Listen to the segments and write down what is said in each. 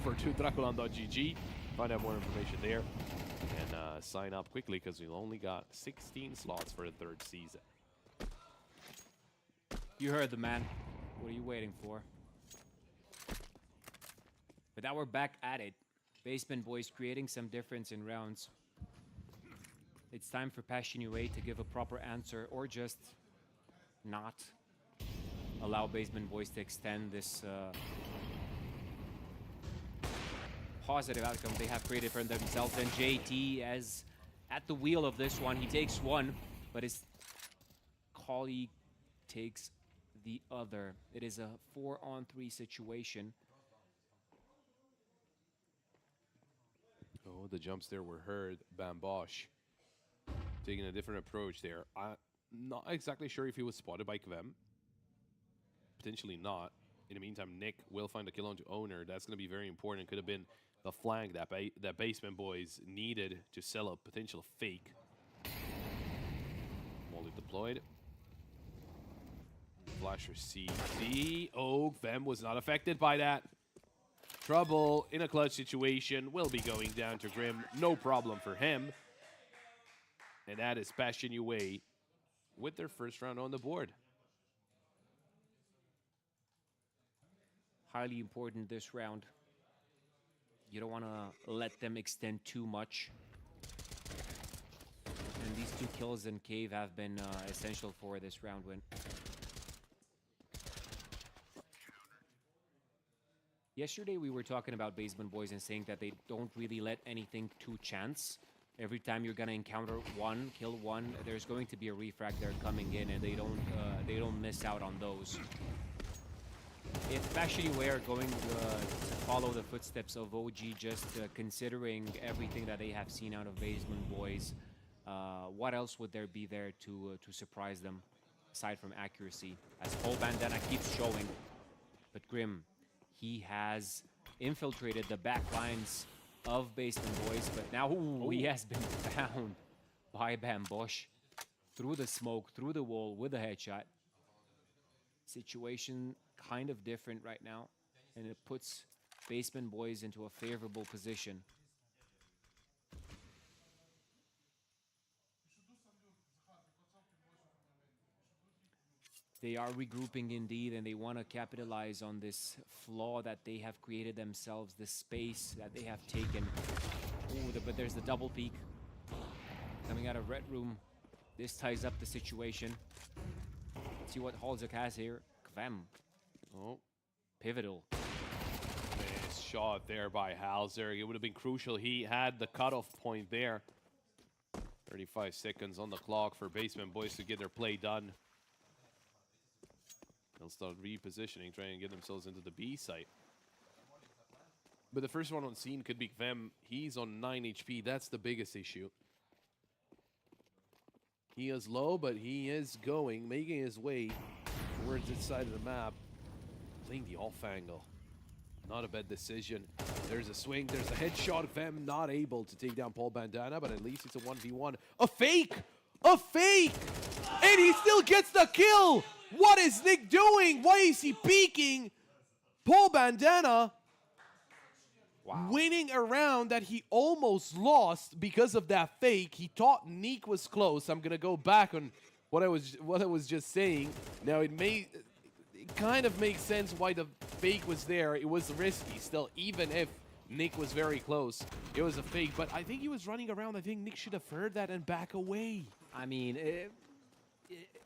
over to DraculaN.gg, find out more information there, and sign up quickly because we've only got 16 slots for the 3rd season. You heard the man. What are you waiting for? But now we're back at it. Basement Boys creating some difference in rounds. It's time for PassionUA to give a proper answer or just not allow Basement Boys to extend this positive outcome they have created for themselves. And JT as at the wheel of this one. He takes one, but his colleague takes the other. It is a 4-on-3 situation. Oh, the jumps there were heard. Bambosh taking a different approach there. I'm not exactly sure if he was spotted by Kvem. Potentially not. In the meantime, Nick will find a kill onto Owner. That's going to be very important. Could have been the flank that Basement Boys needed to sell a potential fake. Molly deployed. Flasher CT. Oh, Kvem was not affected by that. Trouble in a clutch situation. Will be going down to Grim. No problem for him. And that is PassionUA with their first round on the board. Highly important this round. You don't want to let them extend too much. And these 2 kills in Cave have been essential for this round win. Yesterday we were talking about Basement Boys and saying that they don't really let anything to chance. Every time you're gonna encounter one, kill one, there's going to be a refractor coming in, and they don't miss out on those. If PassionUA are going to follow the footsteps of OG, just considering everything that they have seen out of Basement Boys, what else would there be there to surprise them aside from accuracy? As Paul Bandana keeps showing, but Grim, he has infiltrated the back lines of Basement Boys, but now he has been found by Bambosh through the smoke, through the wall with a headshot. Situation kind of different right now, and it puts Basement Boys into a favorable position. They are regrouping indeed, and they want to capitalize on this flaw that they have created themselves, the space that they have taken. Ooh, but there's the double peek coming out of Red Room. This ties up the situation. Let's see what Halzak has here. Kvem. Oh, pivotal. Nice shot there by Halzer. It would have been crucial. He had the cutoff point there. 35 seconds on the clock for Basement Boys to get their play done. They'll start repositioning, trying to get themselves into the B site. But the first one on scene could be Kvem. He's on 9 HP. That's the biggest issue. He is low, but he is going, making his way towards this side of the map. Playing the off angle. Not a bad decision. There's a swing. There's a headshot. Kvem not able to take down Paul Bandana, but at least it's a 1v1. A fake! A fake! And he still gets the kill! What is Nick doing? Why is he peeking? Paul Bandana winning a round that he almost lost because of that fake. He thought Nick was close. I'm gonna go back on what I was just saying. Now it kind of makes sense why the fake was there. It was risky still, even if Nick was very close. It was a fake, but I think he was running around. I think Nick should have heard that and back away. I mean,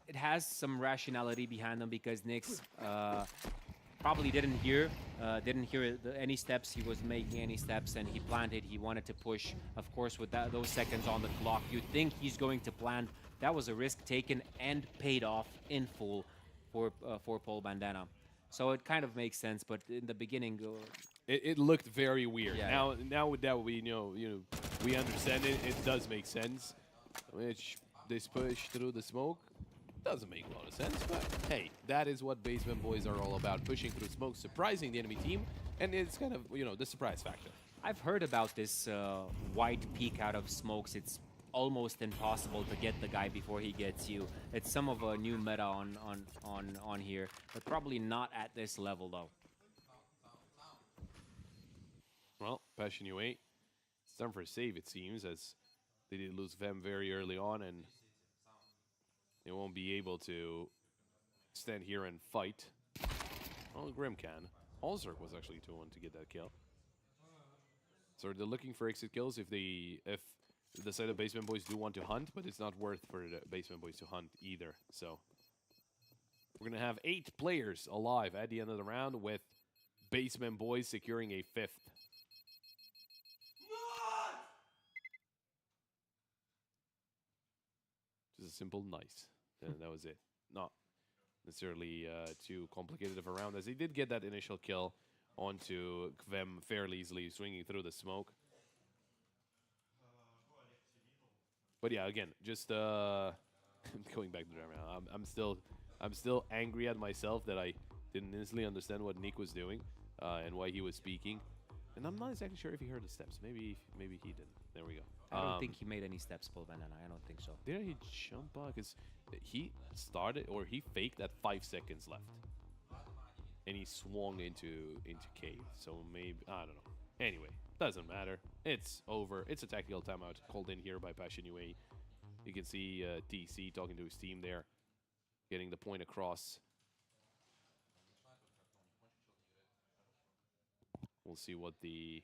it has some rationality behind them because Nyx probably didn't hear any steps. He was making any steps, and he planted. He wanted to push. Of course, with those seconds on the clock, you'd think he's going to plant. That was a risk taken and paid off in full for Paul Bandana. So it kind of makes sense, but in the beginning, it looked very weird. Yeah. Now with that we we understand it. It does make sense. Which this push through the smoke doesn't make a lot of sense, but hey, that is what Basement Boys are all about, pushing through smoke, surprising the enemy team, and it's kind of, the surprise factor. I've heard about this white peek out of smokes. It's almost impossible to get the guy before he gets you. It's some of a new meta on here, but probably not at this level though. Passion UA. It's time for a save, it seems, as they did lose Vem very early on, and they won't be able to stand here and fight. Oh, Grim can. Halzerk was actually the one to get that kill. So they're looking for exit kills if the side of Basement Boys do want to hunt, but it's not worth for the Basement Boys to hunt either. So we're going to have 8 players alive at the end of the round, with Basement Boys securing a 5th. Just a simple nice. And that was it. Not necessarily too complicated of a round, as he did get that initial kill onto Kvem fairly easily, swinging through the smoke. But yeah, again, just going back to the round, I'm still angry at myself that I didn't instantly understand what Nick was doing and why he was speaking, and I'm not exactly sure if he heard the steps. Maybe he didn't. There we go. I don't think he made any steps, Paul Banana. I don't think so. Did he jump on? Because he started, or he faked at 5 seconds left, and he swung into cave. So maybe, I don't know. Anyway, doesn't matter. It's over. It's a tactical timeout called in here by Passion UA. You can see TC talking to his team there, getting the point across. We'll see what the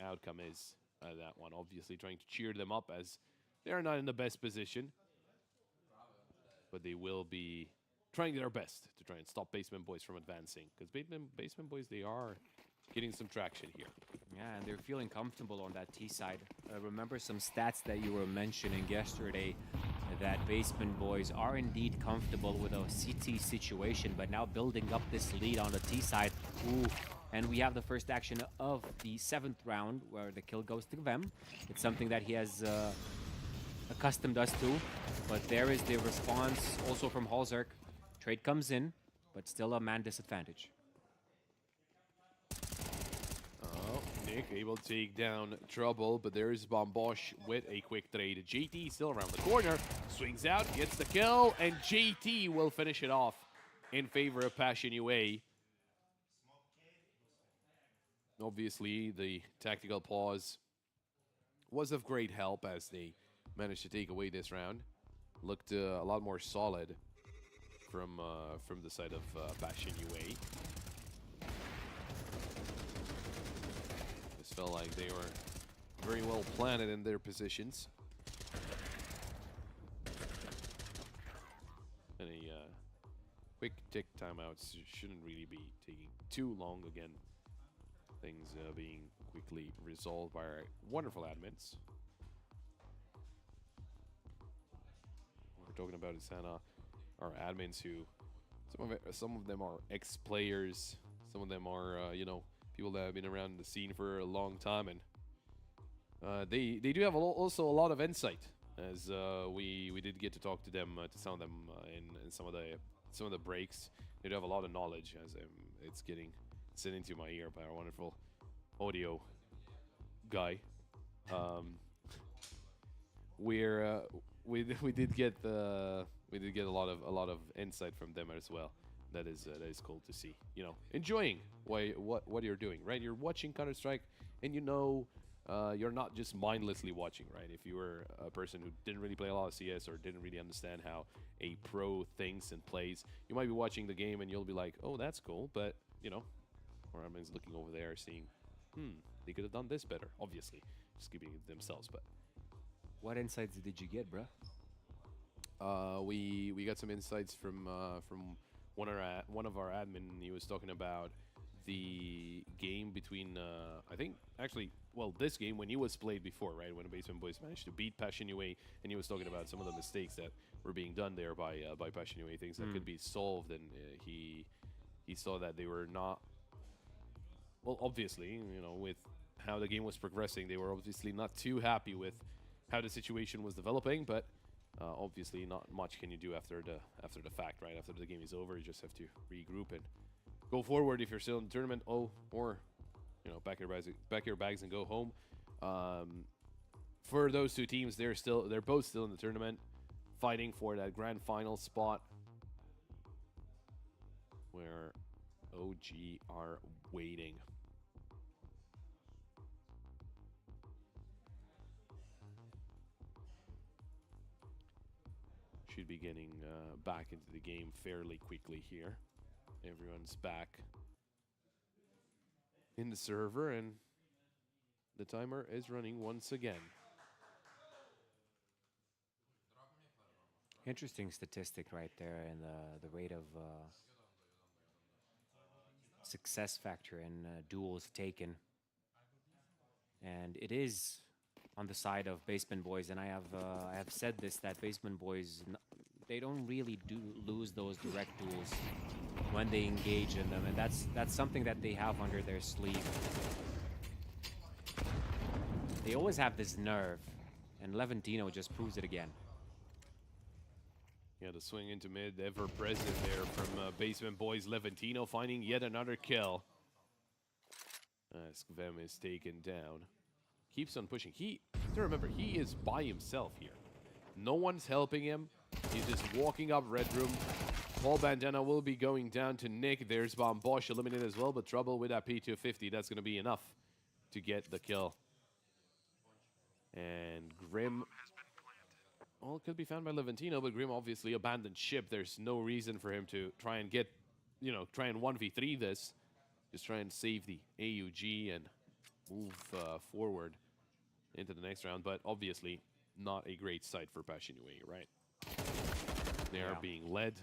outcome is. That one, obviously trying to cheer them up, as they are not in the best position, but they will be trying their best to try and stop Basement Boys from advancing, because Basement Boys, they are getting some traction here. Yeah, and they're feeling comfortable on that T side. Remember some stats that you were mentioning yesterday, that Basement Boys are indeed comfortable with a CT situation, but now building up this lead on the T side. Ooh. And we have the first action of the 7th round, where the kill goes to Vem. It's something that he has accustomed us to. But there is the response also from Halzerk. Trade comes in, but still a man disadvantage. Oh, Nick able to take down Trouble, but there is Bombosh with a quick trade. JT still around the corner, swings out, gets the kill, and JT will finish it off in favor of Passion UA. Obviously, the tactical pause was of great help as they managed to take away this round. Looked a lot more solid from the side of Passion UA. This felt like they were very well planted in their positions. And a quick tick timeouts shouldn't really be taking too long. Again, things being quickly resolved by our wonderful admins. We're talking about is our admins, who some of them are ex-players, some of them are you know, people that have been around the scene for a long time, and they do have also a lot of insight, as we did get to talk to them, to some of them in some of the breaks. They do have a lot of knowledge, as it's getting sent into my ear by our wonderful audio guy. We did get a lot of insight from them as well. That is cool to see. You know, enjoying what you're doing, right? You're watching Counter-Strike, and you know, you're not just mindlessly watching, right? If you were a person who didn't really play a lot of CS or didn't really understand how a pro thinks and plays, you might be watching the game and you'll be like, oh, that's cool, but you know, or everyone's looking over there seeing, they could have done this better. Obviously, just keeping it themselves. But what insights did you get, bro? We got some insights from one of our admin. He was talking about the game between I think actually, well, this game when he was played before, right, when the Basement Boys managed to beat Passion UA, and he was talking about some of the mistakes that were being done there by Passion UA, things that could be solved, and he saw that they were not. Well, obviously, you know, with how the game was progressing, they were obviously not too happy with how the situation was developing, but obviously not much can you do after the fact, right? After the game is over, you just have to regroup and go forward if you're still in the tournament. Or you know, pack your bags and go home. For those two teams, they're both still in the tournament, fighting for that grand final spot, where OG are waiting. Should be getting back into the game fairly quickly here. Everyone's back in the server, and the timer is running once again. Interesting statistic right there, and the rate of success factor in duels taken. And it is on the side of Basement Boys, and I have said this, that Basement Boys, they don't really lose those direct duels when they engage in them, and that's something that they have under their sleeve. They always have this nerve, and Levantino just proves it again. Yeah, the swing into mid, ever present there from Basement Boys. Levantino finding yet another kill. As Vem is taken down. Keeps on pushing. To remember, he is by himself here. No one's helping him. He's just walking up Red Room. Paul Bandana will be going down to Nick. There's Bosch eliminated as well, but trouble with that P250. That's going to be enough to get the kill. And Grim, well, it could be found by Levantino, but Grim obviously abandoned ship. There's no reason for him to try and get, try and 1v3 this. Just try and save the AUG and move forward into the next round. But obviously, not a great sight for Passion UA, right? They are being led.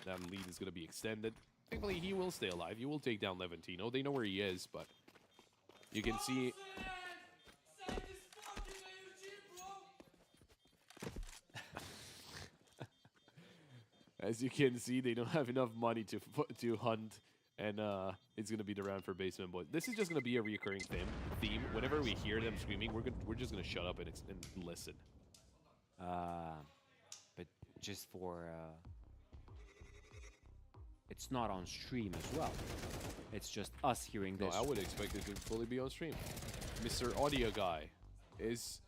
That lead is going to be extended. Thankfully, he will stay alive. He will take down Levantino. They know where he is, but you can see... As you can see, they don't have enough money to hunt, and it's gonna be the round for Basement Boys. This is just gonna be a recurring theme. Whenever we hear them screaming, we're just gonna shut up and listen. But just for it's not on stream as well. It's just us hearing this. No, I would expect it to fully be on stream. Mr. Audio Guy is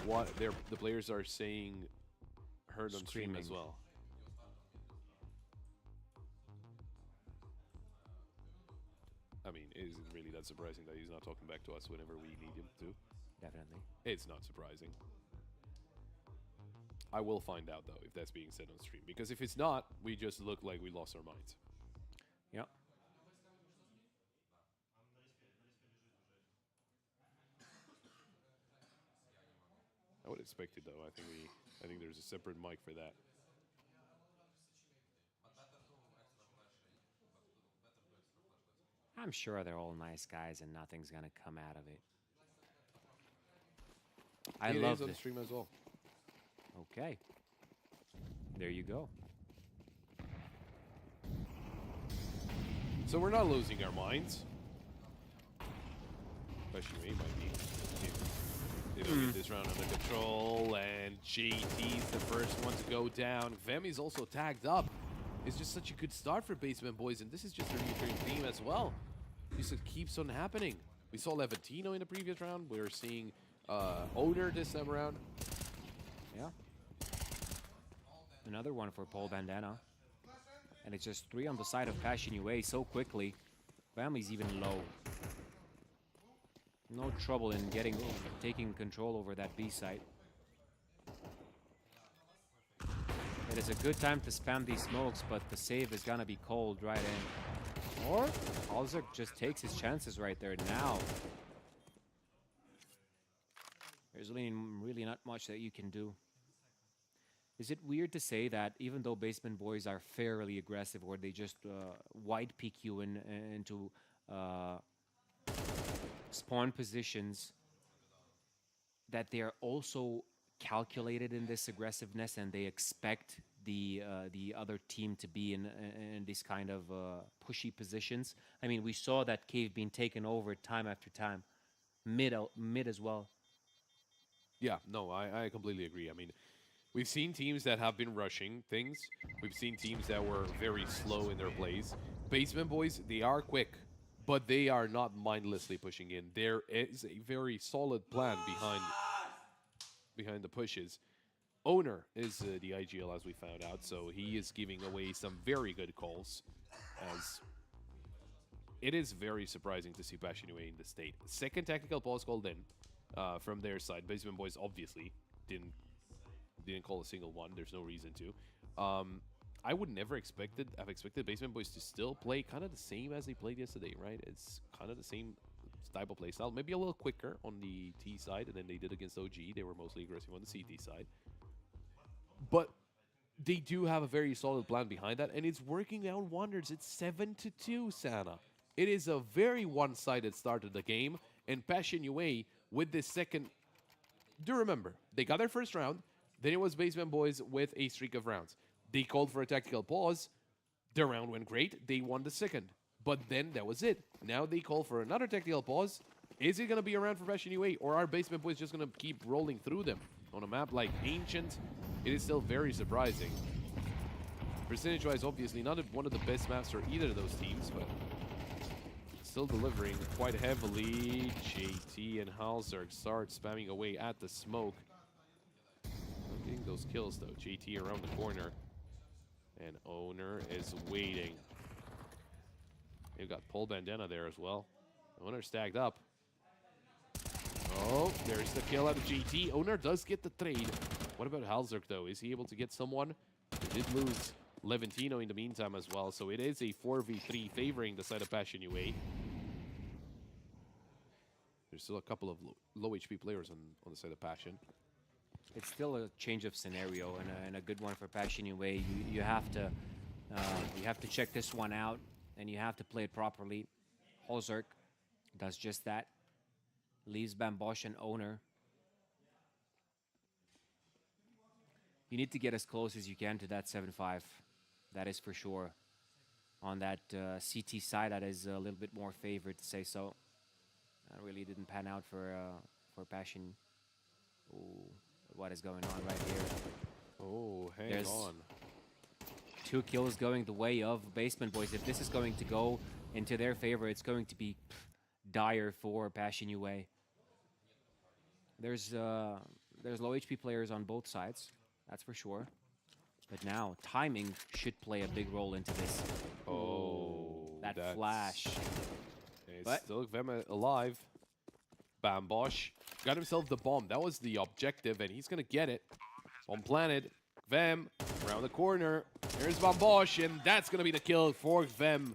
what the players are saying heard on stream as well. I mean, it isn't really that surprising that he's not talking back to us whenever we need him to. Definitely. It's not surprising. I will find out, though, if that's being said on stream. Because if it's not, we just look like we lost our minds. Yep. I would expect it, though. I think there's a separate mic for that. I'm sure they're all nice guys and nothing's gonna come out of it. I love it on this. stream as well. Okay. There you go. So we're not losing our minds. Especially me, might be. They don't get this round under control, and JT's the first one to go down. Vemi's also tagged up. It's just such a good start for Basement Boys, and this is just a recurring theme as well. This keeps on happening. We saw Levantino in the previous round. We're seeing Oder this time around. Yeah. Another one for Paul Bandana. And it's just 3 on the side of Passion UA so quickly. Family's even low. No trouble in taking control over that B site. It is a good time to spam these smokes, but the save is gonna be cold right in. Or Alzak just takes his chances right there now. There's really not much that you can do. Is it weird to say that even though Basement Boys are fairly aggressive, or they just wide peek you into spawn positions, that they are also calculated in this aggressiveness, and they expect the other team to be in this kind of pushy positions? I mean, we saw that Cave being taken over time after time, mid as well. Yeah, no, I completely agree. I mean, we've seen teams that have been rushing things. We've seen teams that were very slow in their plays. Basement Boys, they are quick, but they are not mindlessly pushing in. There is a very solid plan behind the pushes. Owner is the IGL, as we found out, so he is giving away some very good calls, as it is very surprising to see Passion UA in the state. Second tactical pause called in from their side. Basement Boys obviously didn't didn't call a single one. There's no reason to. I would never have expected Basement Boys to still play kind of the same as they played yesterday, right? It's kind of the same type of playstyle, maybe a little quicker on the T side than they did against OG. They were mostly aggressive on the CT side. But they do have a very solid plan behind that, and it's working out wonders. It's 7-2, Sana. It is a very one-sided start of the game, and Passion UA with this second... Do remember, they got their first round, then it was Basement Boys with a streak of rounds. They called for a tactical pause. Their round went great. They won the second. But then that was it. Now they call for another tactical pause. Is it going to be a round for Passion UA, or are Basement Boys just going to keep rolling through them? On a map like Ancient, it is still very surprising. Percentage-wise, obviously, not one of the best maps for either of those teams, but still delivering quite heavily. JT and Halzerg start spamming away at the smoke. Not getting those kills, though. JT around the corner. And Owner is waiting. You've got Paul Bandana there as well. Owner stacked up. Oh, there's the kill out of GT. Owner does get the trade. What about Halzerg, though? Is he able to get someone? He did lose Leventino in the meantime as well, so it is a 4v3 favoring the side of Passion UA. There's still a couple of low HP players on the side of Passion. It's still a change of scenario and a good one for Passion UA. You have to check this one out, and you have to play it properly. Halzerg does just that. Leaves Bambosh and Owner. You need to get as close as you can to that 7-5. That is for sure. On that CT side, that is a little bit more favored, to say so. That really didn't pan out for Passion. Ooh, what is going on right here? Oh, hang on. 2 kills going the way of Basement Boys. If this is going to go into their favor, it's going to be dire for Passion UA. There's low HP players on both sides, that's for sure. But now, timing should play a big role into this. Oh, that flash. It's still Vem alive. Bambosh got himself the bomb. That was the objective, and he's going to get it. Bomb planted. Vem around the corner. There's Bambosh, and that's going to be the kill for Vem.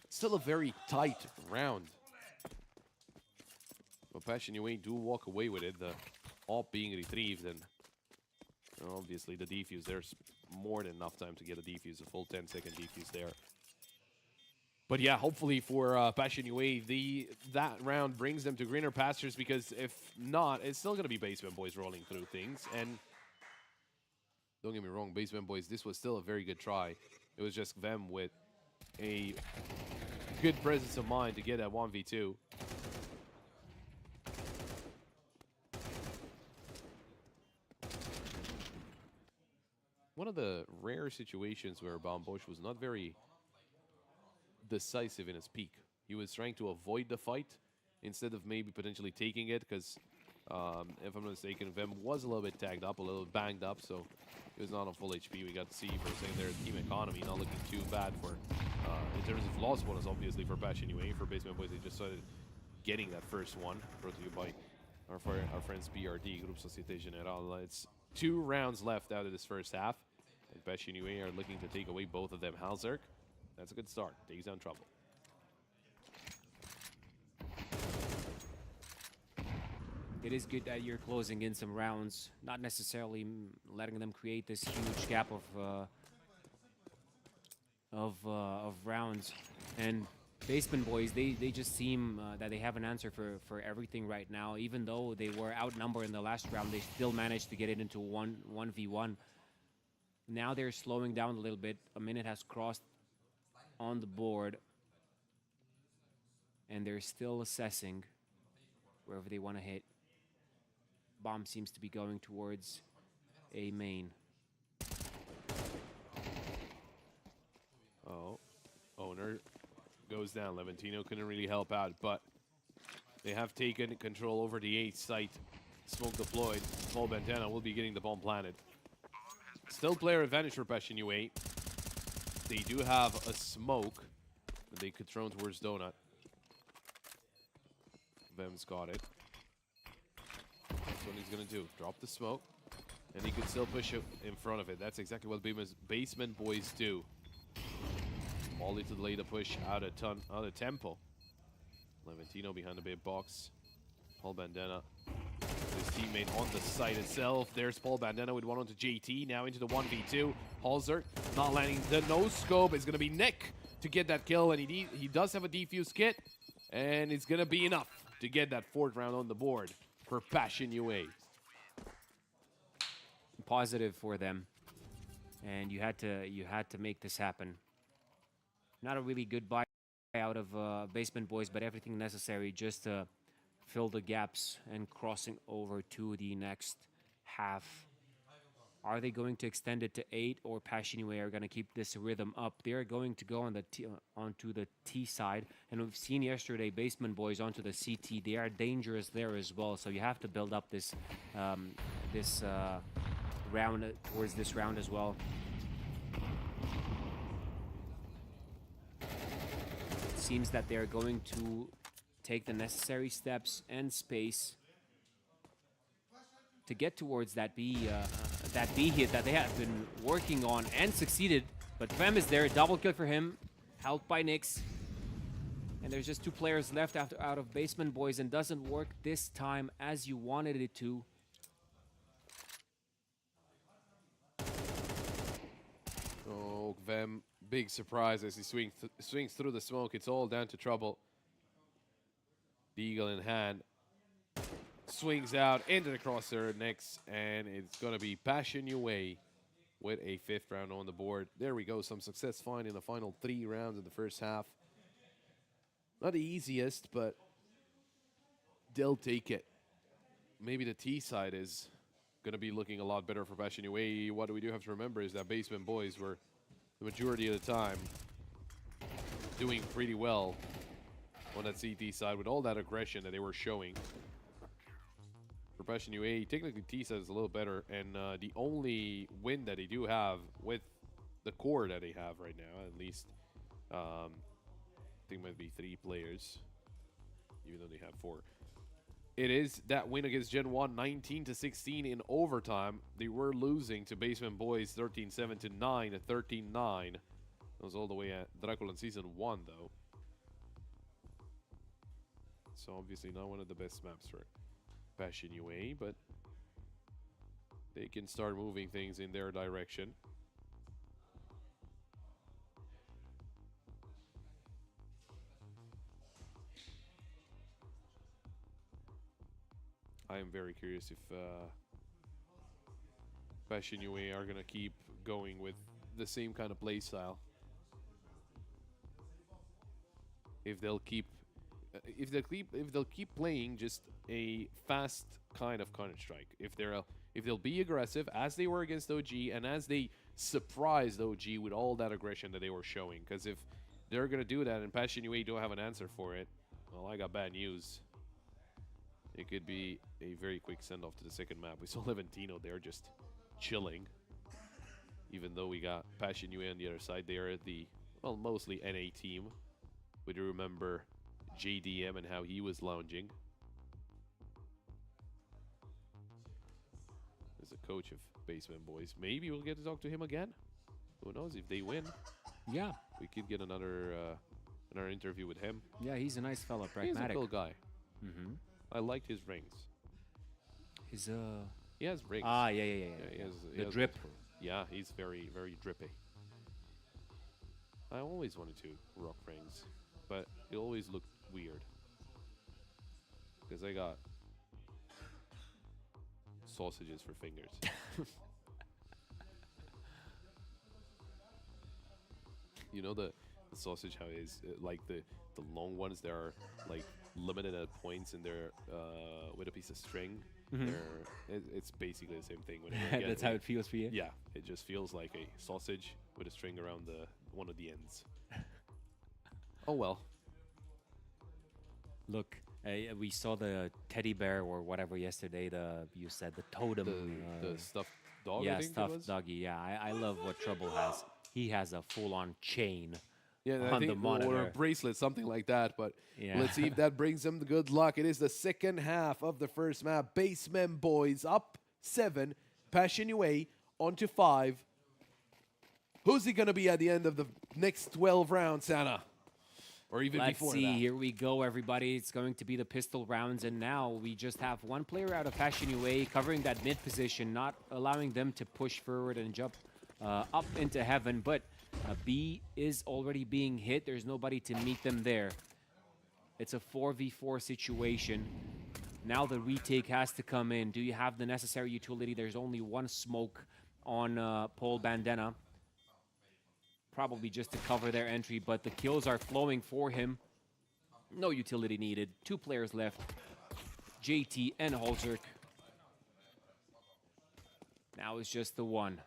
Still a very tight round. But Passion UA do walk away with it. The AWP being retrieved, and obviously the defuse. There's more than enough time to get a defuse, a full 10-second defuse there. But yeah, hopefully for Passion UA, that round brings them to greener pastures, because if not, it's still going to be Basement Boys rolling through things. And don't get me wrong, Basement Boys, this was still a very good try. It was just them with a good presence of mind to get that 1v2. One of the rare situations where Bambosh was not very decisive in his peak. He was trying to avoid the fight instead of maybe potentially taking it, because if I'm not mistaken, Vem was a little bit tagged up, a little banged up, so he was not on full HP. We got to see for a second there team economy not looking too bad for in terms of loss bonus, obviously, for Passion UA. For Basement Boys, they just started getting that first one, brought to you by our friends BRD, Group Société Générale. It's 2 rounds left out of this first half, and Passion UA are looking to take away both of them. Halzerg, that's a good start. Takes down Trouble. It is good that you're closing in some rounds, not necessarily letting them create this huge gap of rounds. And Basement Boys, they just seem that they have an answer for everything right now. Even though they were outnumbered in the last round, they still managed to get it into 1v1. Now they're slowing down a little bit. A minute has crossed on the board, and they're still assessing wherever they want to hit. Bomb seems to be going towards A main. Oh, Owner goes down. Leventino couldn't really help out, but they have taken control over the A site. Smoke deployed. Paul Bandana will be getting the bomb planted. Still player advantage for Passion UA. They do have a smoke that they could throw towards Donut. Vem's got it. That's what he's gonna do. Drop the smoke. And he could still push it in front of it. That's exactly what basement boys do. Wally to the later push out of tempo. Levantino behind the big box. Paul Bandana. His teammate on the site itself. There's Paul Bandana with one onto JT. Now into the 1v2. Halzer not landing the no scope. It's going to be Nick to get that kill. And he does have a defuse kit. And it's going to be enough to get that 4th round on the board for Passion UA. Positive for them. And you had to make this happen. Not a really good buy out of Basement Boys, but everything necessary just to fill the gaps and crossing over to the next half. Are they going to extend it to 8, or Passion UA are going to keep this rhythm up? They're going to go on the onto the T side, and we've seen yesterday Basement Boys onto the CT. They are dangerous there as well, so you have to build up this round towards this round as well. It seems that they're going to take the necessary steps and space to get towards that B hit that they have been working on and succeeded. But Fem is there, double kill for him, helped by Nyx. And there's just 2 players left out of Basement Boys, and doesn't work this time as you wanted it to. Oh, Vem, big surprise as he swings through the smoke. It's all down to trouble. Beagle in hand. Swings out into the crosshair next, and it's going to be Passion UA with a 5th round on the board. There we go, some success finding the final 3 rounds in the first half. Not the easiest, but they'll take it. Maybe the T side is going to be looking a lot better for Passion UA. What we do have to remember is that Basement Boys were, the majority of the time, doing pretty well on that CT side with all that aggression that they were showing. For Passion UA, technically T side is a little better, and the only win that they do have with the core that they have right now, at least, I think it might be 3 players, even though they have 4. It is that win against Gen 1, 19-16 in overtime. They were losing to Basement Boys 13-7 to 9 at 13-9. That was all the way at DraculaN Season 1, though. So obviously not one of the best maps for Passion UA, but they can start moving things in their direction. I am very curious if Passion UA are gonna keep going with the same kind of play style. If they'll keep playing just a fast kind of Counter-Strike. If they'll be aggressive as they were against OG, and as they surprised OG with all that aggression that they were showing. Because if they're gonna do that and Passion UA don't have an answer for it, well, I got bad news. It could be a very quick send-off to the second map. We saw Levantino there just chilling. Even though we got Passion UA on the other side, they are the, well, mostly NA team. We do remember JDM and how he was lounging. As a coach of Basement Boys. Maybe we'll get to talk to him again. Who knows, if they win. Yeah. We could get another interview with him. Yeah, he's a nice fella, pragmatic. He's a cool guy. Mm-hmm. I liked his rings. His He has rings. Ah, yeah. He The has drip. multiple. Yeah, he's very, very drippy. I always wanted to rock rings, but it always looked weird. Because I got sausages for fingers. You know the sausage, how it is like the long ones that are like limited at points and they're with a piece of string. Mhm. It's basically the same thing. Whenever That's how it feels for you? Yeah, it just feels like a sausage with a string around one of the ends. Oh well. Look, we saw the teddy bear or whatever yesterday. You said the totem. The stuffed dog. Yeah, I think it stuffed was. doggy. Yeah, I love what Trouble has. He has a full-on chain. Yeah, on I think, the monitor. or a bracelet, something like that. But Yeah. let's see if that brings them the good luck. It is the second half of the first map. Basement Boys up 7, Passion UA onto 5. Who's he going to be at the end of the next 12 rounds, Anna? Or even Let's before see. that? Here we go, everybody. It's going to be the pistol rounds, and now we just have one player out of Passion UA covering that mid position, not allowing them to push forward and jump up into heaven. But B is already being hit. There's nobody to meet them there. It's a 4v4 situation. Now the retake has to come in. Do you have the necessary utility? There's only one smoke on Paul Bandana. Probably just to cover their entry, but the kills are flowing for him. No utility needed. 2 players left. JT and Holzerk. Now it's just the one.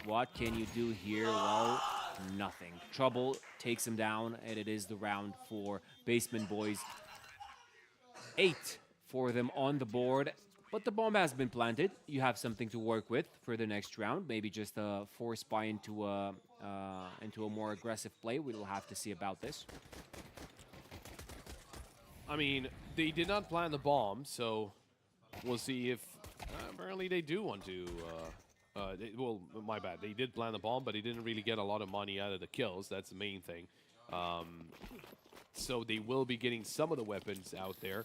What can you do here? Well, nothing. Trouble takes him down, and it is the round for Basement Boys. 8 for them on the board, but the bomb has been planted. You have something to work with for the next round. Maybe just a force buy into a more aggressive play. We'll have to see about this. I mean, they did not plant the bomb, so we'll see if apparently they do want to. Well, my bad. They did plant the bomb, but they didn't really get a lot of money out of the kills. That's the main thing. So they will be getting some of the weapons out there.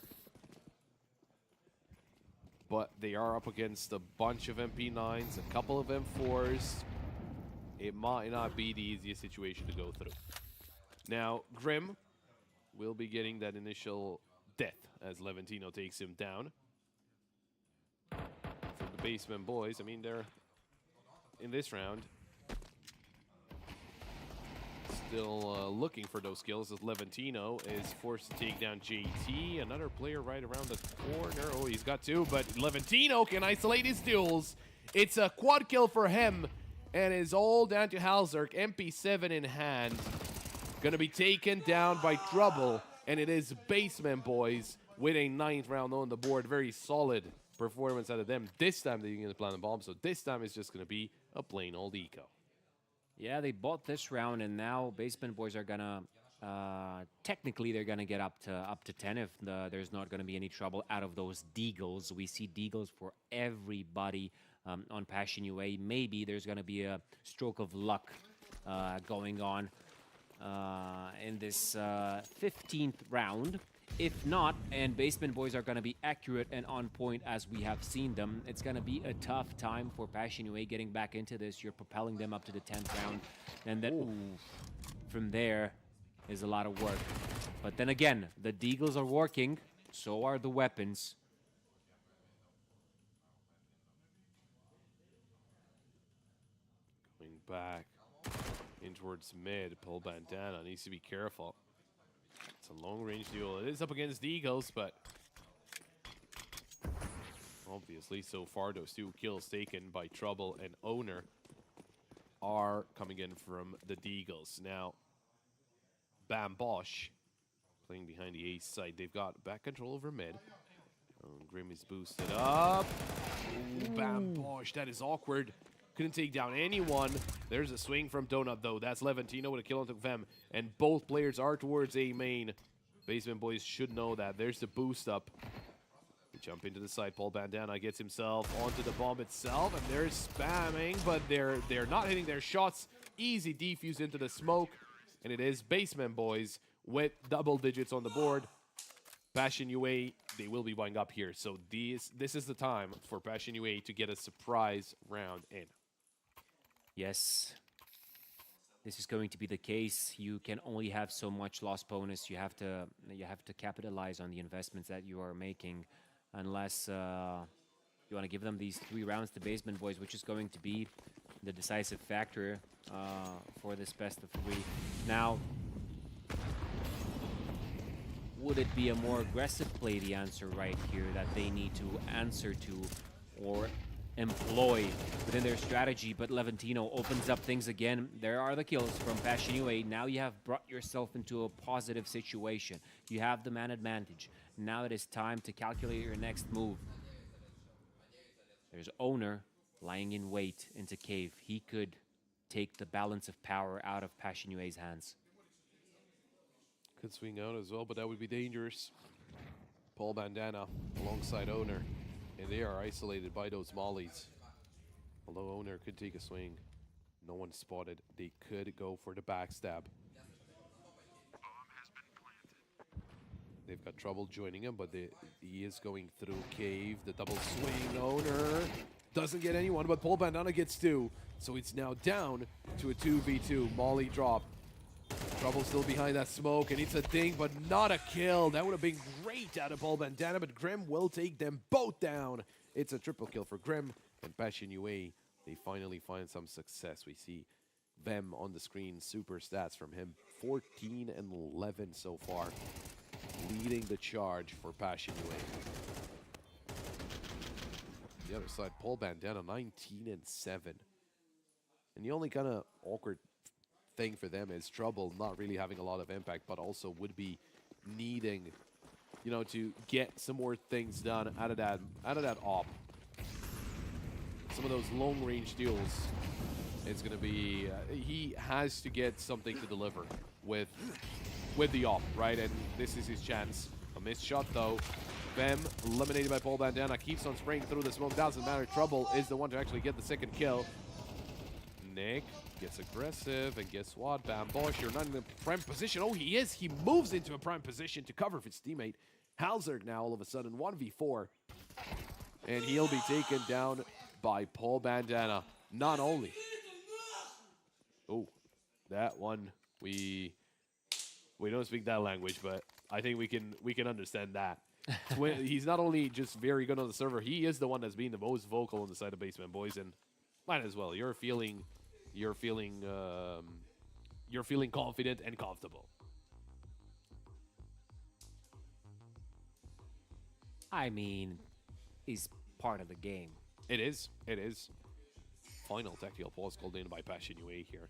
But they are up against a bunch of MP9s, a couple of M4s. It might not be the easiest situation to go through. Now, Grim will be getting that initial death as Levantino takes him down. For the Basement Boys, I mean, they're in this round still looking for those kills as Levantino is forced to take down JT. Another player right around the corner. Oh, he's got 2, but Levantino can isolate his duels. It's a quad kill for him, and is all down to Halzerk. MP7 in hand. Gonna be taken down by Trouble, and it is Basement Boys with a 9th round on the board. Very solid performance out of them. This time they're gonna plant the bomb, so this time it's just gonna be a plain old eco. Yeah, they bought this round, and now Basement Boys are gonna technically they're gonna get up to 10 if there's not gonna be any trouble out of those deagles. We see deagles for everybody on Passion UA. Maybe there's gonna be a stroke of luck going on in this 15th round. If not, and Basement Boys are going to be accurate and on point as we have seen them, it's going to be a tough time for Passion UA getting back into this. You're propelling them up to the 10th round, and then from there is a lot of work. But then again, the deagles are working, so are the weapons. Going back in towards mid, Paul Bandana needs to be careful. It's a long-range duel. It is up against the Eagles, but obviously so far those 2 kills taken by Trouble and Owner are coming in from the Deagles. Now, Bam Bosch playing behind the ace side. They've got back control over mid. Grim is boosted up. Ooh, Bam Bosch, that is awkward. Couldn't take down anyone. There's a swing from Donut, though. That's Levantino with a kill onto Vem. And both players are towards A main. Basement Boys should know that. There's the boost up. They jump into the side. Paul Bandana gets himself onto the bomb itself. And they're spamming, but they're not hitting their shots. Easy defuse into the smoke. And it is Basement Boys with double digits on the board. Passion UA, they will be winding up here. So this is the time for Passion UA to get a surprise round in. Yes, this is going to be the case. You can only have so much loss bonus. You have to capitalize on the investments that you are making, unless you want to give them these 3 rounds to Basement Boys, which is going to be the decisive factor for this best of 3. Now, would it be a more aggressive play, the answer right here, that they need to answer to or employ within their strategy? But Levantino opens up things again. There are the kills from Passion UA. Now you have brought yourself into a positive situation. You have the man advantage. Now it is time to calculate your next move. There's Owner lying in wait into cave. He could take the balance of power out of Passion UA's hands. Could swing out as well, but that would be dangerous. Paul Bandana alongside Owner, and they are isolated by those mollies. Although Owner could take a swing. No one spotted. They could go for the backstab. They've got trouble joining him, but he is going through cave. The double swing. Owner doesn't get anyone, but Paul Bandana gets two. So it's now down to a 2v2. Molly drop. Trouble still behind that smoke, and it's a ding, but not a kill. That would have been great out of Paul Bandana, but Grim will take them both down. It's a triple kill for Grim, and Passion UA, they finally find some success. We see them on the screen, super stats from him, 14 and 11 so far, leading the charge for Passion UA. The other side, Paul Bandana, 19 and 7. And the only kind of awkward thing for them is Trouble not really having a lot of impact, but also would be needing, you know, to get some more things done out of that op. Some of those long range duels, it's gonna be he has to get something to deliver with the op, right? And this is his chance. A missed shot though. Vem eliminated by Paul Bandana, keeps on spraying through the smoke. Doesn't matter. Trouble is the one to actually get the second kill. Nick gets aggressive, and guess what? Bambosh, you're not in the prime position. Oh, he is. He moves into a prime position to cover for his teammate. Halzard now all of a sudden 1v4. And he'll be taken down by Paul Bandana. Not only. Oh, that one, we don't speak that language, but I think we can understand that. He's not only just very good on the server, he is the one that's being the most vocal on the side of Basement Boys, and might as well. You're feeling confident and comfortable. I mean, he's part of the game. It is. It is. Final tactical pause called in by Passion UA here.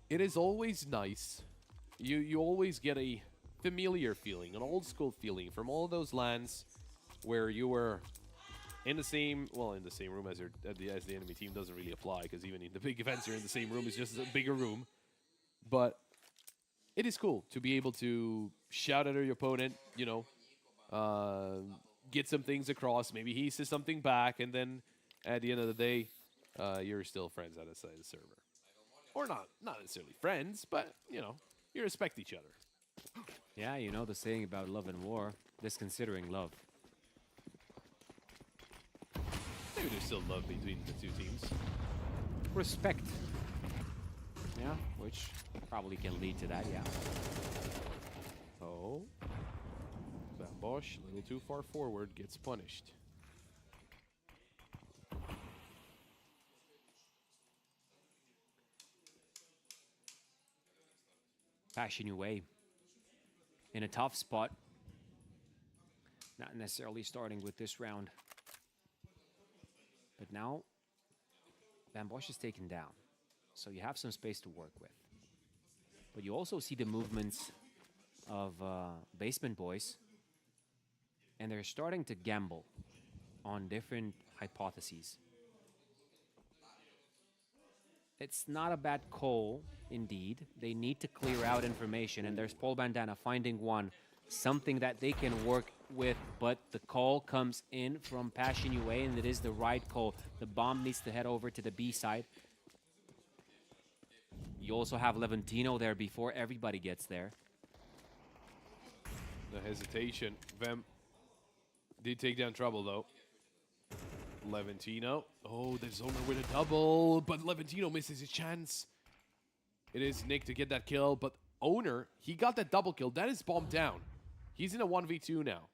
It is always nice. You always get a familiar feeling, an old school feeling from all those lands where you were in the same room as the enemy team. Doesn't really apply, because even in the big events you're in the same room. It's just a bigger room. But it is cool to be able to shout at your opponent, you know, get some things across. Maybe he says something back, and then at the end of the day, you're still friends outside the server. Or not necessarily friends, but, you know, you respect each other. Yeah, you know the saying about love and war, disconsidering love. Maybe there's still love between the two teams. Respect. Yeah, which probably can lead to that, yeah. Oh. Bambosh, a little too far forward, gets punished. Passion UA in a tough spot. Not necessarily starting with this round. But now, Bambosh is taken down. So you have some space to work with. But you also see the movements of Basement Boys. And they're starting to gamble on different hypotheses. It's not a bad call, indeed. They need to clear out information, and there's Paul Bandana finding one, something that they can work with, but the call comes in from Passion UA, and it is the right call. The bomb needs to head over to the B side. You also have Levantino there before everybody gets there. The hesitation. Vem did take down Trouble, though. Levantino. Oh, there's Owner with a double, but Levantino misses his chance. It is Nick to get that kill, but Owner, he got that double kill. That is bombed down. He's in a 1v2 now.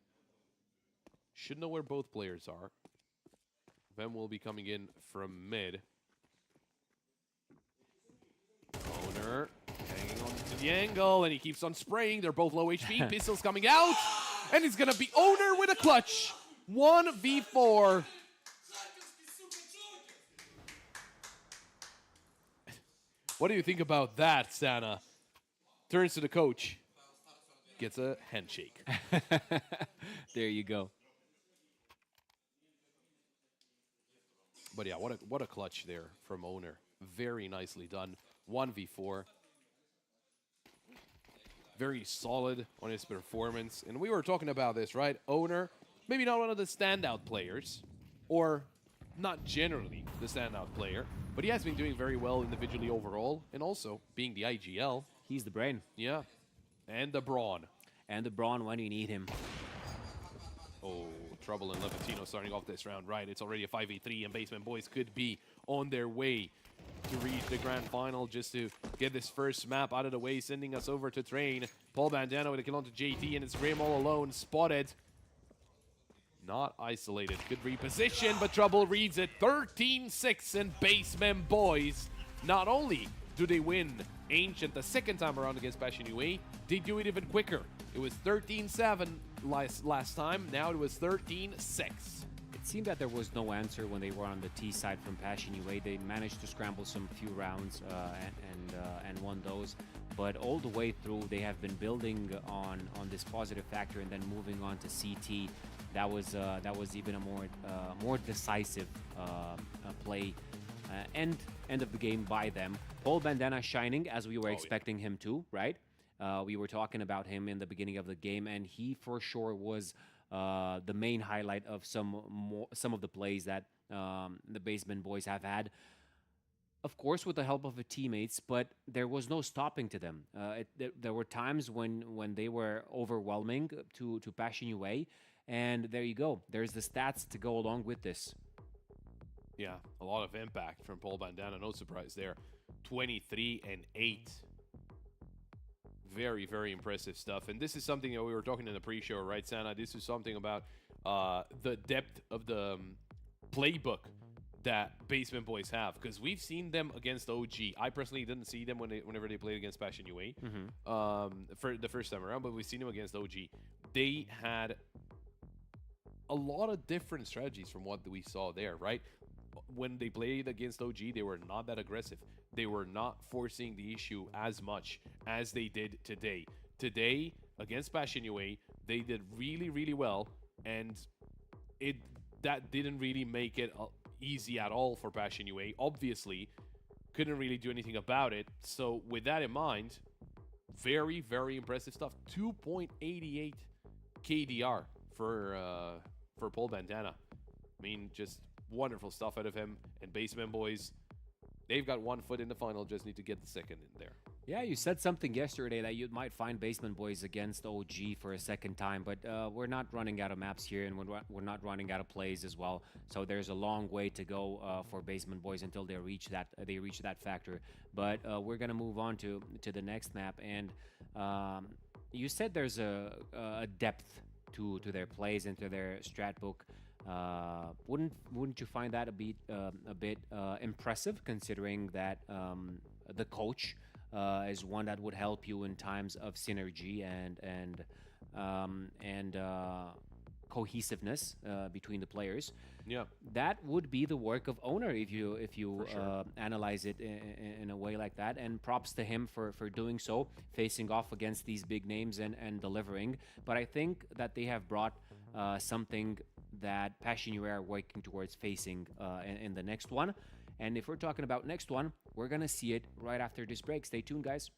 Should know where both players are. Vem will be coming in from mid. Owner hanging on to the angle, and he keeps on spraying. They're both low HP. Pistols coming out, and it's going to be Owner with a clutch. 1v4. What do you think about that, Santa? Turns to the coach. Gets a handshake. There you go. But yeah, what a clutch there from Owner. Very nicely done. 1v4. Very solid on his performance. And we were talking about this, right? Owner, maybe not one of the standout players. Or not generally the standout player, but he has been doing very well individually overall, and also being the IGL. He's the brain. Yeah, and the brawn. And the brawn when you need him. Oh, trouble in Levantino starting off this round. Right, it's already a 5v3, and Basement Boys could be on their way to reach the grand final just to get this first map out of the way, sending us over to Train. Paul Bandana with a kill onto JT, and it's Grim all alone, spotted. Not isolated. Good reposition, but Trouble reads it. 13-6, and Basement Boys, not only do they win Ancient the second time around against Passion UA, they do it even quicker. It was 13-7 last time, now it was 13-6. It seemed that there was no answer when they were on the T side from Passion UA. They managed to scramble some few rounds and won those. But all the way through, they have been building on this positive factor and then moving on to CT. That was even a more decisive play. End of the game by them. Paul Bandana shining as we were expecting him to, right? We were talking about him in the beginning of the game, and he for sure was the main highlight of some of the plays that the Basement Boys have had. Of course, with the help of the teammates, but there was no stopping to them. There were times when they were overwhelming to Passion UA, and there you go. There's the stats to go along with this. Yeah, a lot of impact from Paul Bandana, no surprise there. 23-8. Very, very impressive stuff. And this is something that we were talking in the pre-show, right, Sana? This is something about the depth of the playbook that Basement Boys have, because we've seen them against OG. I personally didn't see them whenever they played against Passion UA for the first time around, but we've seen them against OG. They had a lot of different strategies from what we saw there, right? When they played against OG, they were not that aggressive. They were not forcing the issue as much as they did today. Today, against Passion UA, they did really, really well, and that didn't really make it easy at all for Passion UA. Obviously, couldn't really do anything about it. So with that in mind, very, very impressive stuff. 2.88 KDR for Paul Bandana. I mean, just wonderful stuff out of him. And Basement Boys, they've got 1 foot in the final, just need to get the second in there. Yeah, you said something yesterday that you might find Basement Boys against OG for a second time, but we're not running out of maps here, and we're not running out of plays as well. So there's a long way to go for Basement Boys until they reach that factor. But we're gonna move on to the next map, and you said there's a depth to their plays and to their strat book. Wouldn't you find that a bit impressive, considering that the coach is one that would help you in times of synergy and cohesiveness between the players? Yeah, that would be the work of owner if you sure. Analyze it in a way like that. And props to him for doing so, facing off against these big names and delivering. But I think that they have brought something that Passion UA are working towards facing in the next one. And if we're talking about next one, we're gonna see it right after this break. Stay tuned, guys.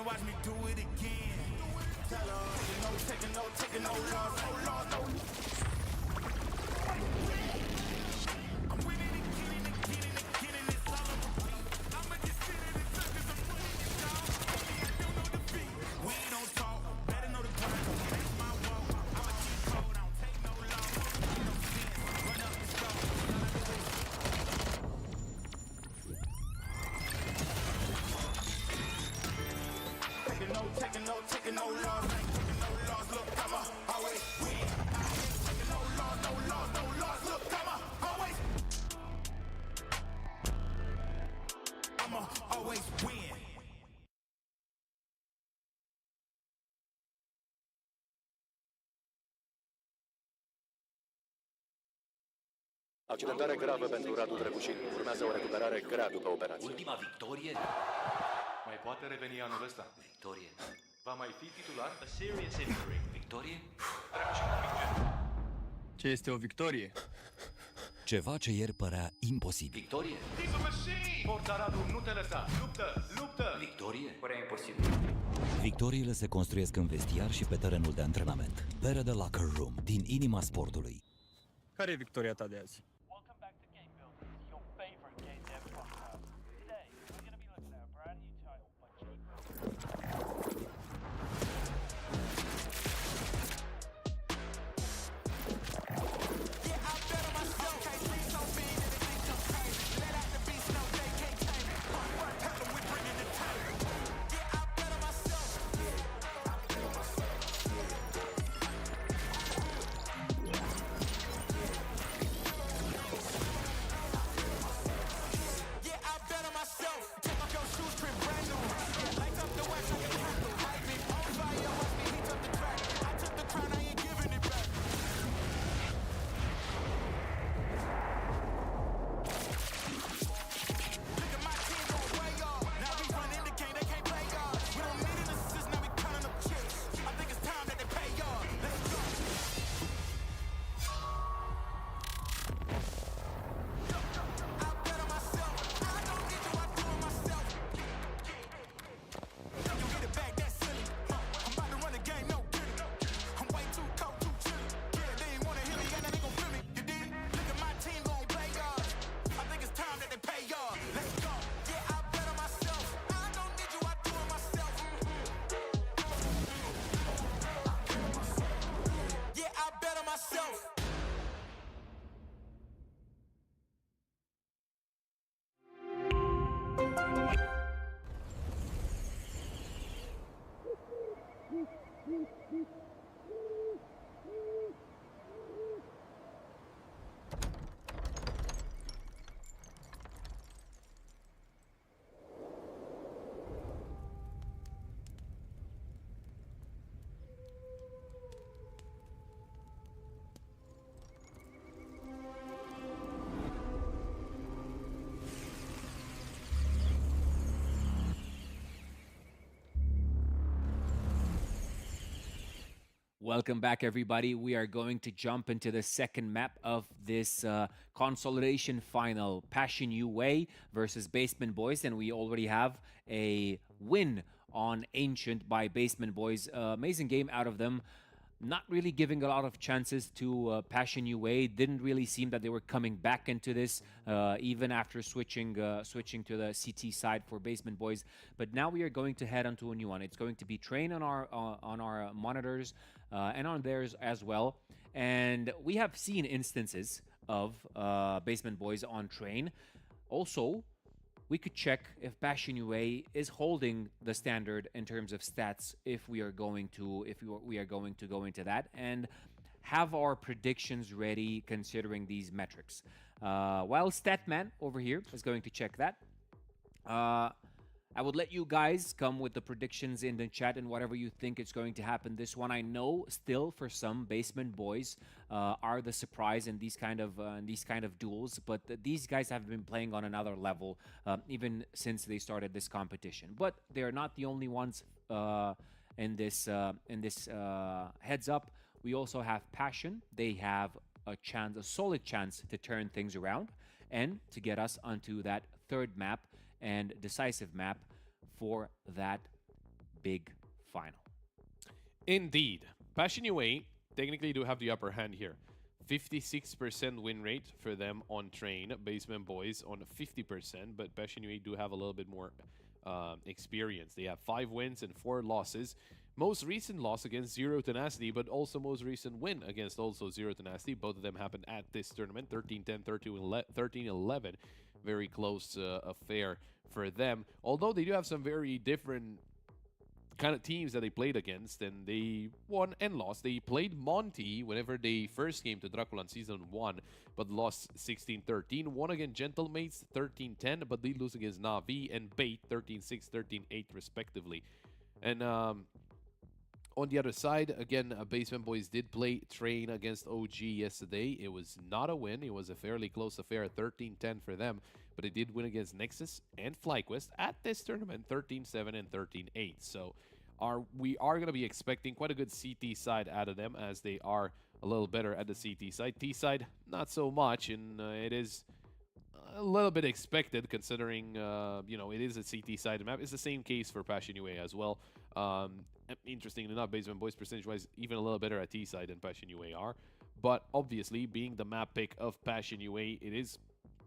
watch me do it again. Tell her, taking no loss, no loss, no. I'm winning again and again and again, and it's all on repeat. I'ma just sit in the circus, I'm winning it, dog. Baby, I don't know defeat. We don't talk, better know the grind. That's my walk. I'ma keep cold, I don't take no loss. No sense, run up the score. Taking no loss, ain't taking no loss. Look, I'ma always win. I ain't taking no loss, no loss, no loss. Look, I'ma always win. Accidentare gravă pentru Radu Drăgușin. Urmează o recuperare grea după operație. Ultima victorie? Mai poate reveni anul ăsta. Victorie. Va mai fi titular? A serious injury. Victorie? Ce este o victorie? Ceva ce ieri părea imposibil. Victorie? Forța Radu, nu te lăsa! Luptă! Luptă! Victorie? Părea imposibil. Victoriile se construiesc în vestiar și pe terenul de antrenament. Bere de Locker Room, din inima sportului. Care e victoria ta de azi? Welcome back to Game Builders, your favorite game dev podcast. Today, we're going to be looking at a brand new title by G. Yeah, I bet on myself. Can't sleep so big that it thinks I'm crazy. Let out the beast, no, they can't tame it. Tell them we bringing the time. Yeah, I bet on myself. myself. Welcome back, everybody. We are going to jump into the second map of this consolidation final, Passion UA versus Basement Boys, and we already have a win on Ancient by Basement Boys. Amazing game out of them. Not really giving a lot of chances to Passion UA. Didn't really seem that they were coming back into this, even after switching to the CT side for Basement Boys. But now we are going to head onto a new one. It's going to be Train on our monitors and on theirs as well. And we have seen instances of Basement Boys on Train. Also, we could check if Passion UA is holding the standard in terms of stats if we are going to go into that, and have our predictions ready considering these metrics. While Statman over here is going to check that. I would let you guys come with the predictions in the chat and whatever you think is going to happen. This one, I know still for some, Basement Boys are the surprise in these kind of duels, but these guys have been playing on another level even since they started this competition. But they are not the only ones in this heads up. We also have Passion. They have a solid chance to turn things around and to get us onto that third map and decisive map for that big final. Indeed. Passion UA technically do have the upper hand here. 56% win rate for them on Train. Basement Boys on 50%, but Passion UA do have a little bit more experience. They have 5 wins and 4 losses. Most recent loss against Zero Tenacity, but also most recent win against also Zero Tenacity. Both of them happened at this tournament, 13-10, 13-11. Very close affair for them. Although they do have some very different kind of teams that they played against, and they won and lost. They played Monty whenever they first came to DraculaN Season 1, but lost 16-13. Won against Gentlemates 13-10, but they lose against Na'Vi and Bait 13-6, 13-8 respectively. And on the other side, again, Basement Boys did play Train against OG yesterday. It was not a win. It was a fairly close affair, 13-10 for them. But they did win against Nexus and FlyQuest at this tournament, 13-7 and 13-8. So we are going to be expecting quite a good CT side out of them, as they are a little better at the CT side. T side, not so much, and it is a little bit expected considering, it is a CT side map. It's the same case for Passion UA as well. Interestingly enough, Basement Boys percentage-wise even a little better at T side than Passion UA are. But obviously, being the map pick of Passion UA, it is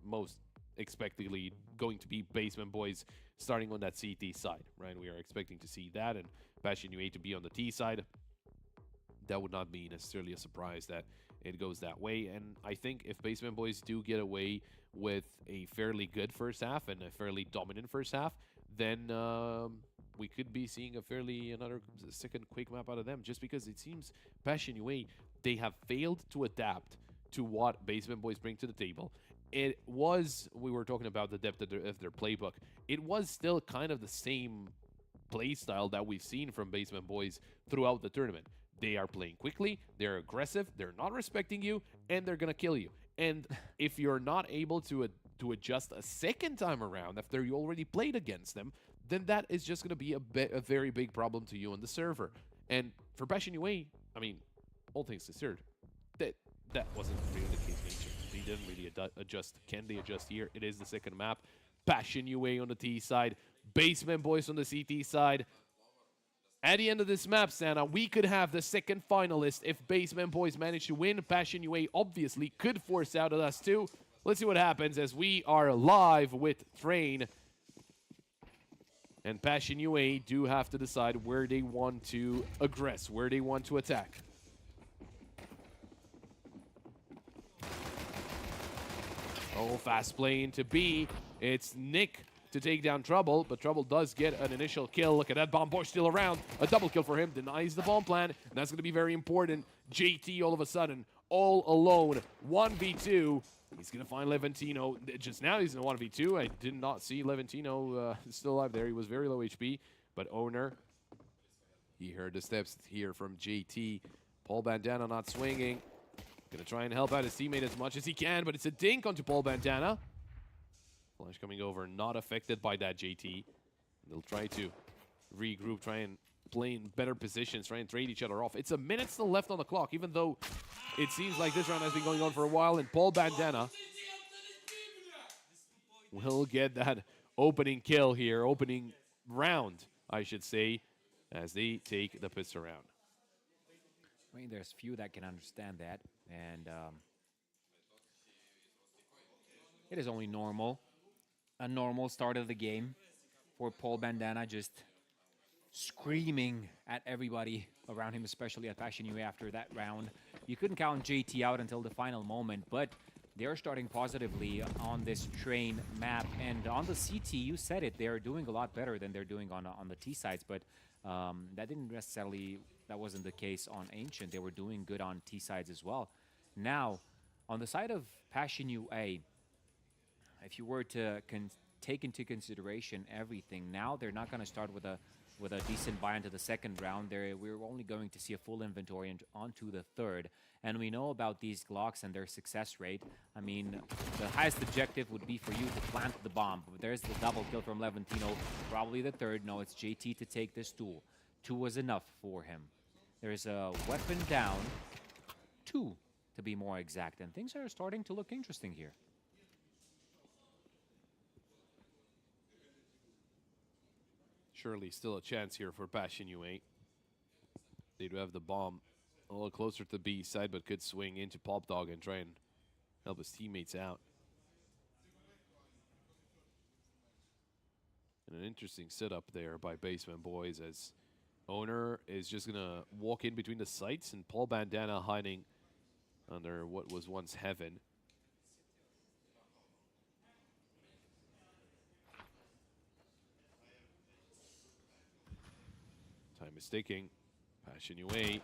most expectedly going to be Basement Boys starting on that CT side, right? We are expecting to see that, and Passion UA to be on the T side. That would not be necessarily a surprise that it goes that way. And I think if Basement Boys do get away with a fairly good first half and a fairly dominant first half, then we could be seeing another second quick map out of them, just because it seems Passion UA, they have failed to adapt to what Basement Boys bring to the table. We were talking about the depth of their playbook. It was still kind of the same play style that we've seen from Basement Boys throughout the tournament. They are playing quickly, they're aggressive, they're not respecting you, and they're gonna kill you. And if you're not able to adjust a second time around after you already played against them, then that is just gonna be a very big problem to you on the server. And for Passion UA, I mean, all things considered, that wasn't really the case. They didn't really adjust. Can they adjust here? It is the second map. Passion UA on the T side, Basement Boys on the CT side. At the end of this map, Santa, we could have the second finalist if Basement Boys manage to win. Passion UA obviously could force out of us too. Let's see what happens as we are live with Train. And Passion UA do have to decide where they want to aggress, where they want to attack. Oh, fast play into B. It's Nick to take down Trouble, but Trouble does get an initial kill. Look at that, Bomb Boy still around. A double kill for him, denies the bomb plan, and that's going to be very important. JT all of a sudden, all alone, 1v2. He's going to find Levantino. Just now he's in a 1v2. I did not see Levantino still alive there. He was very low HP, but Owner, he heard the steps here from JT. Paul Bandana not swinging. Going to try and help out his teammate as much as he can, but it's a dink onto Paul Bandana. Flash coming over, not affected by that JT. They'll try to regroup, try and play in better positions, try and trade each other off. It's a minute still left on the clock, even though it seems like this round has been going on for a while, and Paul Bandana will get that opening kill here, opening round, I should say, as they take the piss around. I mean, there's few that can understand that, and it is only normal. A normal start of the game for Paul Bandana, just screaming at everybody around him, especially at Passion UA after that round. You couldn't count JT out until the final moment, but they're starting positively on this train map. And on the CT, you said it, they're doing a lot better than they're doing on the T sides, but that wasn't the case on Ancient. They were doing good on T sides as well. Now, on the side of Passion UA, if you were to take into consideration everything, now they're not going to start with a decent buy into the second round. We're only going to see a full inventory onto the third. And we know about these Glocks and their success rate. I mean, the highest objective would be for you to plant the bomb. But there's the double kill from Levantino, probably the third. No, it's JT to take this tool. 2 was enough for him. There's a weapon down, 2 to be more exact. And things are starting to look interesting here. Surely still a chance here for Passion UA. They do have the bomb a little closer to the B side, but could swing into Pop Dog and try and help his teammates out. And an interesting setup there by Basement Boys, as Owner is just going to walk in between the sites and Paul Bandana hiding under what was once Heaven. Time is ticking. Passion UA.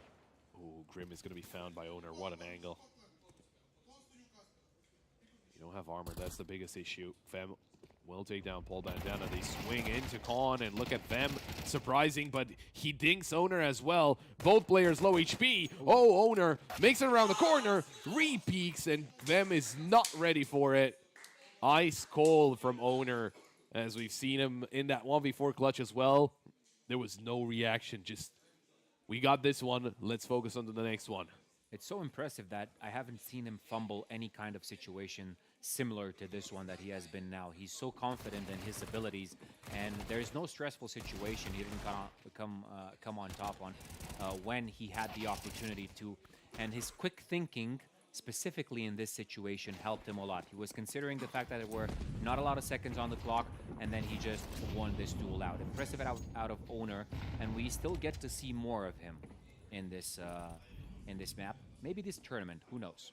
Ooh, Grim is going to be found by Owner. What an angle. You don't have armor. That's the biggest issue. Fem will take down Paul Bandana. They swing into Khan, and look at Fem. Surprising, but he dinks Owner as well. Both players low HP. Oh, Owner makes it around the corner. Re-peeks, and Fem is not ready for it. Ice cold from Owner, as we've seen him in that 1v4 clutch as well. There was no reaction, just, we got this one, let's focus on the next one. It's so impressive that I haven't seen him fumble any kind of situation similar to this one that he has been now. He's so confident in his abilities, and there's no stressful situation he didn't come on top on when he had the opportunity to. And his quick thinking, specifically in this situation, helped him a lot. He was considering the fact that there were not a lot of seconds on the clock, and then he just won this duel out. Impressive out of Owner, and we still get to see more of him in this map. Maybe this tournament, who knows?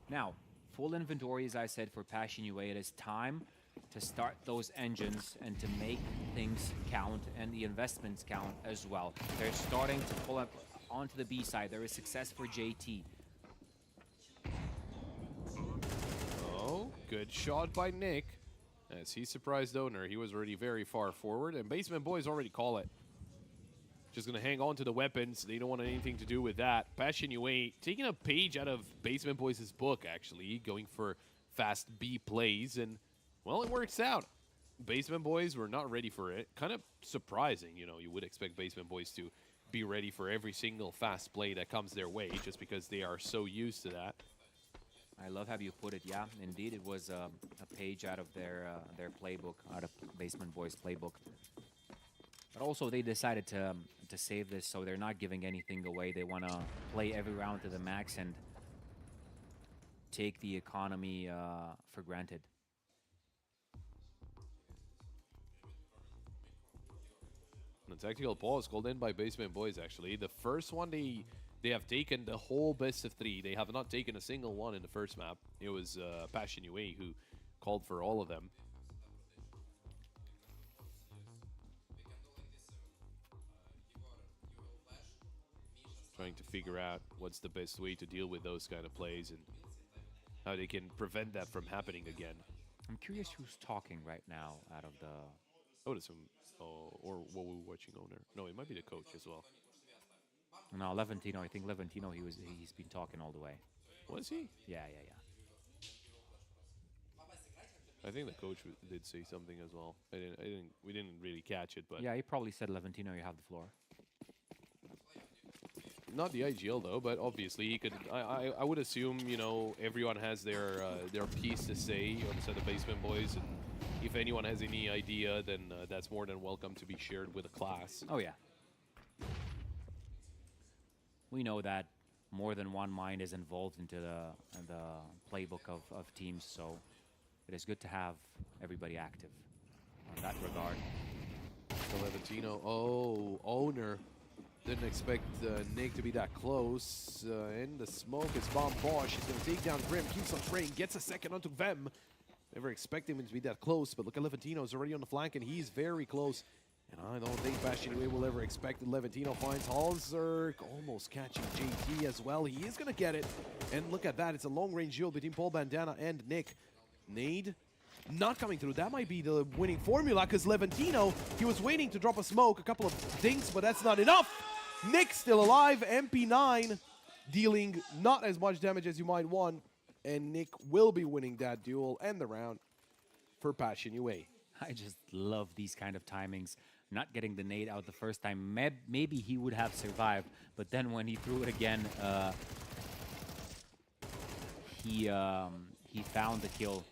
Now, full inventory, as I said, for Passion UA. It is time to start those engines and to make things count and the investments count as well. They're starting to pull up onto the B side. There is success for JT. Oh, good shot by Nick. As he surprised Owner, he was already very far forward, and Basement Boys already call it. Just gonna hang on to the weapons. They don't want anything to do with that. Passion UA taking a page out of Basement Boys' book, actually, going for fast B plays, and, well, it works out. Basement Boys were not ready for it. Kind of surprising, you know, you would expect Basement Boys to be ready for every single fast play that comes their way, just because they are so used to that. I love how you put it. Yeah, indeed, it was a page out of their playbook, out of Basement Boys' playbook. But also, they decided to save this, so they're not giving anything away. They want to play every round to the max and take the economy for granted. The tactical pause called in by Basement Boys, actually. The first one they They have taken the whole best of 3. They have not taken a single one in the first map. It was Passion UA who called for all of them. Trying to figure out what's the best way to deal with those kind of plays and how they can prevent that from happening again. I'm curious who's talking right now out of the... I would assume, or what we're watching owner. No, it might be the coach as well. No, Levantino. I think Levantino, he's been talking all the way. Was he? Yeah. I think the coach did say something as well. We didn't really catch it, but Yeah, he probably said, Levantino, you have the floor. not the IGL though. But obviously he could. I would assume, you know, everyone has their piece to say on the set of Basement Boys, and if anyone has any idea, then that's more than welcome to be shared with the class. Oh, yeah. We know that more than one mind is involved into the playbook of teams, so it is good to have everybody active in that regard. So Levantino, owner didn't expect Nick to be that close. In the smoke is Bomb Bosch. He's going to take down Grim, keeps on spraying, gets a second onto Vem. Never expected him to be that close, but look at Levantino. He's already on the flank, and he's very close. And I don't think Passion UA will ever expect it. Levantino finds Halzerk, almost catching JT as well. He is going to get it. And look at that. It's a long-range duel between Paul Bandana and Nick. Nade not coming through. That might be the winning formula, because Levantino, he was waiting to drop a smoke, a couple of dinks, but that's not enough. Nick still alive. MP9 dealing not as much damage as you might want. And Nick will be winning that duel and the round for Passion UA. I just love these kind of timings. Not getting the nade out the first time. Maybe he would have survived, but then when he threw it again, he found the kill.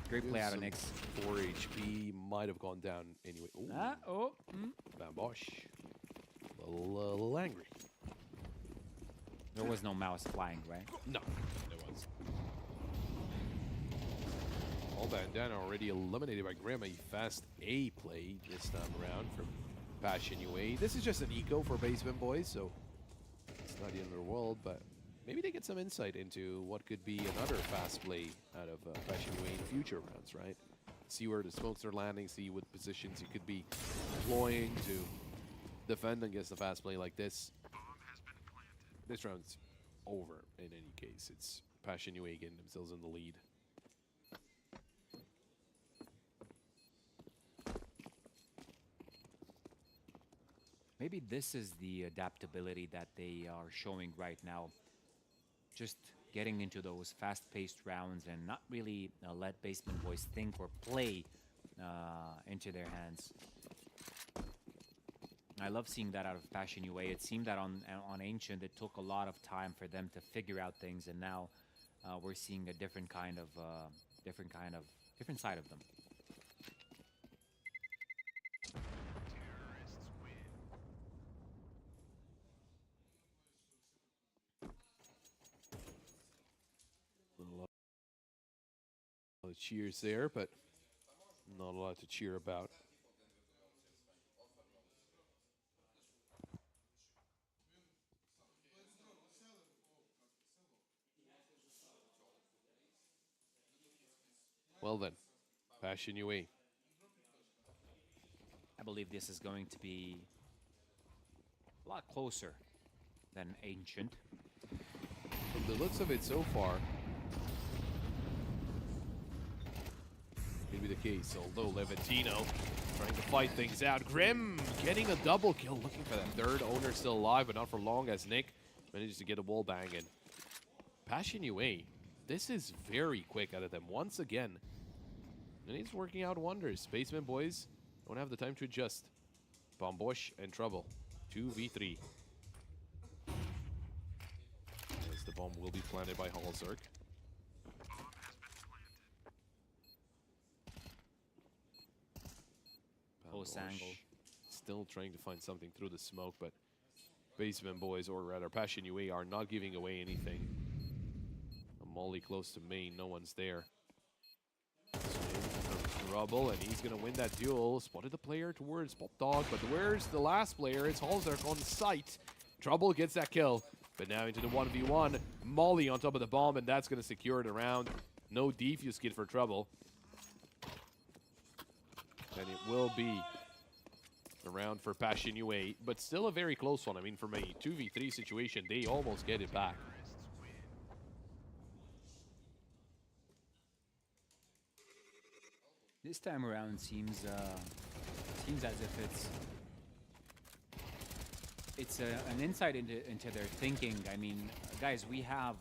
Great play out of Nyx. 4 HP might have gone down anyway. Ooh. Bambosh. A little angry. There was no mouse flying, right? No, there was. All Bandana already eliminated by Grim. A fast A play this time around from Passion UA. This is just an eco for Basement Boys, so it's not the end of the world, but maybe they get some insight into what could be another fast play out of Passion UA in future rounds, right? See where the smokes are landing, see what positions you could be deploying to defend against a fast play like this. This round's over in any case. It's Passion UA getting themselves in the lead. Maybe this is the adaptability that they are showing right now. Just getting into those fast-paced rounds and not really let Basement Boys think or play into their hands. I love seeing that out of Passion UA. It seemed that on Ancient it took a lot of time for them to figure out things, and now we're seeing a different side of them. A lot of cheers there, but not a lot to cheer about. Well then, Passion UA. I believe this is going to be a lot closer than Ancient. From the looks of it so far, maybe the case, although Levantino trying to fight things out. Grim getting a double kill, looking for that third. Owner still alive, but not for long as Nick manages to get a wall bang in. Passion UA, this is very quick out of them once again. And he's working out wonders. Basement Boys don't have the time to adjust. Bombosh and Trouble. 2v3. As the bomb will be planted by Halzerk. Close angle. Still trying to find something through the smoke, but Basement Boys, or rather Passion UA, are not giving away anything. A molly close to main, no one's there. Trouble, and he's gonna win that duel. Spotted the player towards Pop Dog, but where's the last player? It's Halzerk on site, Trouble gets that kill, but now into the 1v1. Molly on top of the bomb, and that's going to secure it around. No defuse kit for Trouble. And it will be around for Passion UA, but still a very close one. I mean, from a 2v3 situation, they almost get it back. This time around seems as if it's an insight into their thinking. I mean, guys, we have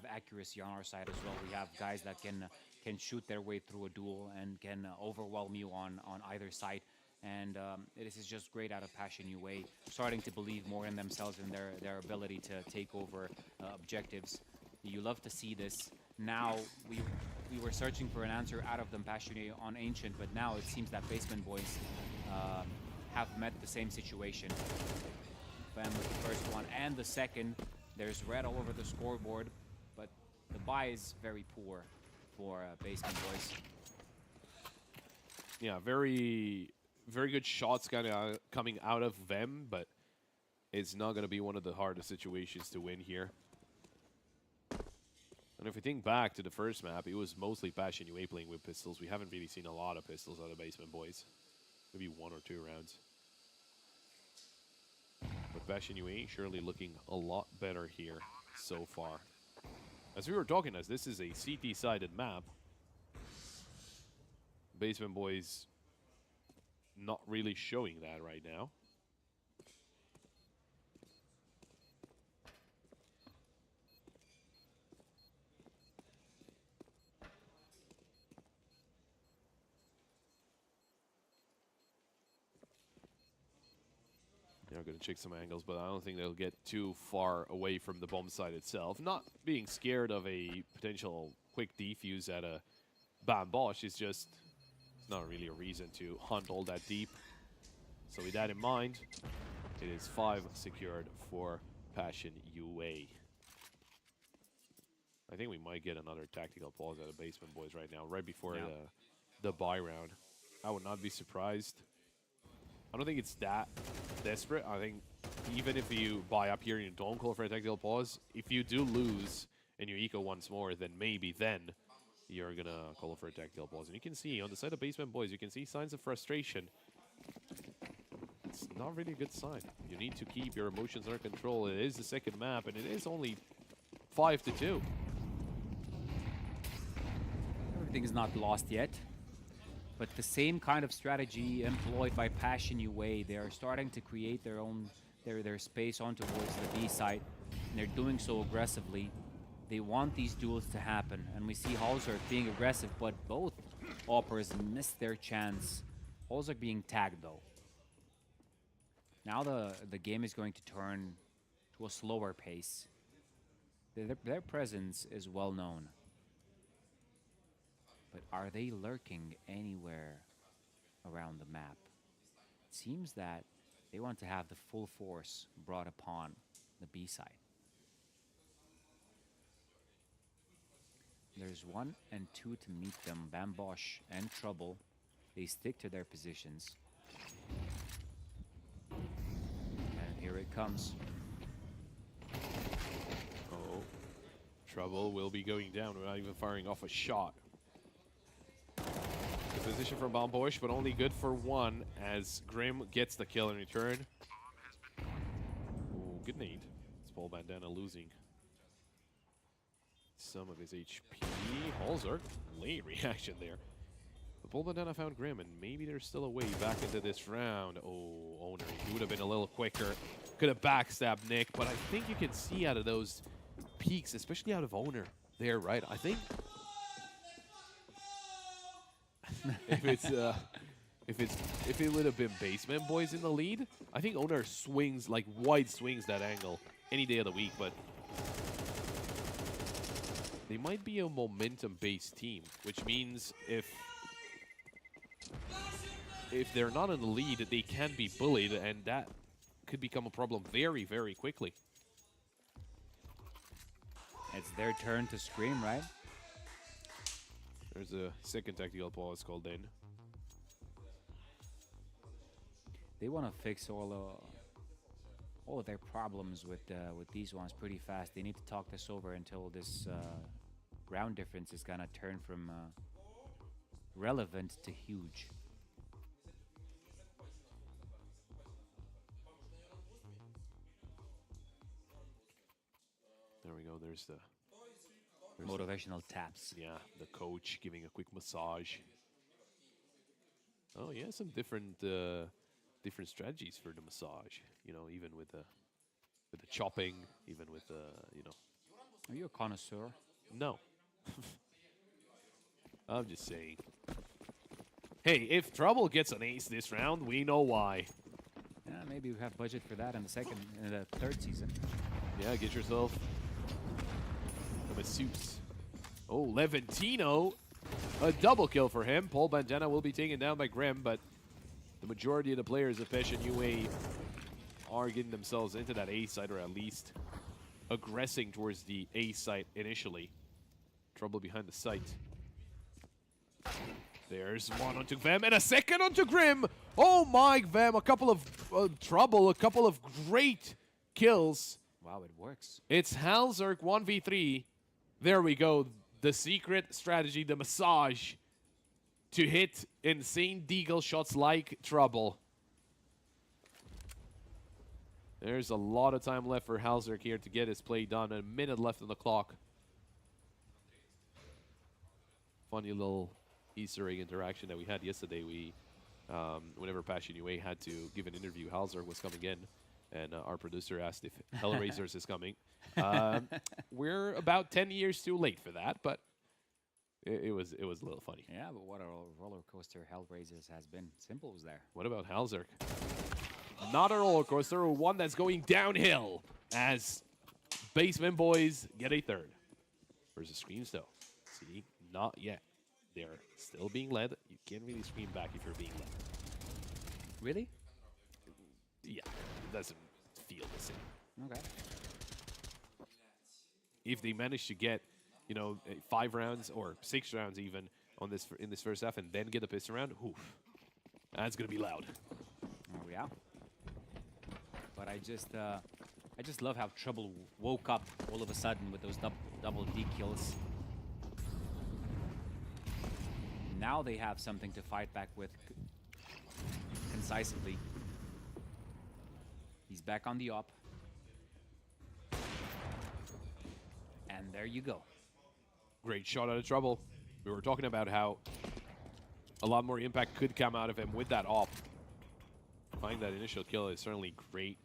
accuracy on our side as well. We have guys that can shoot their way through a duel and can overwhelm you on either side. And this is just great out of Passion UA, starting to believe more in themselves and their ability to take over objectives. You love to see this. Now we were searching for an answer out of them, Passion UA on Ancient, but now it seems that Basement Boys have met the same situation. Bam with the first one and the second. There's red all over the scoreboard, but the buy is very poor for Basement Boys. Yeah, very good shots kind of coming out of them, but it's not going to be one of the hardest situations to win here. And if we think back to the first map, it was mostly Passion UA playing with pistols. We haven't really seen a lot of pistols out of Basement Boys. Maybe 1 or 2 rounds. But Passion UA surely looking a lot better here so far. As we were talking, as this is a CT-sided map, Basement Boys not really showing that right now. They're going to check some angles, but I don't think they'll get too far away from the bomb site itself. Not being scared of a potential quick defuse at a Bam Bosch is just, it's not really a reason to hunt all that deep. So with that in mind, it is 5 secured for Passion UA. I think we might get another tactical pause out of Basement Boys right now, right before the buy round. I would not be surprised. I don't think it's that desperate. I think even if you buy up here and you don't call for a tactical pause, if you do lose and you eco once more, then maybe then you're going to call for a tactical pause. And you can see on the side of Basement Boys, you can see signs of frustration. It's not really a good sign. You need to keep your emotions under control. It is the second map, and it is only 5-2. Everything is not lost yet. But the same kind of strategy employed by Passion UA, they are starting to create their own their space on towards the B site, and they're doing so aggressively. They want these duels to happen, and we see Halzerg being aggressive, but both Oppers missed their chance. Halzerg being tagged though. Now the game is going to turn to a slower pace. Their presence is well known. But are they lurking anywhere around the map? It seems that they want to have the full force brought upon the B side. There's 1 and 2 to meet them, Bam Bosch and Trouble. They stick to their positions. And here it comes. Oh, Trouble will be going down without even firing off a shot. The position from Bam Bosch, but only good for 1 as Grim gets the kill in return. Ooh, good nade. It's Paul Bandana losing some of his HP. Halzerg, late reaction there. But Paul Bandana found Grim, and maybe there's still a way back into this round. Oh, Owner, he would have been a little quicker. Could have backstabbed Nick, but I think you can see out of those peaks, especially out of Owner there, right? I think if it would have been Basement Boys in the lead, I think Owner swings, like wide swings that angle any day of the week, but they might be a momentum-based team, which means if they're not in the lead, they can be bullied, and that could become a problem very, very quickly. It's their turn to scream, right? There's a second tactical pause called in. They want to fix Oh, there are problems with these ones pretty fast. They need to talk this over until this ground difference is gonna turn from relevant to huge. There we go. There's the Motivational taps. yeah, the coach giving a quick massage. Oh yeah, some different different strategies for the massage. You know, even with the chopping, even with the you know. Are you a connoisseur? No. I'm just saying. Hey, if Trouble gets an ace this round, we know why. Yeah, maybe we have budget for that in the third season. Yeah, get yourself a masseuse. Oh, Levantino. A double kill for him. Paul Bandana will be taken down by Grim, but the majority of the players of Pesh and UA are getting themselves into that A site, or at least aggressing towards the A site initially. Trouble behind the site. There's one onto Vem and a second onto Grim. Oh my, Vem, a couple of Trouble, a couple of great kills. Wow, it works. It's Halzerk 1v3. There we go. The secret strategy, the massage to hit insane deagle shots like Trouble. There's a lot of time left for Halzerk here to get his play done. A minute left on the clock. Funny little Easter egg interaction that we had yesterday. We, whenever Passion UA had to give an interview, Halzerk was coming in, and our producer asked if Hellraisers is coming. We're about 10 years too late for that, but it was a little funny. Yeah, but what a roller coaster Hellraisers has been. Simple was there. What about Halzerk? Not a roller coaster, one that's going downhill as Basement Boys get a third. Where's the screams though? See, not yet. They're still being led. You can't really scream back if you're being led. Really? Yeah, it doesn't feel the same. Okay. If they manage to get, you know, 5 rounds or 6 rounds even on this in this first half and then get a piston round, oof, that's gonna be loud. Oh yeah. But I just love how Trouble woke up all of a sudden with those double D kills. Now they have something to fight back with concisely. He's back on the op. And there you go. Great shot out of Trouble. We were talking about how a lot more impact could come out of him with that op. Finding that initial kill is certainly great.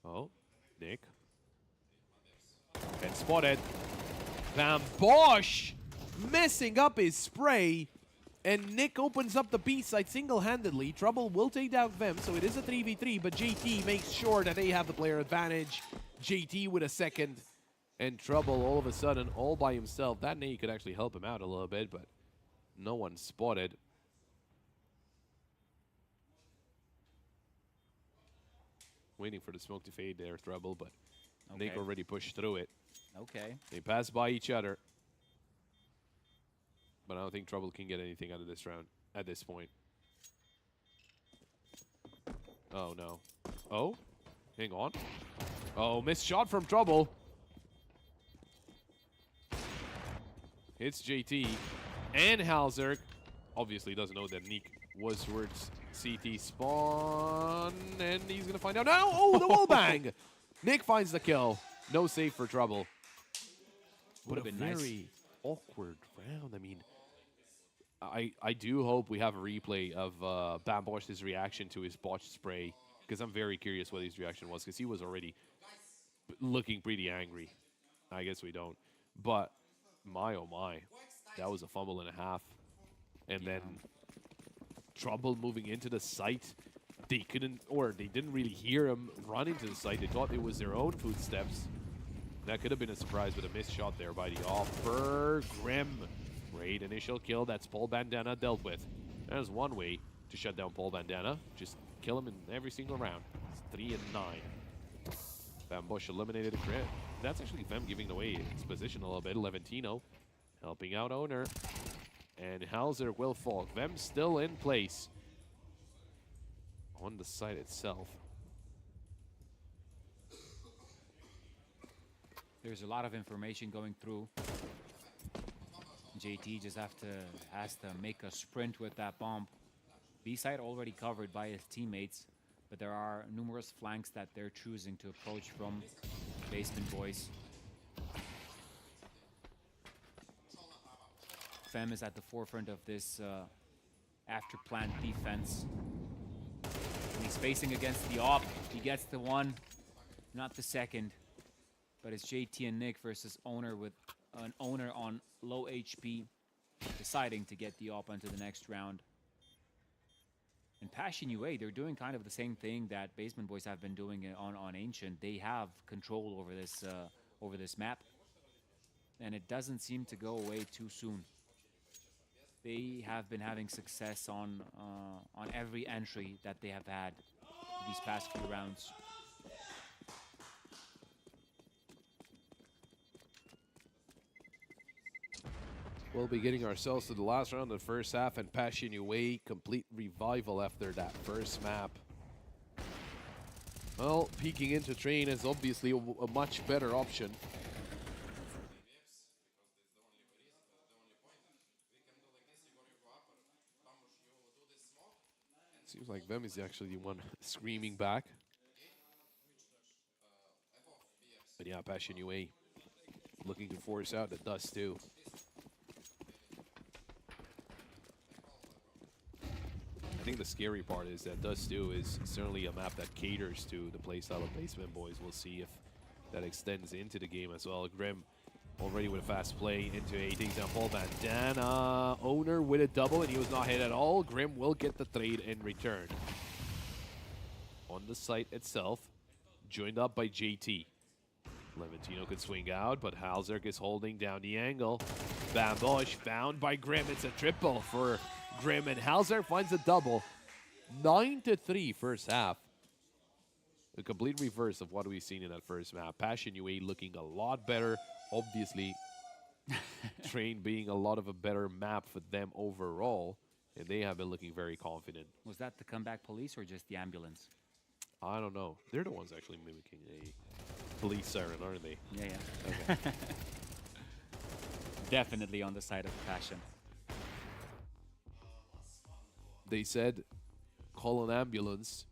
Oh, Nick. And spotted. Van Bosch messing up his spray. And Nick opens up the B side single-handedly. Trouble will take down Vem, so it is a 3v3, but JT makes sure that they have the player advantage. JT with a second. And Trouble all of a sudden all by himself. That nade could actually help him out a little bit, but no one spotted. Waiting for the smoke to fade there, Trouble, but Nick already pushed through it. Okay. They pass by each other. But I don't think Trouble can get anything out of this round at this point. Oh, no. Oh? Hang on. Oh, missed shot from Trouble. Hits JT. And Halzerk obviously doesn't know that Nick was towards CT spawn. And he's going to find out now. Oh, the wall bang. Nick finds the kill. No save for Trouble. What a very awkward round. I mean, I do hope we have a replay of Bambosch's reaction to his botched spray, because I'm very curious what his reaction was, because he was already looking pretty angry. I guess we don't. But, my oh my, that was a fumble and a half. And then Trouble moving into the site. They couldn't, or they didn't really hear him run into the site. They thought it was their own footsteps. That could have been a surprise with a missed shot there by the offer. Grim. Great initial kill. That's Paul Bandana dealt with. There's one way to shut down Paul Bandana. Just kill him in every single round. It's 3 and 9. Van Bush eliminated a crit. That's actually Vem giving away his position a little bit. Levantino helping out Owner. And Halzerk will fall. Vem still in place. on the site itself. There's a lot of information going through. JT just has to make a sprint with that bomb. B side already covered by his teammates, but there are numerous flanks that they're choosing to approach from Basement Boys. Fem is at the forefront of this after plant defense. When he's facing against the op, he gets the one, not the second. But it's JT and Nick versus Owner with an Owner on low HP, deciding to get the op onto the next round. And Passion UA, they're doing kind of the same thing that Basement Boys have been doing on Ancient. They have control over this map, and it doesn't seem to go away too soon. They have been having success on every entry that they have had these past few rounds. We'll be getting ourselves to the last round of the first half, and Passion UA complete revival after that first map. Well, peeking into train is obviously a much better option. Seems like Vem is actually the one screaming back. But yeah, Passion UA looking to force out the Dust too. I think the scary part is that Dust 2 is certainly a map that caters to the playstyle of Basement Boys. We'll see if that extends into the game as well. Grim already with a fast play into a example. Bandana Owner with a double, and he was not hit at all. Grim will get the trade in return. On the site itself, joined up by JT. Levantino could swing out, but Halzerk is holding down the angle. Bambosh found by Grim. It's a triple for Grim, and Halzerk finds a double. 9-3 first half. A complete reverse of what we've seen in that first map. Passion UA looking a lot better. Obviously, Train being a lot of a better map for them overall, and they have been looking very confident. Was that the comeback police or just the ambulance? I don't know. They're the ones actually mimicking a police siren, aren't they? Yeah, yeah. Okay. Definitely on the side of Passion. They said, call an ambulance,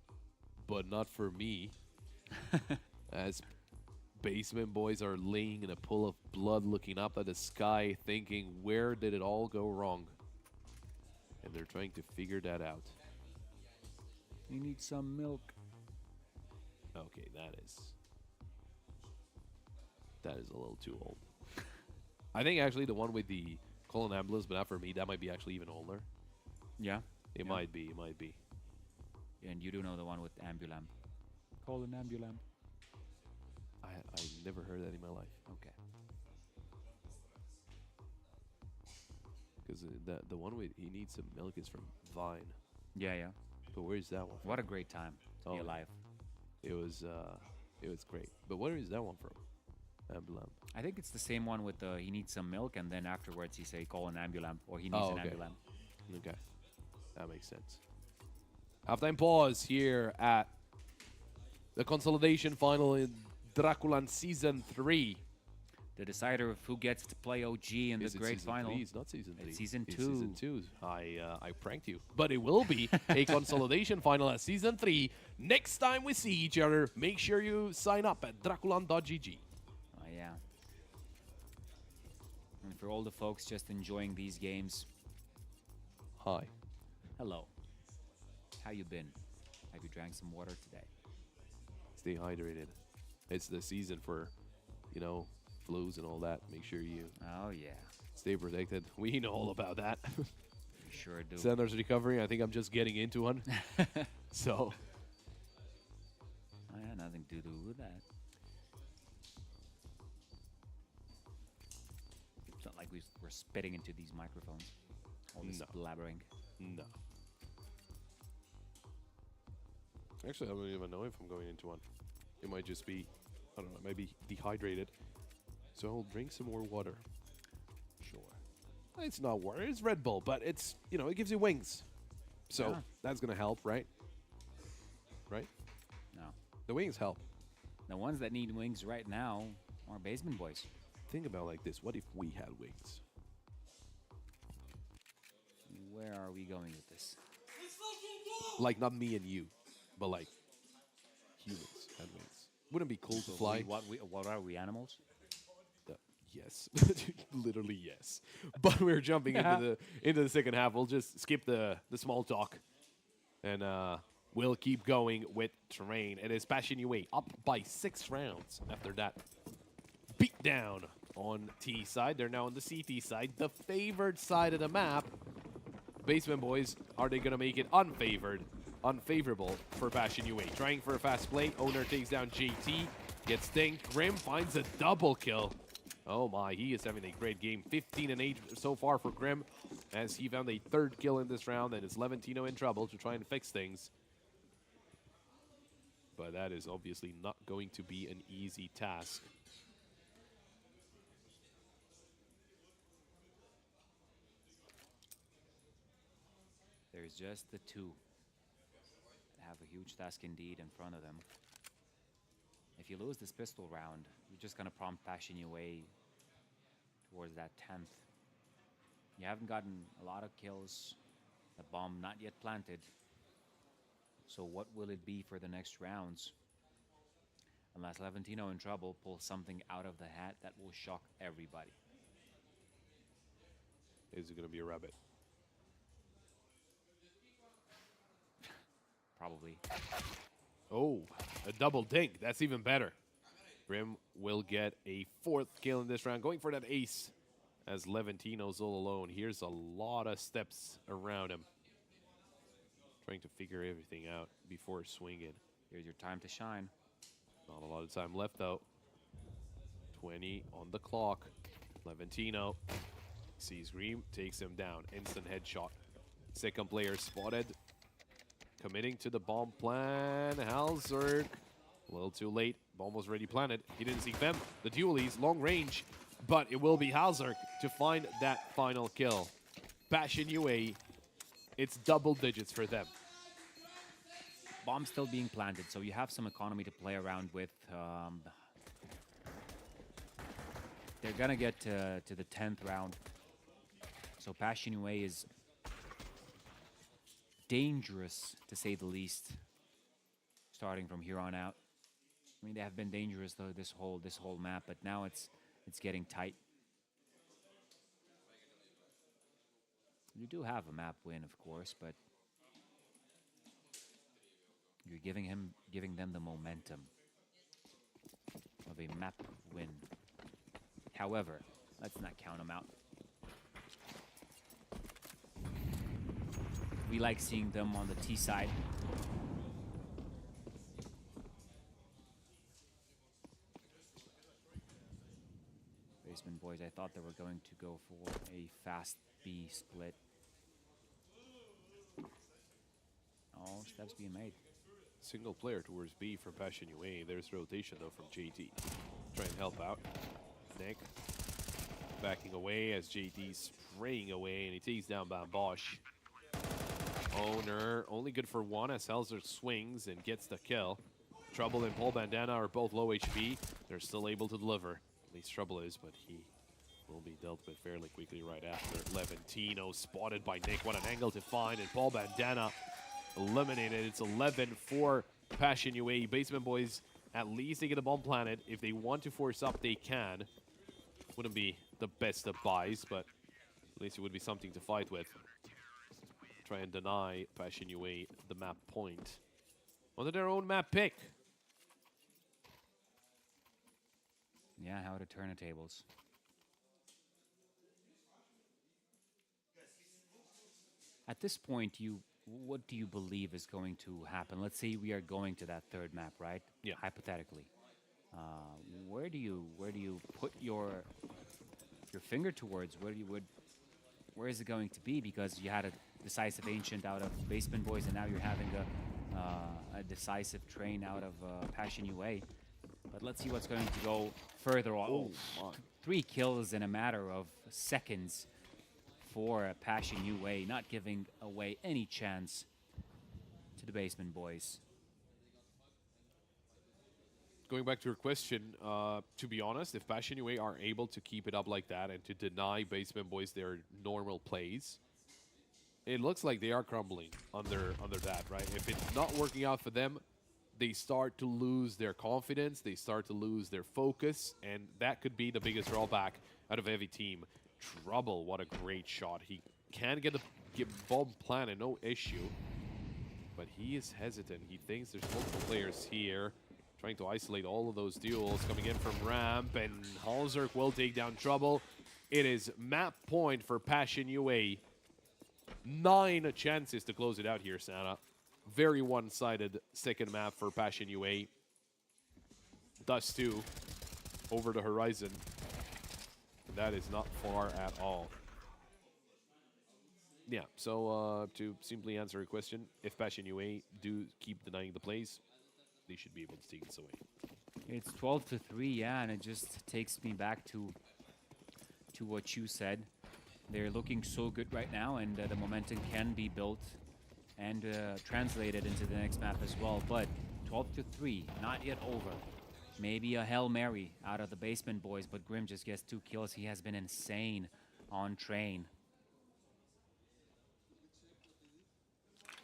but not for me. As Basement Boys are laying in a pool of blood, looking up at the sky, thinking, where did it all go wrong? And they're trying to figure that out. You need some milk. Okay, that is a little too old. I think actually the one with the call an ambulance, but not for me, that might be actually even older. Yeah? It might be, it might be. And you do know the one with ambulamp. Call an ambulamp. I never heard that in my life. Okay. Because the one with he needs some milk is from Vine. Yeah, yeah. But where's that one from? What a great time to be alive. It was great. But where is that one from? Ambulamp. I think it's the same one with the he needs some milk, and then afterwards he say call an ambulamp, or he needs an ambulamp. Okay. That makes sense. Halftime pause here at the consolidation final in DraculaN Season 3. The decider of who gets to play OG in the great final. It's not Season 3. It's Season 2. It's Season 2. I pranked you. But it will be a consolidation final at Season 3. Next time we see each other, make sure you sign up at draculan.gg. Oh, yeah. And for all the folks just enjoying these games, Hi. hello. How you been? Have you drank some water today? Stay hydrated. It's the season for, you know, flus and all that. Make sure you Oh, yeah. stay protected. We know all about that. You sure do. Sanders recovering. I think I'm just getting into one. So. I had nothing to do with that. It's not like we're spitting into these microphones. All this No. blabbering. No. Actually, I don't even know if I'm going into one. It might just be, I don't know, maybe dehydrated. So I'll drink some more water. Sure. It's not water, it's Red Bull, but it's, you know, it gives you wings. So Yeah. that's going to help, right? No. The wings help. The ones that need wings right now are basement boys. Think about it like this. What if we had wings? Where are we going with this? Like, not me and you, but like humans had wings. Wouldn't it be cool to fly? What are we, animals? Yes, literally yes. But we're jumping into the second half. We'll just skip the small talk, and we'll keep going with terrain. It is Passion UA up by 6 rounds. After that beat down on T side, they're now on the CT side, the favored side of the map. Basement boys, are they gonna make it unfavorable for Passion UA? Trying for a fast play. Owner takes down JT, gets dinged. Grim finds a double kill. Oh my, he is having a great game. 15 and 8 so far for Grim, as he found a 3rd kill in this round, and it's Levantino in trouble to try and fix things. But that is obviously not going to be an easy task. There's just the two that have a huge task indeed in front of them. If you lose this pistol round, you're just gonna prompt Passion UA towards that 10th. You haven't gotten a lot of kills. The bomb not yet planted. So what will it be for the next rounds? Unless Levantino in trouble pulls something out of the hat that will shock everybody. Is it going to be a rabbit? Probably. Oh, a double dink. That's even better. Grim will get a 4th kill in this round, going for that ace as Levantino's all alone. Here's a lot of steps around him, trying to figure everything out before swinging. Here's your time to shine. Not a lot of time left, though. 20 on the clock. Levantino sees Grim, takes him down. Instant headshot. Second player spotted. Committing to the bomb plan. Halzerk. A little too late. Bomb was already planted. He didn't see them. The dualies, long range. But it will be Halzerk to find that final kill. Passion UA. It's double digits for them. Bomb still being planted, so you have some economy to play around with. They're gonna get to the 10th round. So Passion UA is dangerous, to say the least, starting from here on out. I mean, they have been dangerous though this whole map, but now it's getting tight. You do have a map win, of course, but you're giving them the momentum of a map win. However, let's not count them out. We like seeing them on the T side. Basement boys, I thought they were going to go for a fast B split. Oh, steps being made. Single player towards B from Passion UA. There's rotation, though, from JT. Try and help out. Nick backing away as JT's spraying away, and he takes down Bosch. Owner only good for 1 as Halzerk swings and gets the kill. Trouble and Paul Bandana are both low HP. They're still able to deliver. At least Trouble is, but he will be dealt with fairly quickly right after. Levantino spotted by Nick. What an angle to find, and Paul Bandana eliminated. It's 11 for Passion UA. Basement boys, at least they get a bomb planet. If they want to force up, they can. Wouldn't be the best of buys, but at least it would be something to fight with. Try and deny Passion UA the map point onto their own map pick. Yeah, how to turn the tables. At this point, what do you believe is going to happen? Let's say we are going to that 3rd map, right? Yeah. Hypothetically, where do you put your finger towards? Where is it going to be? Because you had a decisive ancient out of Basement Boys, and now you're having a decisive train out of Passion UA. But let's see what's going to go further on. Oh, 3 kills in a matter of seconds for Passion UA, not giving away any chance to the Basement Boys. going back to your question, to be honest, if Passion UA are able to keep it up like that and to deny Basement Boys their normal plays, it looks like they are crumbling under that, right? If it's not working out for them, they start to lose their confidence, they start to lose their focus, and that could be the biggest drawback out of every team. Trouble, what a great shot. He can get bomb planted, no issue. But he is hesitant. He thinks there's multiple players here, trying to isolate all of those duels coming in from ramp, and Halzerk will take down Trouble. It is map point for Passion UA. 9 chances to close it out here, Santa. Very one-sided second map for Passion UA. Dust 2 over the horizon. That is not far at all. Yeah, so to simply answer your question, if Passion UA do keep denying the plays, they should be able to take this away. It's 12-3, yeah, and it just takes me back to what you said. They're looking so good right now, and the momentum can be built and translated into the next map as well. But 12-3, not yet over. Maybe a Hail Mary out of the Basement Boys, but Grim just gets 2 kills. He has been insane on train.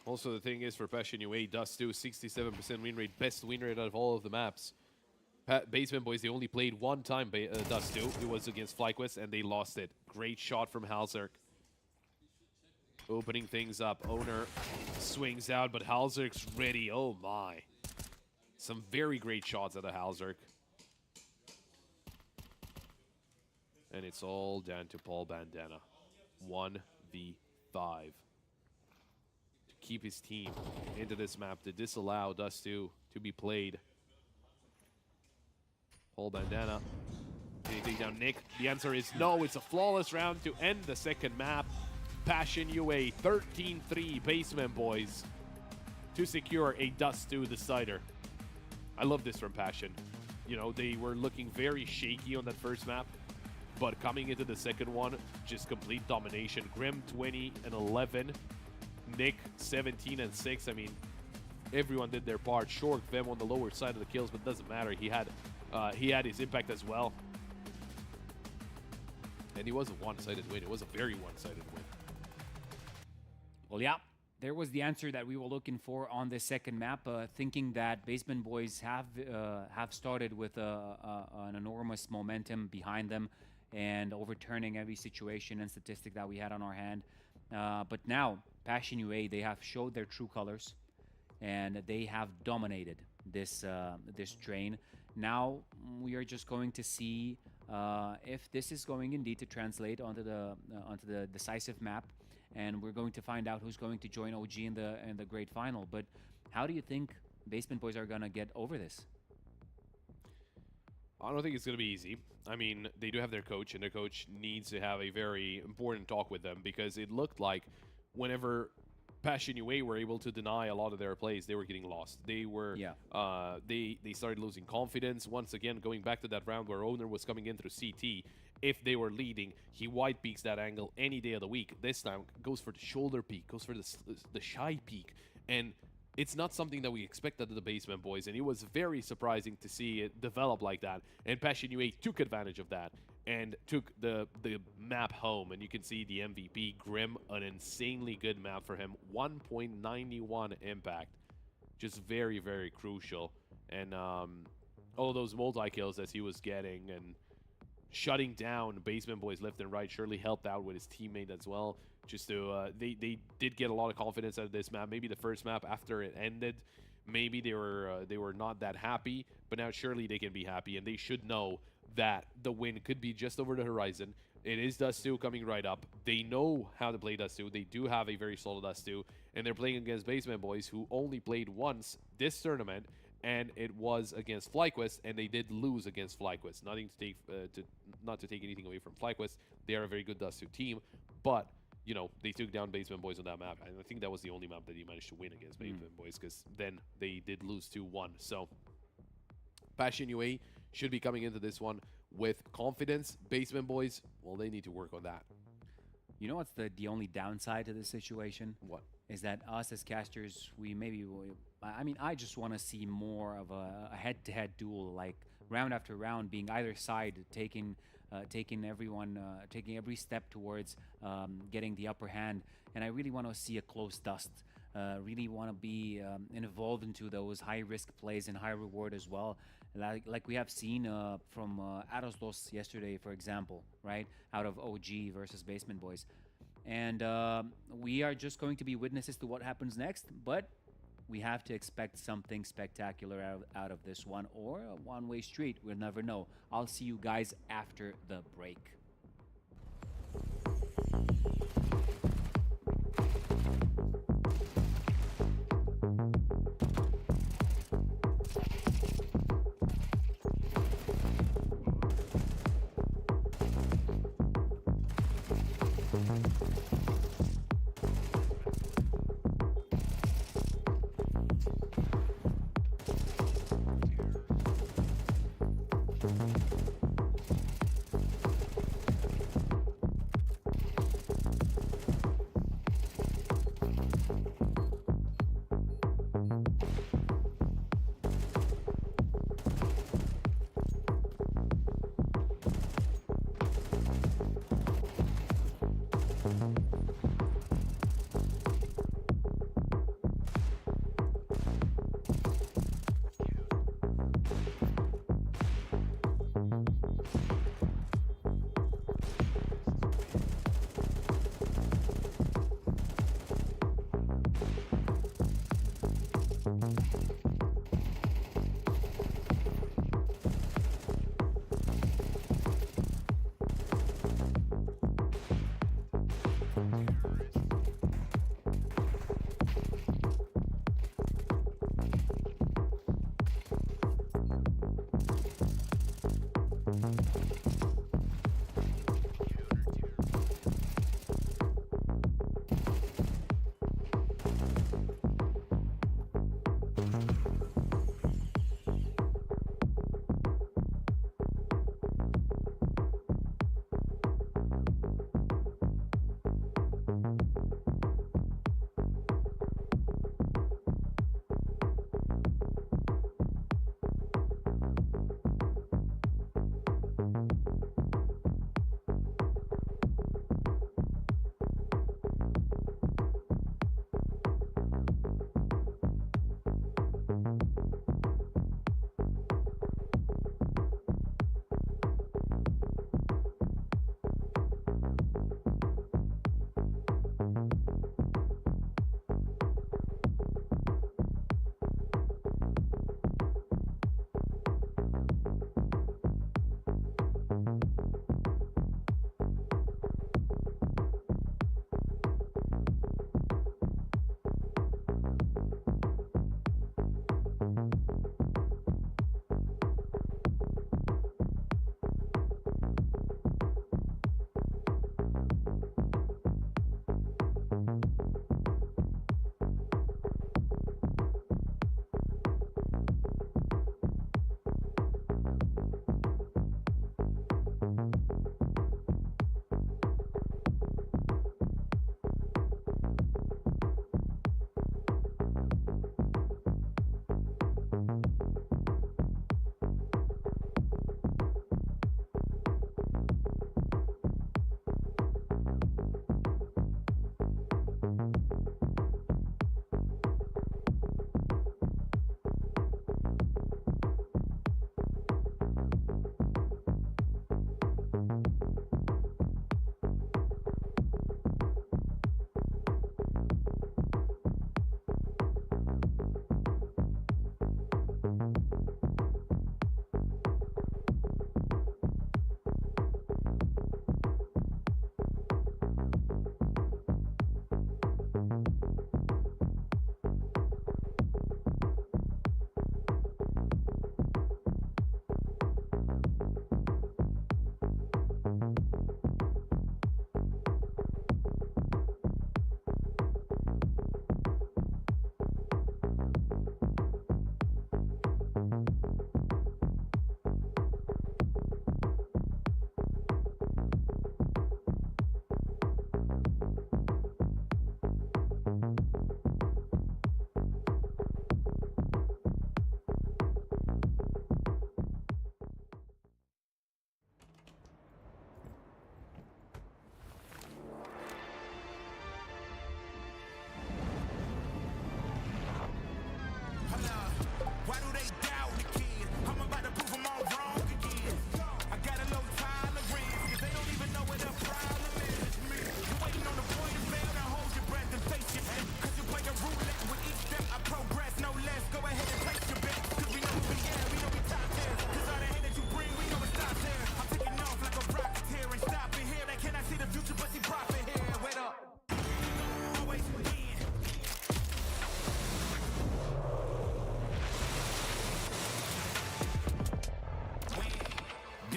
Also, the thing is for Passion UA, Dust 2, 67% win rate, best win rate out of all of the maps. Basement Boys, they only played one time Dust 2. It was against FlyQuest, and they lost it. Great shot from Halzerk. Opening things up. Owner swings out, but Halzerk's ready. Oh, my. Some very great shots out of Halzerk. And it's all down to Paul Bandana. 1v5. Keep his team into this map to disallow Dust 2 to be played. Paul Bandana. Can he take down Nick? The answer is no. It's a flawless round to end the second map. Passion UA 13-3 Basement Boys to secure a Dust 2 decider. I love this from Passion. You know, they were looking very shaky on that first map, but coming into the second one, just complete domination. Grim 20-11. Nick 17-6. I mean, everyone did their part. Short them on the lower side of the kills, but it doesn't matter. He had his impact as well. And it was a one-sided win. It was a very one-sided win. Well, yeah, there was the answer that we were looking for on this second map. Thinking that Basement Boys have started with an enormous momentum behind them and overturning every situation and statistic that we had on our hand. But now, Passion UA, they have showed their true colors, and they have dominated this train. Now we are just going to see if this is going indeed to translate onto the decisive map, and we're going to find out who's going to join OG in the great final. But how do you think Basement Boys are gonna get over this? I don't think it's going to be easy. I mean, they do have their coach, and their coach needs to have a very important talk with them, because it looked like whenever Passion UA were able to deny a lot of their plays, they were getting lost. They were, they started losing confidence. Once again, going back to that round where Owner was coming in through CT, if they were leading, he white peaks that angle any day of the week. This time, goes for the shoulder peak, goes for the shy peak, and it's not something that we expected of the Basement Boys, and it was very surprising to see it develop like that. And Passion UA took advantage of that and took the map home. And you can see the MVP, Grim, an insanely good map for him. 1.91 impact. Just very, very crucial. And all those multi-kills that he was getting and shutting down Basement Boys left and right surely helped out with his teammate as well. Just to they did get a lot of confidence out of this map. Maybe the first map after it ended, maybe they were not that happy, but now surely they can be happy, and they should know that the win could be just over the horizon. It is Dust 2 coming right up. They know how to play Dust 2. They do have a very solid Dust 2, and they're playing against Basement Boys, who only played once this tournament, and it was against FlyQuest, and they did lose against FlyQuest. Nothing to take not to take anything away from FlyQuest. They are a very good Dust 2 team, but you know, they took down Basement Boys on that map, and I think that was the only map that he managed to win against Basement Boys, because then they did lose 2-1. So Passion UA should be coming into this one with confidence. Basement Boys, well, they need to work on that. You know what's the only downside to this situation? What? Is that us as casters, I mean, I just want to see more of a head-to-head duel, like round after round, being either side taking every step towards getting the upper hand, and I really want to see a close dust. Really want to be involved into those high-risk plays and high reward as well, like we have seen from Arosdos yesterday, for example, right? Out of OG versus Basement Boys. And we are just going to be witnesses to what happens next, but we have to expect something spectacular out of this one, or a one-way street. We'll never know. I'll see you guys after the break.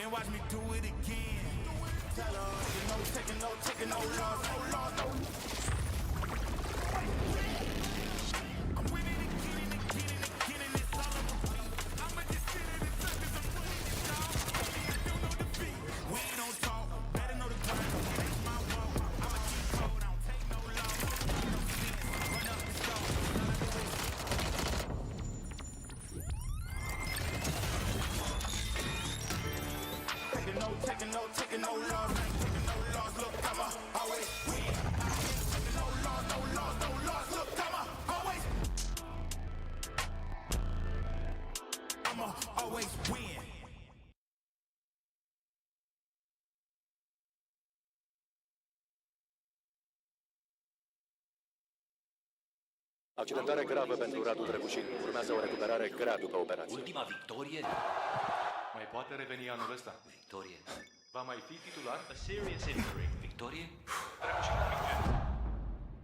and watch me do it again. Tell her, taking no loss, no. I'm winning again, it's all on repeat. I'ma just sit in the circus, I'm winning it, dog. Homie, I don't know defeat. We ain't on talk, better know the grind. That's my walk. I'ma keep cold, I don't take no loss. No sense, run up the score. Taking no loss, ain't taking no loss. Look, I'ma always win. Taking no loss. Look, I'ma always. I'ma always win. Accidentare gravă pentru Radu Drăgușin. Urmează o recuperare grea după operație. Ultima victorie? Mai poate reveni anul ăsta. Victorie. Va mai fi titular? A serious injury. Victorie?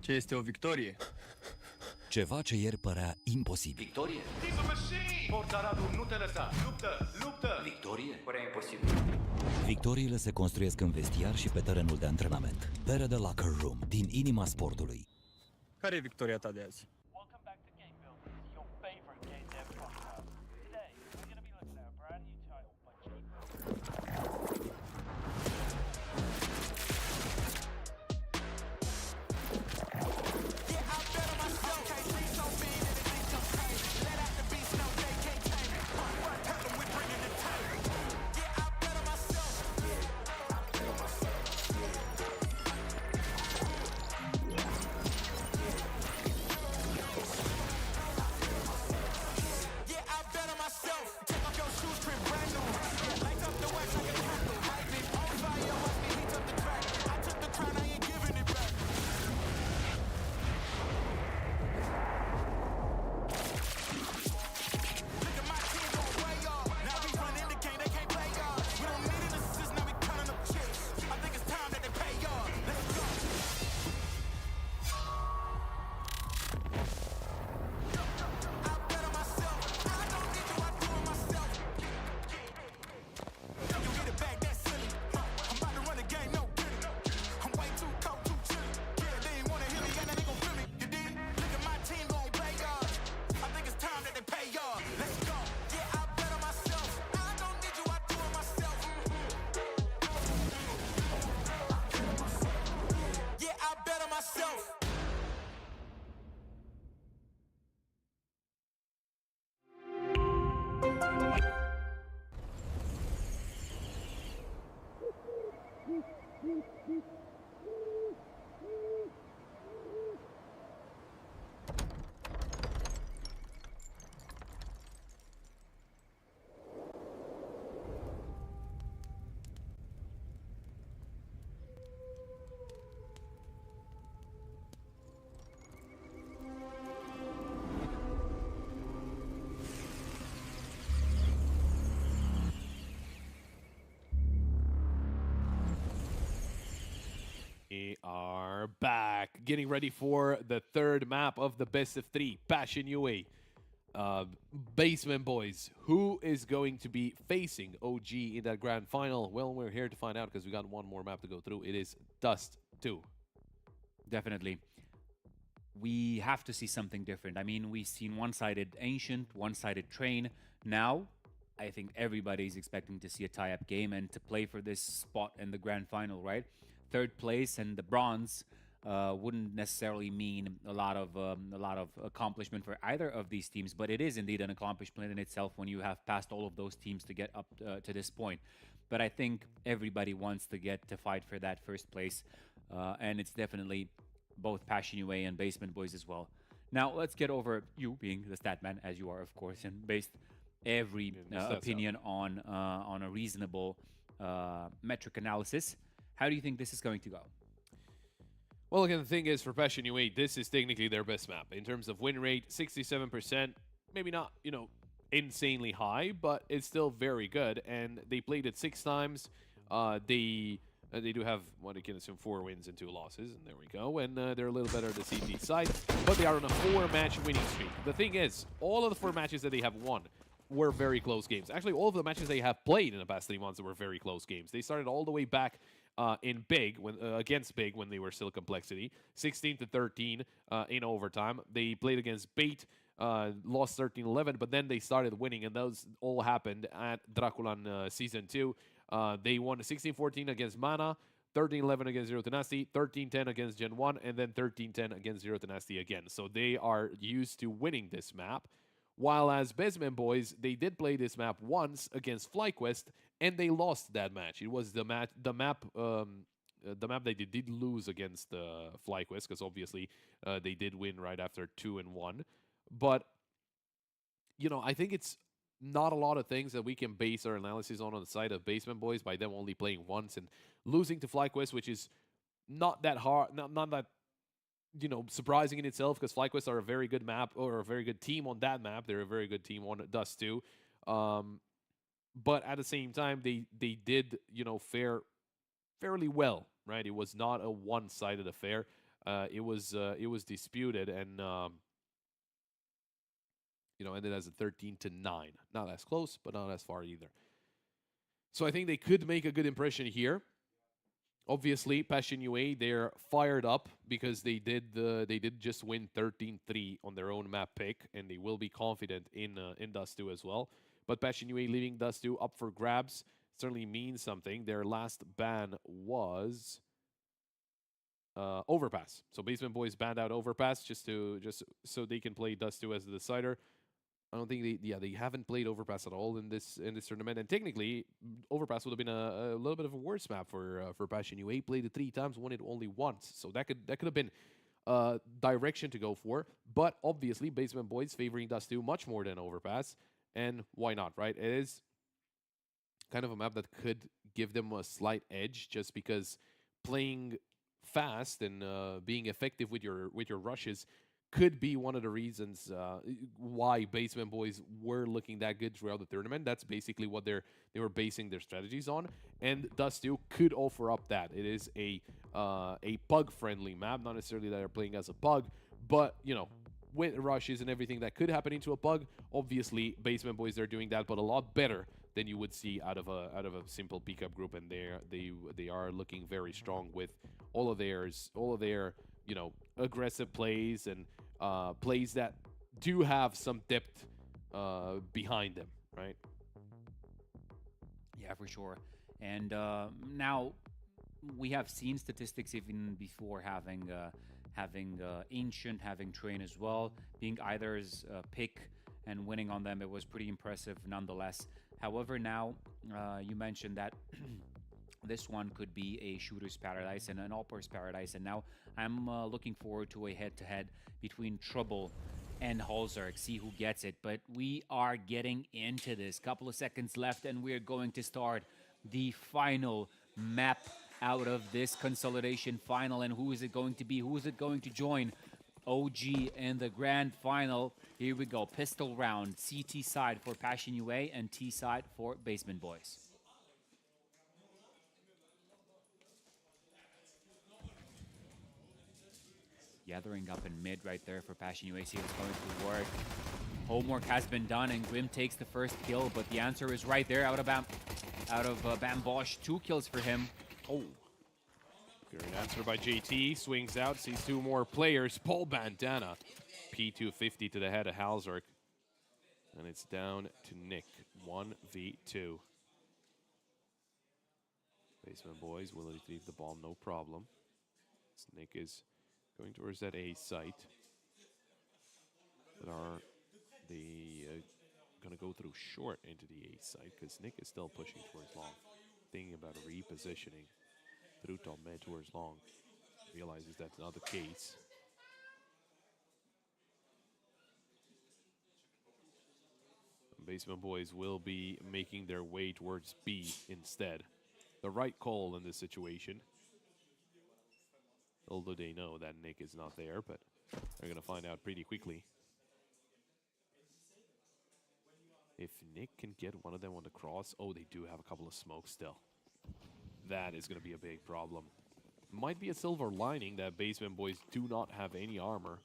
Ce este o victorie? Ceva ce ieri părea imposibil. Victorie? Forța Radu, nu te lăsa! Luptă! Victorie? Părea imposibil. Victoriile se construiesc în vestiar și pe terenul de antrenament. Pere de Locker Room, din inima sportului. Care e victoria ta de azi? Welcome back to Game Builders, your favorite game dev podcast. Today, we're going to be looking at a brand new title by Jake. Yeah, I bet on myself. Can't be so mean and it ain't so crazy. Let out the beast, no, they can't tame it. Tell them we bringing the table. Yeah, I bet on myself. Yeah, I bet on myself. Take off your shoes, trim brand new. Yeah, light up the wax like a candle. I've been on fire, watch me heat up the track. I took the crown, I ain't giving it back. Look at my team going way off. Now we run indicate they can't play y'all. We don't need an assist, now we counting up chips. I think it's time that they pay y'all. Let's go. I bet on myself. I don't need you, I do it myself. You get it back, that's silly. I'm about to run the game, no kidding. I'm way too cold, too chilly. Yeah, they ain't wanna hear me, and they gon' feel me. You dig? Look at my team gon' play y'all. I think it's time that they pay y'all. Let's go. Yeah, I bet on myself. I don't need you, I do it myself. Yeah, I bet on myself. We are back, getting ready for the third map of the best of three, Passion UA. Basement Boys, who is going to be facing OG in that grand final? Well, we're here to find out because we got one more map to go through. It is Dust 2. Definitely. We have to see something different. I mean, we've seen one-sided Ancient, one-sided Train. Now, I think everybody's expecting to see a tie-up game and to play for this spot in the grand final, right? Third place and the bronze wouldn't necessarily mean a lot of accomplishment for either of these teams, but it is indeed an accomplishment in itself when you have passed all of those teams to get up to this point. But I think everybody wants to get to fight for that first place, and it's definitely both Passion UA and Basement Boys as well. Now let's get over you being the stat man, as you are, of course, and based every opinion on a reasonable metric analysis. How do you think this is going to go? Well, again, the thing is, for Passion UA, this is technically their best map. In terms of win rate, 67%, maybe not, insanely high, but it's still very good. And they played it 6 times. They do have, what I can assume, 4 wins and 2 losses, and there we go. And they're a little better at the CP side, but they are on a 4-match winning streak. The thing is, all of the 4 matches that they have won were very close games. Actually, all of the matches they have played in the past 3 months were very close games. They started all the way back in Big when against Big when they were still Complexity, 16-13 in overtime. They played against Bait, lost 13-11, but then they started winning, and those all happened at DraculaN Season 2. They won 16-14 against Mana, 13-11 against Zero to Nasty, 13-10 against Gen 1, and then 13-10 against Zero to Nasty again. So they are used to winning this map. While as Basement Boys, they did play this map once against FlyQuest, and they lost that match. It was the map that they did lose against FlyQuest, because obviously they did win right after 2-1. But, you know, I think it's not a lot of things that we can base our analysis on the side of Basement Boys by them only playing once and losing to FlyQuest, which is not that hard, not that, you know, surprising in itself, because FlyQuest are a very good map, or a very good team on that map. They're a very good team on Dust too. But at the same time, they did, you know, fare fairly well, right? It was not a one-sided affair. It was disputed, and you know, ended as a 13-9. Not as close, but not as far either. So I think they could make a good impression here. Obviously, Passion UA, they're fired up because they did just win 13-3 on their own map pick, and they will be confident in Dust 2 as well. But Passion UA leaving Dust 2 up for grabs certainly means something. Their last ban was Overpass. So Basement Boys banned out Overpass just so they can play Dust 2 as the decider. I don't think they haven't played Overpass at all in this tournament, and technically Overpass would have been a little bit of a worse map for Passion UA. Played it 3 times, won it only once, so that could have been direction to go for. But obviously, Basement Boys favoring Dust 2 much more than Overpass, and why not, right? It is kind of a map that could give them a slight edge, just because playing fast and being effective with your rushes could be one of the reasons why Basement Boys were looking that good throughout the tournament. That's basically what they were basing their strategies on, and Dust 2 could offer up that. It is a pug-friendly map, not necessarily that they're playing as a pug, but, you know, with rushes and everything that could happen into a pug, obviously Basement Boys are doing that, but a lot better than you would see out of a simple pickup group, and they are looking very strong with all of their you know, aggressive plays and plays that do have some depth behind them, right? Yeah, for sure. And now we have seen statistics even before having Ancient, having Train as well, being either's pick and winning on them. It was pretty impressive nonetheless. However, now you mentioned that this one could be a shooter's paradise and an all-purpose paradise, and now I'm looking forward to a head-to-head between Trouble and Halzark, see who gets it. But we are getting into this. Couple of seconds left, and we're going to start the final map out of this consolidation final. And who is it going to be? Who is it going to join OG in the grand final? Here we go. Pistol round. CT side for Passion UA and T side for Basement Boys. Gathering up in mid right there for Passion UA. See if it's going to work. Homework has been done, and Grim takes the first kill, but the answer is right there out of Bambosh. 2 kills for him. Oh. Good answer by JT. Swings out, sees 2 more players. Paul Bandana. P250 to the head of Halzark. And it's down to Nick. 1v2. Basement Boys will retrieve the bomb, no problem. Nick is going towards that A site. But are they going to go through short into the A site? Because Nick is still pushing towards long. Thinking about repositioning through top mid towards long. Realizes that's not the case. Basement Boys will be making their way towards B instead. The right call in this situation. Although they know that Nick is not there, but they're going to find out pretty quickly. If Nick can get one of them on the cross, oh, they do have a couple of smokes still. That is going to be a big problem. Might be a silver lining that Basement Boys do not have any armor.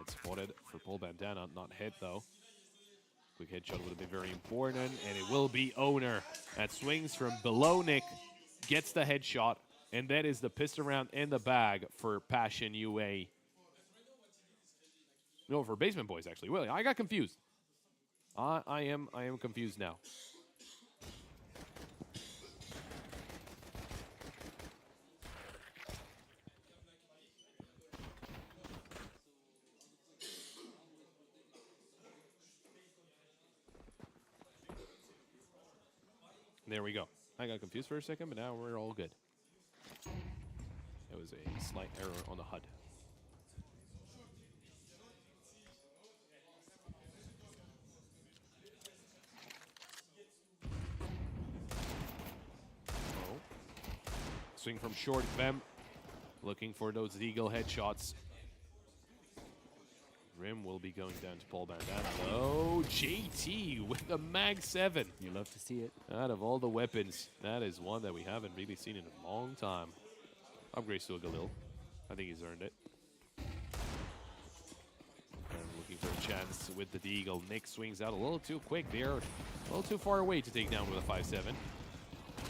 It's spotted for Paul Bandana, not hit though. Quick headshot would have been very important, and it will be Owner that swings from below Nick, gets the headshot, and that is the pistol round in the bag for Passion UA. No, for Basement Boys, actually. Well, I got confused. I am confused now. There we go. I got confused for a second, but now we're all good. It was a slight error on the HUD. Swing from short, Vem. Looking for those Eagle headshots. Rim will be going down to Paul Bandana. Oh, JT with the Mag 7. You love to see it. Out of all the weapons, that is one that we haven't really seen in a long time. Upgrades to a Galil. I think he's earned it. And looking for a chance with the Deagle. Nick swings out a little too quick there. A little too far away to take down with a 5-7.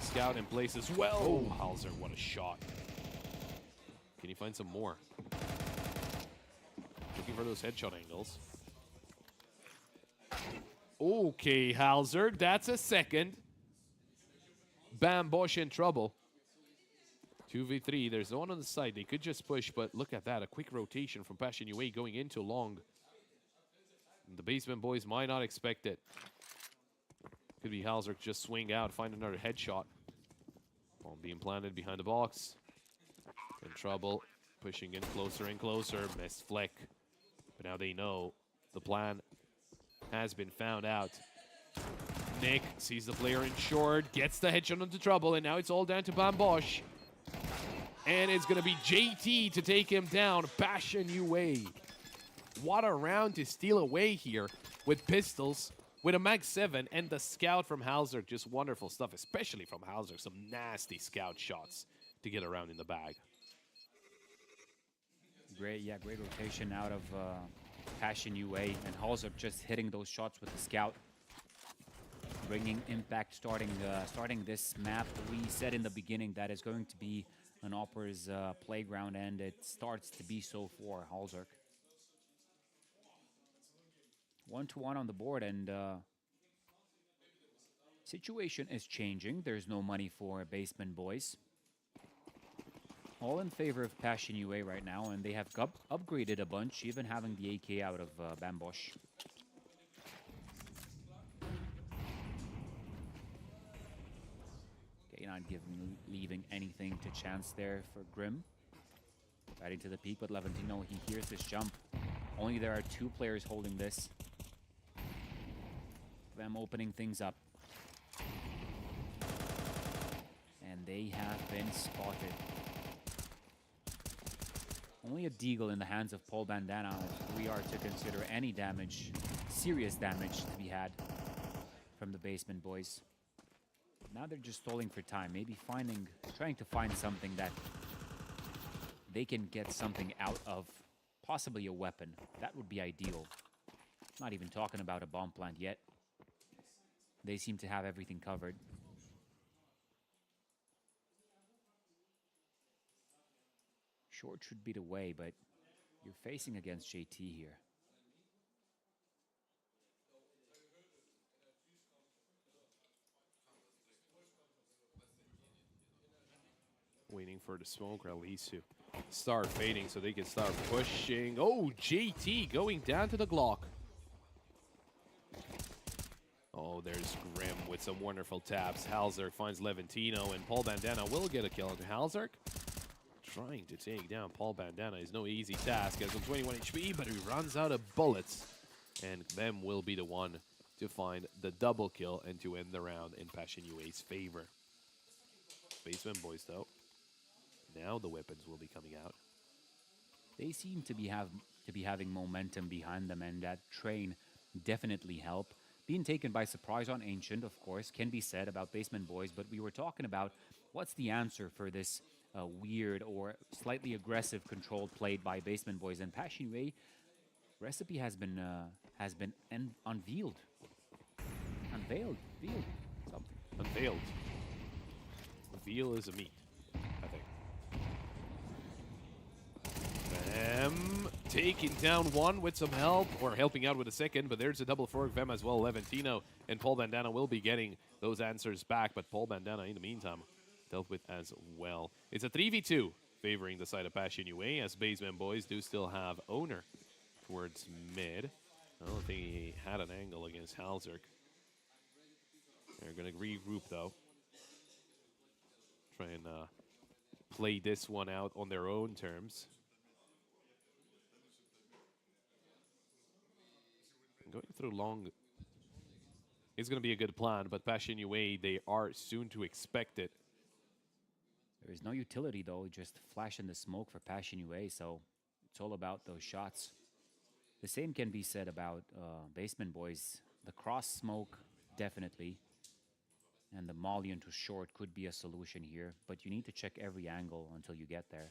Scout in place as well. Oh, Halzer, what a shot. Can he find some more? Looking for those headshot angles. Okay, Halzer, that's a second. Bam, Bosch in trouble. 2v3, there's no one on the side. They could just push, but look at that. A quick rotation from Passion UA going into long. The Basement Boys might not expect it. Could be Halzer just swing out, find another headshot. Bomb being planted behind the box. In trouble. Pushing in closer and closer. Missed flick. But now they know the plan has been found out. Nick sees the player in short, gets the headshot into trouble, and now it's all down to Bambosh. And it's going to be JT to take him down. Passion UA. What a round to steal away here with pistols, with a Mag 7 and the Scout from Halzer. Just wonderful stuff, especially from Halzer. Some nasty Scout shots to get around in the bag. Great rotation out of Passion UA, and Halzer just hitting those shots with the Scout. Bringing impact, starting this map. We said in the beginning that it's going to be an Opera's playground, and it starts to be so for Halzer. 1-1 on the board, and situation is changing. There's no money for Basement Boys. All in favor of Passion UA right now, and they have upgraded a bunch, even having the AK out of Bambosh. Okay, not leaving anything to chance there for Grim. Riding to the peak, but Levantino, he hears this jump. Only there are 2 players holding this. Them opening things up. And they have been spotted. Only a Deagle in the hands of Paul Bandana if we are to consider any damage, serious damage to be had from the Basement Boys. Now they're just stalling for time, maybe trying to find something that they can get something out of, possibly a weapon. That would be ideal. Not even talking about a bomb plant yet. They seem to have everything covered. Short should be the way, but you're facing against JT here. Waiting for the smoke release to start fading so they can start pushing. Oh, JT going down to the Glock. Oh, there's Grim with some wonderful taps. Halzer finds Levantino, and Paul Bandana will get a kill. And Halzer trying to take down Paul Bandana is no easy task. Has 21 HP, but he runs out of bullets. And them will be the one to find the double kill and to end the round in Passion UA's favor. Basement Boys, though. Now the weapons will be coming out. They seem to be having momentum behind them, and that train definitely help. Being taken by surprise on Ancient, of course, can be said about Basement Boys, but we were talking about what's the answer for this weird or slightly aggressive control played by Basement Boys. And Passion UA recipe has been unveiled. Unveiled. Veiled. Something. Unveiled. Veal is a meat, I think. Vem taking down one with some help, or helping out with a second, but there's a double fork Vem as well. Levantino and Paul Bandana will be getting those answers back, but Paul Bandana, in the meantime, dealt with as well. It's a 3v2, favoring the side of Passion UA, as Baseman Boys do still have Owner towards mid. I don't think he had an angle against Halzerk. They're going to regroup, though. Try and play this one out on their own terms. Going through long is going to be a good plan, but Passion UA, they are soon to expect it. There is no utility, though. Just flash in the smoke for Passion UA, so it's all about those shots. The same can be said about Basement Boys. The cross smoke, definitely. And the molly into short could be a solution here, but you need to check every angle until you get there.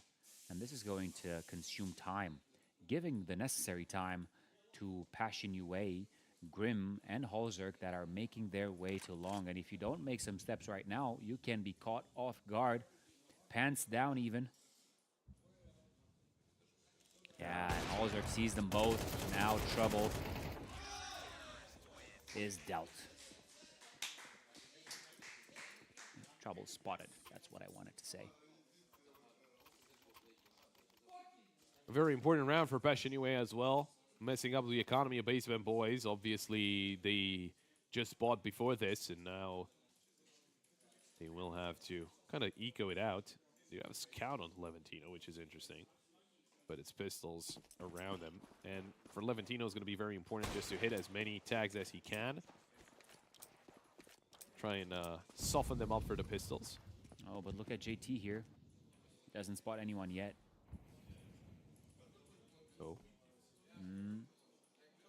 And this is going to consume time, giving the necessary time to Passion UA, Grim, and Halzerk that are making their way to long. And if you don't make some steps right now, you can be caught off guard, pants down even. Yeah, and Halzerk sees them both. Now trouble is dealt. Trouble spotted. That's what I wanted to say. A very important round for Passion UA as well. Messing up the economy of Basement Boys. Obviously, they just bought before this, and now they will have to kind of eco it out. They have a scout on Levantino, which is interesting. But it's pistols around him. And for Levantino, it's going to be very important just to hit as many tags as he can. Try and soften them up for the pistols. Oh, but look at JT here. Doesn't spot anyone yet. Oh.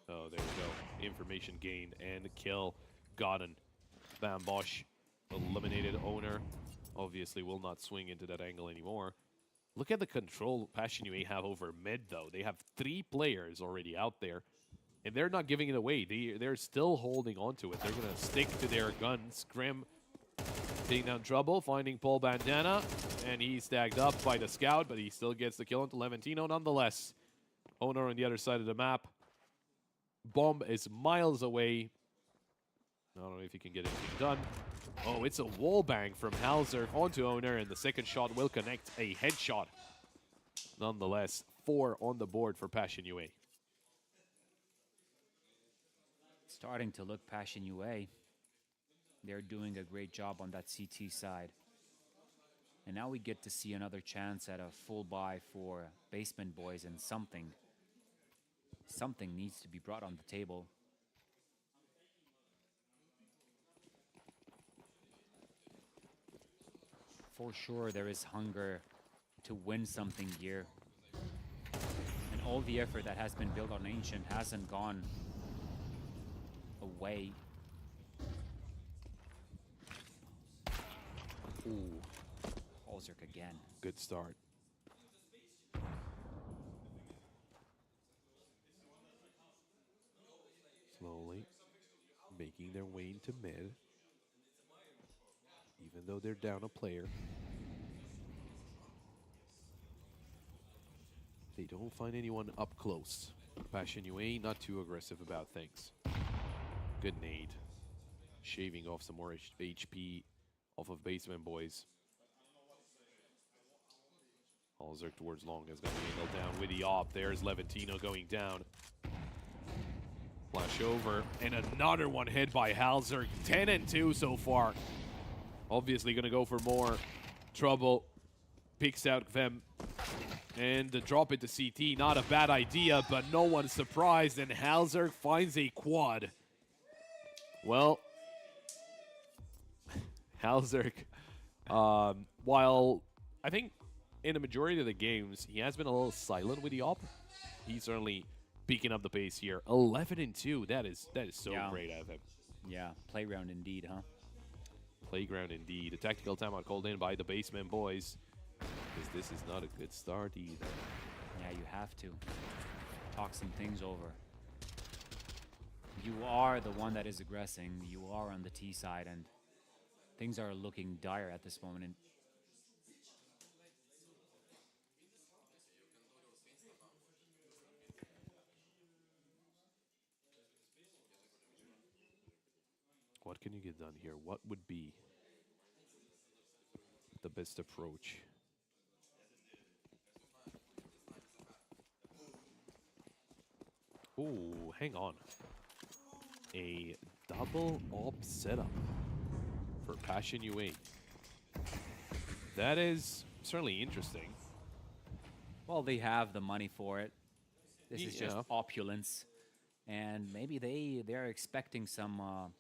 Oh, there we go. Information gained and kill. Gotten. Bam Bosch eliminated Owner. Obviously will not swing into that angle anymore. Look at the control Passion UA have over mid, though. They have 3 players already out there, and they're not giving it away. They're still holding on to it. They're going to stick to their guns. Grim taking down trouble, finding Paul Bandana, and he's tagged up by the scout, but he still gets the kill into Levantino nonetheless. Owner on the other side of the map. Bomb is miles away. I don't know if he can get anything done. Oh, it's a wall bang from Halzerk onto Owner, and the second shot will connect a headshot. Nonetheless, 4 on the board for Passion UA. Starting to look Passion UA. They're doing a great job on that CT side. And now we get to see another chance at a full buy for Basement Boys, and something needs to be brought on the table. For sure, there is hunger to win something here. And all the effort that has been built on Ancient hasn't gone away. Ooh. Halzerk again. Good start. Slowly making their way into mid. Even though they're down a player. They don't find anyone up close. Passion UA not too aggressive about things. Good nade. Shaving off some more HP off of Basement Boys. Halzerk towards long has got the angle down with the op. There's Levantino going down. Flash over, and another one hit by Halzerk. 10 and 2 so far. Obviously going to go for more trouble. Picks out Vem. And the drop into CT, not a bad idea, but no one's surprised, and Halzerk finds a quad. Well, Halzerk, while I think in the majority of the games, he has been a little silent with the op, he's certainly picking up the pace here. 11 and 2, that is so great out of him. Yeah, playground indeed, huh? Playground indeed. A tactical timeout called in by the Basement Boys, because this is not a good start either. Yeah, you have to talk some things over. you are the one that is aggressing. You are on the T side, and things are looking dire at this moment. And What can you get done here? What would be the best approach? Oh, hang on. A double op setup for Passion UA. That is certainly interesting. well, they have the money for it. This is just Yeah. opulence, and maybe they're expecting some.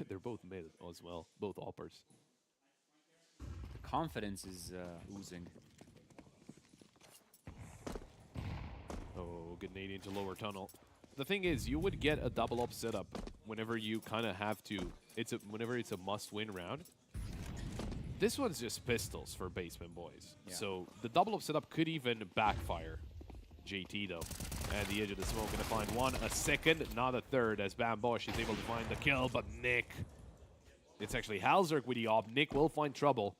They're both mid as well, both oppers. The confidence is oozing. Oh, Canadian to lower tunnel. The thing is, you would get a double up setup whenever you kind of have to. Whenever it's a must-win round. This one's just pistols for Basement Boys. Yeah. So the double up setup could even backfire. JT though, at the edge of the smoke, gonna find one, a second, not a third, as Bambosh is able to find the kill, but Nick. It's actually Halzerk with the op. Nick will find trouble.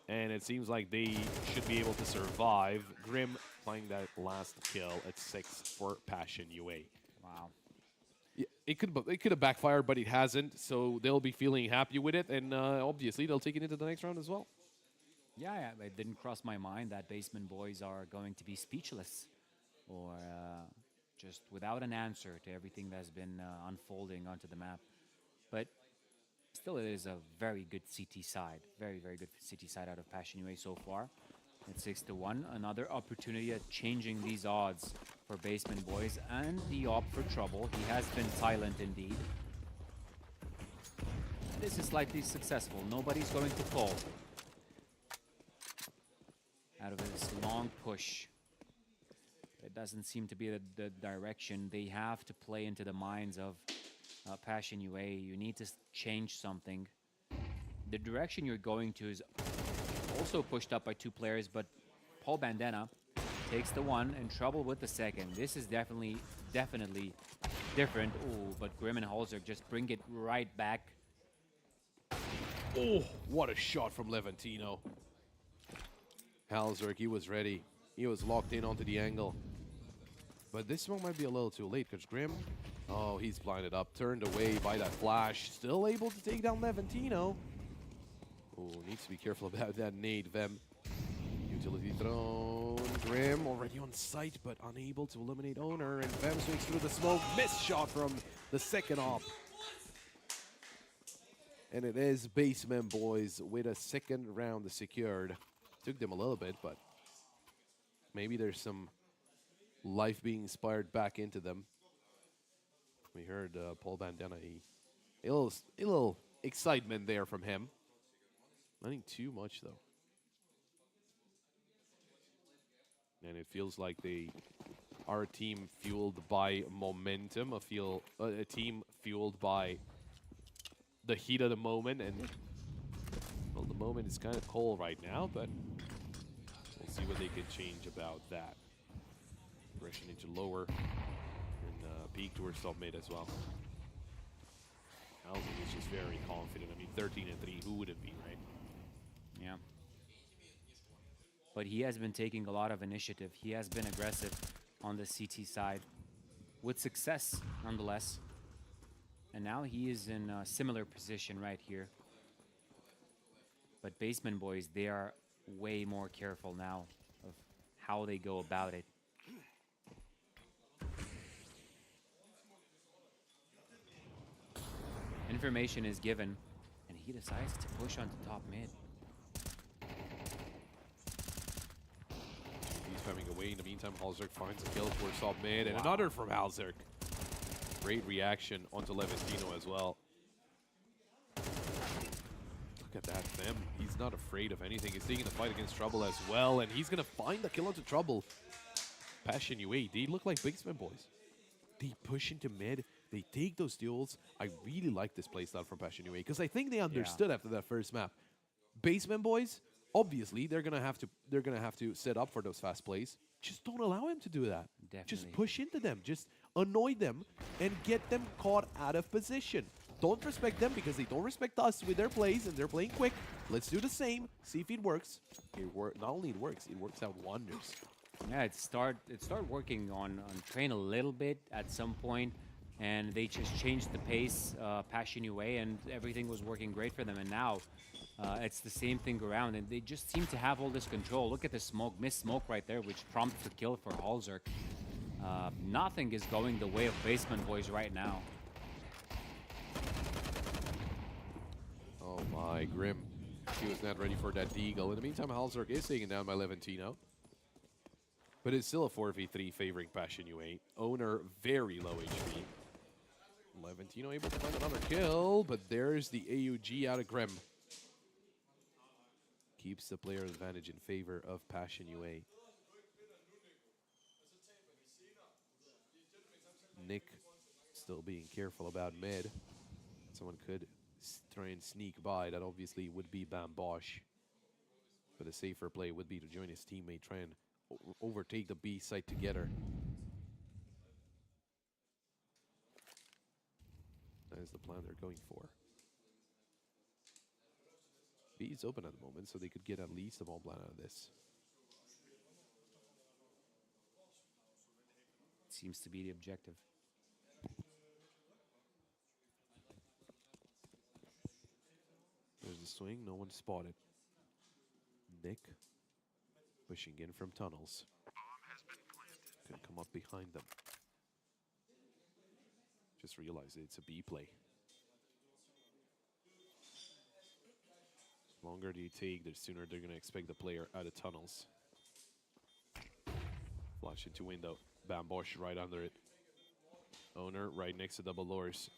And it seems like they should be able to survive. Grim finding that last kill at 6 for Passion UA. Wow. Yeah, it could have backfired, but it hasn't. So they'll be feeling happy with it, and obviously they'll take it into the next round as well. Yeah, it didn't cross my mind that Basement Boys are going to be speechless or just without an answer to everything that's been unfolding onto the map. But still, it is a very good CT side. Very, very good CT side out of Passion UA so far. It's 6-1. Another opportunity at changing these odds for Basement Boys and the op for trouble. He has been silent indeed. This is slightly successful. Nobody's going to fall out of this long push. It doesn't seem to be the direction. They have to play into the minds of Passion UA. You need to change something. The direction you're going to is also pushed up by 2 players, but Paul Bandana takes the one and trouble with the second. This is definitely different. Oh, but Grim and Halzerk just bring it right back. Oh, what a shot from Levantino. Halzerk, he was ready. He was locked in onto the angle. But this one might be a little too late, because Grim, oh, he's blinded up, turned away by that flash. Still able to take down Levantino. Oh, needs to be careful about that nade, Vem. Utility thrown. Grim already on site, but unable to eliminate Owner. And Vem swings through the smoke. Missed shot from the second op. And it is Basement Boys with a second round secured. Took them a little bit, but maybe there's some life being inspired back into them. We heard Paul Bandana. A little excitement there from him. Nothing too much, though. And it feels like they are a team fueled by momentum, a team fueled by the heat of the moment. And, well, the moment is kind of cold right now, but we'll see what they can change about that. Rushing into lower and peak towards top mid as well. Alvin is just very confident. I mean, 13-3, who would it be, right? Yeah. But he has been taking a lot of initiative. He has been aggressive on the CT side with success, nonetheless. And now he is in a similar position right here. But Basement Boys, they are way more careful now of how they go about it. Information is given, and he decides to push onto top mid. He's coming away. In the meantime, Halzerk finds a kill for top mid, and another from Halzerk. Great reaction onto Levantino as well. Look at that, Fem. He's not afraid of anything. He's taking the fight against Trouble as well, and he's going to find the kill onto Trouble. Passion UA, they look like Basement Boys. They push into mid. They take those duels. I really like this playstyle from Passion UA because I think they understood after that first map. Basement Boys, obviously, they're gonna have to set up for those fast plays. Just don't allow him to do that. Definitely. Just push into them. Just annoy them, and get them caught out of position. Don't respect them because they don't respect us with their plays, and they're playing quick. Let's do the same, see if it works. Not only it works out wonders. Yeah, it started working on train a little bit at some point, and they just changed the pace, Passion UA, and everything was working great for them. And now it's the same thing around, and they just seem to have all this control. Look at the smoke, missed smoke right there, which prompts the kill for Halzerk. Nothing is going the way of Basement Boys right now. Oh my, Grim. He was not ready for that deagle. In the meantime, Halzerk is taken down by Leventino. But it's still a 4v3 favoring Passion UA. Owner, very low HP. Leventino able to find another kill, but there's the AUG out of Grim. Keeps the player advantage in favor of Passion UA. Nick still being careful about mid. Someone could try and sneak by. That obviously would be Bam Bosch. But a safer play would be to join his teammate, try and overtake the B site together. That is the plan they're going for. B is open at the moment, so they could get at least a bomb plan out of this. Seems to be the objective. There's the swing, no one spotted. Nick pushing in from tunnels. Can come up behind them. Just realize it's a B play. The longer do you take, the sooner they're going to expect the player out of tunnels. Flash into window. Bam Bosch right under it. Owner right next to double lures.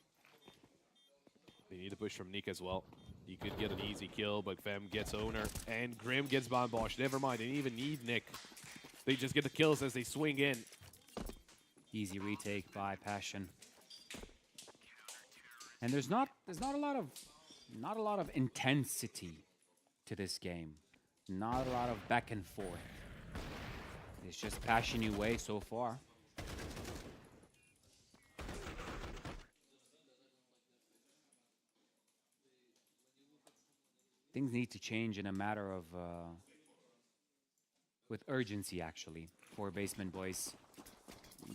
They need a push from Nick as well. He could get an easy kill, but Fem gets Owner, and Grim gets Bam Bosch. Never mind, they didn't even need Nick. They just get the kills as they swing in. Easy retake by Passion. And there's not a lot of intensity to this game. Not a lot of back and forth. It's just Passion UA so far. Things need to change in a matter of with urgency, actually, for Basement Boys.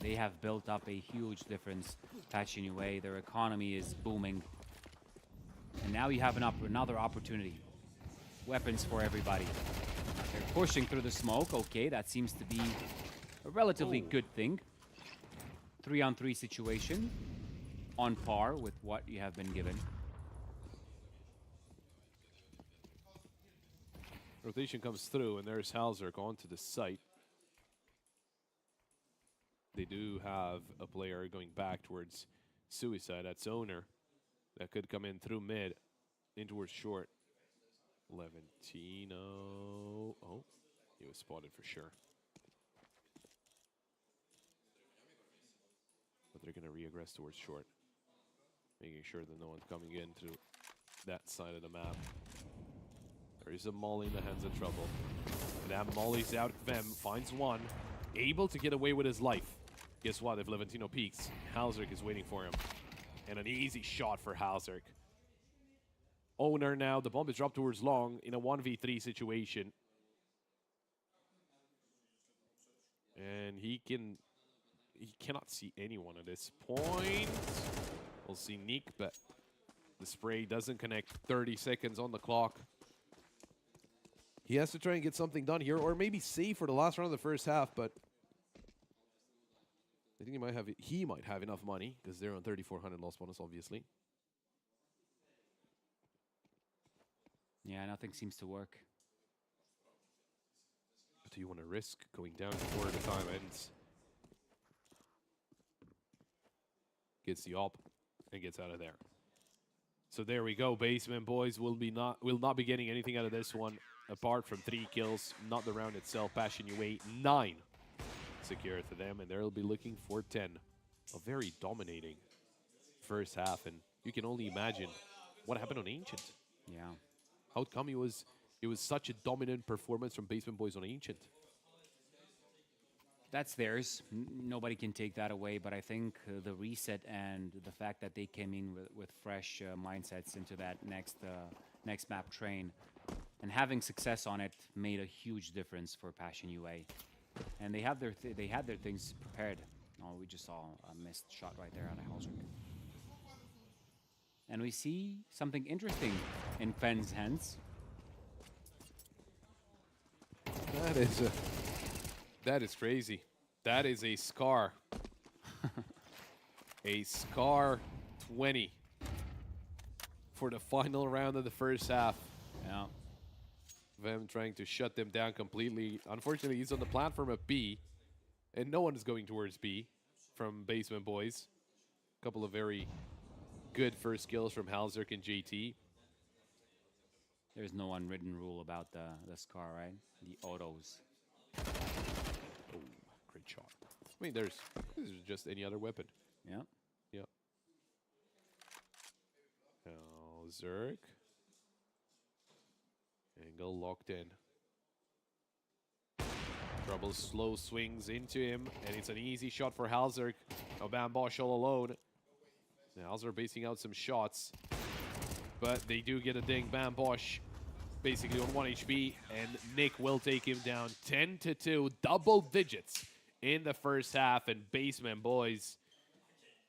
They have built up a huge difference. Passion UA, their economy is booming. And now you have another opportunity. Weapons for everybody. They're pushing through the smoke. Okay, that seems to be a relatively good thing. 3-on-3 situation. On par with what you have been given. Rotation comes through, and there's Halzerk onto the site. They do have a player going back towards Suicide. That's Owner. That could come in through mid, in towards short. Leventino. Oh, he was spotted for sure. But they're going to re-aggress towards short, making sure that no one's coming in to that side of the map. There is a molly in the hands of trouble. And that molly's out. Vem finds one. Able to get away with his life. Guess what? If Leventino peeks, Halzerk is waiting for him. And an easy shot for Halzerk. Owner now. The bomb is dropped towards long in a 1v3 situation. And he cannot see anyone at this point. We'll see Nick, but the spray doesn't connect. 30 seconds on the clock. He has to try and get something done here, or maybe save for the last round of the first half, but I think he might have enough money, because they're on 3,400 loss bonus, obviously. Yeah, nothing seems to work. But do you want to risk going down before the time ends? Gets the op and gets out of there. So there we go. Basement Boys will not be getting anything out of this one. Apart from 3 kills, not the round itself. Passion UA 9 secure for them, and they'll be looking for 10. A very dominating first half, and you can only imagine what happened on Ancient. Yeah. How come it was such a dominant performance from Basement Boys on Ancient? that's theirs. Nobody can take that away. But I think the reset and the fact that they came in with fresh mindsets into that next map train and having success on it made a huge difference for Passion UA. And they have they had their things prepared. Oh, we just saw a missed shot right there out of Hauser. And we see something interesting in Fenn's hands. That is crazy. That is a Scar. A Scar 20 for the final round of the first half. Yeah. Them trying to shut them down completely. Unfortunately, he's on the platform of B, and no one is going towards B from Basement Boys. A couple of very good first kills from Halzerk and JT. There's no unwritten rule about the Scar, right? The autos. Oh, great shot. I mean, this is just any other weapon. Yeah. Yep. Halzerk. Angle locked in. Trouble slow swings into him, and it's an easy shot for Halzerk. Now Bam Bosch all alone. Now Halzerk basing out some shots, but they do get a ding. Bam Bosch basically on 1 HP, and Nick will take him down 10-2, double digits in the first half. And Basement Boys,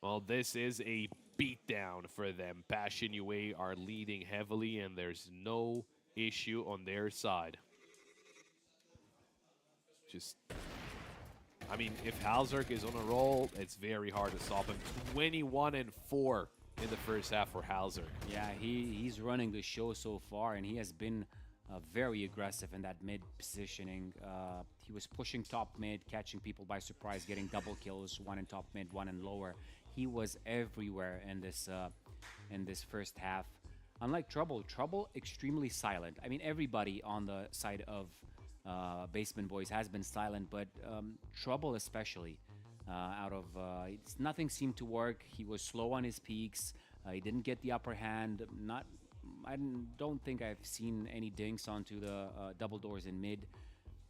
well, this is a beatdown for them. Passion UA are leading heavily, and there's no issue on their side. Just, I mean, if Halzerk is on a roll, it's very hard to stop him. 21-4 in the first half for Halzerk. Yeah, he's running the show so far, and he has been very aggressive in that mid positioning. He was pushing top mid, catching people by surprise, getting double kills, one in top mid, one in lower. He was everywhere in this first half. Unlike Trouble extremely silent. I mean, everybody on the side of Basement Boys has been silent, but Trouble especially. Nothing seemed to work. He was slow on his peaks. He didn't get the upper hand. I don't think I've seen any dinks onto the double doors in mid.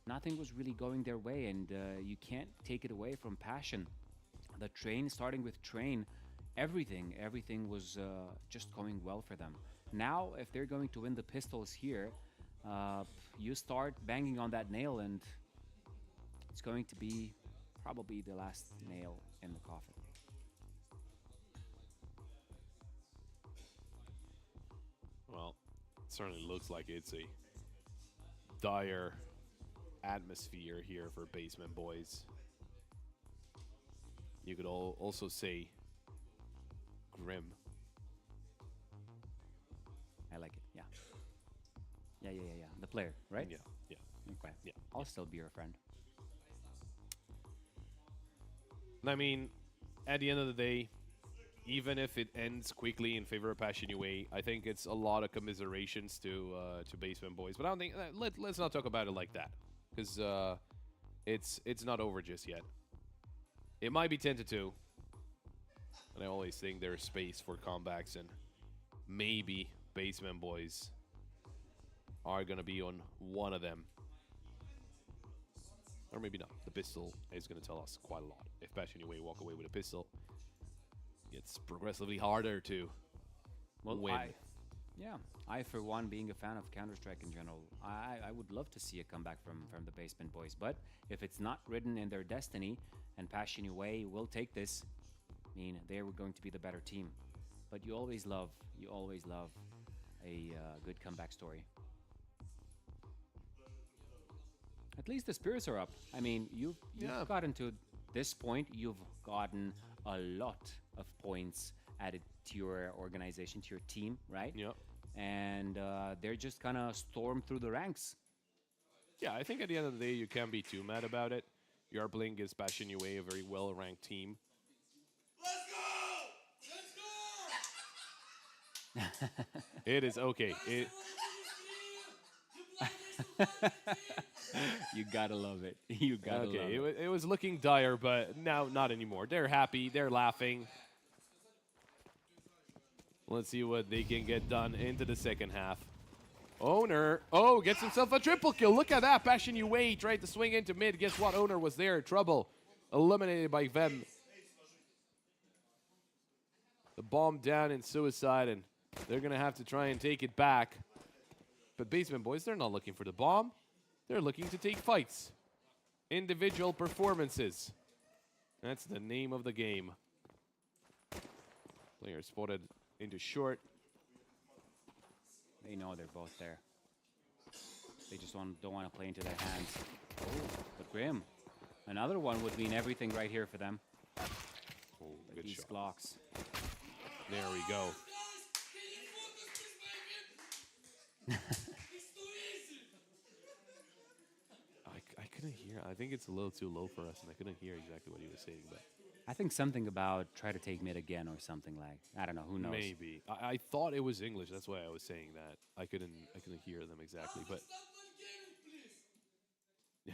Nothing was really going their way, and you can't take it away from Passion. The train, starting with train, everything was just going well for them. Now, if they're going to win the pistols here, you start banging on that nail, and it's going to be probably the last nail in the coffin. Well, it certainly looks like it's a dire atmosphere here for Basement Boys. You could also say grim. I like it, yeah. Yeah. The player, right? Yeah. Okay. Yeah. I'll still be your friend. I mean, at the end of the day, even if it ends quickly in favor of Passion UA, I think it's a lot of commiserations to Basement Boys. But I don't think let's not talk about it like that, because it's not over just yet. It might be 10-2, and I always think there's space for comebacks, and maybe Basement Boys are gonna be on one of them. Or maybe not. The pistol is going to tell us quite a lot. If Passion UA walk away with a pistol, it's progressively harder to win. I, for one, being a fan of Counter-Strike in general, I would love to see a comeback from the Basement Boys. But if it's not written in their destiny, and Passion UA will take this, I mean, they were going to be the better team. But you always love a good comeback story. At least the spirits are up. I mean, you've gotten to this point. You've gotten a lot of points added to your organization, to your team, right? Yeah. And they're just gonna storm through the ranks. Yeah, I think at the end of the day, you can't be too mad about it. You are playing against Passion UA, a very well-ranked team. Let's go! It is okay. You gotta love it. You gotta love it. It was looking dire, but now not anymore. They're happy. They're laughing. Let's see what they can get done into the second half. Owner, oh, gets himself a triple kill. Look at that. Passion Yue tried to swing into mid. Guess what? Owner was there. Trouble. Eliminated by Vem. The bomb down in suicide, and they're going to have to try and take it back. But Basement Boys, they're not looking for the bomb. They're looking to take fights. Individual performances. That's the name of the game. Player spotted into short. They know they're both there. They just don't want to play into their hands. Oh, but Grim. Another one would mean everything right here for them. Oh, good These shot. Glocks. There we go. I couldn't hear. I think it's a little too low for us, and I couldn't hear exactly what he was saying. But I think something about try to take mid again or something like. I don't know. Who knows? maybe I thought it was English. That's why I was saying that. I couldn't hear them exactly. But yeah,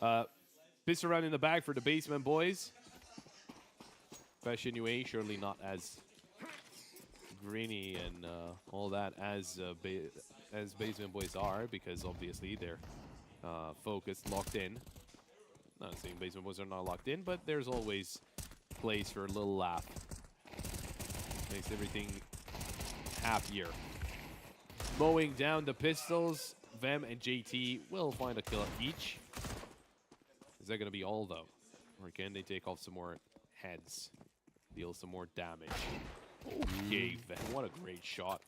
I don't know. Piss around in the bag for the Basement Boys. Fashion UA surely not as greeny and all that as Basement Boys are, because obviously they're focused, locked in. Not saying Basement Boys are not locked in, but there's always place for a little laugh. Makes everything happier. Mowing down the pistols, Vem and JT will find a kill each. Is that going to be all, though? Or can they take off some more heads? Deal some more damage. Okay, Vem, what a great shot.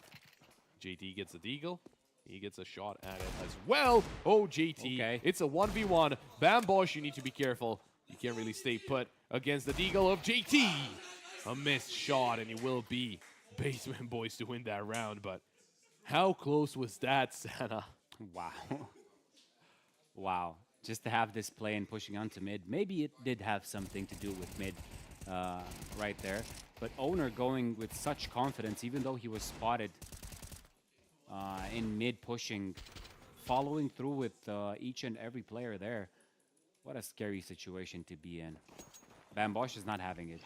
JT gets a deagle. He gets a shot at it as well. Oh, JT. Okay. It's a 1v1. Bambosh, you need to be careful. You can't really stay put against the deagle of JT. A missed shot, and it will be Basement Boys to win that round. But how close was that, Santa? Wow. Wow. Just to have this play and pushing onto mid. Maybe it did have something to do with mid right there. But Owner going with such confidence, even though he was spotted in mid pushing, following through with each and every player there. What a scary situation to be in. Bambosh is not having it,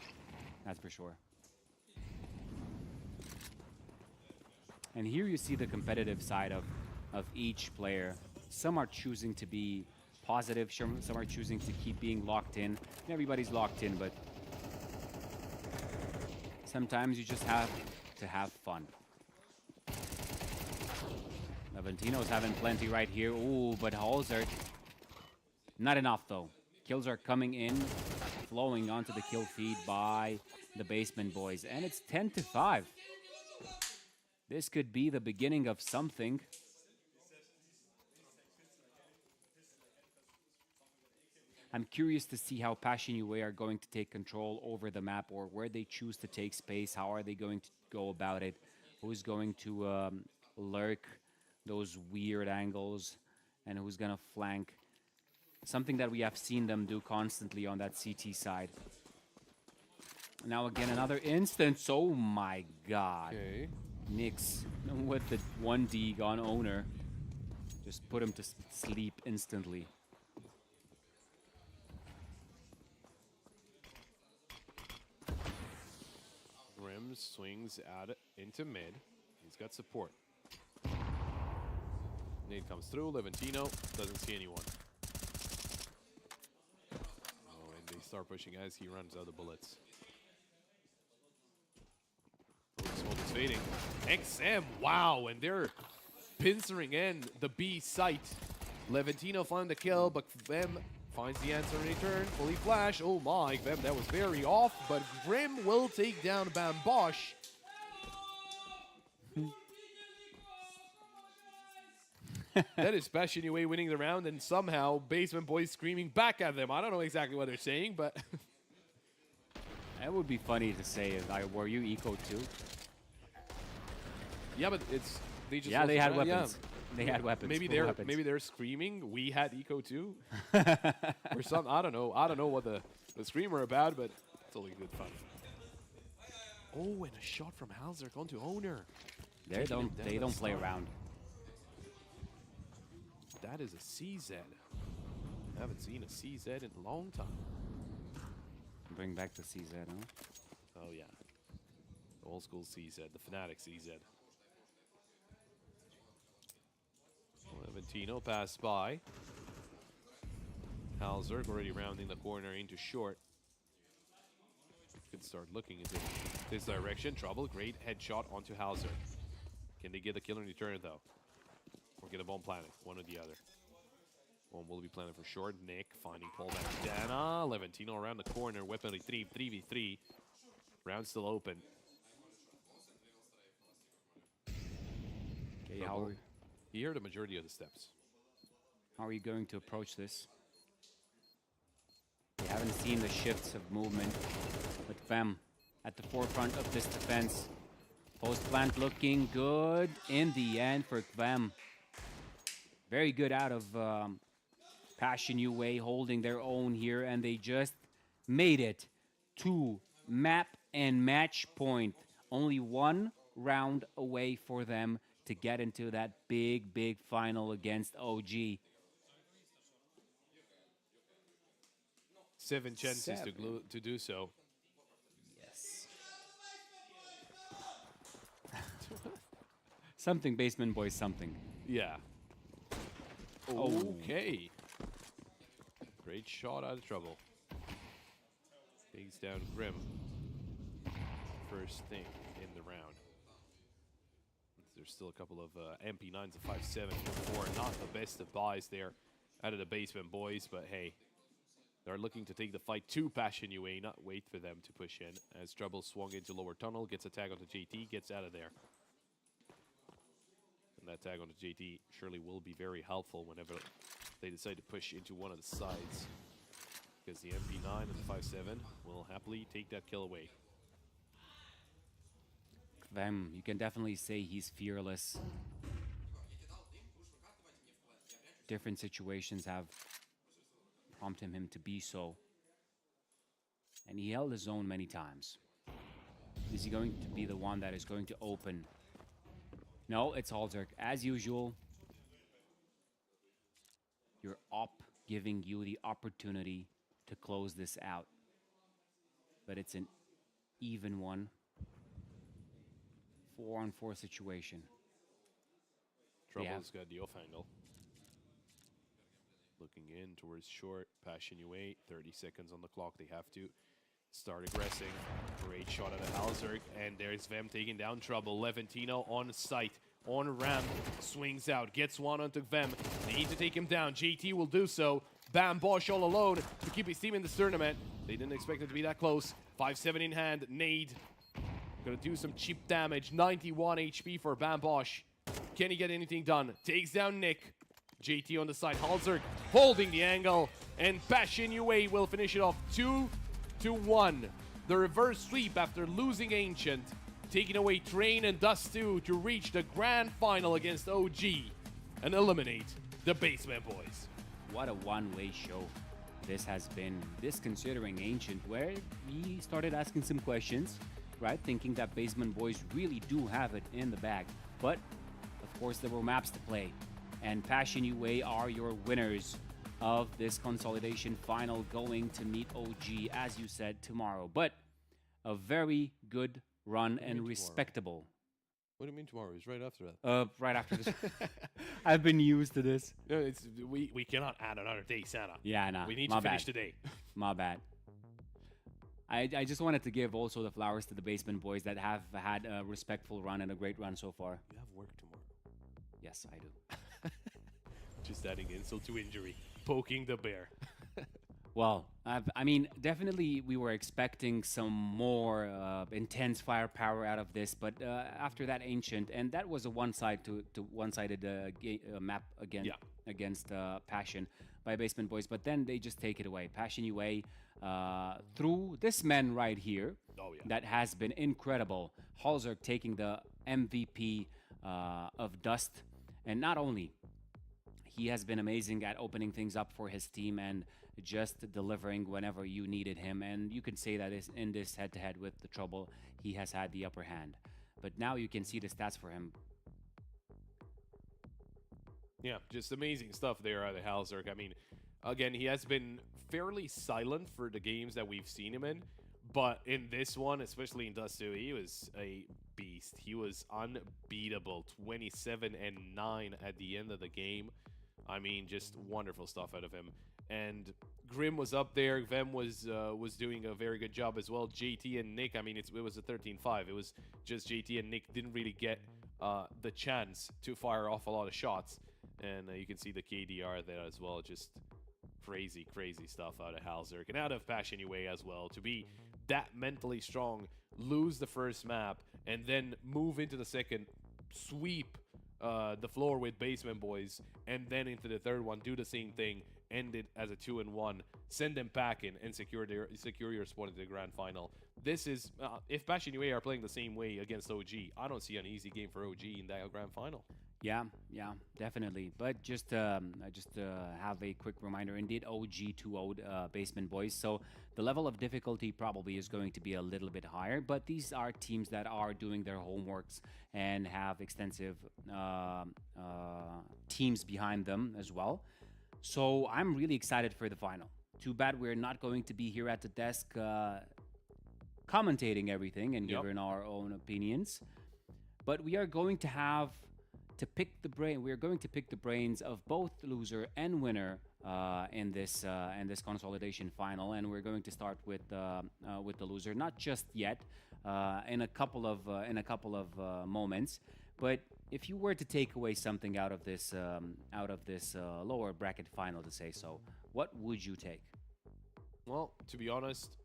that's for sure. And here you see the competitive side of each player. Some are choosing to be positive, some are choosing to keep being locked in. Everybody's locked in, but sometimes you just have to have fun. Levantino's having plenty right here. Ooh, but Halzer, not enough though. Kills are coming in, flowing onto the kill feed by the Basement Boys. And it's 10-5. This could be the beginning of something. I'm curious to see how Passion UA are going to take control over the map, or where they choose to take space. How are they going to go about it? Who's going to lurk those weird angles, and who's going to flank? Something that we have seen them do constantly on that CT side. Now again, another instance. Oh my god. Okay. Nyx with the 1D on Owner. Just put him to sleep instantly. Grim swings out into mid. He's got support. Nade comes through. Levantino doesn't see anyone. Oh, and they start pushing as he runs out of bullets. Smoke is fading. XM, wow, and they're pincering in the B site. Levantino found the kill, but Vem finds the answer in return. Fully flash. Oh my, Vem, that was very off, but Grim will take down Bambosh. That is Passion UA winning the round, and somehow Basement Boys screaming back at them. I don't know exactly what they're saying, but That would be funny to say. If were you eco too? yeah, but it's they just Yeah, they had yeah. weapons. They had weapons. Maybe full they're weapons. they're screaming. We had eco too, or something. I don't know. I don't know what the screamer about, but it's only good fun. Oh, and a shot from Halzer onto Owner. They don't play around. That is a CZ. I haven't seen a CZ in a long time. Bring back the CZ, huh? Oh yeah, the old school CZ, the Fnatic CZ. Levantino passed by. Halzerg already rounding the corner into short. Could start looking into this direction. Trouble, great headshot onto Halzerg. Can they get the kill in return though? Or get a bomb planted? One or the other. One will be planted for short. Nick finding Paul Dana. Levantino around the corner. Weapon retrieve. 3v3. Round still open. Okay, Trouble. He heard the majority of the steps. how are you going to approach this? We haven't seen the shifts of movement, but Vem at the forefront of this defense. Post plant looking good in the end for Kvem. Very good out of Passion UA holding their own here, and they just made it to map and match point. Only one round away for them to get into that big final against OG. 7 chances to Seven. to do so. Yes. Something, Basement Boys, something. Yeah. Oh. Okay. Great shot out of trouble. Takes down Grim. First thing in the round. There's still a couple of MP9s, a 5.7, 4. Not the best of buys there out of the Basement Boys, but hey. They're looking to take the fight to Passion UA, not wait for them to push in. As Trouble swung into lower tunnel, gets a tag onto JT, gets out of there. And that tag onto JT surely will be very helpful whenever they decide to push into one of the sides. Because the MP9 and the 5.7 will happily take that kill away. Kvem, you can definitely say he's fearless. Different situations have prompted him to be so. And he held his own many times. Is he going to be the one that is going to open? No, it's Halzerg. As usual, your op giving you the opportunity to close this out. But it's an even one. 4-on-4 situation. Trouble's got the off angle. Looking in towards short. Passion UA. 30 seconds on the clock. They have to start aggressing. Great shot at the Halzerg. And there's Vem taking down Trouble. Levantino on site. On ramp. Swings out. Gets one onto Vem. They need to take him down. JT will do so. Bam Bosch all alone to keep his team in this tournament. They didn't expect it to be that close. 5-7 in hand. Nade. Gonna do some cheap damage. 91 HP for Bam Bosch. Can he get anything done? Takes down Nick. JT on the side. Halzerg holding the angle. And Passion UA will finish it off 2-1. The reverse sweep after losing Ancient. Taking away Train and Dust 2 to reach the grand final against OG. And eliminate the Basement Boys. What a one-way show this has been. This considering Ancient, where we started asking some questions, right? Thinking that Basement Boys really do have it in the bag. But, of course, there were maps to play. And Passion UA are your winners of this consolidation final, going to meet OG, as you said, tomorrow. But a very good run and respectable. What do you mean tomorrow? It's right after that. Right after this. I've been used to this. No, we cannot add another day, Santa. Yeah, nah. We need my to finish bad. today. My bad. I just wanted to give also the flowers to the Basement Boys that have had a respectful run and a great run so far. You have work tomorrow. Yes, I do. Just adding insult to injury. Poking the bear. Well, I mean, definitely we were expecting some more intense firepower out of this, but after that Ancient, and that was a one-sided map against Passion by Basement Boys, but then they just take it away. Passion UA through this man right here, that has been incredible. Halzerg taking the MVP of Dust, and not only, he has been amazing at opening things up for his team and just delivering whenever you needed him. And you can say that in this head-to-head with the Trouble, he has had the upper hand. But now you can see the stats for him. Yeah, just amazing stuff there out of Halzerg. I mean, again, he has been fairly silent for the games that we've seen him in. But in this one, especially in Dust 2, he was a beast. beast. He was unbeatable. 27-9 at the end of the game. I mean, just wonderful stuff out of him. And Grim was up there. Vem was doing a very good job as well. JT and Nick, I mean, it was a 13-5. It was just JT and Nick didn't really get the chance to fire off a lot of shots. And you can see the KDR there as well. Just crazy, crazy stuff out of Halzerk and out of Passion UA as well. To be that mentally strong, lose the first map, and then move into the second, sweep the floor with Basement Boys, and then into the third one, do the same thing, end it as a 2-1, send them packing, and secure your spot in the grand final. This is, if Passion UA are playing the same way against OG, I don't see an easy game for OG in that grand final. Yeah, definitely. But just have a quick reminder. Indeed, OG 2-0'd Basement Boys. So the level of difficulty probably is going to be a little bit higher. But these are teams that are doing their homeworks and have extensive teams behind them as well. So I'm really excited for the final. Too bad we're not going to be here at the desk commentating everything and giving our own opinions. But we are going to have to pick the brain. We're going to pick the brains of both loser and winner in this consolidation final, and we're going to start with the loser. Not just yet, in a couple of moments. But if you were to take away something out of this lower bracket final, to say so, what would you take? Well, to be honest,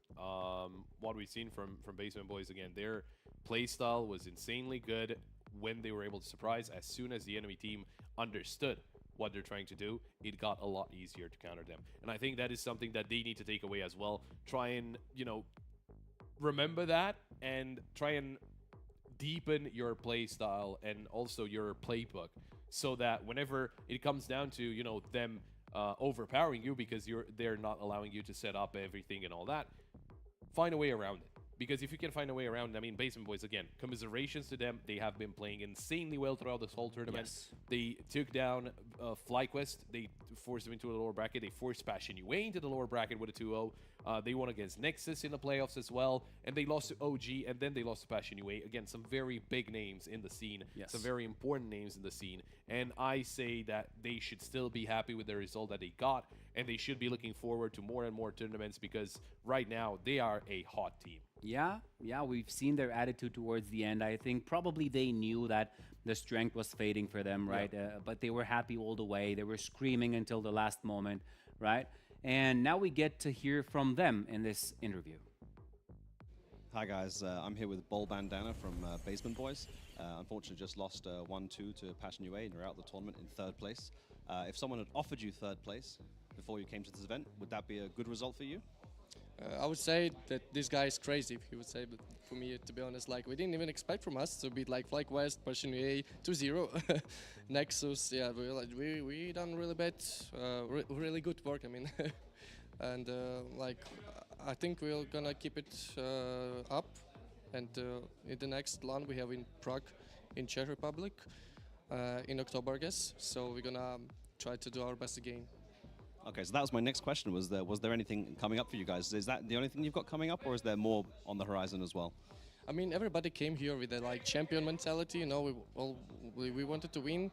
what we've seen from Basement Boys again, their playstyle was insanely good. When they were able to surprise, as soon as the enemy team understood what they're trying to do, it got a lot easier to counter them. And I think that is something that they need to take away as well. Try and, remember that and try and deepen your play style and also your playbook so that whenever it comes down to, them overpowering you because they're not allowing you to set up everything and all that, find a way around it. Because if you can find a way around, I mean, Basement Boys, again, commiserations to them. They have been playing insanely well throughout this whole tournament. Yes. They took down FlyQuest. They forced them into the lower bracket. They forced Passion UA into the lower bracket with a 2-0. They won against Nexus in the playoffs as well. And they lost to OG, and then they lost to Passion UA. Again, some very big names in the scene. Yes. Some very important names in the scene. And I say that they should still be happy with the result that they got. And they should be looking forward to more and more tournaments because right now they are a hot team. Yeah, we've seen their attitude towards the end. I think probably they knew that the strength was fading for them, right? But they were happy all the way. They were screaming until the last moment, right? And now we get to hear from them in this interview. Hi guys, I'm here with Bol Bandana from Basement Boys. Unfortunately just lost 1-2 to Passion UA and you're out of the tournament in third place. If someone had offered you third place before you came to this event, would that be a good result for you? I would say that this guy is crazy, he would say, but for me, to be honest, we didn't even expect from us to beat FlyQuest, Passion UA 2-0, Nexus, yeah, we done really bad, really good work, I mean, and I think we're gonna keep it up, and in the next LAN we have in Prague, in Czech Republic, in October, I guess, so we're gonna try to do our best again. Okay, so that was my next question. Was there anything coming up for you guys? Is that the only thing you've got coming up, or is there more on the horizon as well? I mean, everybody came here with a champion mentality. We wanted to win.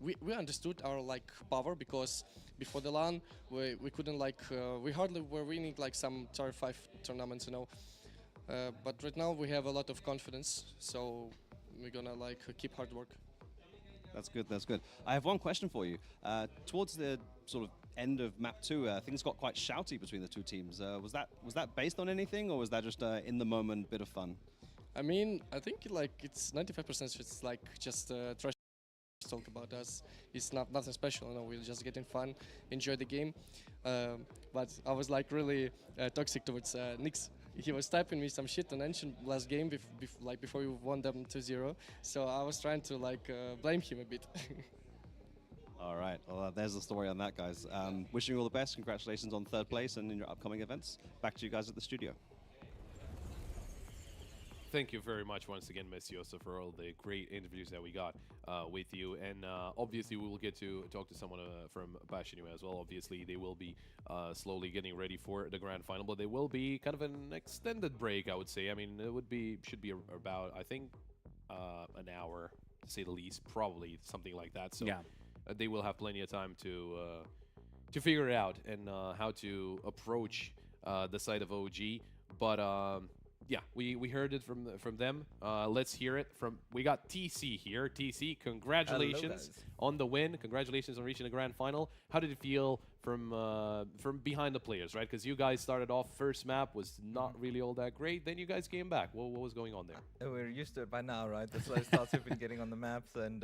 We understood our power because before the LAN we couldn't we hardly were winning some tier 5 tournaments, but right now we have a lot of confidence, so we're gonna keep hard work. That's good, that's good. I have one question for you. Towards the sort of end of map 2, things got quite shouty between the two teams. Was that based on anything, or was that just in the moment bit of fun? I mean, I think it's 95% it's just trash talk about us. It's nothing special, we're just getting fun, enjoy the game. But I was really toxic towards Nix. He was typing me some shit on Ancient last game before we won them 2-0. So I was trying to blame him a bit. All right, well there's the story on that, guys. Wishing you all the best. Congratulations on third place and in your upcoming events. Back to you guys at the studio. Thank you very much once again, Messioso, for all the great interviews that we got with you. And obviously, we will get to talk to someone from Passion as well. Obviously, they will be slowly getting ready for the grand final, but they will be kind of an extended break, I would say. I mean, it should be about, I think, an hour, to say the least, probably something like that. So Yeah. they will have plenty of time to figure it out and how to approach the side of OG. But yeah, we heard it from them. Let's hear it from. We got TC here. TC, congratulations on the win. Congratulations on reaching the grand final. How did it feel from behind the players, right? Because you guys started off first map was not really all that great. Then you guys came back. What was going on there? We're used to it by now, right? The slow starts we've been getting on the maps and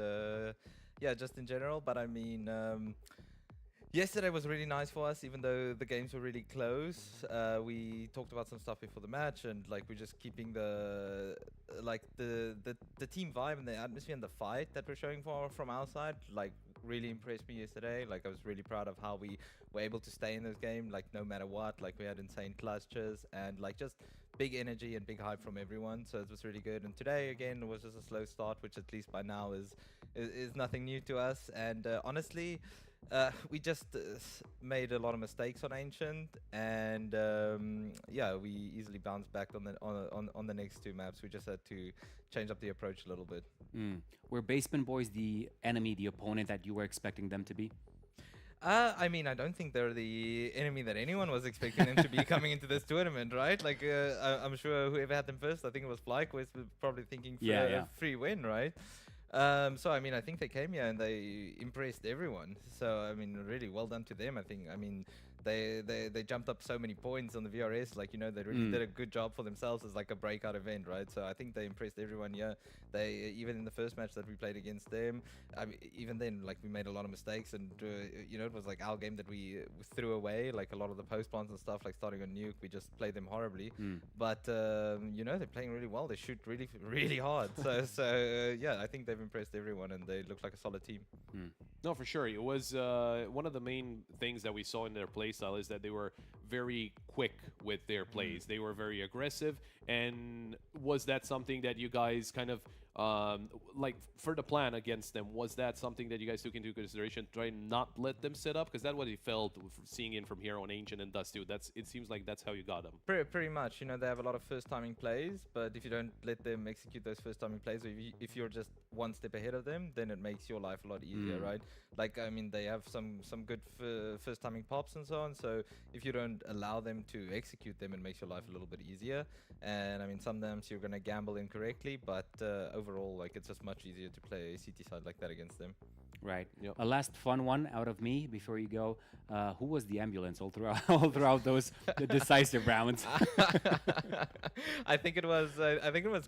yeah, just in general. But I mean, yesterday was really nice for us, even though the games were really close. We talked about some stuff before the match, and like we're just keeping the team vibe and the atmosphere and the fight that we're showing from our side. Like really impressed me yesterday. Like I was really proud of how we were able to stay in this game. Like no matter what, like we had insane clutches and like just big energy and big hype from everyone. So it was really good. And today again was just a slow start, which at least by now is nothing new to us. And honestly, we just made a lot of mistakes on Ancient, and yeah, we easily bounced back on the next two maps. We just had to change up the approach a little bit. Were Basement Boys the enemy, the opponent that you were expecting them to be? I mean, I don't think they're the enemy that anyone was expecting them to be coming into this tournament, right? Like, I'm sure whoever had them first, I think it was FlyQuest, was probably thinking for a free win, right? So I mean, I think they came here and they impressed everyone. So I mean, really well done to them. I think. I mean, they jumped up so many points on the VRS. Like, you know, they really did a good job for themselves as like a breakout event, right? So I think they impressed everyone here. They even in the first match that we played against them, I mean, even then, like we made a lot of mistakes, and you know, it was like our game that we threw away. Like a lot of the post plants and stuff, like starting on Nuke, we just played them horribly. But you know, they're playing really well. They shoot really hard. So yeah, I think they've impressed everyone, and they look like a solid team. No, for sure. It was one of the main things that we saw in their playstyle is that they were very quick with their plays. They were very aggressive. And was that something that you guys kind of like for the plan against them? Was that something that you guys took into consideration, try and not let them set up? Because that's what it felt seeing in from here on Ancient and Dust too. It seems like that's how you got them. Pretty much. You know, they have a lot of first timing plays, but if you don't let them execute those first timing plays, or if you're just one step ahead of them, then it makes your life a lot easier, right? Like, I mean, they have some good first timing pops and so on. So if you don't allow them to execute them, it makes your life a little bit easier. And I mean, sometimes you're gonna gamble incorrectly, but overall, like, it's just much easier to play a CT side like that against them. Right. Yep. A last fun one out of me before you go. Who was the ambulance all throughout those decisive rounds? I think it was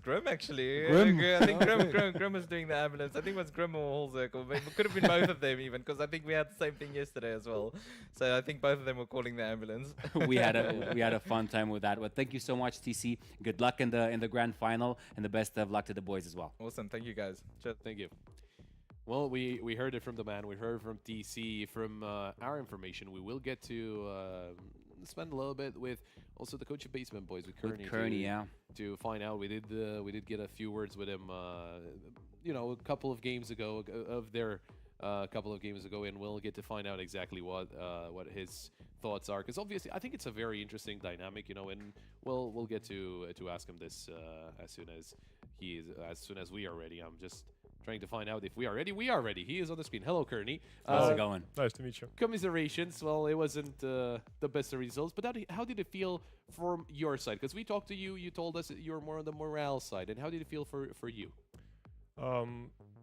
Grim actually. Grim? I think Grim was doing the ambulance. I think it was Grim or Whole Circle. It could have been both of them even, because I think we had the same thing yesterday as well. So I think both of them were calling the ambulance. we had a fun time with that. But thank you so much, TC. Good luck in the grand final, and the best of luck to the boys as well. Awesome. Thank you guys. Cheers. Thank you. Well, we heard it from the man. We heard from TC. From our information, we will get to spend a little bit with also the coach of Basement Boys, with Kearney. To find out. We did get a few words with him. You know, a couple of games ago, and we'll get to find out exactly what his thoughts are. Because obviously, I think it's a very interesting dynamic. You know, and we'll get to ask him this as soon as we are ready. I'm just trying to find out if we are ready. We are ready. He is on the screen. Hello, Kearney. How's it going? Nice to meet you. Commiserations. Well, it wasn't the best of results, but how did it feel from your side? Because we talked to you. You told us that you were more on the morale side. And how did it feel for you?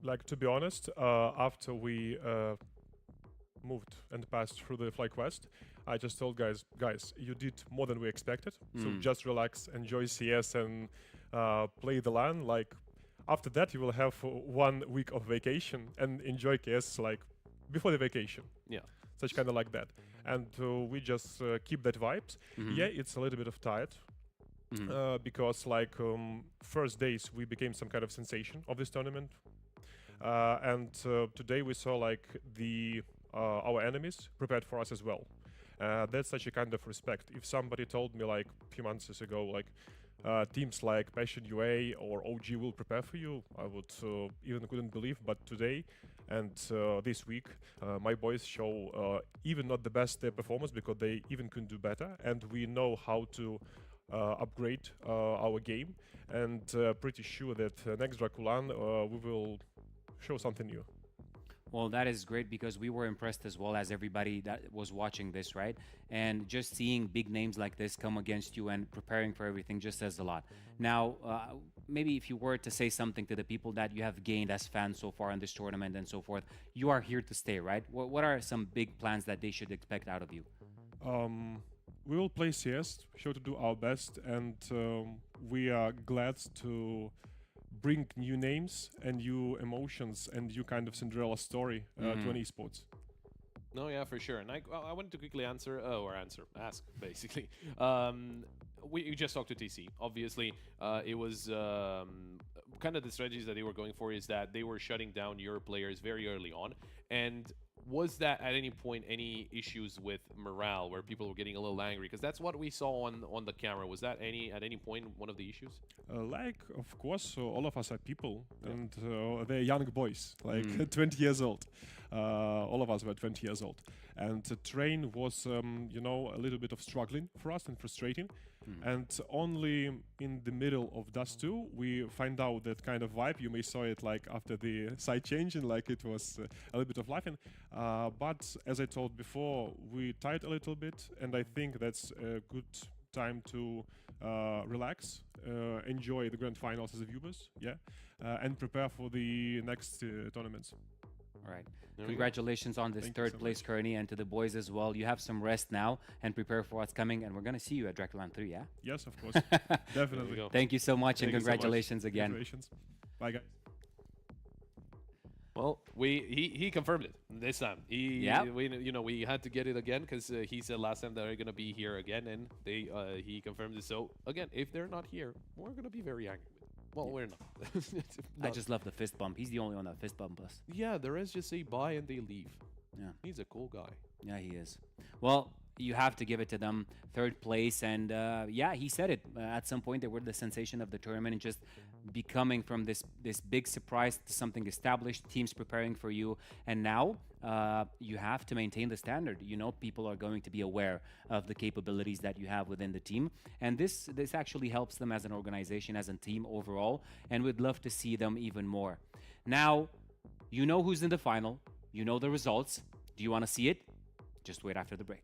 Like, to be honest, after we moved and passed through the fly quest, I just told guys, you did more than we expected. So just relax, enjoy CS, and play the LAN. Like, after that, you will have 1 week of vacation and enjoy CS like before the vacation. Yeah. Such kind of like that. And we just keep that vibes. Yeah, it's a little bit of tired. Because like first days we became some kind of sensation of this tournament. And today we saw like our enemies prepared for us as well. That's such a kind of respect. If somebody told me like a few months ago, like, teams like Passion UA or OG will prepare for you, I would even couldn't believe. But today and this week, my boys show even not the best performance, because they even can do better, and we know how to upgrade our game, and pretty sure that next DraculaN we will show something new. Well, that is great, because we were impressed as well as everybody that was watching this, right? And just seeing big names like this come against you and preparing for everything just says a lot. Now, maybe if you were to say something to the people that you have gained as fans so far in this tournament and so forth, you are here to stay, right? What are some big plans that they should expect out of you? We will play CS, sure to do our best, and we are glad to bring new names and new emotions and new kind of Cinderella story to an esports. No, yeah, for sure. And I wanted to quickly ask, basically. We just talked to TC. Obviously, it was kind of the strategies that they were going for is that they were shutting down your players very early on. And was that at any point any issues with morale where people were getting a little angry? Because that's what we saw on the camera. Was that at any point one of the issues? Like, of course, all of us are people, and they're young boys, like 20 years old. All of us were 20 years old. And the train was, you know, a little bit of struggling for us and frustrating. And only in the middle of Dust 2, we find out that kind of vibe. You may saw it like after the side changing, like it was a little bit of laughing. But as I told before, we tied a little bit, and I think that's a good time to relax, enjoy the grand finals as a viewers, and prepare for the next tournaments. All right. Congratulations on this third place, Kearney, and to the boys as well. You have some rest now and prepare for what's coming, and we're going to see you at DraculaN 3, yeah? Yes, of course. Definitely. Thank you so much, and congratulations again. Congratulations. Bye, guys. Well, he confirmed it this time. We had to get it again because he said last time they're going to be here again, and he confirmed it. So again, if they're not here, we're going to be very angry. Well, we're not. I just love the fist bump. He's the only one that fist bump us. Yeah, the rest just say bye and they leave. Yeah, he's a cool guy. Yeah, he is. Well, you have to give it to them. Third place, and yeah, he said it. At some point, they were the sensation of the tournament, and just becoming from this big surprise to something established, teams preparing for you, and now you have to maintain the standard. You know, people are going to be aware of the capabilities that you have within the team, and this actually helps them as an organization, as a team overall, and we'd love to see them even more. Now, you know who's in the final. You know the results. Do you want to see it? Just wait after the break.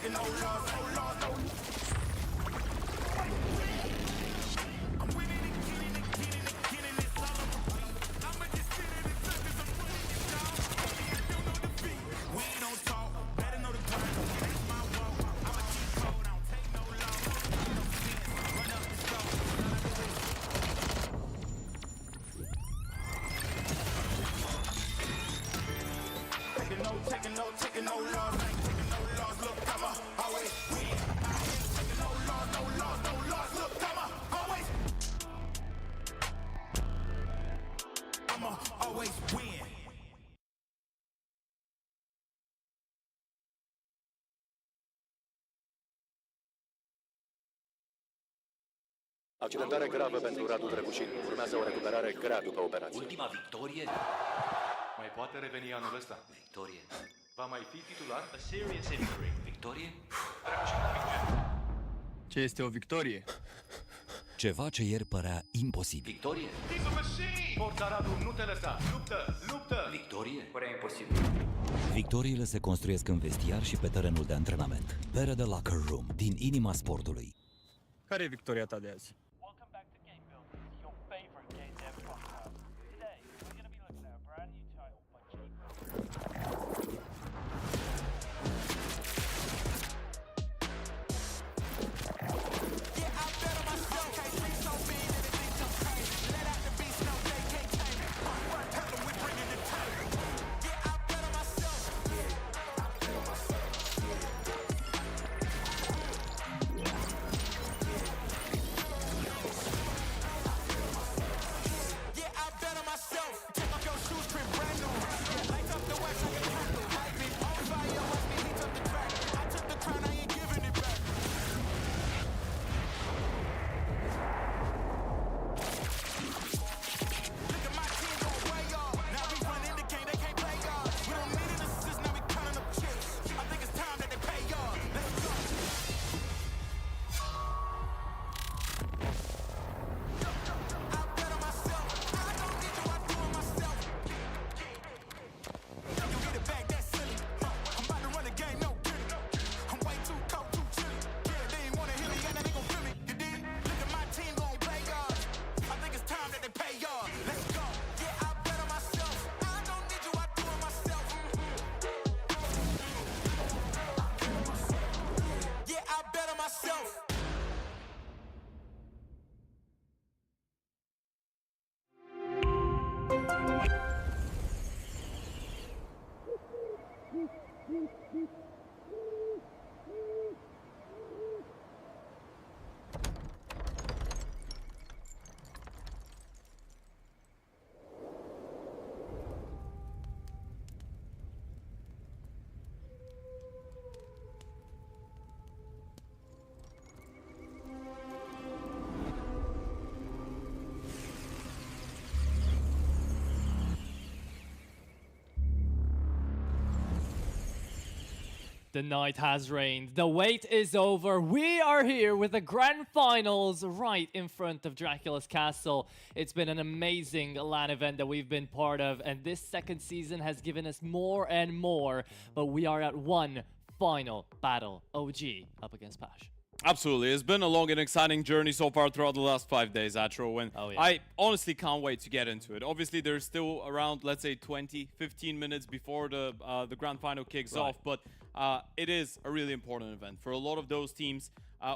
taking no loss, no loss, no. I'm winning again and again and again, and it's all on repeat. I'ma just sit in the touch 'cause I'm running it down. Baby, I don't know defeat. We ain't no talk, better know the grind. That's my walk. I'ma keep cold, I don't take no loss. No sense, run up the score. All I do is taking no loss, ain't taking no loss. Look, I'ma always win. I ain't taking no loss, no loss, no loss. Look, I'ma always win. Accidentare gravă pentru Radu Drăgușin. Urmează o recuperare grea după operație. Ultima victorie? Mai poate reveni anul ăsta. Victorie. Va mai fi titular? A serious injury. Victorie? Ce este o victorie? Ceva ce ieri părea imposibil. Victorie? Forța Radu, nu te lăsa! Luptă! Luptă! Victorie? Părea imposibil. Victoriile se construiesc în vestiar și pe terenul de antrenament. Pere de Locker Room, din inima sportului. Care e victoria ta de azi? Welcome back to Game Builders, your favorite game dev podcast. Today, we're going to be looking at a brand new title by Jake. Yeah, I bet on myself. Can't sleep so big that it thinks I'm crazy. Let out the beast, no, they can't tame it. Tell them we bringing the table. Yeah, I bet on myself. Yeah, I bet on myself. Take off your shoes, crib brand new. Light up the west like a candle. I've been on fire, watch me heat up the track. I took the crown, I ain't giving it back. Look at my team going way off. Now we running the game, they can't play y'all. We don't need an assist, now we counting up chips. I think it's time that they pay y'all. Let's go. I bet on myself. I don't need you, I do it myself. You get it back, that's silly. I'm about to run the game, no kidding. I'm way too cold, too chilly. Yeah, they ain't wanna hear me, and now they gon' feel me. You dig? Look at my team gon' play y'all. I think it's time that they pay y'all. Let's go. Yeah, I bet on myself. I don't need you, I do it myself. Yeah, I bet on myself. The night has reigned. The wait is over. We are here with the grand finals right in front of Dracula's castle. It's been an amazing LAN event that we've been part of, and this second season has given us more and more. But we are at one final battle. OG up against Pash. Absolutely. It's been a long and exciting journey so far throughout the last 5 days, Atro, and I honestly can't wait to get into it. Obviously, there's still around, let's say, 20, 15 minutes before the grand final kicks off, but it is a really important event for a lot of those teams.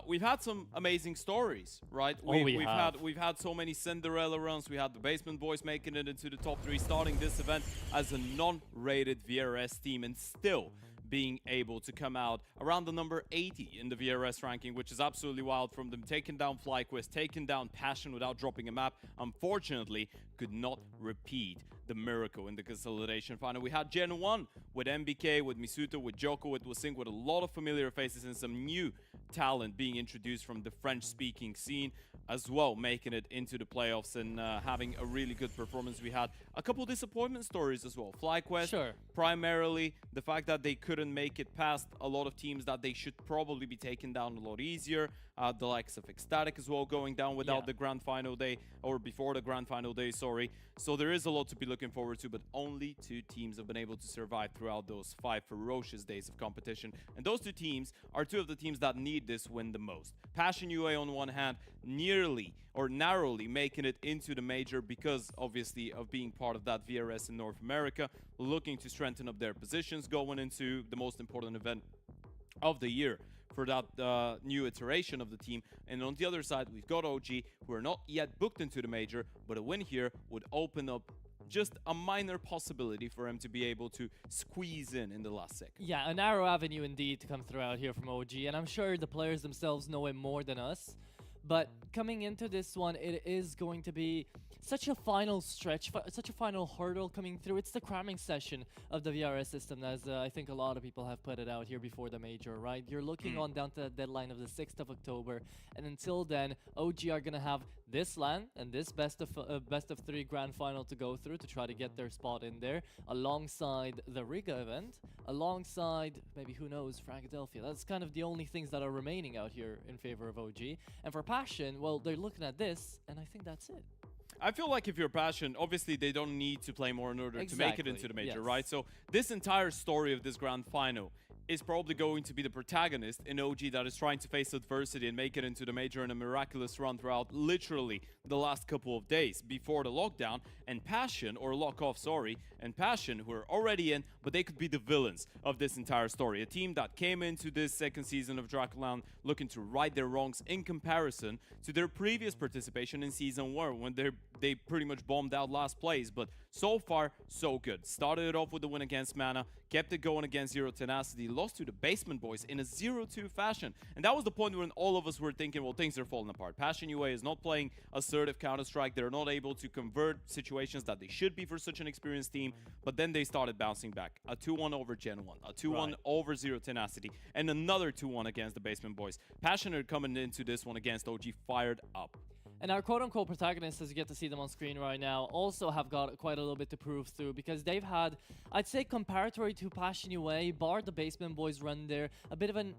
We've had some amazing stories, right? We've had so many Cinderella runs. We had the Basement Boys making it into the top 3, starting this event as a non-rated VRS team, and still being able to come out around the number 80 in the VRS ranking, which is absolutely wild from them. Taking down FlyQuest, taking down Passion without dropping a map. Unfortunately, could not repeat the miracle in the consolidation final. We had Gen 1 with MBK, with Misuto, with Joko, with Wasing, with a lot of familiar faces and some new talent being introduced from the French-speaking scene as well, making it into the playoffs and having a really good performance. We had a couple disappointment stories as well. FlyQuest, primarily the fact that they couldn't make it past a lot of teams that they should probably be taken down a lot easier. The likes of Ecstatic as well going down without the grand final day, or before the grand final day, sorry. So there is a lot to be looking forward to, but only 2 teams have been able to survive throughout those 5 ferocious days of competition. And those 2 teams are 2 of the teams that need this win the most. Passion UA on one hand, nearly or narrowly making it into the major because obviously of being part of that VRS in North America, looking to strengthen up their positions going into the most important event of the year for that new iteration of the team. And on the other side, we've got OG, who are not yet booked into the major, but a win here would open up just a minor possibility for him to be able to squeeze in the last second. Yeah, a narrow avenue indeed to come through out here from OG, and I'm sure the players themselves know it more than us. But coming into this one, it is going to be such a final stretch, such a final hurdle coming through. It's the cramming session of the VRS system, as I think a lot of people have put it out here before the major, right? You're looking on down to the deadline of the 6th of October, and until then, OG are going to have this LAN and this best of 3 grand final to go through to try to get their spot in there, alongside the Riga event, alongside maybe, who knows, Philadelphia. That's kind of the only things that are remaining out here in favor of OG. And for Passion, well, they're looking at this, and I think that's it. I feel like if you're Passion, obviously they don't need to play more in order to make it into the major, right? So this entire story of this grand final is probably going to be the protagonist in OG that is trying to face adversity and make it into the major in a miraculous run throughout literally the last couple of days before the lockdown. And Passion, or lock off, sorry, and Passion, who are already in, but they could be the villains of this entire story. A team that came into this second season of DraculaN looking to right their wrongs in comparison to their previous participation in season 1, when they pretty much bombed out last place. But so far, so good. Started it off with the win against Mana, kept it going against Zero Tenacity, lost to the Basement Boys in a 0-2 fashion. And that was the point when all of us were thinking, well, things are falling apart. Passion UA is not playing assertive Counter-Strike. They're not able to convert situations that they should be for such an experienced team. But then they started bouncing back. A 2-1 over Gen 1, a 2-1 over Zero Tenacity, and another 2-1 against the Basement Boys. Passion are coming into this one against OG fired up. And our quote-unquote protagonists, as you get to see them on screen right now, also have got quite a little bit to prove through, because they've had, I'd say, comparatory to Passion UA, bar the Basement Boys run there, a bit of an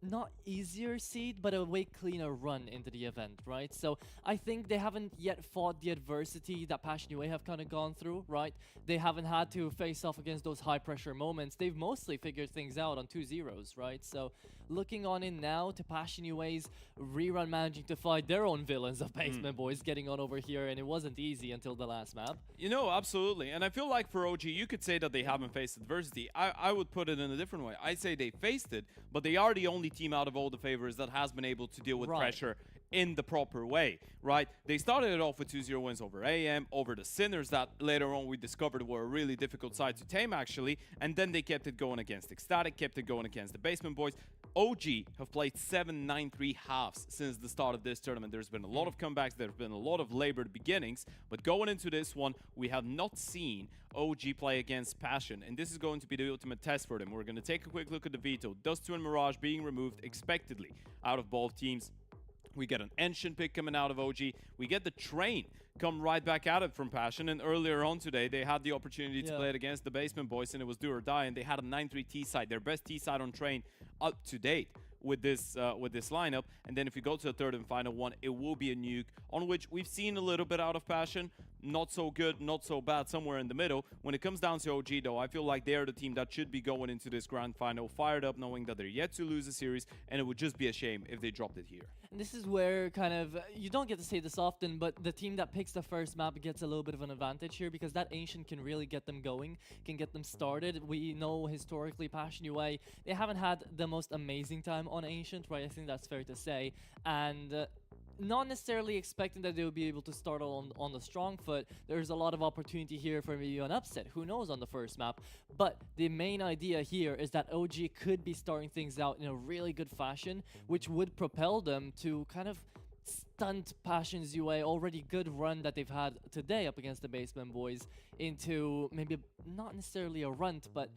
not easier seed, but a way cleaner run into the event, right? So I think they haven't yet fought the adversity that Passion UA have kind of gone through, right? They haven't had to face off against those high pressure moments. They've mostly figured things out on 2-0s, right? So looking on in now to Passion UA's rerun managing to fight their own villains of Basement Boys getting on over here, and it wasn't easy until the last map. You know, absolutely. And I feel like for OG, you could say that they haven't faced adversity. I would put it in a different way. I'd say they faced it, but they are the only team out of all the favors that has been able to deal with pressure in the proper way, right? They started it off with 2-0 wins over AM, over the Sinners that later on we discovered were a really difficult side to tame actually, and then they kept it going against Ecstatic, kept it going against the Basement Boys. OG have played 7-9-3 halves since the start of this tournament. There's been a lot of comebacks, there's been a lot of labored beginnings, but going into this one, we have not seen OG play against Passion, and this is going to be the ultimate test for them. We're going to take a quick look at the Veto. Dust2 and Mirage being removed expectedly out of both teams. We get an Ancient pick coming out of OG. We get the Train come right back at it from Passion, and earlier on today, they had the opportunity to play it against the Basement Boys, and it was do or die, and they had a 9-3 T-side, their best T-side on Train up to date with this lineup. And then if we go to the third and final one, it will be a Nuke, on which we've seen a little bit out of Passion. Not so good, not so bad, somewhere in the middle. When it comes down to OG, though, I feel like they're the team that should be going into this grand final fired up, knowing that they're yet to lose a series, and it would just be a shame if they dropped it here. And this is where kind of, you don't get to say this often, but the team that picks the first map gets a little bit of an advantage here, because that Ancient can really get them going, can get them started. We know historically Passion UA, they haven't had the most amazing time on Ancient, right? I think that's fair to say. And not necessarily expecting that they will be able to start on the strong foot. There's a lot of opportunity here for maybe an upset. Who knows on the first map? But the main idea here is that OG could be starting things out in a really good fashion, which would propel them to kind of stunt Passion's UA already good run that they've had today up against the Basement Boys into maybe not necessarily a runt, but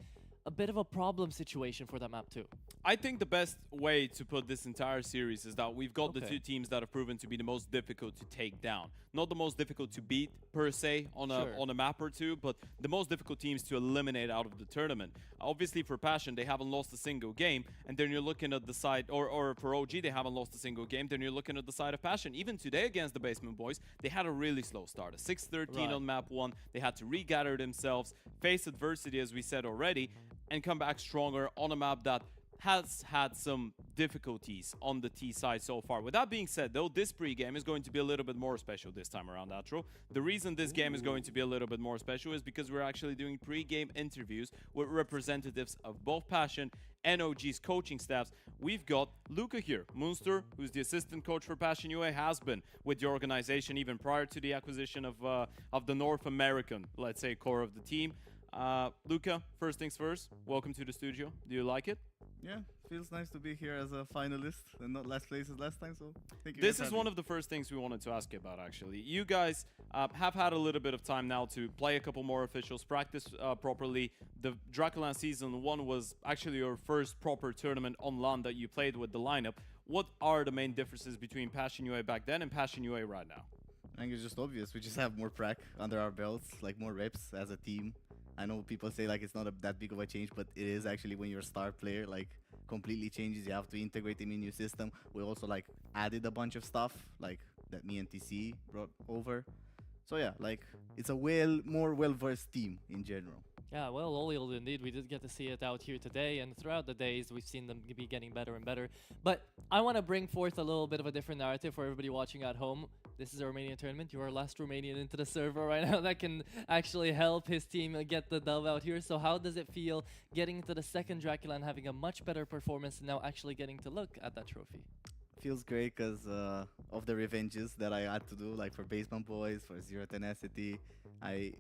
a bit of a problem situation for that map too. I think the best way to put this entire series is that we've got the Okay. two teams that have proven to be the most difficult to take down. Not the most difficult to beat per se on a map or two, but the most difficult teams to eliminate out of the tournament. Obviously for Passion, they haven't lost a single game, and then you're looking at the side, or for OG, they haven't lost a single game, then you're looking at the side of Passion. Even today against the Basement Boys, they had a really slow start. A 6-13 on map 1, they had to regather themselves, face adversity as we said already, and come back stronger on a map that has had some difficulties on the T side so far. With that being said, though, this pre-game is going to be a little bit more special this time around, Atro. The reason this game is going to be a little bit more special is because we're actually doing pre-game interviews with representatives of both Passion and OG's coaching staffs. We've got Luca here, Munster, who's the assistant coach for Passion UA, has been with the organization even prior to the acquisition of the North American, let's say, core of the team. Luca, first things first, welcome to the studio. Do you like it? Yeah, feels nice to be here as a finalist and not last place as last time, so thank you. This is one of the first things we wanted to ask you about, actually. You guys have had a little bit of time now to play a couple more officials, practice properly. The DraculaN Season 1 was actually your first proper tournament on LAN that you played with the lineup. What are the main differences between Passion UA back then and Passion UA right now? I think it's just obvious. We just have more prac under our belts, like more reps as a team. I know people say like it's not that big of a change, but it is actually when you're a star player, like completely changes. You have to integrate them in your system. We also like added a bunch of stuff like that me and TC brought over. So yeah, like it's a more well-versed team in general. Yeah, well, Oliel indeed. We did get to see it out here today, and throughout the days, we've seen them be getting better and better. But I want to bring forth a little bit of a different narrative for everybody watching at home. This is a Romanian tournament. You are last Romanian into the server right now that can actually help his team get the dub out here. So how does it feel getting into the second DraculaN, having a much better performance, and now actually getting to look at that trophy? Feels great because of the revenges that I had to do, like for Basement Boys, for Zero Tenacity. I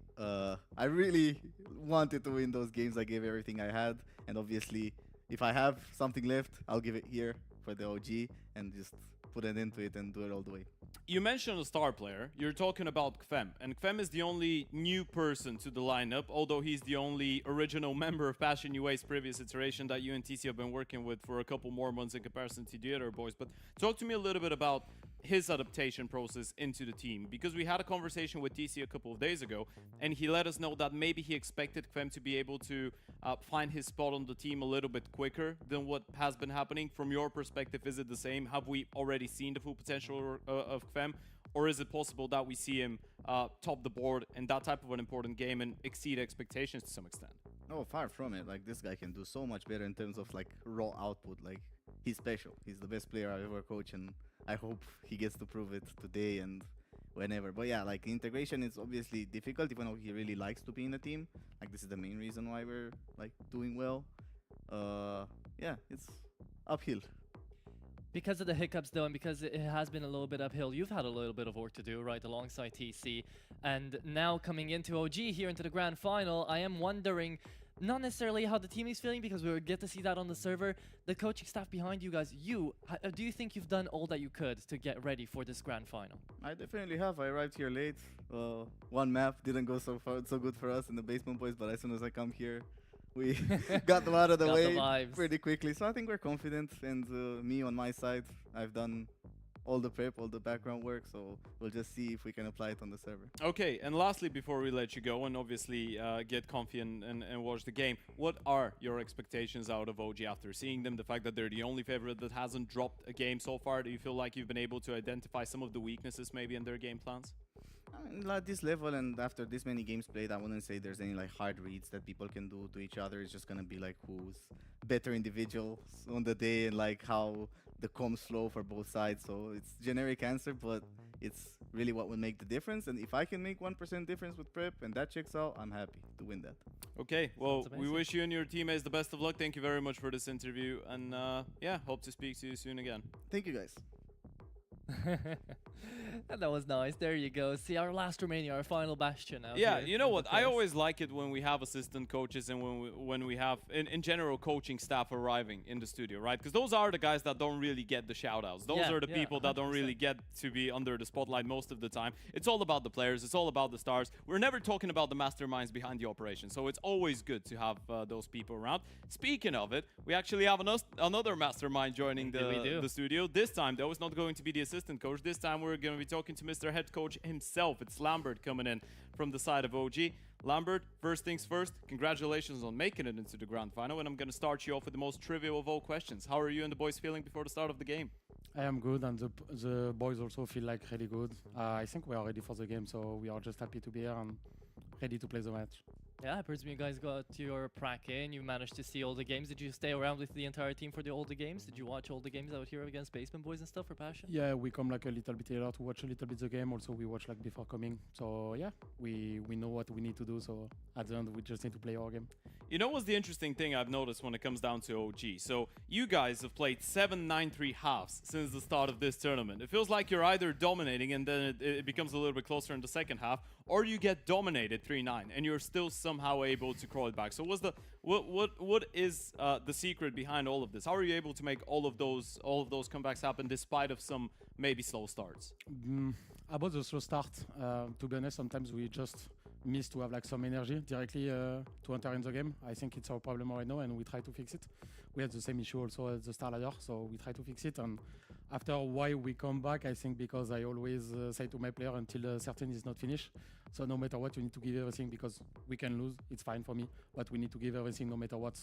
really wanted to win those games. I gave everything I had, and obviously, if I have something left, I'll give it here for the OG and just put it into it and do it all the way. You mentioned a star player. You're talking about Kfem, and Kfem is the only new person to the lineup, although he's the only original member of Passion UA's previous iteration that you and TC have been working with for a couple more months in comparison to the other boys. But talk to me a little bit about his adaptation process into the team, because we had a conversation with TC a couple of days ago, and he let us know that maybe he expected Kfem to be able to find his spot on the team a little bit quicker than what has been happening. From your perspective, is it the same? Have we already seen the full potential of Kfem, or is it possible that we see him top the board in that type of an important game and exceed expectations to some extent? No, far from it. Like this guy can do so much better in terms of like raw output. Like he's special. He's the best player I've ever coached, and I hope he gets to prove it today and whenever. But yeah, like integration is obviously difficult, even though he really likes to be in a team. Like this is the main reason why we're like doing well. Yeah, it's uphill. Because of the hiccups, though, and because it has been a little bit uphill, you've had a little bit of work to do, right, alongside TC. And now coming into OG here into the grand final, I am wondering, not necessarily how the team is feeling, because we will get to see that on the server. The coaching staff behind you guys, do you think you've done all that you could to get ready for this grand final? I definitely have. I arrived here late. One map didn't go so good for us in the Basement Boys, but as soon as I come here, we got them out of the way pretty quickly. So I think we're confident, and me on my side, I've done all the prep, all the background work, so we'll just see if we can apply it on the server. Okay, and lastly, before we let you go and obviously get comfy and watch the game, what are your expectations out of OG after seeing them? The fact that they're the only favorite that hasn't dropped a game so far, do you feel like you've been able to identify some of the weaknesses maybe in their game plans? I mean, at this level and after this many games played, I wouldn't say there's any like hard reads that people can do to each other. It's just gonna be like who's better individuals on the day and like how the comms flow for both sides. So it's generic answer, but it's really what will make the difference. And if I can make 1% difference with prep and that checks out, I'm happy to win that. Okay, well, we wish you and your teammates the best of luck. Thank you very much for this interview, and yeah, hope to speak to you soon again. Thank you, guys. And that was nice. There you go. See, our last Romania, our final bastion now. Yeah, you know what? I always like it when we have assistant coaches and when we have, in general, coaching staff arriving in the studio, right? Because those are the guys that don't really get the shout-outs. Those are the people that don't really get to be under the spotlight most of the time. It's all about the players. It's all about the stars. We're never talking about the masterminds behind the operation, so it's always good to have those people around. Speaking of it, we actually have another mastermind joining the studio. This time, though, it's not going to be the assistant coach. This time, we're going to be talking to Mr. Head Coach himself. It's Lambert coming in from the side of OG. Lambert, first things first, congratulations on making it into the grand final, and I'm going to start you off with the most trivial of all questions. How are you and the boys feeling before the start of the game? I am good, and the boys also feel like really good. I think we are ready for the game, so we are just happy to be here and ready to play the match. Yeah, I presume you guys got your prac in. You managed to see all the games. Did you stay around with the entire team for all the games? Did you watch all the games out here against Basement Boys and stuff for Passion? Yeah, we come like a little bit earlier to watch a little bit the game. Also, we watch like before coming. So yeah, we know what we need to do. So at the end, we just need to play our game. You know what's the interesting thing I've noticed when it comes down to OG? So you guys have played 7-9-3 halves since the start of this tournament. It feels like you're either dominating and then it becomes a little bit closer in the second half, or you get dominated 3-9 and you're still somehow able to crawl it back. So what is the secret behind all of this? How are you able to make all of those comebacks happen despite of some maybe slow starts? About the slow start, to be honest, sometimes we just miss to have like some energy directly to enter in the game. I think it's our problem right now, and we try to fix it. We had the same issue also at the start ladder, so we try to fix it. And after why we come back, I think because I always say to my player until certain is not finished. So no matter what, you need to give everything, because we can lose. It's fine for me, but we need to give everything no matter what.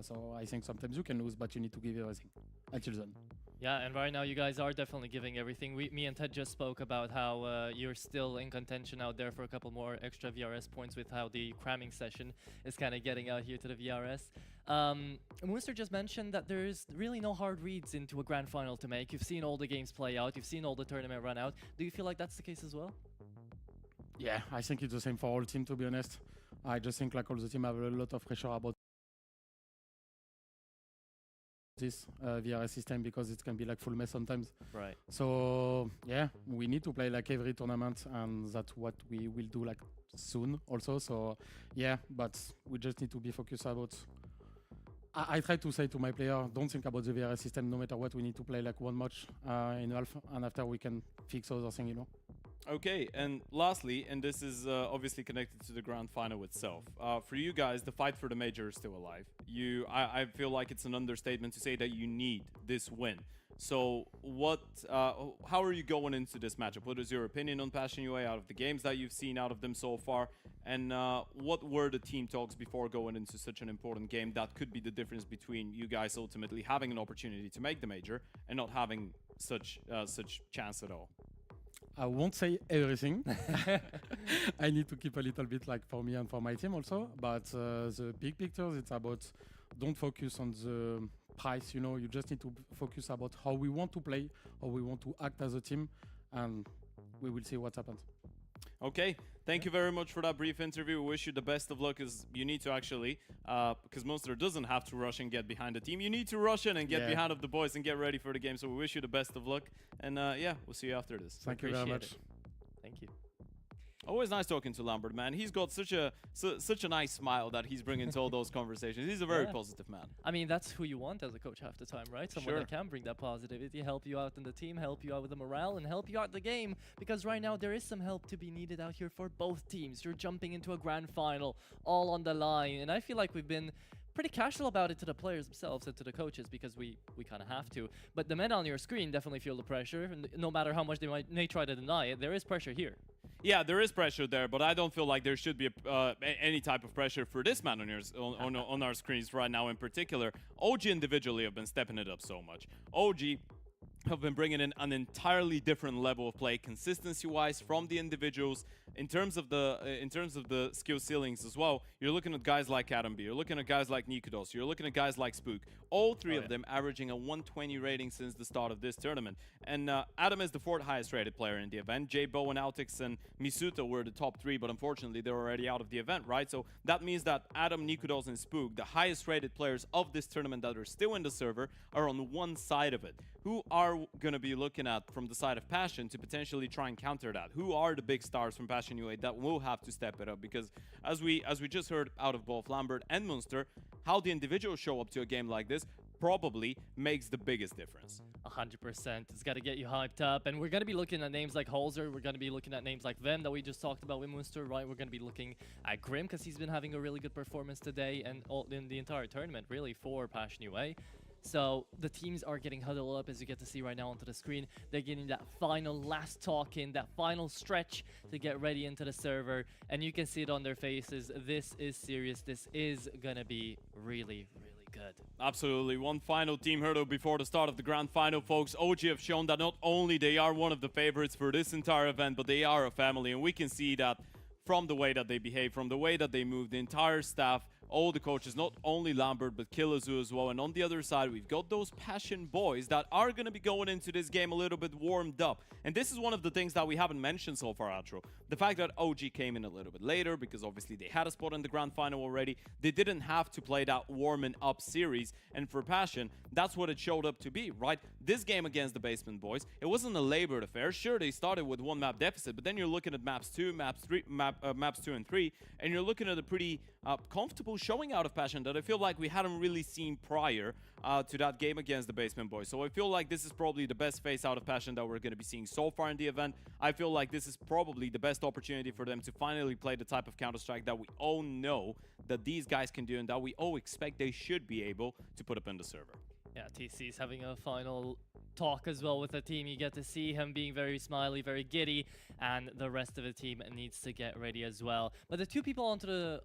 So I think sometimes you can lose, but you need to give everything until then. Yeah, and right now you guys are definitely giving everything. Me and Ted just spoke about how you're still in contention out there for a couple more extra VRS points with how the cramming session is kind of getting out here to the VRS. Moonster just mentioned that there's really no hard reads into a grand final to make. You've seen all the games play out. You've seen all the tournament run out. Do you feel like that's the case as well? Yeah, I think it's the same for all team, to be honest. I just think like all the team have a lot of pressure about this VRS system, because it can be like full mess sometimes. Right. So yeah, we need to play like every tournament, and that's what we will do like soon also. So yeah, but we just need to be focused about. I try to say to my player, don't think about the VRS system. No matter what, we need to play like one match in half, and after we can fix other things, you know. Okay, and lastly, and this is obviously connected to the grand final itself. For you guys, the fight for the major is still alive. I feel like it's an understatement to say that you need this win. So how are you going into this matchup? What is your opinion on Passion UA out of the games that you've seen out of them so far? And what were the team talks before going into such an important game that could be the difference between you guys ultimately having an opportunity to make the major and not having such chance at all? I won't say everything. I need to keep a little bit like for me and for my team also. But the big pictures, it's about don't focus on the price. You know, you just need to focus about how we want to play, how we want to act as a team, and we will see what happens. Okay, thank you very much for that brief interview. We wish you the best of luck, as you need to actually, because Monster doesn't have to rush and get behind the team. You need to rush in and get behind of the boys and get ready for the game. So we wish you the best of luck, and yeah, we'll see you after this. Thank you very much. Thank you. Always nice talking to Lambert, man. He's got such a nice smile that he's bringing to all those conversations. He's a very positive man. I mean, that's who you want as a coach half the time, right? Someone that can bring that positivity, help you out in the team, help you out with the morale, and help you out the game. Because right now, there is some help to be needed out here for both teams. You're jumping into a grand final, all on the line. And I feel like we've been pretty casual about it to the players themselves and to the coaches, because we kind of have to. But the men on your screen definitely feel the pressure. And no matter how much they may try to deny it, there is pressure here. Yeah, there is pressure there, but I don't feel like there should be any type of pressure for this man on our screens right now in particular. OG individually have been stepping it up so much. OG have been bringing in an entirely different level of play, consistency-wise, from the individuals, in terms of the skill ceilings as well, you're looking at guys like Adam B, you're looking at guys like Nikudos, you're looking at guys like Spook. All three of them averaging a 120 rating since the start of this tournament. And Adam is the 4th highest rated player in the event. J, Bowen, Altix, and Misuto were the top 3, but unfortunately they're already out of the event, right? So that means that Adam, Nikudos, and Spook, the highest rated players of this tournament that are still in the server, are on one side of it. Who are going to be looking at from the side of Passion to potentially try and counter that? Who are the big stars from Passion UA that will have to step it up? Because as we just heard out of both Lambert and Munster, how the individuals show up to a game like this probably makes the biggest difference. 100%. It's got to get you hyped up. And we're going to be looking at names like Holzer. We're going to be looking at names like Vem that we just talked about with Munster, right? We're going to be looking at Grim because he's been having a really good performance today and in the entire tournament, really, for Passion UA. So the teams are getting huddled up, as you get to see right now onto the screen. They're getting that final last talk in, that final stretch to get ready into the server. And you can see it on their faces. This is serious. This is going to be really, really good. Absolutely. One final team hurdle before the start of the grand final, folks. OG have shown that not only they are one of the favorites for this entire event, but they are a family. And we can see that from the way that they behave, from the way that they move, the entire staff, all the coaches, not only Lambert, but Killazu as well. And on the other side, we've got those Passion boys that are going to be going into this game a little bit warmed up. And this is one of the things that we haven't mentioned so far, Atro. The fact that OG came in a little bit later, because obviously they had a spot in the grand final already. They didn't have to play that warming up series. And for Passion, that's what it showed up to be, right? This game against the Basement Boys, it wasn't a labored affair. Sure, they started with 1 map deficit, but then you're looking at maps 2 and 3, and you're looking at a pretty comfortable showing out of Passion that I feel like we hadn't really seen prior to that game against the Basement Boys. So I feel like this is probably the best face out of Passion that we're going to be seeing so far in the event. I feel like this is probably the best opportunity for them to finally play the type of Counter-Strike that we all know that these guys can do and that we all expect they should be able to put up in the server. Yeah, TC's having a final talk as well with the team. You get to see him being very smiley, very giddy, and the rest of the team needs to get ready as well. But the two people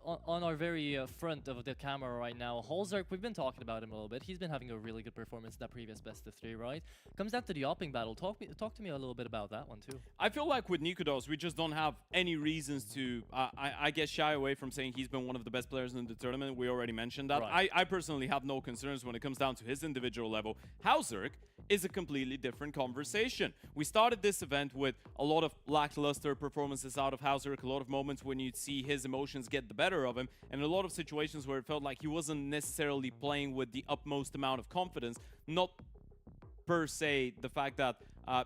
on our very front of the camera right now, Holzerk, we've been talking about him a little bit. He's been having a really good performance in that previous best of 3, right? Comes down to the opping battle. Talk to me a little bit about that one too. I feel like with Nikudos, we just don't have any reasons to, I guess, shy away from saying he's been one of the best players in the tournament. We already mentioned that. Right. I personally have no concerns when it comes down to his individual level. Hauserk is a completely different conversation. We started this event with a lot of lackluster performances out of Hauserk, a lot of moments when you'd see his emotions get the better of him, and a lot of situations where it felt like he wasn't necessarily playing with the utmost amount of confidence, not per se the fact that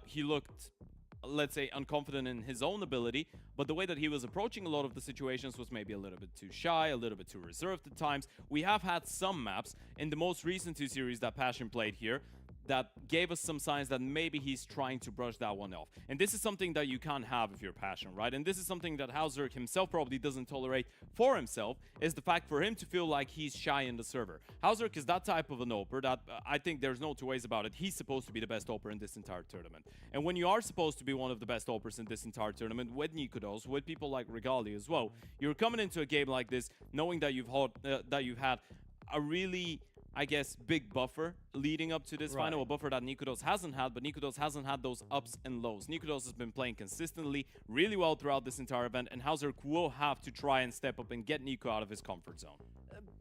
he looked, let's say, unconfident in his own ability, but the way that he was approaching a lot of the situations was maybe a little bit too shy, a little bit too reserved at times. We have had some maps in the most recent 2 series that Passion played here that gave us some signs that maybe he's trying to brush that one off. And this is something that you can't have if you're Passion, right? And this is something that Hauserk himself probably doesn't tolerate for himself, is the fact for him to feel like he's shy in the server. Hauserk is that type of an oper that I think there's no two ways about it. He's supposed to be the best oper in this entire tournament. And when you are supposed to be one of the best opers in this entire tournament, with Nikudos, with people like Regali as well, you're coming into a game like this knowing that you've had a really, I guess, big buffer leading up to this final, a buffer that Nikudos hasn't had, but Nikudos hasn't had those ups and lows. Nikudos has been playing consistently really well throughout this entire event, and Hauserk will have to try and step up and get Nico out of his comfort zone.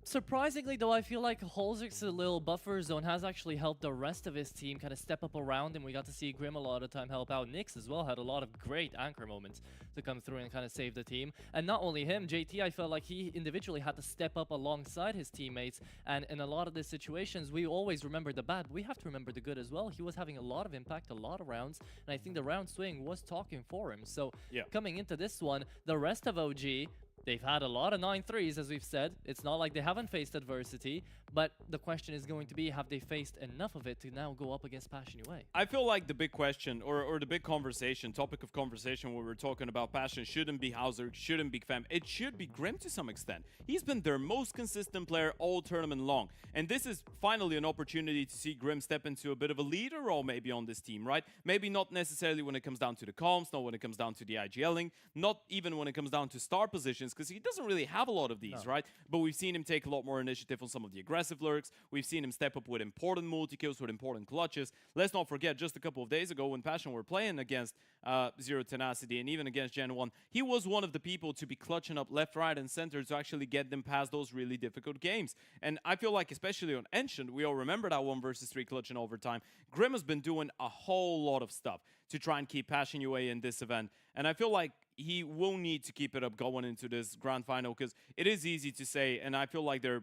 Surprisingly, though, I feel like Holzerk's little buffer zone has actually helped the rest of his team kind of step up around him. We got to see Grim a lot of time help out. Nyx as well had a lot of great anchor moments to come through and kind of save the team. And not only him, JT, I felt like he individually had to step up alongside his teammates. And in a lot of these situations, we always remember the bad, but we have to remember the good as well. He was having a lot of impact, a lot of rounds, and I think the round swing was talking for him. So coming into this one, the rest of OG, they've had a lot of 9-3s, as we've said. It's not like they haven't faced adversity, but the question is going to be, have they faced enough of it to now go up against Passion UA? I feel like the big question, or the big conversation, topic of conversation when we're talking about Passion shouldn't be Hauserk, shouldn't be Fem. It should be Grim to some extent. He's been their most consistent player all tournament long. And this is finally an opportunity to see Grim step into a bit of a leader role maybe on this team, right? Maybe not necessarily when it comes down to the comms, not when it comes down to the IGLing, not even when it comes down to star positions, because he doesn't really have a lot of these, right? But we've seen him take a lot more initiative on some of the aggressive lurks. We've seen him step up with important multi-kills, with important clutches. Let's not forget, just a couple of days ago when Passion were playing against Zero Tenacity and even against Gen 1, he was one of the people to be clutching up left, right, and center to actually get them past those really difficult games. And I feel like, especially on Ancient, we all remember that 1 versus 3 clutch in overtime. Grim has been doing a whole lot of stuff to try and keep Passion UA in this event. And I feel like he will need to keep it up going into this grand final, because it is easy to say, and I feel like they're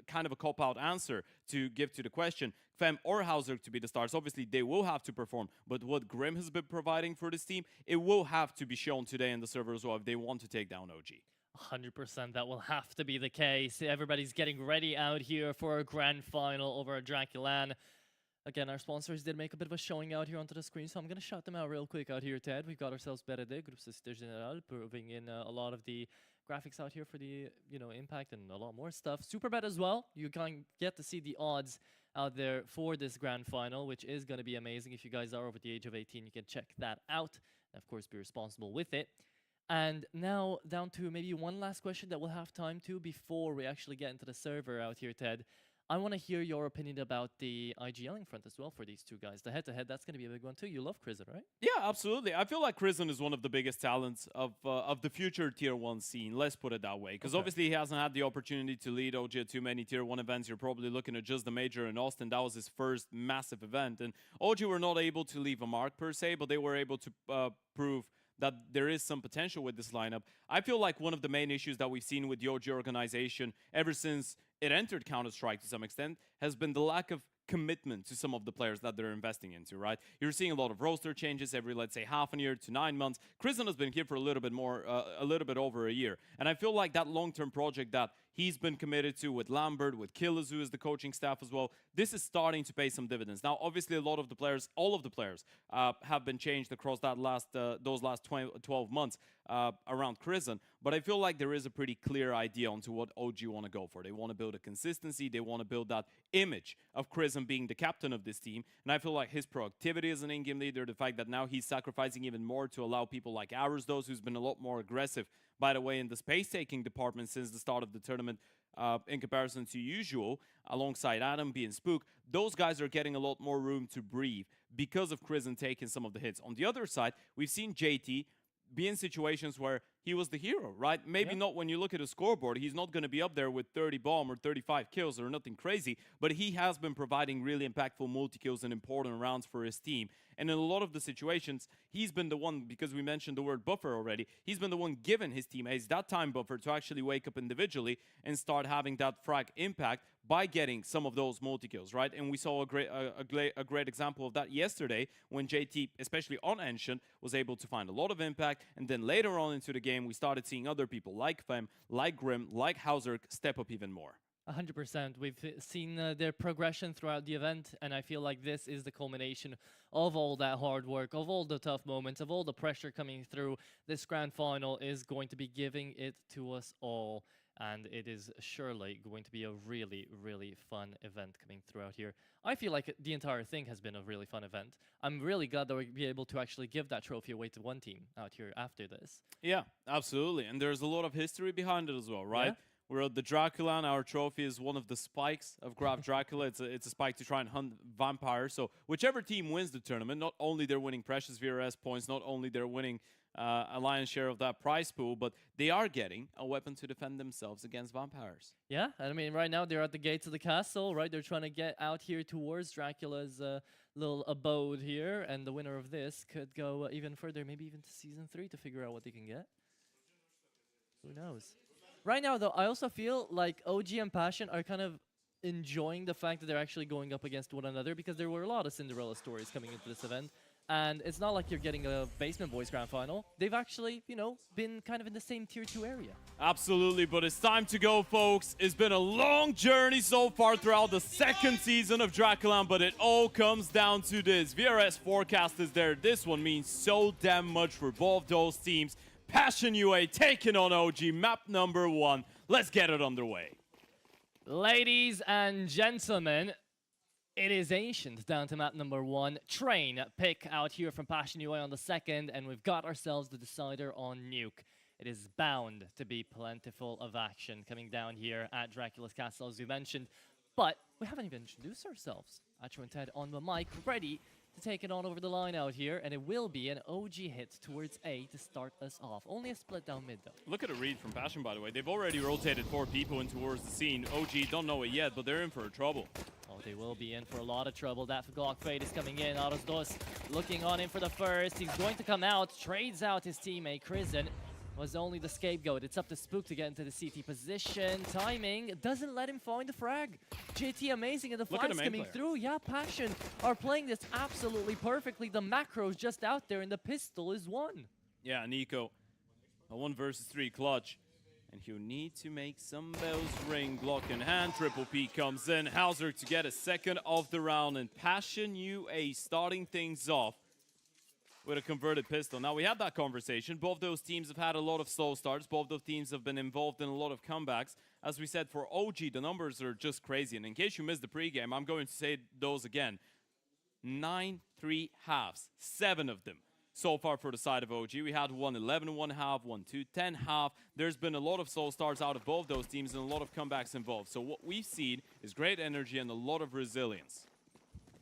kind of a cop-out answer to give to the question, Fem or Hauser to be the stars. Obviously, they will have to perform, but what Grim has been providing for this team, it will have to be shown today in the server as well if they want to take down OG. 100% that will have to be the case. Everybody's getting ready out here for a grand final over at DraculaN. Again, our sponsors did make a bit of a showing out here onto the screen, so I'm going to shout them out real quick out here, Ted. We've got ourselves Veto, Groupe Société Générale, proving in a lot of the graphics out here for the, impact and a lot more stuff. Superbet as well. You can get to see the odds out there for this grand final, which is going to be amazing. If you guys are over the age of 18, you can check that out. And of course, be responsible with it. And now down to maybe one last question that we'll have time to before we actually get into the server out here, Ted. I want to hear your opinion about the IGLing front as well for these two guys. The head-to-head, that's going to be a big one too. You love Crizzen, right? Yeah, absolutely. I feel like Crizzen is one of the biggest talents of the future Tier 1 scene. Let's put it that way. Because obviously he hasn't had the opportunity to lead OG at too many Tier 1 events. You're probably looking at just the Major in Austin. That was his first massive event. And OG were not able to leave a mark per se, but they were able to prove that there is some potential with this lineup. I feel like one of the main issues that we've seen with the OG organization ever since it entered Counter-Strike to some extent has been the lack of commitment to some of the players that they're investing into, right? You're seeing a lot of roster changes every, let's say, half a year to 9 months. Crizzen has been here for a little bit more, a little bit over a year. And I feel like that long-term project that he's been committed to with Lambert, with Killers, who is the coaching staff as well, this is starting to pay some dividends. Now, obviously, a lot of the players, all of the players, have been changed across that those last 12 months around Crizzen. But I feel like there is a pretty clear idea onto what OG want to go for. They want to build a consistency. They want to build that image of Crizzen being the captain of this team. And I feel like his proactivity as an in-game leader, the fact that now he's sacrificing even more to allow people like Arrows, those who's been a lot more aggressive, by the way, in the space-taking department since the start of the tournament, in comparison to usual, alongside Adam being Spook, those guys are getting a lot more room to breathe because of Crizzen taking some of the hits. On the other side, we've seen JT be in situations where he was the hero, right? Maybe not when you look at a scoreboard. He's not going to be up there with 30 bomb or 35 kills or nothing crazy, but he has been providing really impactful multi-kills and important rounds for his team. And in a lot of the situations, he's been the one, because we mentioned the word buffer already, he's been the one giving his teammates that time buffer to actually wake up individually and start having that frag impact by getting some of those multi-kills, right? And we saw a great example of that yesterday when JT, especially on Ancient, was able to find a lot of impact. And then later on into the game, we started seeing other people like Fem, like Grim, like Hauser step up even more. 100%. We've seen their progression throughout the event, and I feel like this is the culmination of all that hard work, of all the tough moments, of all the pressure coming through. This grand final is going to be giving it to us all, and it is surely going to be a really, really fun event coming throughout here. I feel like the entire thing has been a really fun event. I'm really glad that we'll be able to actually give that trophy away to one team out here after this. Yeah, absolutely. And there's a lot of history behind it as well, right? Yeah. We're at the DraculaN. Our trophy is one of the spikes of Graf Dracula. It's a spike to try and hunt vampires. So whichever team wins the tournament, not only they're winning precious VRS points, not only they're winning a lion's share of that prize pool, but they are getting a weapon to defend themselves against vampires. Yeah, I mean, right now they're at the gates of the castle, right? They're trying to get out here towards Dracula's little abode here, and the winner of this could go even further, maybe even to Season 3 to figure out what they can get. Who knows? Right now, though, I also feel like OG and Passion are kind of enjoying the fact that they're actually going up against one another, because there were a lot of Cinderella stories coming into this event. And it's not like you're getting a Basement Boys Grand Final. They've actually, been kind of in the same Tier 2 area. Absolutely, but it's time to go, folks. It's been a long journey so far throughout the second season of DraculaN, but it all comes down to this. VRS forecast is there. This one means so damn much for both those teams. Passion UA taking on OG, map number 1. Let's get it underway. Ladies and gentlemen, it is Ancient down to map number 1. Train pick out here from Passion UA on the second, and we've got ourselves the decider on Nuke. it is bound to be plentiful of action coming down here at Dracula's Castle, as we mentioned. But we haven't even introduced ourselves. Atro and Ted on the mic, ready to take it on over the line out here, and it will be an OG hit towards A to start us off. Only a split down mid, though. Look at a read from Passion, by the way. They've already rotated 4 people in towards the scene. OG don't know it yet, but they're in for trouble. Oh, they will be in for a lot of trouble. That Glock Fade is coming in. Aros Dos looking on in for the first. He's going to come out, trades out his teammate. Krisen was only the scapegoat. It's up to Spook to get into the CT position. Timing doesn't let him find the frag. JT amazing, and the flags coming through. Yeah, Passion are playing this absolutely perfectly. The macro's just out there, and the pistol is one. Yeah, Nico, a 1 versus 3 clutch. And he'll need to make some bells ring. Glock in hand, Triple P comes in. Hauser to get a second of the round, and Passion UA starting things off with a converted pistol. Now, we had that conversation. Both those teams have had a lot of slow starts. Both those teams have been involved in a lot of comebacks. As we said, for OG, the numbers are just crazy. And in case you missed the pregame, I'm going to say those again. 9-3 halves, 7 of them so far for the side of OG. We had 1 11-1 half, 1 2-10 half. There's been a lot of slow starts out of both those teams and a lot of comebacks involved. So what we've seen is great energy and a lot of resilience.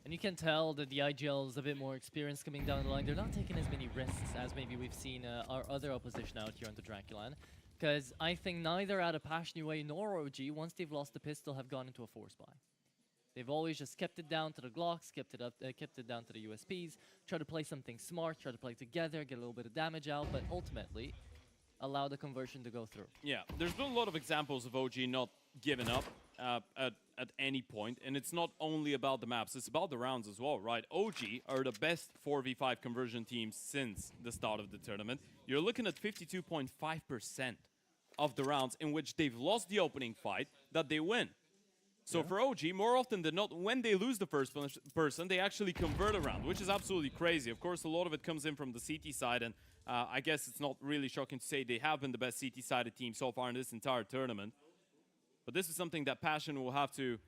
And you can tell that the IGL is a bit more experienced coming down the line. They're not taking as many risks as maybe we've seen our other opposition out here on the DraculaN. Because I think neither out of Passion UA nor OG, once they've lost the pistol, have gone into a force buy. They've always just kept it down to the Glocks, kept it down to the USPs, try to play something smart, try to play together, get a little bit of damage out, but ultimately allow the conversion to go through. Yeah, there's been a lot of examples of OG not giving up at any point, and it's not only about the maps, it's about the rounds as well, right? OG are the best 4v5 conversion team since the start of the tournament. You're looking at 52.5% of the rounds in which they've lost the opening fight that they win. So for OG, more often than not, when they lose the first person, they actually convert a round, which is absolutely crazy. Of course, a lot of it comes in from the CT side, and I guess it's not really shocking to say they have been the best CT-sided team so far in this entire tournament. But this is something that Passion will have to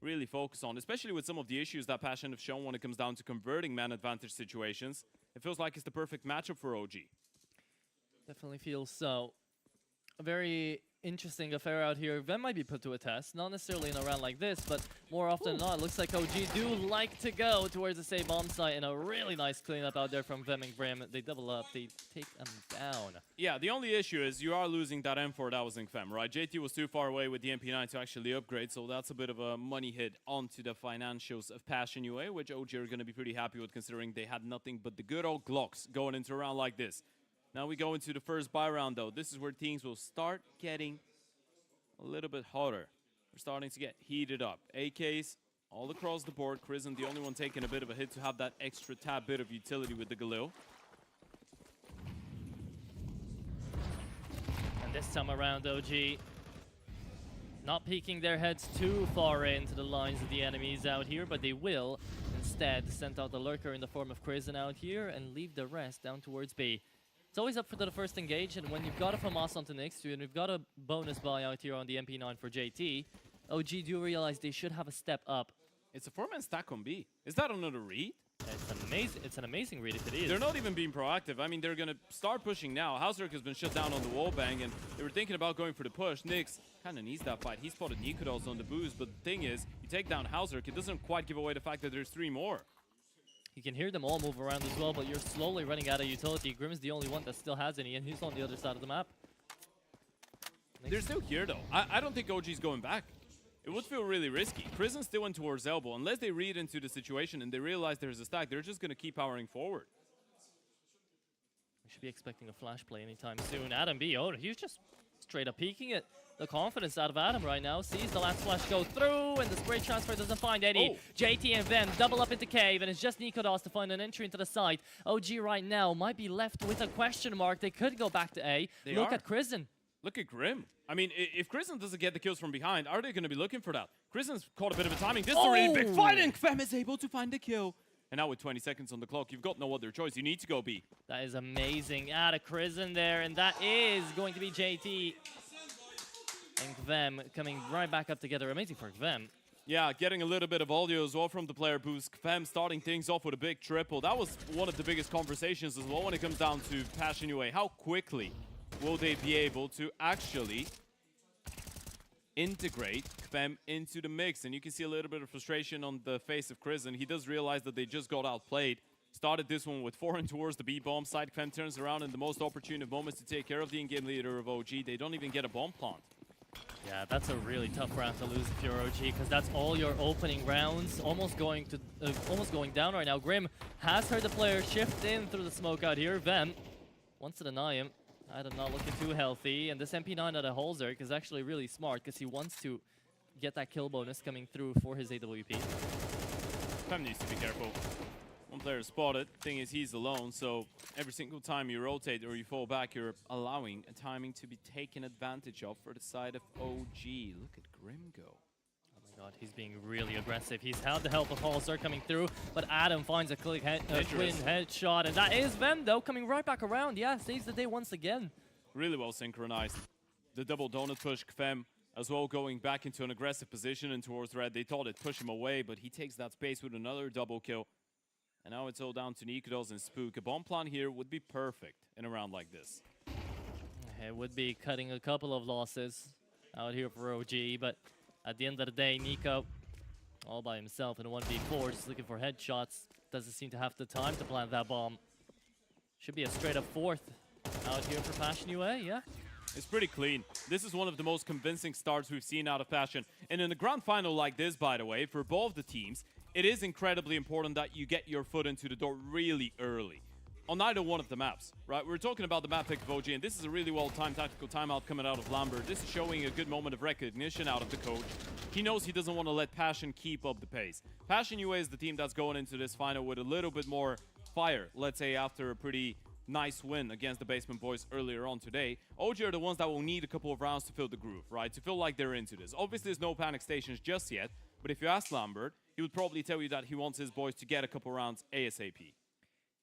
really focus on, especially with some of the issues that Passion have shown when it comes down to converting man advantage situations. It feels like it's the perfect matchup for OG. Definitely feels so. A very interesting affair out here. Vem might be put to a test, not necessarily in a round like this, but more often than not, it looks like OG do like to go towards the same bomb site, and a really nice cleanup out there from Vem and Grim. They double up, they take them down. Yeah, the only issue is you are losing that M4 that was in Fem, right? JT was too far away with the MP9 to actually upgrade, so that's a bit of a money hit onto the financials of Passion UA, which OG are going to be pretty happy with considering they had nothing but the good old Glocks going into a round like this. Now we go into the first buy round, though. This is where things will start getting a little bit hotter. We're starting to get heated up. AKs all across the board. Krisen, the only one taking a bit of a hit to have that extra tad bit of utility with the Galil. And this time around, OG not peeking their heads too far into the lines of the enemies out here, but they will instead send out the lurker in the form of Krisen out here and leave the rest down towards B. It's always up for the first engage, and when you've got a FAMAS onto next to you, and we've got a bonus buy out here on the MP9 for JT, OG do realize they should have a step up. It's a 4-man stack on B. Is that another read? It's an amazing read if it is. They're not even being proactive. I mean, they're going to start pushing now. Hauserk has been shut down on the wallbang, and they were thinking about going for the push. Nyx kind of needs that fight. He spotted Nikodos on the boost, but the thing is, you take down Hauserk, it doesn't quite give away the fact that there's 3 more. You can hear them all move around as well, but you're slowly running out of utility. Grim's the only one that still has any, and he's on the other side of the map. They're still here, though. I don't think OG's going back. It would feel really risky. Krisen's still in towards elbow. Unless they read into the situation and they realize there's a stack, they're just going to keep powering forward. We should be expecting a flash play anytime soon. Adam B, oh, he's just straight up peeking it. The confidence out of Adam right now. Sees the last flash go through, and the spray transfer doesn't find any. Oh. JT and Vem double up into cave, and it's just Nikodos to find an entry into the site. OG right now might be left with a question mark. They could go back to A. Look at Krisen. Look at Grim. I mean, if Krisen doesn't get the kills from behind, are they going to be looking for that? Krisen's caught a bit of a timing. This is a really big fight, and Fem is able to find the kill. And now with 20 seconds on the clock, you've got no other choice. You need to go B. That is amazing. Out of Krisen there, and that is going to be JT. And Vem coming right back up together. Amazing for Vem. Yeah, getting a little bit of audio as well from the player boost. Vem starting things off with a big triple. That was one of the biggest conversations as well when it comes down to Passion UA. How quickly will they be able to actually integrate them into the mix? And you can see a little bit of frustration on the face of Chris, and he does realize that they just got outplayed. Started this one with 4 in towards the B-bomb side. Kvem turns around in the most opportune of moments to take care of the in-game leader of OG. They don't even get a bomb plant. Yeah, that's a really tough round to lose if you're OG, because that's all your opening rounds. Almost going down right now. Grim has heard the player shift in through the smoke out here. Vem wants to deny him. Adam not looking too healthy, and this MP9 out of Holzerk is actually really smart because he wants to get that kill bonus coming through for his AWP. Kvem needs to be careful. One player spotted. Thing is, he's alone, so every single time you rotate or you fall back, you're allowing a timing to be taken advantage of for the side of OG. Look at Grim go. Oh my god, he's being really aggressive. He's had the help of Holzer coming through, but Adam finds a twin headshot, and that is Vem, though, coming right back around. Yeah, saves the day once again. Really well synchronized. The double donut push, Kvem as well going back into an aggressive position and towards Red. They thought it'd push him away, but he takes that space with another double kill. And now it's all down to Nikodos and Spook. A bomb plan here would be perfect in a round like this. It would be cutting a couple of losses out here for OG, but at the end of the day, Nico, all by himself in a 1v4, just looking for headshots. Doesn't seem to have the time to plant that bomb. Should be a straight up 4th out here for Passion UA, yeah? It's pretty clean. This is one of the most convincing starts we've seen out of Passion. And in a grand final like this, by the way, for both the teams, it is incredibly important that you get your foot into the door really early on either one of the maps, right? We're talking about the map pick of OG, and this is a really well-timed tactical timeout coming out of Lambert. This is showing a good moment of recognition out of the coach. He knows he doesn't want to let Passion keep up the pace. Passion UA is the team that's going into this final with a little bit more fire, let's say, after a pretty nice win against the Basement Boys earlier on today. OG are the ones that will need a couple of rounds to fill the groove, right? To feel like they're into this. Obviously, there's no panic stations just yet, but if you ask Lambert, he would probably tell you that he wants his boys to get a couple rounds ASAP.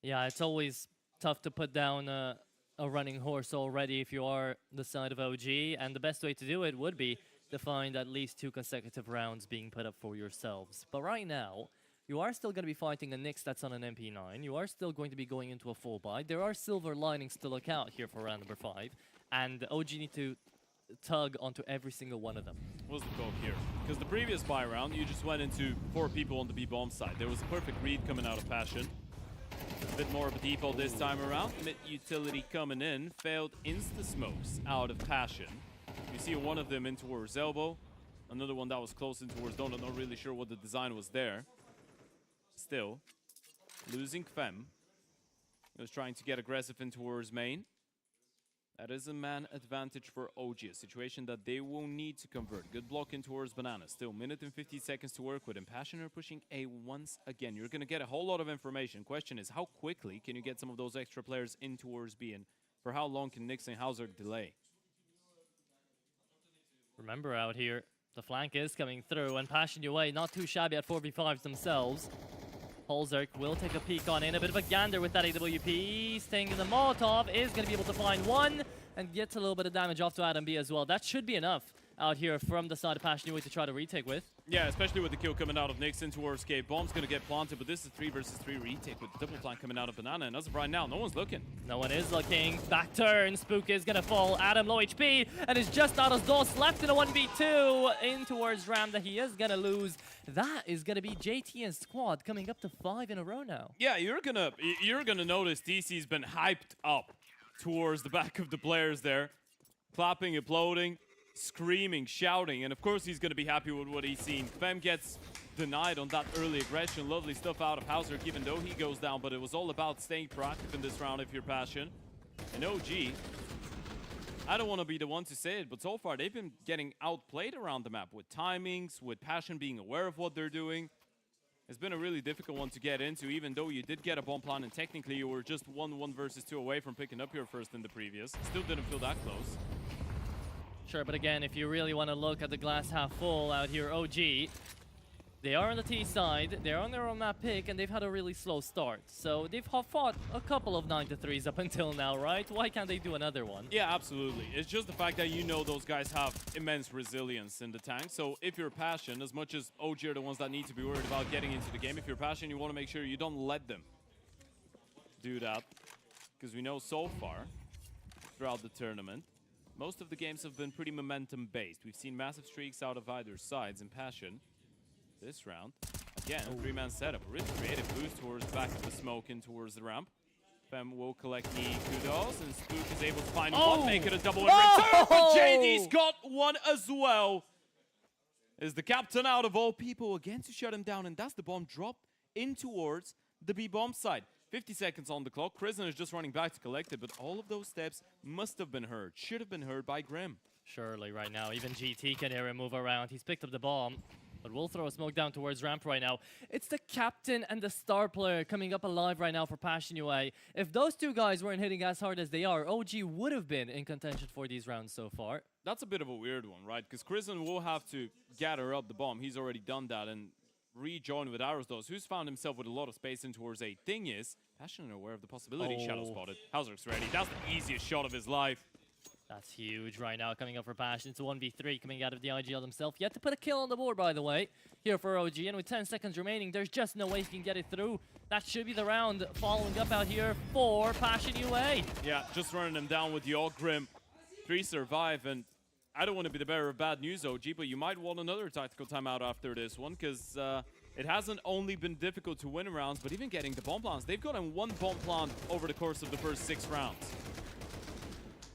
Yeah, it's always tough to put down a running horse already if you are the side of OG, and the best way to do it would be to find at least 2 consecutive rounds being put up for yourselves. But right now, you are still going to be fighting a Nyx that's on an MP9. You are still going to be going into a full buy. There are silver linings to look out here for round number 5, and OG need to tug onto every single one of them. What's the goal here? Because the previous buy round, you just went into 4 people on the B-bomb side. There was a perfect read coming out of Passion. A bit more of a default this time around. Mid-utility coming in. Failed insta-smokes out of Passion. You see one of them in towards Elbow. Another one that was close in towards Donut. Not really sure what the design was there. Still, losing Kvem. He was trying to get aggressive in towards main. That is a man advantage for OG, a situation that they will need to convert. Good block in towards Banana. Still, minute and 50 seconds to work with. And Passion are pushing A once again. You're going to get a whole lot of information. Question is, how quickly can you get some of those extra players in towards B? And for how long can Nyx and Hauser delay? Remember out here, the flank is coming through, and Passion UA not too shabby at 4v5s themselves. Holzerk will take a peek on in. A bit of a gander with that AWP. Staying in the Molotov is going to be able to find one and gets a little bit of damage off to Adam B as well. That should be enough out here from the side of Passion UA to try to retake with. Yeah, especially with the kill coming out of Nyx in towards K. Bomb's going to get planted, but this is 3 versus 3 retake with the double flank coming out of Banana. And as of right now, no one's looking. No one is looking. Back turn. Spook is going to fall. Adam low HP and is just out of DOS. Left in a 1v2 in towards Ram that he is going to lose. That is going to be JT and squad coming up to 5 in a row now. Yeah, you're gonna notice DC's been hyped up towards the back of the players there. Clapping, applauding, screaming, shouting, and of course he's gonna be happy with what he's seen. Kvem gets denied on that early aggression. Lovely stuff out of Hauser, even though he goes down, but it was all about staying proactive in this round if you're Passion. And OG, I don't want to be the one to say it, but so far they've been getting outplayed around the map with timings, with Passion being aware of what they're doing. It's been a really difficult one to get into, even though you did get a bomb plan, and technically you were just 1 versus 2 away from picking up your first in the previous. Still didn't feel that close. Sure, but again, if you really want to look at the glass half full out here, OG, they are on the T side, they're on their own map pick, and they've had a really slow start. So they've fought a couple of 9-3s up until now, right? Why can't they do another one? Yeah, absolutely. It's just the fact that you know those guys have immense resilience in the tank. So if you're Passion, as much as OG are the ones that need to be worried about getting into the game, if you're Passion, you want to make sure you don't let them do that. Because we know so far throughout the tournament. Most of the games have been pretty momentum-based. We've seen massive streaks out of either sides in Passion. This round, again, three-man setup. Really creative boost towards the back of the smoke and towards the ramp. Fem will collect the kudos, and Spook is able to find one, make it a double in return, but JD's got one as well. Is the captain out of all people again to shut him down, and that's the bomb drop in towards the B-bomb side. 50 seconds on the clock. Krisen is just running back to collect it, but all of those steps must have been heard, should have been heard by Grim. Surely right now, even GT can hear him move around. He's picked up the bomb, but we'll throw a smoke down towards ramp right now. It's the captain and the star player coming up alive right now for Passion UA. If those two guys weren't hitting as hard as they are, OG would have been in contention for these rounds so far. That's a bit of a weird one, right? Because Krisen will have to gather up the bomb. He's already done that, and rejoin with Arrowsdos, who's found himself with a lot of space in towards A. Thing is, Passion are aware of the possibility. Shadow spotted. Hauserk's ready. That's the easiest shot of his life. That's huge right now coming up for Passion. It's a 1v3 coming out of the IGL himself. Yet to put a kill on the board, by the way, here for OG. And with 10 seconds remaining, there's just no way he can get it through. That should be the round following up out here for Passion UA. Yeah, just running him down with the All Grim. 3 survive, and I don't want to be the bearer of bad news, OG, but you might want another tactical timeout after this one, because it hasn't only been difficult to win rounds, but even getting the bomb plants. They've gotten 1 bomb plant over the course of the first 6 rounds.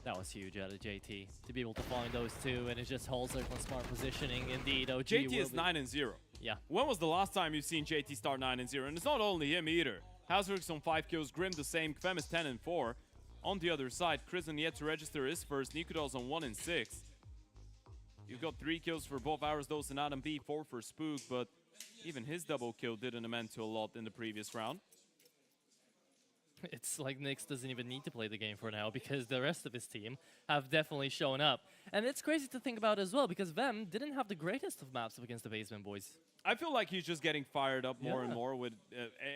That was huge out of JT to be able to find those two, and it's just Holzerk on smart positioning. Indeed, OG JT is 9-0. Yeah. When was the last time you've seen JT start 9-0? And it's not only him either. Hauserk's on 5 kills, Grim the same, Kvem is 10-4. On the other side, Krisen yet to register his first, Nikudal's on 1-6. You've got 3 kills for both Arrowsdos and Adam B, 4 for Spook, but even his double kill didn't amount to a lot in the previous round. It's like Nyx doesn't even need to play the game for now because the rest of his team have definitely shown up. And it's crazy to think about as well because Vem didn't have the greatest of maps against the Basement Boys. I feel like he's just getting fired up more and more with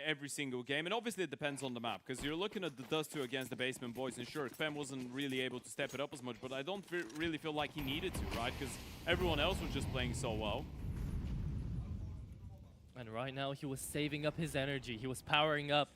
every single game. And obviously it depends on the map because you're looking at the Dust 2 against the Basement Boys. And sure, Kvem wasn't really able to step it up as much, but I don't really feel like he needed to, right? Because everyone else was just playing so well. And right now he was saving up his energy. He was powering up.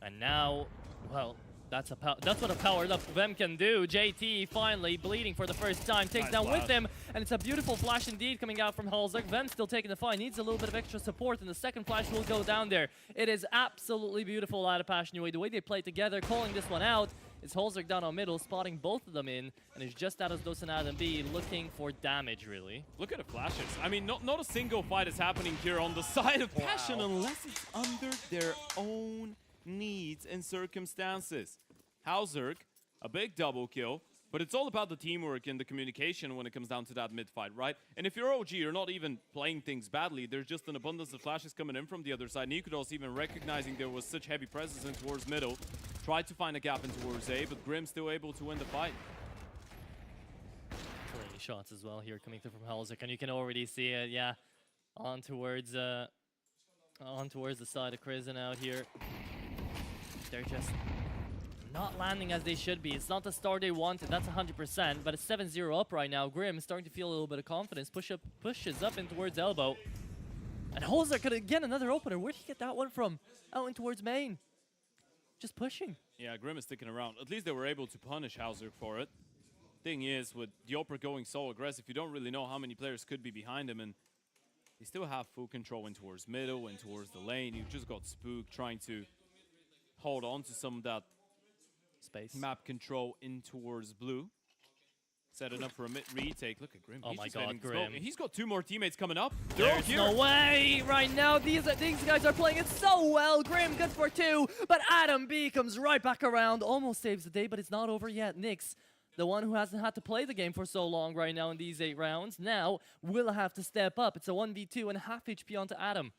And now, well, that's what a powered up Vem can do. JT finally bleeding for the first time, takes down with him, and it's a beautiful flash indeed coming out from Holzerk. Vem still taking the fight, needs a little bit of extra support, and the second flash will go down there. It is absolutely beautiful out of Passion UA. The way they play together, calling this one out. It's Holzerk down on middle, spotting both of them in, and it's just Arrowsdos and Adam B looking for damage, really. Look at the flashes. I mean, not a single fight is happening here on the side of Passion unless it's under their own needs and circumstances. Hauserk, a big double kill, but it's all about the teamwork and the communication when it comes down to that mid-fight, right? And if you're OG, you're not even playing things badly. There's just an abundance of flashes coming in from the other side. Nikudos even recognizing there was such heavy presence in towards middle. Tried to find a gap in towards A, but Grim still able to win the fight. Clean shots as well here coming through from Holzerk, and you can already see it, yeah. On towards the side of Krisen out here. They're just not landing as they should be. It's not the start they wanted, that's 100%, but it's 7-0 up right now. Grim is starting to feel a little bit of confidence. Pushes up in towards elbow. And Holzerk could again another opener. Where'd he get that one from? Out in towards main. Just pushing. Yeah, Grim is sticking around. At least they were able to punish Hauserk for it. Thing is, with Diopper going so aggressive, you don't really know how many players could be behind him, and they still have full control in towards middle and towards the lane. You've just got Spook trying to hold on to some of that space map control in towards blue. Setting up for a mid retake. Look at Grim. Oh my god, Grim. He's got 2 more teammates coming up. There's no way right now. These guys are playing it so well. Grim good for 2, but Adam B comes right back around. Almost saves the day, but it's not over yet. Nyx, the one who hasn't had to play the game for so long right now in these 8 rounds, now will have to step up. It's a 1v2 and half HP onto Adam.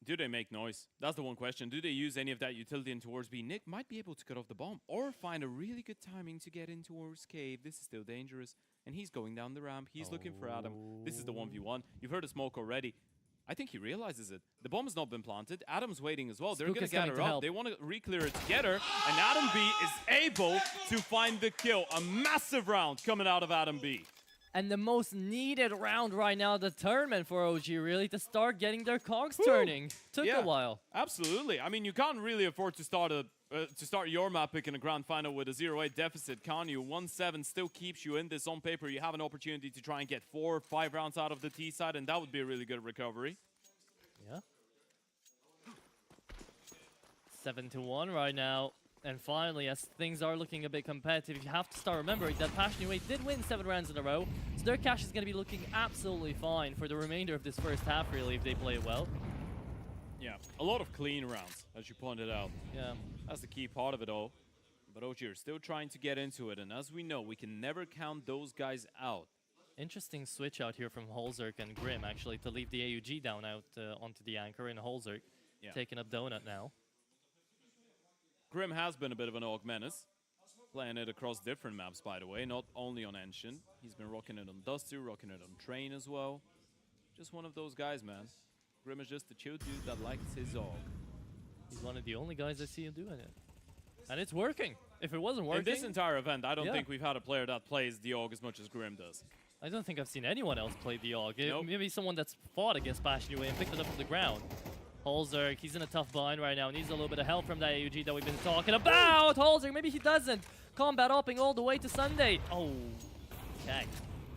Do they make noise? That's the one question. Do they use any of that utility in towards B? Nick might be able to cut off the bomb or find a really good timing to get in towards cave. This is still dangerous. And he's going down the ramp. He's looking for Adam. This is the 1v1. You've heard the smoke already. I think he realizes it. The bomb has not been planted. Adam's waiting as well. They're going to gather up. They want to re-clear it together. And Adam B is able to find the kill. A massive round coming out of Adam B. And the most needed round right now, the tournament for OG, really, to start getting their cogs turning. Took a while. Absolutely. I mean, you can't really afford to start a to start your map pick in a grand final with a 0-8 deficit, can't you? 1-7 still keeps you in this. On paper, you have an opportunity to try and get 4 or 5 rounds out of the T side, and that would be a really good recovery. Yeah. 7-1 right now. And finally, as things are looking a bit competitive, you have to start remembering that Passion UA did win 7 rounds in a row, so their cash is going to be looking absolutely fine for the remainder of this first half, really, if they play it well. Yeah, a lot of clean rounds, as you pointed out. Yeah. That's the key part of it all. But OG are still trying to get into it, and as we know, we can never count those guys out. Interesting switch out here from Holzerk and Grim, actually, to leave the AUG down out onto the anchor, and Holzerk taking up Donut now. Grim has been a bit of an Orc menace, playing it across different maps, by the way, not only on Ancient. He's been rocking it on Dusty, rocking it on Train as well. Just one of those guys, man. Grim is just a chill dude that likes his Orc. He's one of the only guys I see him doing it. And it's working. If it wasn't working... In this entire event, I don't think we've had a player that plays the Orc as much as Grim does. I don't think I've seen anyone else play the AUG. Nope. Maybe someone that's fought against Passion UA and picked it up from the ground. Holzerk, he's in a tough bind right now. Needs a little bit of help from that AUG that we've been talking about. Holzerk, maybe he doesn't. Combat upping all the way to Sunday. Oh, okay.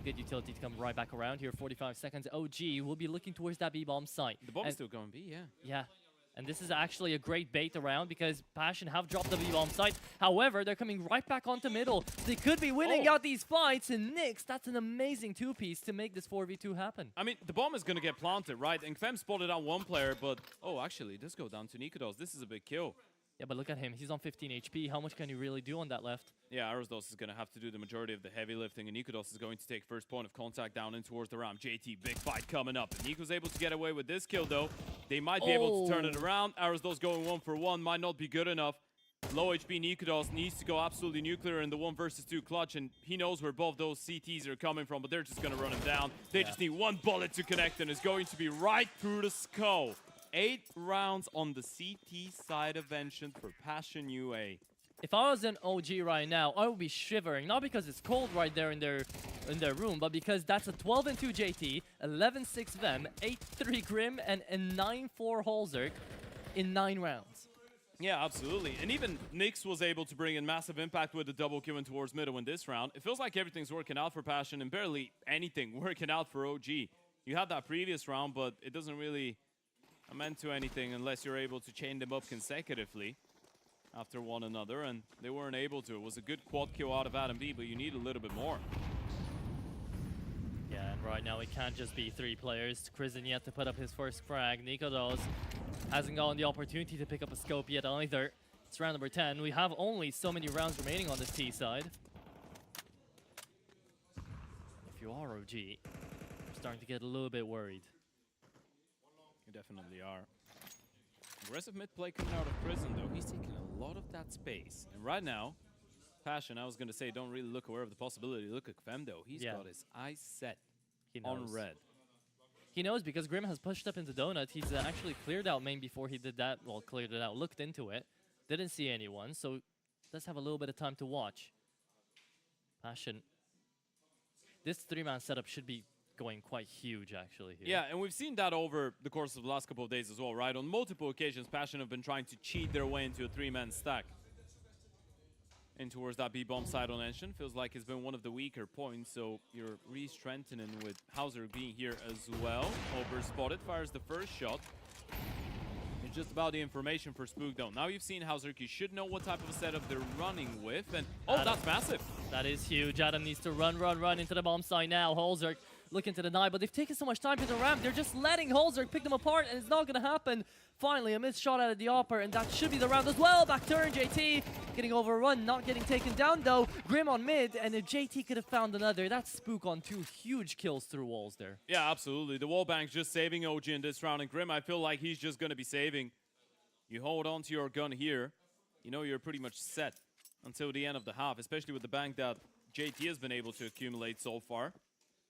Good utility to come right back around here. 45 seconds. OG will be looking towards that B-bomb site. The bomb's still going B, yeah. Yeah. And this is actually a great bait around because Passion have dropped the B-bomb site. However, they're coming right back onto middle. They could be winning out these fights. And Nyx, that's an amazing 2-piece to make this 4v2 happen. I mean, the bomb is going to get planted, right? And Kvem spotted out one player, but... Oh, actually, this go down to Nikodos. This is a big kill. Yeah, but look at him. He's on 15 HP. How much can he really do on that left? Yeah, Arosdos is going to have to do the majority of the heavy lifting, and Nikodos is going to take first point of contact down in towards the ramp. JT, big fight coming up. If Nico's able to get away with this kill, though, they might be able to turn it around. Arosdos going 1-for-1 might not be good enough. Low HP Nikodos needs to go absolutely nuclear in the 1 versus 2 clutch, and he knows where both those CTs are coming from, but they're just going to run him down. They just need one bullet to connect, and it's going to be right through the skull. 8 rounds on the CT side of Ancient for Passion UA. If I was an OG right now, I would be shivering. Not because it's cold right there in their room, but because that's a 12-2 JT, 11-6 Vem, 8-3 Grim, and a 9-4 Holzerk in 9 rounds. Yeah, absolutely. And even Nyx was able to bring in massive impact with the double kill in towards middle in this round. It feels like everything's working out for Passion and barely anything working out for OG. You had that previous round, but it doesn't really amount to anything unless you're able to chain them up consecutively after one another, and they weren't able to. It was a good quad kill out of Adam B, but you need a little bit more. Yeah, and right now it can't just be 3 players. Krisen yet to put up his first frag. Nikodos hasn't gotten the opportunity to pick up a scope yet either. It's round number 10. We have only so many rounds remaining on this T side. If you are OG, I'm starting to get a little bit worried. You definitely are. Aggressive mid play coming out of Prison, though. He's taking a lot of that space. And right now, Passion, I was going to say, don't really look aware of the possibility. Look at Kvem, though. He's got his eyes set on red. He knows because Grim has pushed up into Donut. He's actually cleared out main before he did that. Well, cleared it out, looked into it. Didn't see anyone, so does have a little bit of time to watch. Passion. This 3-man setup should be going quite huge, actually. Here. Yeah, and we've seen that over the course of the last couple of days as well, right? On multiple occasions, Passion have been trying to cheat their way into a 3-man stack. And towards that B-bomb side on Ancient, feels like it's been one of the weaker points, so you're re-strengthening with Hauser being here as well. Over spotted, fires the first shot. It's just about the information for Spook, though. Now you've seen Hauser, you should know what type of a setup they're running with, and that's massive. That is huge. Adam needs to run into the bomb site now. Holzerk looking to deny, but they've taken so much time to the ramp. They're just letting Holzerk pick them apart, and it's not going to happen. Finally, a missed shot out of the upper, and that should be the round as well. Back turn, JT getting overrun, not getting taken down, though. Grim on mid, and if JT could have found another, that's Spook on 2 huge kills through walls there. Yeah, absolutely. The wall bank's just saving OG in this round, and Grim, I feel like he's just going to be saving. You hold on to your gun here, you know you're pretty much set until the end of the half, especially with the bank that JT has been able to accumulate so far.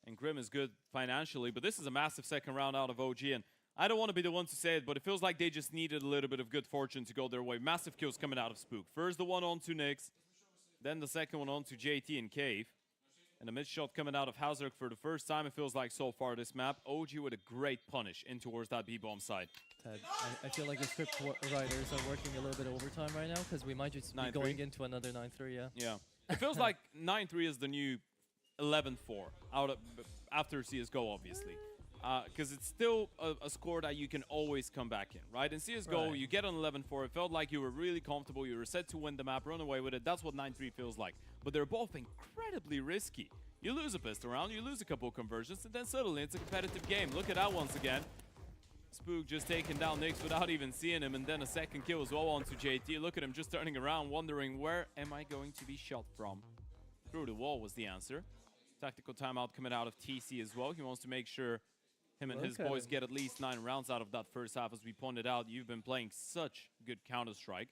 And Grim is good financially, but this is a massive second round out of OG, and I don't want to be the one to say it, but it feels like they just needed a little bit of good fortune to go their way. Massive kills coming out of Spook. First the one onto Nyx, then the second one onto JT and Cave. And a mid shot coming out of Hauser for the first time, it feels like so far this map. OG with a great punish in towards that B-bomb side. Ted, I feel like the script writers are working a little bit overtime right now because we might just be 9-3. going into another 9-3, yeah. Yeah. It feels like 9-3 is the new 11-4 after CSGO, obviously. Because it's still a score that you can always come back in, right? In CSGO, Right. you get an 11-4. It felt like you were really comfortable. You were set to win the map, run away with it. That's what 9-3 feels like. But they're both incredibly risky. You lose a pistol round, you lose a couple of conversions, and then suddenly it's a competitive game. Look at that once again. Spook just taking down Nyx without even seeing him, and then a second kill as well onto JT. Look at him just turning around, wondering, where am I going to be shot from? Through the wall was the answer. Tactical timeout coming out of TC as well. He wants to make sure him and his boys get at least 9 rounds out of that first half. As we pointed out, you've been playing such good Counter-Strike,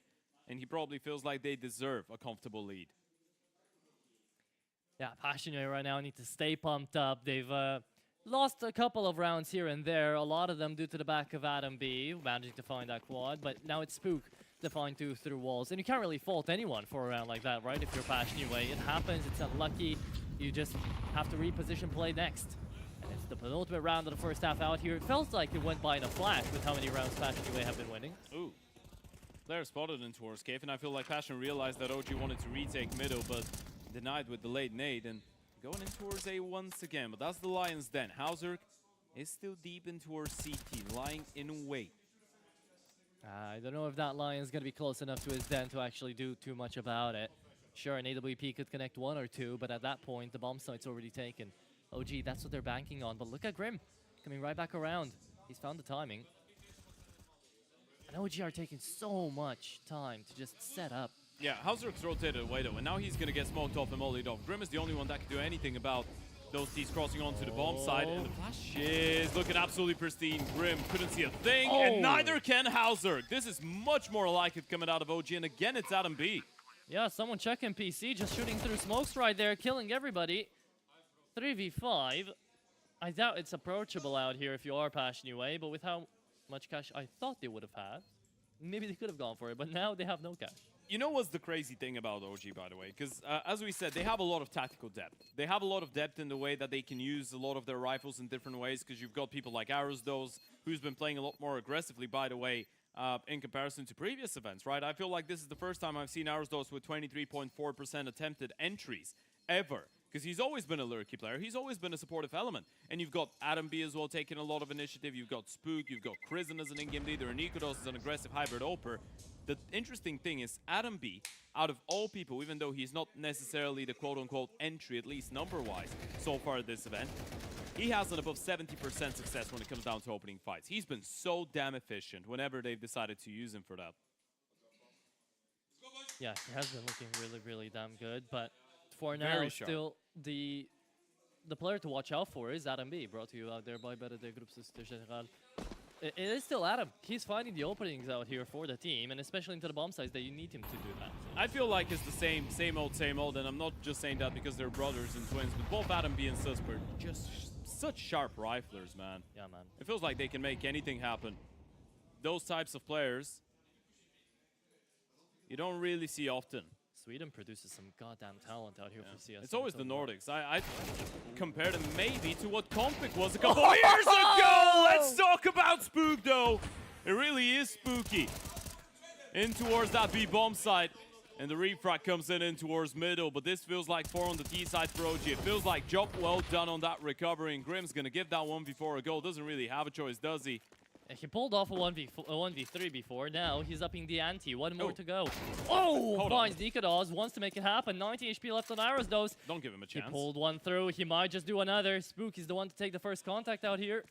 and he probably feels like they deserve a comfortable lead. Yeah, Passionate right now need to stay pumped up. They've lost a couple of rounds here and there, a lot of them due to the back of Adam B, managing to find that quad, but now it's Spook to find 2 through walls. And you can't really fault anyone for a round like that, right? If you're Passionate Way, it happens, it's unlucky. You just have to reposition play next. And it's the penultimate round of the first half out here. It feels like it went by in a flash with how many rounds Passionate Way have been winning. Ooh. Player spotted in towards Cave, and I feel like Passion realized that OG wanted to retake middle, but denied with the late nade, and going in towards A once again. But that's the Lions Den. Hauser is still deep in towards CT, lying in wait. I don't know if that Lion's going to be close enough to his den to actually do too much about it. Sure, an AWP could connect 1 or 2, but at that point, the bomb site's already taken. OG, that's what they're banking on. But look at Grim coming right back around. He's found the timing. And OG are taking so much time to just set up. Yeah, Hauser's rotated away though, and now he's gonna get smoked off and mollied off. Grim is the only one that can do anything about those T's crossing onto the bomb side, and the flash is looking absolutely pristine. Grim couldn't see a thing, and neither can Hauser. This is much more like it coming out of OG, and again, it's Adam B. Yeah, someone checking PC, just shooting through smokes right there, killing everybody. 3v5. I doubt it's approachable out here if you are Passionate Way, but with how much cash I thought they would have had, maybe they could have gone for it, but now they have no cash. You know what's the crazy thing about OG, by the way? Because as we said, they have a lot of tactical depth. They have a lot of depth in the way that they can use a lot of their rifles in different ways, because you've got people like Arrowsdos, who's been playing a lot more aggressively, by the way, in comparison to previous events, right? I feel like this is the first time I've seen Arrowsdos with 23.4% attempted entries ever. Because he's always been a lurky player. He's always been a supportive element. And you've got Adam B as well taking a lot of initiative. You've got Spook. You've got Krisen as an in-game leader. And Nikodos as an aggressive hybrid oper. The interesting thing is Adam B, out of all people, even though he's not necessarily the quote-unquote entry, at least number-wise, so far at this event, he has an above 70% success when it comes down to opening fights. He's been so damn efficient whenever they've decided to use him for that. Yeah, he has been looking really, really damn good, but for now, Very sharp. still, the player to watch out for is Adam B, brought to you out there by Better de Groupsysters General. It is still Adam. He's finding the openings out here for the team, and especially into the bomb sites that you need him to do that. I feel like it's the same old, and I'm not just saying that because they're brothers and twins, but both Adam B and Susper, just such sharp riflers, man. Yeah, man. It feels like they can make anything happen. Those types of players, you don't really see often. Sweden produces some goddamn talent out here for CS. It's always the Nordics. I compare them maybe to what Compic was a couple of years ago. Let's talk about Spook, though. It really is spooky. In towards that B bomb site. And the refract comes in towards middle. But this feels like 4 on the T side for OG. It feels like job well done on that recovery. And Grim's going to give that 1v4 a go. Doesn't really have a choice, does he? He pulled off a 1v3 before. Now he's upping the ante. 1 more to go. Oh! Finds Nikodos. Wants to make it happen. 90 HP left on Arrowsdos. Don't give him a chance. He pulled one through. He might just do another. Spook is the one to take the first contact out here.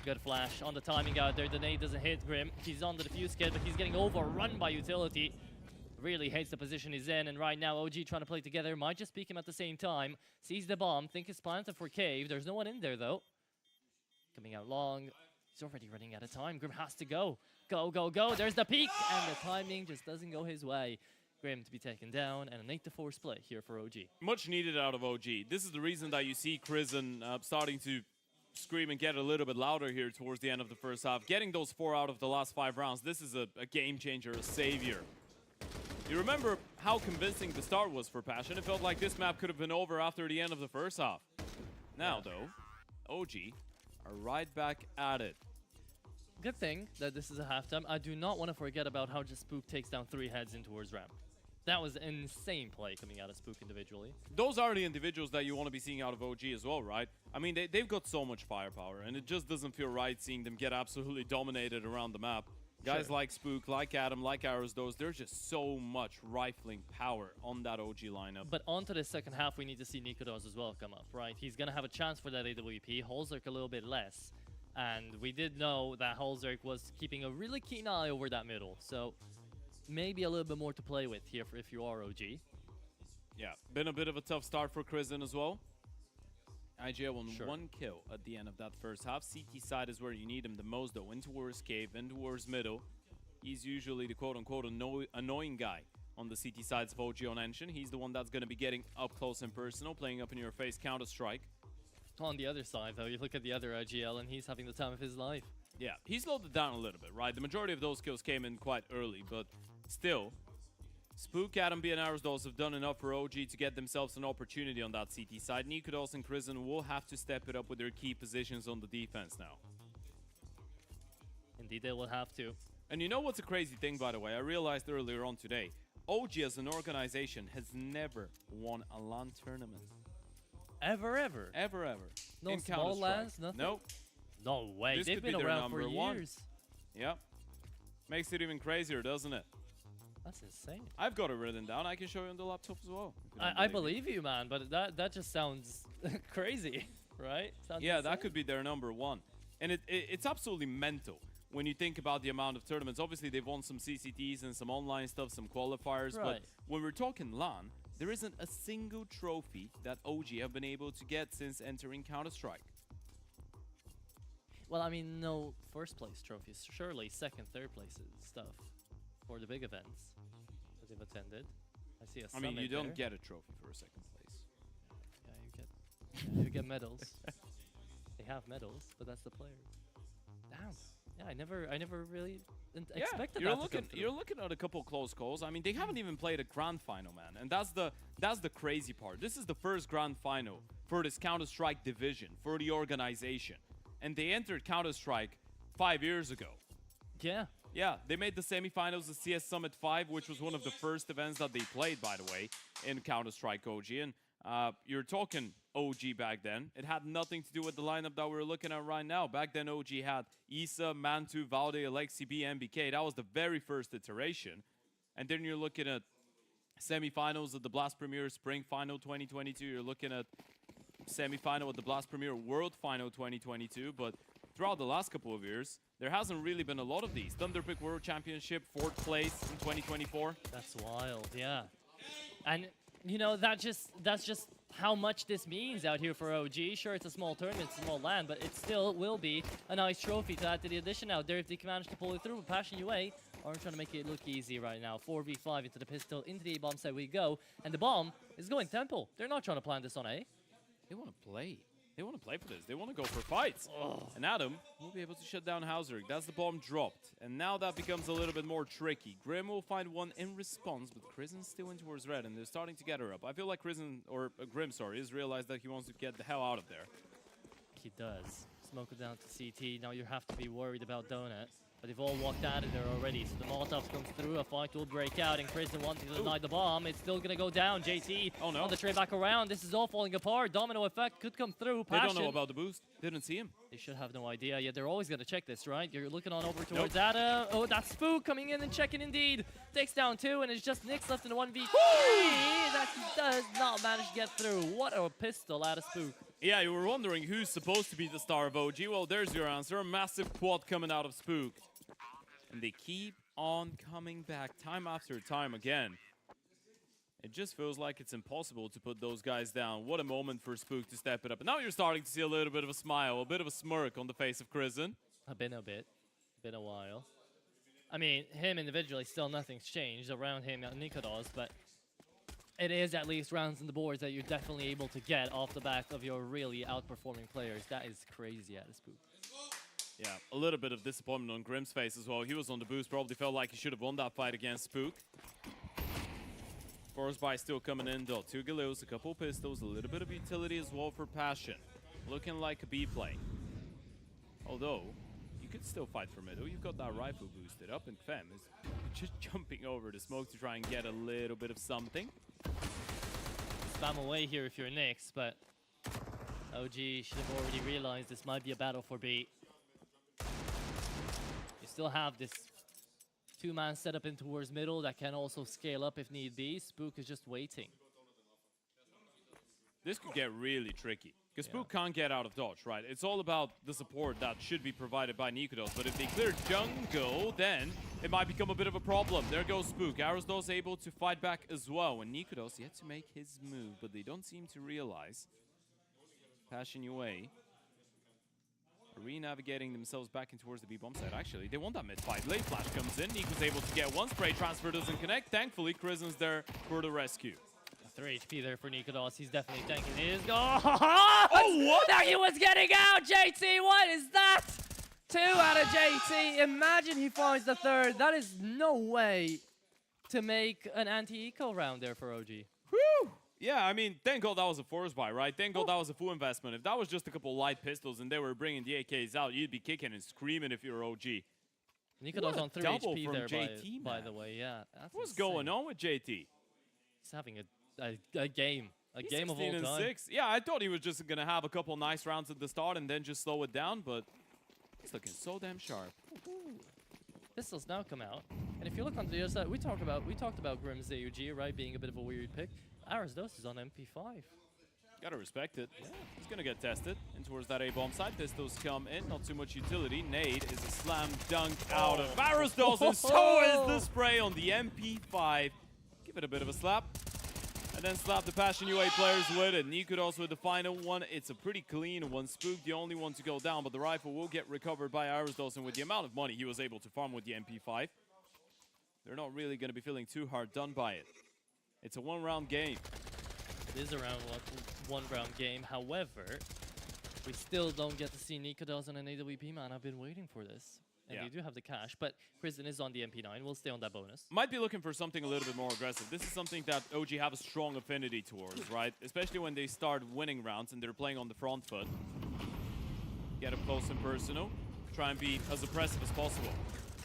Good flash on the timing out there. The nade doesn't hit Grim. He's on the defuse kit, but he's getting overrun by utility. Really hates the position he's in, and right now OG trying to play together. Might just peek him at the same time. Sees the bomb. Think it's planted for Cave. There's no one in there, though. Coming out long. He's already running out of time. Grim has to go. Go, go, go. There's the peak, and the timing just doesn't go his way. Grim to be taken down, and an 8-4 split here for OG. Much needed out of OG. This is the reason that you see Krisen starting to scream and get a little bit louder here towards the end of the first half. Getting those 4 out of the last 5 rounds, this is a game changer, a savior. You remember how convincing the start was for Passion. It felt like this map could have been over after the end of the first half. Now, though, OG are right back at it. good thing that this is a halftime. I do not want to forget about how just Spook takes down 3 heads in towards ramp. That was an insane play coming out of Spook individually. Those are the individuals that you want to be seeing out of OG as well, right? I mean, they've got so much firepower, and it just doesn't feel right seeing them get absolutely dominated around the map. Guys like Spook, like Adam, like Arrows, there's just so much rifling power on that OG lineup. But onto the second half, we need to see Nikodos as well come up, right? He's going to have a chance for that AWP. Holzerk a little bit less. And we did know that Holzerk was keeping a really keen eye over that middle. So maybe a little bit more to play with here if you are OG. Yeah, been a bit of a tough start for Krizen as well. IGL won 1 kill at the end of that first half. CT side is where you need him the most though. In towards cave, in towards middle. He's usually the quote-unquote annoying guy on the CT sides of OG on Engine. He's the one that's going to be getting up close and personal, playing up in your face Counter-Strike. On the other side though, you look at the other IGL and he's having the time of his life. Yeah, he slowed it down a little bit, right? The majority of those kills came in quite early, but still, Spook, Adam B, and Arrows have done enough for OG to get themselves an opportunity on that CT side. Nikodos and Krizen will have to step it up with their key positions on the defense now. Indeed, they will have to. And you know what's a crazy thing, by the way? I realized earlier on today, OG as an organization has never won a LAN tournament. Ever, ever? Ever, ever. No in small LANs, nothing? Nope. No way, This they've could been be their around for number one. years. Yep. Makes it even crazier, doesn't it? That's insane. I've got it written down. I can show you on the laptop as well. I believe you, man, but that just sounds crazy, right? Sounds Yeah, insane. that could be their number one. And it's absolutely mental when you think about the amount of tournaments. Obviously, they've won some CCTs and some online stuff, some qualifiers. Right. But when we're talking LAN, there isn't a single trophy that OG have been able to get since entering Counter-Strike. Well, I mean, no first place trophies. Surely second, third places stuff for the big events that they've attended. I see a I mean, summit you don't there. get a trophy for a second place. Yeah, you get medals. They have medals, but that's the players. Damn. Yeah, I never really expected you're that looking, to come you're looking at a couple close calls. I mean, they haven't even played a grand final, man, and that's the crazy part. This is the first grand final for this Counter-Strike division, for the organization, and they entered Counter-Strike 5 years ago. Yeah. Yeah, they made the semifinals of CS Summit 5, which was one of the first events that they played, by the way, in Counter-Strike OG. And you're talking OG back then. It had nothing to do with the lineup that we're looking at right now. Back then, OG had Issa, Mantu, Valde, Alexi B, MBK. That was the very first iteration. And then you're looking at semifinals of the Blast Premier Spring Final 2022. You're looking at semifinal of the Blast Premier World Final 2022. But throughout the last couple of years, there hasn't really been a lot of these. Thunderpick World Championship, 4th place in 2024. That's wild, yeah. And you know, that's just how much this means out here for OG. Sure, it's a small tournament, it's a small land, but it still will be a nice trophy to add to the addition out there if they can manage to pull it through. Passion UA aren't trying to make it look easy right now. 4v5 into the pistol, into the A-bomb side we go, and the bomb is going temple. They're not trying to plant this on A. They want to play. They want to play for this. They want to go for fights. And Adam will be able to shut down Hauser. That's the bomb dropped. And now that becomes a little bit more tricky. Grim will find one in response, but Krizen's still in towards red, and they're starting to get her up. I feel like Krizen, or Grim, sorry, has realized that he wants to get the hell out of there. He does. Smoke it down to CT. Now you have to be worried about Donut. But they've all walked out of there already, so the Molotov comes through, a fight will break out, and Krizen wanting to deny the bomb. It's still gonna go down. JT on the trade back around. This is all falling apart. Domino effect could come through. Passion. They don't know about the boost. Didn't see him. They should have no idea. Yeah, they're always gonna check this, right? You're looking on over towards Ada. Oh, that's Spook coming in and checking indeed. Takes down 2, and it's just Nyx left in the 1v3 that he does not manage to get through. What a pistol out of Spook. Yeah, you were wondering who's supposed to be the star of OG. Well, there's your answer. A massive quad coming out of Spook. And they keep on coming back time after time again. It just feels like it's impossible to put those guys down. What a moment for Spook to step it up. And now you're starting to see a little bit of a smile, a bit of a smirk on the face of Krizen. Been a while. I mean, him individually, still nothing's changed around him and Nikodos, but it is at least rounds in the boards that you're definitely able to get off the back of your really outperforming players. That is crazy out of Spook. Yeah, a little bit of disappointment on Grim's face as well. He was on the boost, probably felt like he should have won that fight against Spook. Force by still coming in though. 2 Galils, a couple pistols, a little bit of utility as well for Passion. Looking like a B play. Although, you could still fight for middle. You've got that rifle boosted up, and Fem is just jumping over the smoke to try and get a little bit of something. Spam away here if you're Nyx, but OG should have already realized this might be a battle for B. You still have this two-man setup in towards middle that can also scale up if need be. Spook is just waiting. This could get really tricky, because Spook can't get out of dodge, right? It's all about the support that should be provided by Nikodos, but if they clear jungle, then it might become a bit of a problem. There goes Spook. Arrowsdaw's able to fight back as well, and Nikodos yet to make his move, but they don't seem to realize. Passion away. Re-navigating themselves back in towards the B-bomb side. Actually, they want that mid-fight. Late flash comes in. Niko's able to get one. Spray transfer doesn't connect. Thankfully, Krizen's there for the rescue. 3 HP there for Nikodos. He's definitely tanking his. Oh, what? Now he was getting out, JT. What is that? 2 out of JT. Imagine he finds the third. That is no way to make an anti-eco round there for OG. Whew! Yeah, I mean, thank God that was a force buy, right? Thank God that was a full investment. If that was just a couple light pistols and they were bringing the AKs out, you'd be kicking and screaming if you're OG. Nikodos on 3 HP there, JT, by the way. Yeah, that's what's insane. going on with JT? He's having a game. He's game of all 16 and time. 6. Yeah, I thought he was just going to have a couple nice rounds at the start and then just slow it down, but he's looking so damn sharp. Pistols now come out. And if you look on the other side, we talked about Grim's AUG, right, being a bit of a weird pick. Arrowsdaw is on MP5. Gotta respect it. Yeah. He's gonna get tested. And towards that A-bomb side, pistols come in. Not too much utility. Nade is a slam dunk out of Arrowsdaw, and so is the spray on the MP5. Give it a bit of a slap. And then slap the Passion UA players with it. Nikodos with the final one. It's a pretty clean one. Spook the only one to go down, but the rifle will get recovered by Arrowsdaw, and with the amount of money he was able to farm with the MP5, they're not really gonna be feeling too hard done by it. It's a one-round game. It is a one-round game. However, we still don't get to see Nikodos on an AWP, man. I've been waiting for this. And they do have the cash, but Krizen is on the MP9. We'll stay on that bonus. Might be looking for something a little bit more aggressive. This is something that OG have a strong affinity towards, right? Especially when they start winning rounds and they're playing on the front foot. Get up close and personal. Try and be as oppressive as possible.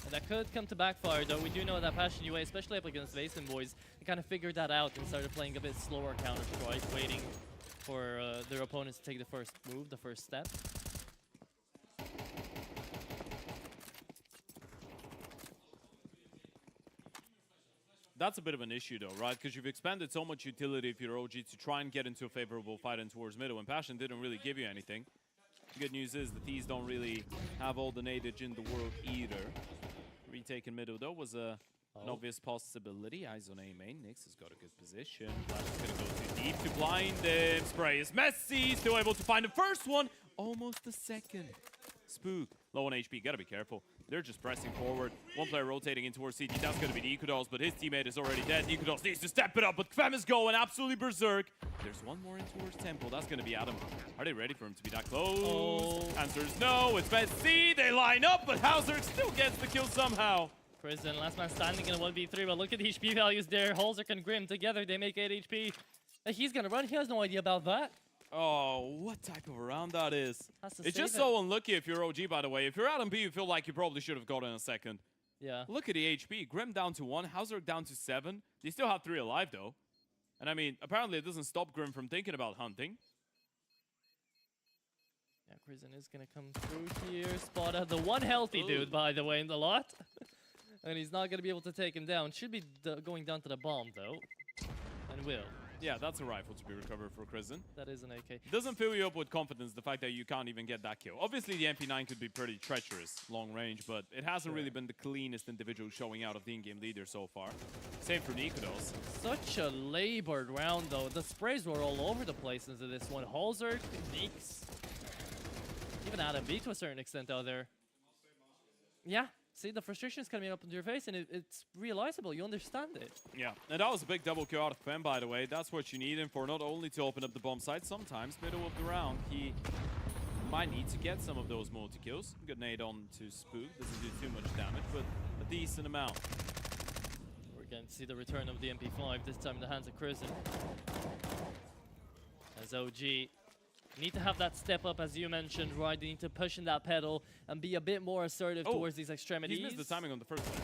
And that could come to backfire, though. We do know that Passion UA, especially up against Vason boys, they kind of figured that out and started playing a bit slower Counter-Strike, waiting for their opponents to take the first move, the first step. That's a bit of an issue, though, right? Because you've expanded so much utility if you're OG to try and get into a favorable fight in towards middle, and Passion didn't really give you anything. Good news is the T's don't really have all the nadage in the world either. Retaking middle, though, was an obvious possibility. Eyes on A main. Nyx has got a good position. Flash is going to go too deep to blind him. Spray is messy. Still able to find the first one. Almost the second. Spook. Low on HP. Got to be careful. They're just pressing forward. One player rotating in towards CT. That's going to be Nikodos, but his teammate is already dead. Nikodos needs to step it up, but Fem is going absolutely berserk. There's one more in towards Temple. That's going to be Adam. Are they ready for him to be that close? Answer is no. It's best C. They line up, but Hauser still gets the kill somehow. Krizen, last man standing in a 1v3, but look at the HP values there. Halzerk and Grim together, they make 8 HP. He's going to run. He has no idea about that. Oh, what type of a round that is. It's just save so unlucky if you're OG, by the way. If you're Adam B, you feel like you probably should have gotten a second. Yeah. Look at the HP. Grim down to 1, Hauser down to 7. They still have 3 alive, though. And I mean, apparently it doesn't stop Grim from thinking about hunting. Yeah, Krizen is going to come through here. Spot out the one healthy dude, by the way, in the lot. And he's not going to be able to take him down. Should be going down to the bomb, though. And will. Yeah, that's a rifle to be recovered for Krizen. That is an AK. Doesn't fill you up with confidence, the fact that you can't even get that kill. Obviously, the MP9 could be pretty treacherous, long range, but it hasn't really been the cleanest individual showing out of the in-game leader so far. Same for Nikodos. Such a labored round, though. The sprays were all over the place into this one. Halzerk, Nyx, even Adam B to a certain extent out there. Yeah. See, the frustration is coming up into your face, and it's realizable. You understand it. Yeah, and that was a big double kill out of Fem, by the way. That's what you need him for, not only to open up the bomb site, sometimes middle of the round, he might need to get some of those multi-kills. Good nade on to Spook. Doesn't do too much damage, but a decent amount. We're going to see the return of the MP5, this time in the hands of Krizen. As OG Need to have that step up, as you mentioned, right? They need to push in that pedal and be a bit more assertive towards these extremities. He's missed the timing on the first one.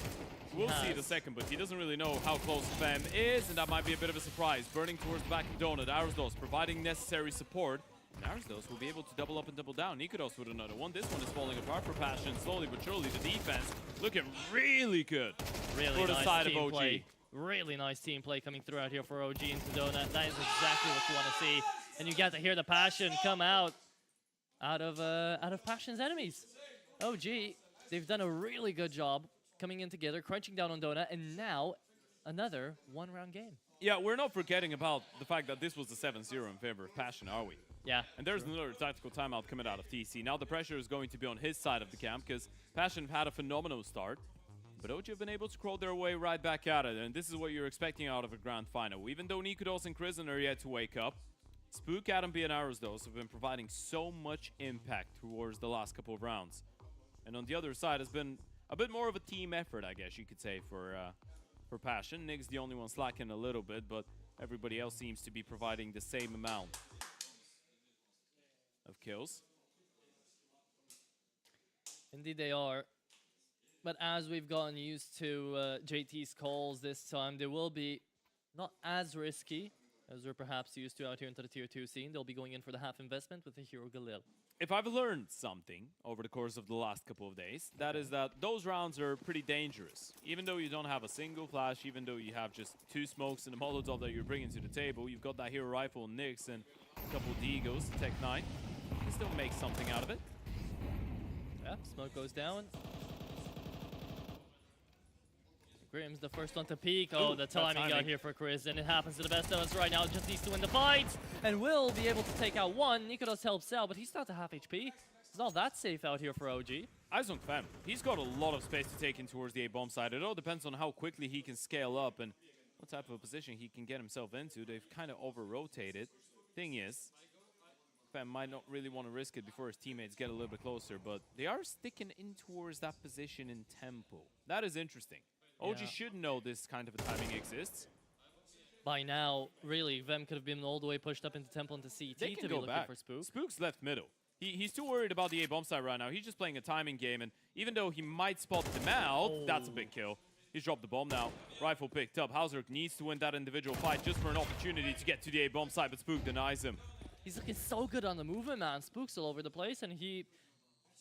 We'll see the second, but he doesn't really know how close Fem is, and that might be a bit of a surprise. Burning towards the back of Donut, Arsdos providing necessary support. And Arsdos will be able to double up and double down. Nikodos with another one. This one is falling apart for Passion. Slowly but surely, the defense looking really good for the side of OG. Play. Really nice team play coming through out here for OG into Donut. That is exactly what you want to see. And you get to hear the Passion come out of Passion's enemies. OG, they've done a really good job coming in together, crunching down on Donut, and now another one-round game. Yeah, we're not forgetting about the fact that this was a 7-0 in favor of Passion, are we? Yeah. And there's another tactical timeout coming out of TC. Now the pressure is going to be on his side of the camp because Passion have had a phenomenal start. But OG have been able to crawl their way right back at it, and this is what you're expecting out of a grand final. Even though Nikodos and Krisen are yet to wake up, Spook, Adam B, and Arsdos have been providing so much impact towards the last couple of rounds. And on the other side has been a bit more of a team effort, I guess you could say, for Passion. Nick's the only one slacking a little bit, but everybody else seems to be providing the same amount of kills. Indeed they are. But as we've gotten used to JT's calls this time, they will be not as risky as we're perhaps used to out here into the Tier 2 scene. They'll be going in for the half investment with the hero Galil. If I've learned something over the course of the last couple of days, that is that those rounds are pretty dangerous. Even though you don't have a single flash, even though you have just 2 smokes and a Molotov that you're bringing to the table, you've got that hero rifle and Nyx and a couple of Deagos, Tech 9. You can still make something out of it. Yeah, smoke goes down. Grim's the first one to peek. Oh, the timing out here for Chris, and it happens to the best of us right now. Just needs to win the fight, and will be able to take out one. Nikodos helps out, but he's not to half HP. It's not that safe out here for OG. Eyes on Fem. He's got a lot of space to take in towards the A-bomb side. It all depends on how quickly he can scale up and what type of a position he can get himself into. They've kind of over-rotated. Thing is, Fem might not really want to risk it before his teammates get a little bit closer, but they are sticking in towards that position in tempo. That is interesting. OG should know this kind of a timing exists. By now, really, Vem could have been all the way pushed up into Temple into CT They to can be go looking back. for Spook. Spook's left middle. He's too worried about the A-bomb side right now. He's just playing a timing game, and even though he might spot them out, that's a big kill. He's dropped the bomb now. Rifle picked up. Hauser needs to win that individual fight just for an opportunity to get to the A-bomb side, but Spook denies him. He's looking so good on the movement, man. Spook's all over the place, and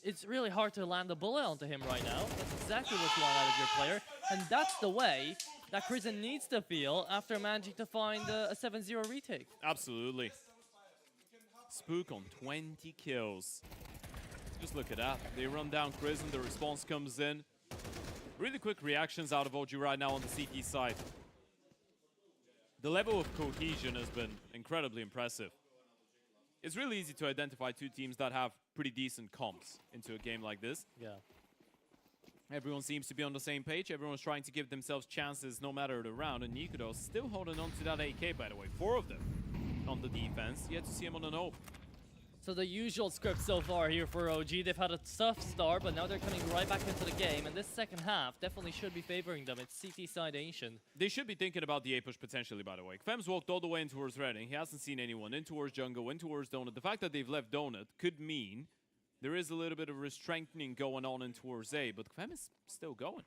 it's really hard to land a bullet onto him right now. That's exactly what you want out of your player. And that's the way that Krisen needs to feel after managing to find a 7-0 retake. Absolutely. Spook on 20 kills. Just look at that. They run down Krisen, the response comes in. Really quick reactions out of OG right now on the CT side. The level of cohesion has been incredibly impressive. It's really easy to identify 2 teams that have pretty decent comps into a game like this. Yeah. Everyone seems to be on the same page. Everyone's trying to give themselves chances no matter the round. And Nikodos still holding on to that AK, by the way. 4 of them on the defense. Yet to see him on an open. So the usual script so far here for OG. They've had a tough start, but now they're coming right back into the game. And this second half definitely should be favoring them. It's CT side Ancient. They should be thinking about the A-push potentially, by the way. Fem's walked all the way in towards Reading. He hasn't seen anyone. In towards Jungle, in towards Donut. The fact that they've left Donut could mean there is a little bit of a strengthening going on in towards A, but Fem is still going.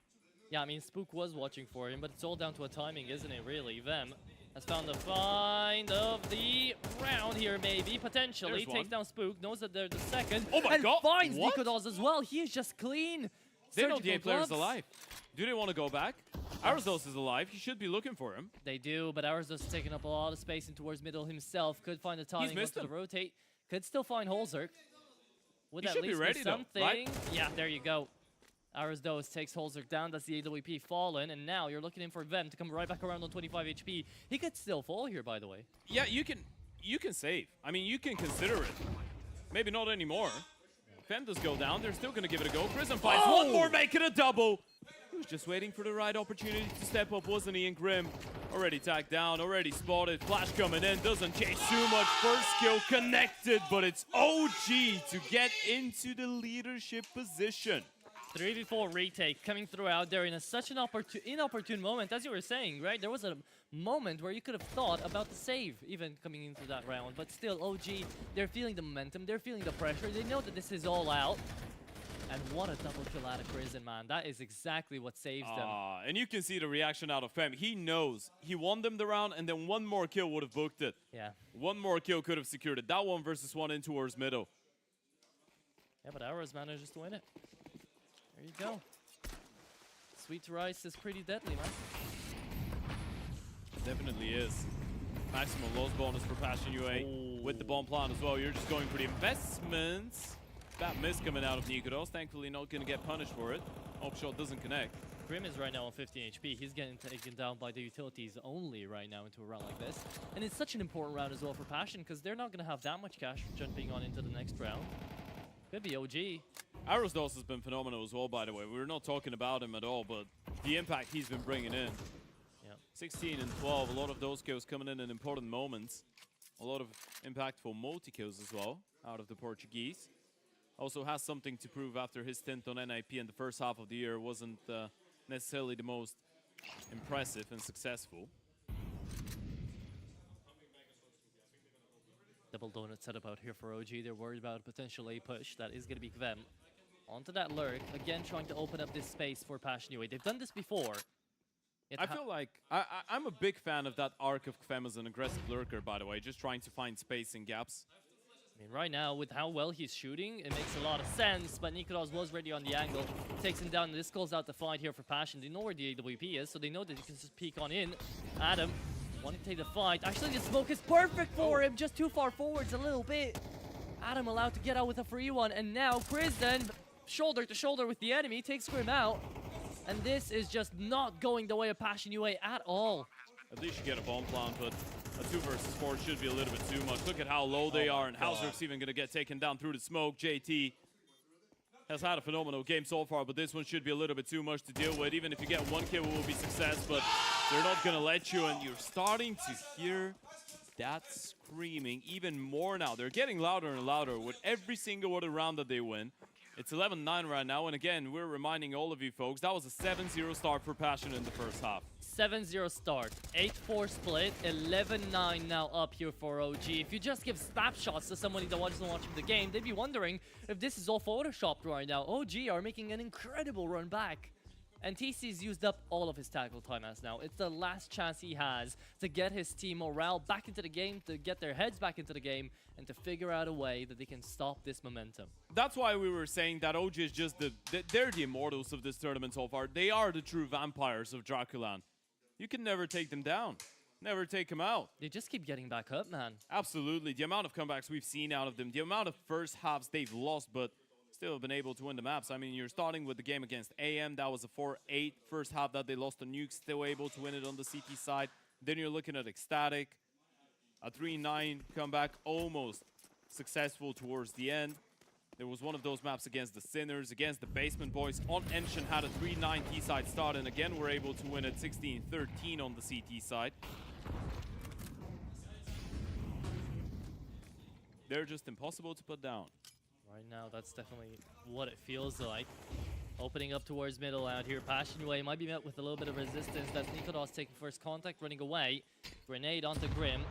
Yeah, I mean, Spook was watching for him, but it's all down to a timing, isn't it, really? Vem has found the find of the round here, maybe, potentially. Takes down Spook, knows that they're the second. Oh my god! Finds Nikodos as well. He is just clean. They know the A player's alive. Do they want to go back? Arsdos is alive. He should be looking for him. They do, but Arsdos is taking up a lot of space in towards middle himself. Could find the timing to the rotate. Could still find Holzerk. Would He at should be least ready, though, something. right? Yeah, there you go. Arsdos takes Holzerk down. That's the AWP fallen, and now you're looking in for Vem to come right back around on 25 HP. He could still fall here, by the way. Yeah, you can save. I mean, you can consider it. Maybe not anymore. Fem does go down. They're still going to give it a go. Krisen finds one more, make it a double. He was just waiting for the right opportunity to step up, wasn't he? And Grim already tagged down, already spotted. Flash coming in, doesn't chase too much. First skill connected, but it's OG to get into the leadership position. 3v4 retake coming through out there in such an inopportune moment, as you were saying, right? There was a moment where you could have thought about the save, even coming into that round. But still, OG, they're feeling the momentum, they're feeling the pressure. They know that this is all out. And what a double kill out of Prison, man. That is exactly what saves them. And you can see the reaction out of Fem. He knows. He won them the round, and then one more kill would have booked it. Yeah. One more kill could have secured it. That 1v1 in towards middle. Yeah, but Arrows manages to win it. There you go. Sweet Rice is pretty deadly, man. Definitely is. Maximum loss bonus for Passion UA with the bomb plant as well. You're just going for the investments. That miss coming out of Nikodos. Thankfully not going to get punished for it. Hope shot doesn't connect. Grim is right now on 15 HP. He's getting taken down by the utilities only right now into a round like this. And it's such an important round as well for Passion because they're not going to have that much cash jumping on into the next round. Could be OG. Arrowsdos has been phenomenal as well, by the way. We're not talking about him at all, but the impact he's been bringing in. Yeah. 16 and 12, a lot of those kills coming in important moments. A lot of impactful multi-kills as well out of the Portuguese. Also has something to prove after his stint on NIP in the first half of the year. Wasn't necessarily the most impressive and successful. Double donut setup out here for OG. They're worried about a potential A push. That is going to be Kvem. Onto that lurk. Again, trying to open up this space for Passion UA. They've done this before. I feel like I'm a big fan of that arc of Kvem as an aggressive lurker, by the way. Just trying to find space and gaps. I mean, right now, with how well he's shooting, it makes a lot of sense, but Nikodos was ready on the angle, takes him down, and this calls out the fight here for Passion. They know where the AWP is, so they know that he can just peek on in. Adam, wanting to take the fight. Actually, the smoke is perfect for him, just too far forwards a little bit. Adam allowed to get out with a free one, and now Prison, shoulder to shoulder with the enemy, takes Grim out. And this is just not going the way of Passion UA at all. At least you get a bomb plant, but a 2 versus 4 should be a little bit too much. Look at how low they are, and Hauser's even going to get taken down through the smoke. JT has had a phenomenal game so far, but this one should be a little bit too much to deal with. Even if you get 1 kill, it will be success, but they're not going to let you, and you're starting to hear that screaming even more now. They're getting louder and louder with every single other round that they win. It's 11-9 right now, and again, we're reminding all of you folks, that was a 7-0 start for Passion in the first half. 7-0 start, 8-4 split, 11-9 now up here for OG. If you just give snapshots to somebody that wasn't watching the game, they'd be wondering if this is all photoshopped right now. OG are making an incredible run back. And TC's used up all of his tackle time as now. It's the last chance he has to get his team morale back into the game, to get their heads back into the game, and to figure out a way that they can stop this momentum. That's why we were saying that OG is just they're the immortals of this tournament so far. They are the true vampires of DraculaN. You can never take them down. Never take them out. They just keep getting back up, man. Absolutely. The amount of comebacks we've seen out of them, the amount of first halves they've lost, but still have been able to win the maps. I mean, you're starting with the game against AM. That was a 4-8 first half that they lost to Nuke. Still able to win it on the CT side. Then you're looking at Ecstatic. A 3-9 comeback, almost successful towards the end. There was one of those maps against the Sinners, against the Basement Boys. On Enshin had a 3-9 T-side start, and again, we're able to win at 16-13 on the CT side. They're just impossible to put down. Right now, that's definitely what it feels like. Opening up towards middle out here. Passion UA might be met with a little bit of resistance. That's Nikodos taking first contact, running away. Grenade onto Grim.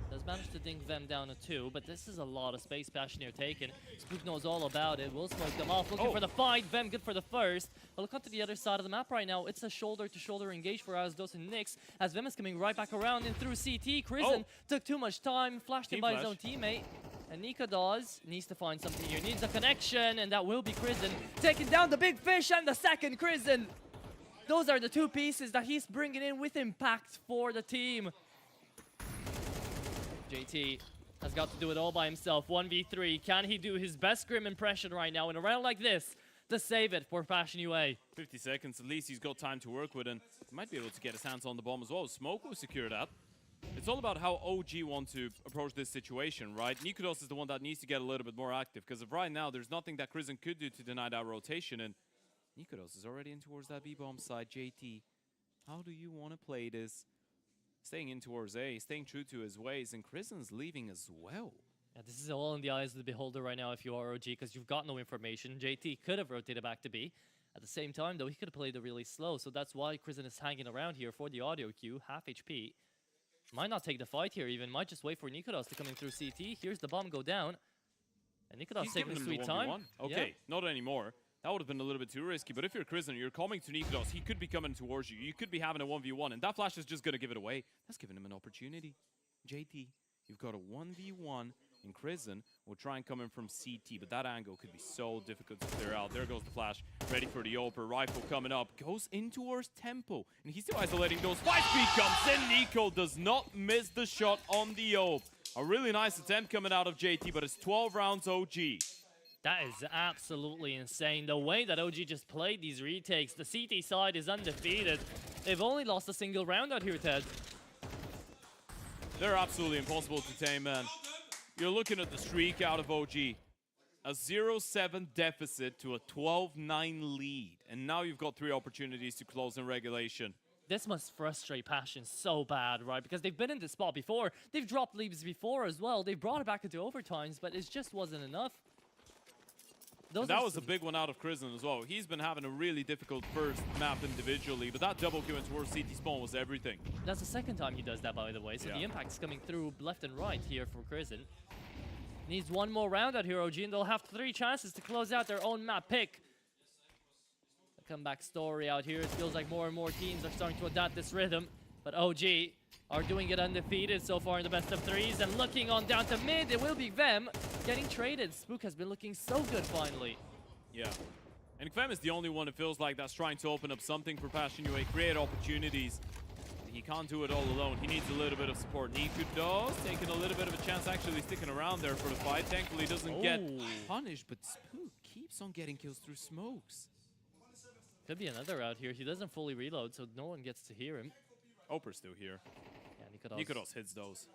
Does manage to dink them down to 2, but this is a lot of space Passioneer taken. Spook knows all about it. Will smoke them off. Looking for the fight. Vem good for the first. But look onto the other side of the map right now. It's a shoulder-to-shoulder engage for Arrowsdos and Nyx, as Vem is coming right back around and through CT. Krisen took too much time. Flashed him by his own teammate. And Nikodos needs to find something here. Needs a connection, and that will be Krisen. Taking down the big fish and the second Krisen. Those are the 2 pieces that he's bringing in with impact for the team. JT has got to do it all by himself. 1v3. Can he do his best Grim impression right now in a round like this to save it for Passion UA? 50 seconds. At least he's got time to work with, and he might be able to get his hands on the bomb as well. Smoke will secure that. It's all about how OG want to approach this situation, right? Nikodos is the one that needs to get a little bit more active, because of right now, there's nothing that Krisen could do to deny that rotation, and Nikodos is already in towards that B-bomb side. JT, how do you want to play this? Staying in towards A, staying true to his ways, and Krisen's leaving as well. Yeah, this is all in the eyes of the beholder right now if you are OG, because you've got no information. JT could have rotated back to B, At the same time, though, he could have played it really slow, so that's why Crizin is hanging around here for the audio queue, half HP. Might not take the fight here even, might just wait for Nikodos to come in through CT. Here's the bomb go down. And Nikodos taking his sweet time. Okay, not anymore. That would have been a little bit too risky, but if you're Crizin, you're coming to Nikodos, he could be coming towards you. You could be having a 1v1, and that flash is just going to give it away. That's giving him an opportunity. JT, you've got a 1v1 in Crizin. Will try and come in from CT, but that angle could be so difficult to clear out. There goes the flash, ready for the Oper. Rifle coming up, goes in towards Tempo, and he's still isolating those. 5-speed comes in, Nico does not miss the shot on the Op. A really nice attempt coming out of JT, but it's 12 rounds OG. That is absolutely insane. The way that OG just played these retakes, the CT side is undefeated. They've only lost a single round out here, Ted. They're absolutely impossible to tame, man. You're looking at the streak out of OG. A 0-7 deficit to a 12-9 lead. And now you've got 3 opportunities to close in regulation. This must frustrate Passion so bad, right? Because they've been in this spot before. They've dropped leads before as well. They've brought it back into overtimes, but it just wasn't enough. That was a big one out of Crizin as well. He's been having a really difficult first map individually, but that double kill towards CT spawn was everything. That's the second time he does that, by the way. So the impact's coming through left and right here for Crizin. Needs one more round out here, OG, and they'll have 3 chances to close out their own map pick. The comeback story out here. It feels like more and more teams are starting to adapt this rhythm, but OG are doing it undefeated so far in the best of 3s, and looking on down to mid, it will be Vem getting traded. Spook has been looking so good finally. Yeah. And Vem is the only one, it feels like, that's trying to open up something for Passion UA, create opportunities. He can't do it all alone. He needs a little bit of support. Niku does, taking a little bit of a chance, actually sticking around there for the fight. Thankfully, he doesn't get punished, but Spook keeps on getting kills through smokes. Could be another out here. He doesn't fully reload, so no one gets to hear him. Oper's still here. Yeah, Nikodos hits those.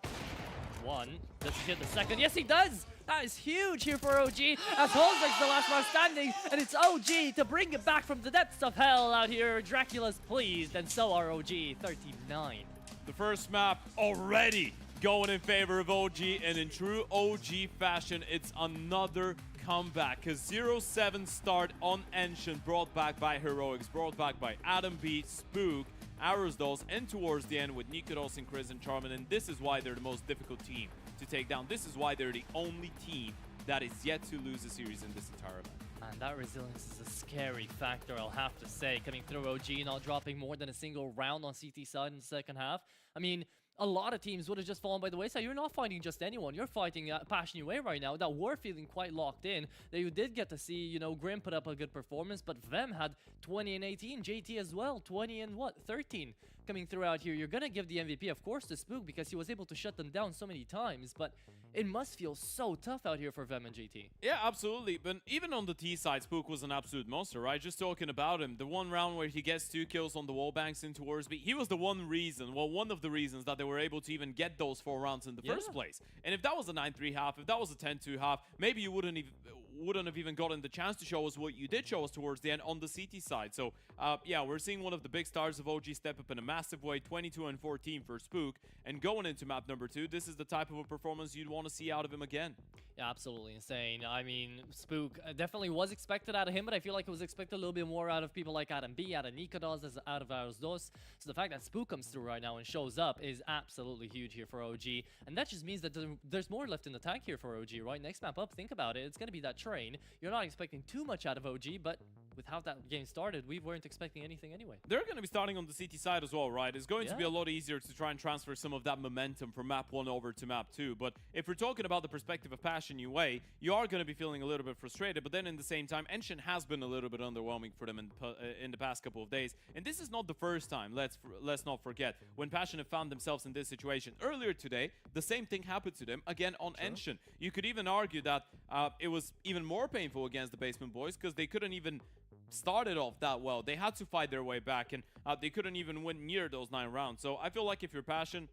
One. Does he hit the second? Yes, he does! That is huge here for OG, as Holzek's the last man standing, and it's OG to bring it back from the depths of hell out here. Dracula's pleased, and so are OG, 39. The first map already going in favor of OG, and in true OG fashion, it's another comeback. A 0-7 start on Ancient, brought back by Heroics, brought back by Adam B, Spook, Arrowsdolls, and towards the end with Nikodos and Chris and Charmin, and this is why they're the most difficult team to take down. This is why they're the only team that is yet to lose a series in this entire event. And that resilience is a scary factor, I'll have to say. Coming through OG, not dropping more than a single round on CT side in the second half. I mean, a lot of teams would have just fallen by the wayside. You're not fighting just anyone. You're fighting Passion UA right now that were feeling quite locked in. That you did get to see, you know, Grim put up a good performance, but Vem had 20 and 18. JT as well, 20 and 13 coming throughout here. You're going to give the MVP, of course, to Spook because he was able to shut them down so many times, but it must feel so tough out here for Vem and JT. Yeah, absolutely. But even on the T side, Spook was an absolute monster, right? Just talking about him, the one round where he gets 2 kills on the wall banks in towards B, he was the one reason, well, one of the reasons that they were able to even get those 4 rounds in the first place. And if that was a 9-3 half, if that was a 10-2 half, maybe you wouldn't have even gotten the chance to show us what you did show us towards the end on the CT side. So, yeah, we're seeing one of the big stars of OG step up in a massive way, 22 and 14 for Spook. And going into map number 2, this is the type of a performance you'd want to see out of him again. Yeah, absolutely insane. I mean, Spook definitely was expected out of him, but I feel like it was expected a little bit more out of people like Adam B, out of Nikodos, out of Arrowsdolls. So the fact that Spook comes through right now and shows up is absolutely huge here for OG. And that just means that there's more left in the tank here for OG, right? Next map up, think about it. It's going to be that train. You're not expecting too much out of OG, but with how that game started, we weren't expecting anything anyway. They're going to be starting on the CT side as well, right? It's going to be a lot easier to try and transfer some of that momentum from map 1 over to map 2. But if we're talking about the perspective of Passion UA, you are going to be feeling a little bit frustrated. But then in the same time, Ancient has been a little bit underwhelming for them in the past couple of days. And this is not the first time, let's not forget, when Passion have found themselves in this situation. Earlier today, the same thing happened to them, again on Ancient. You could even argue that it was even more painful against the Basement Boys because they couldn't even started off that well. They had to fight their way back, and they couldn't even win near those 9 rounds. So I feel like if you're Passion,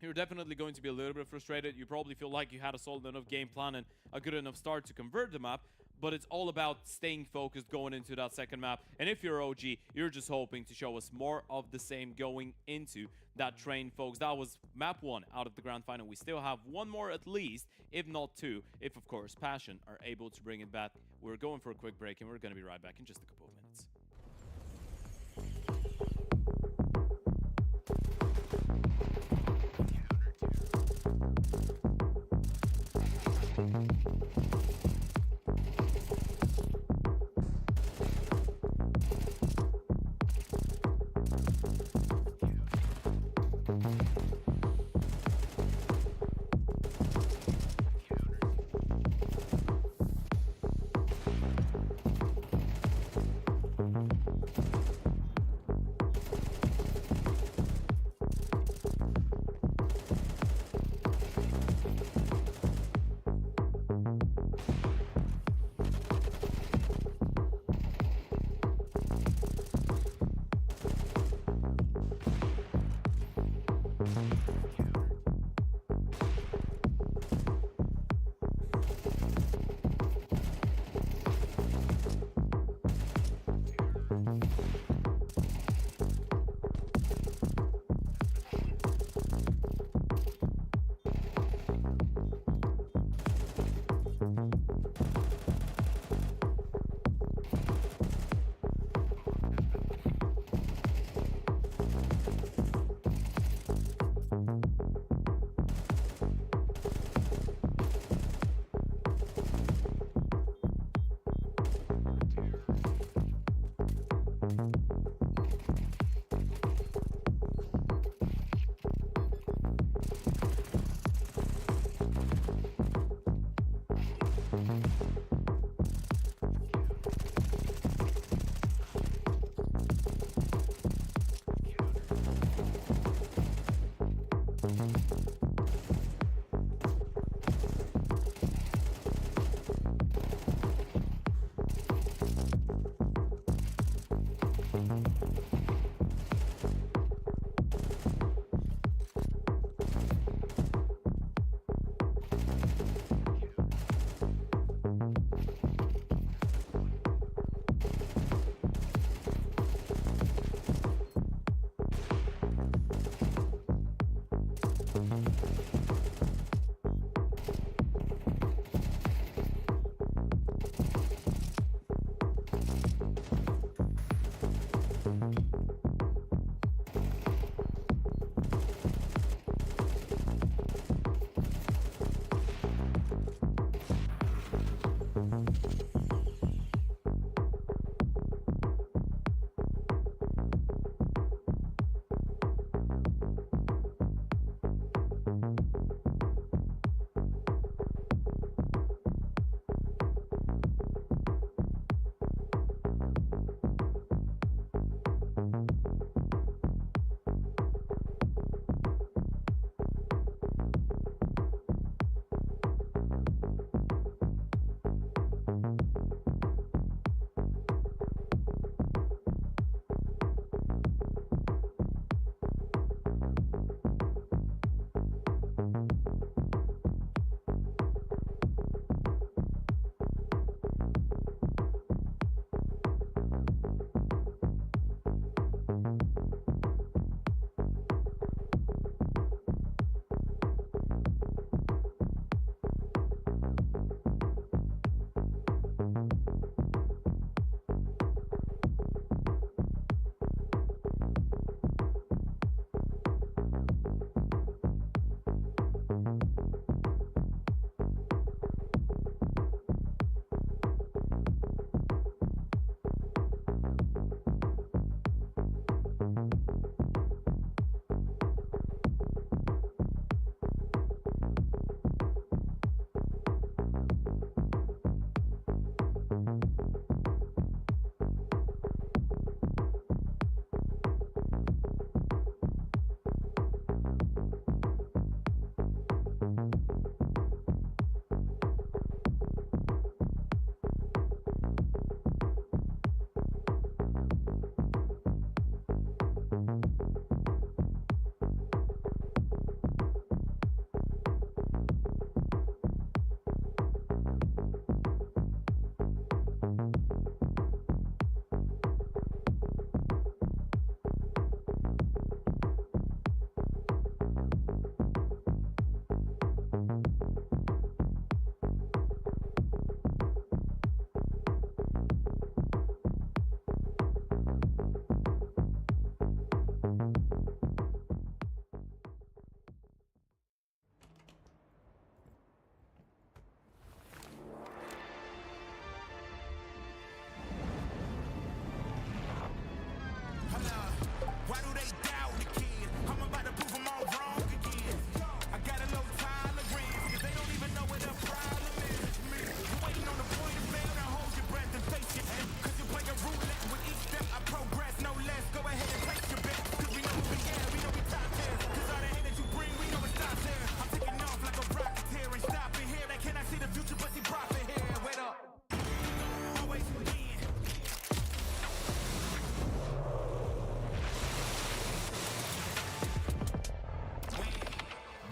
you're definitely going to be a little bit frustrated. You probably feel like you had a solid enough game plan and a good enough start to convert the map, but it's all about staying focused going into that second map. And if you're OG, you're just hoping to show us more of the same going into that train, folks. That was map 1 out of the grand final. We still have 1 more at least, if not 2, if of course Passion are able to bring it back. We're going for a quick break, and we're going to be right back in just a couple of minutes.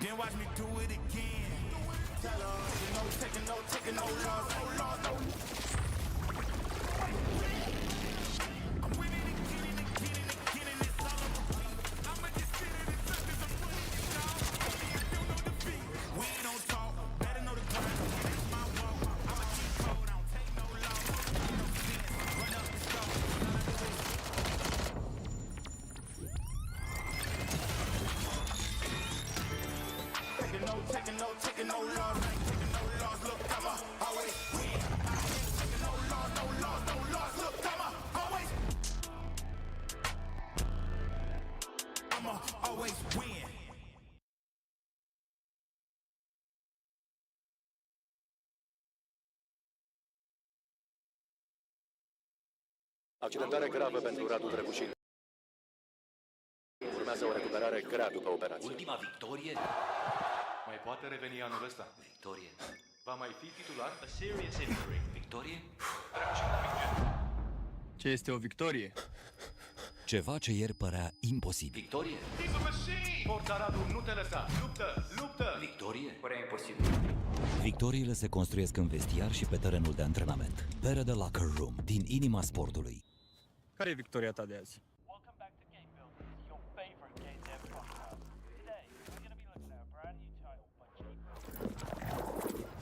Then watch me do it again. Tell her, taking no loss, no loss, no. Accidentare gravă pentru Radu DraculaN. Urmează o recuperare grea după operație. Ultima victorie? Mai poate reveni anul ăsta. Victorie. Va mai fi titular? A serious injury. Victorie? Ce este o victorie? Ceva ce ieri părea imposibil. Victorie? He's a machine! Forța Radu, nu te lăsa! Luptă! Luptă! Victorie? Părea imposibil. Victoriile se construiesc în vestiar și pe terenul de antrenament. Pere de Locker Room, din inima sportului. Care e victoria ta de azi? Welcome back to Game Builders, your favorite game dev podcast. Today, we're going to be looking at a brand new title by Jake.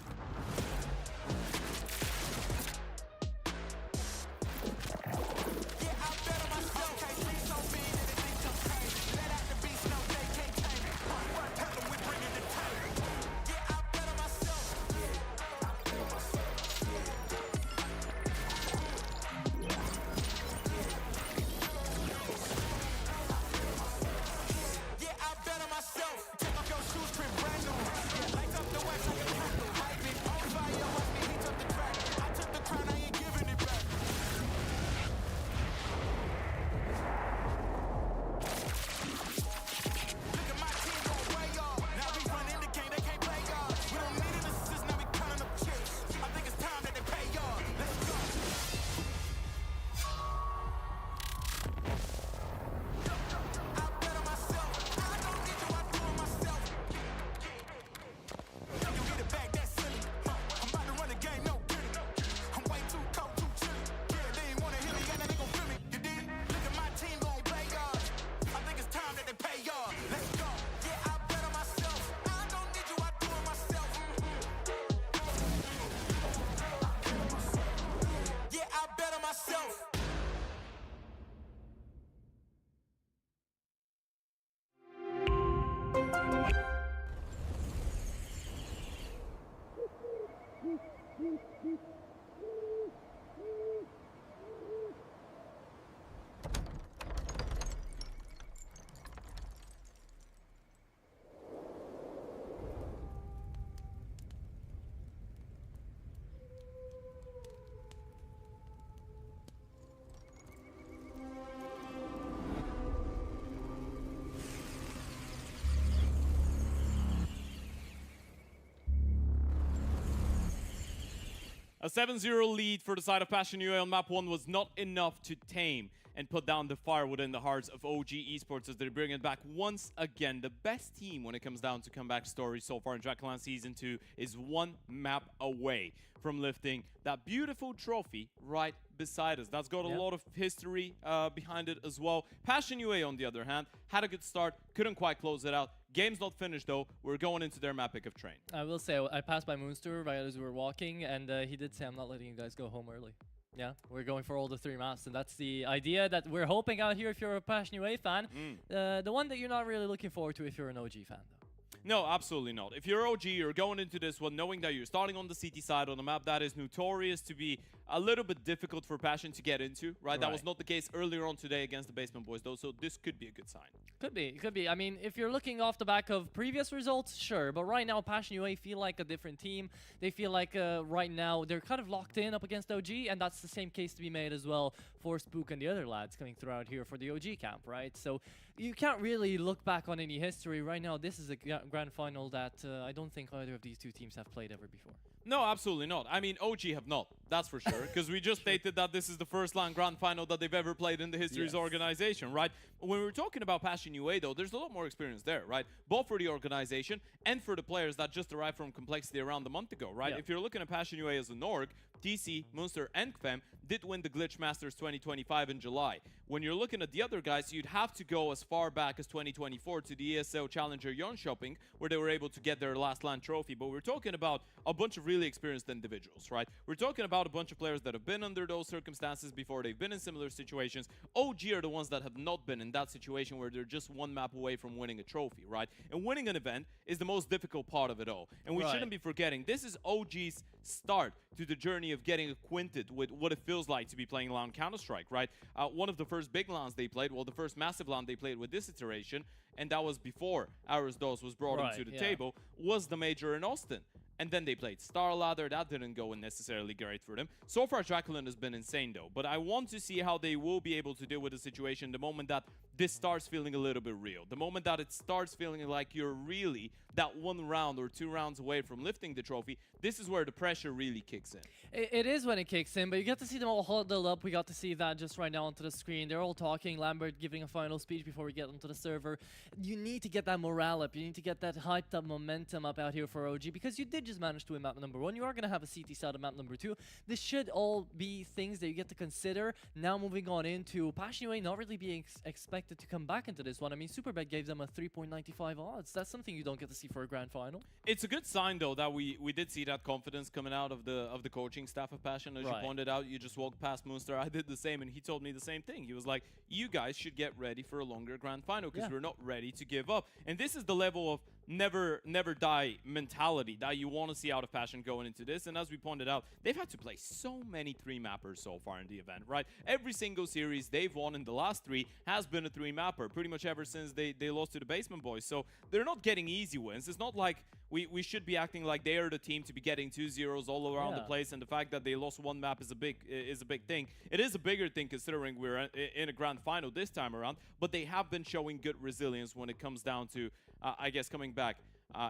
A 7-0 lead for the side of Passion UA on map 1 was not enough to tame and put down the fire within the hearts of OG Esports as they bring it back once again. The best team when it comes down to comeback stories so far in DraculaN Season 2 is one map away from lifting that beautiful trophy right beside us. That's got a lot of history behind it as well. Passion UA, on the other hand, had a good start, couldn't quite close it out. Game's not finished though. We're going into their map pick of train. I will say, I passed by Moonster right as we were walking, and he did say, I'm not letting you guys go home early. Yeah, we're going for all the 3 maps, and that's the idea that we're hoping out here if you're a Passion UA fan. The one that you're not really looking forward to if you're an OG fan, though. No, absolutely not. If you're OG, you're going into this one knowing that you're starting on the CT side on a map that is notorious to be a little bit difficult for Passion to get into, right? That was not the case earlier on today against the Basement Boys, though, so this could be a good sign. Could be, could be. I mean, if you're looking off the back of previous results, sure. But right now, Passion UA feel like a different team. They feel like right now they're kind of locked in up against OG, and that's the same case to be made as well for Spook and the other lads coming throughout here for the OG camp, right? So you can't really look back on any history. Right now, this is a grand final that I don't think either of these two teams have played ever before. No, absolutely not. I mean, OG have not, that's for sure, because we just stated that this is the first LAN grand final that they've ever played in the history of the organization, right? When we're talking about Passion UA, though, there's a lot more experience there, right? Both for the organization and for the players that just arrived from Complexity around a month ago, right? If you're looking at Passion UA as an org, TC, Munster, and KFEM did win the Glitch Masters 2025 in July. When you're looking at the other guys, you'd have to go as far back as 2024 to the ESL Challenger Jönköping, where they were able to get their last LAN trophy. But we're talking about a bunch of really experienced individuals, right? We're talking about a bunch of players that have been under those circumstances before. They've been in similar situations. OG are the ones that have not been in that situation where they're just one map away from winning a trophy, right? And winning an event is the most difficult part of it all. And we shouldn't be forgetting, this is OG's start to the journey of getting acquainted with what it feels like to be playing LAN Counter-Strike, right? One of the first big LANs they played, well, the first massive LAN they played with this iteration, and that was before Aris Dos was brought into the table, was the Major in Austin. and then they played Star Ladder. That didn't go necessarily great for them. So far, DraculaN has been insane though, but I want to see how they will be able to deal with the situation the moment that this starts feeling a little bit real. The moment that it starts feeling like you're really that 1 round or 2 rounds away from lifting the trophy, this is where the pressure really kicks in. It is when it kicks in, but you get to see them all huddle up. We got to see that just right now onto the screen. They're all talking, Lambert giving a final speech before we get onto the server. You need to get that morale up. You need to get that hyped up momentum up out here for OG, because you did just manage to win map number 1. You are going to have a CT side of map number 2. This should all be things that you get to consider. Now moving on into Passion UA not really being expected to come back into this one. I mean, Superbet gave them a 3.95 odds. That's something you don't get to see for a grand final. It's a good sign though that we did see that confidence coming out of the coaching staff of Passion. As you pointed out, you just walked past Moonstar. I did the same, and he told me the same thing. He was like, you guys should get ready for a longer grand final, because we're not ready to give up. And this is the level of never die mentality that you want to see out of Passion going into this. And as we pointed out, they've had to play so many 3-mappers so far in the event, right? Every single series they've won in the last 3 has been a 3-mapper, pretty much ever since they lost to the Basement Boys. So they're not getting easy wins. It's not like we should be acting like they are the team to be getting 2-0s all around the place, and the fact that they lost 1 map is a big thing. It is a bigger thing considering we're in a grand final this time around, but they have been showing good resilience when it comes down to I guess coming back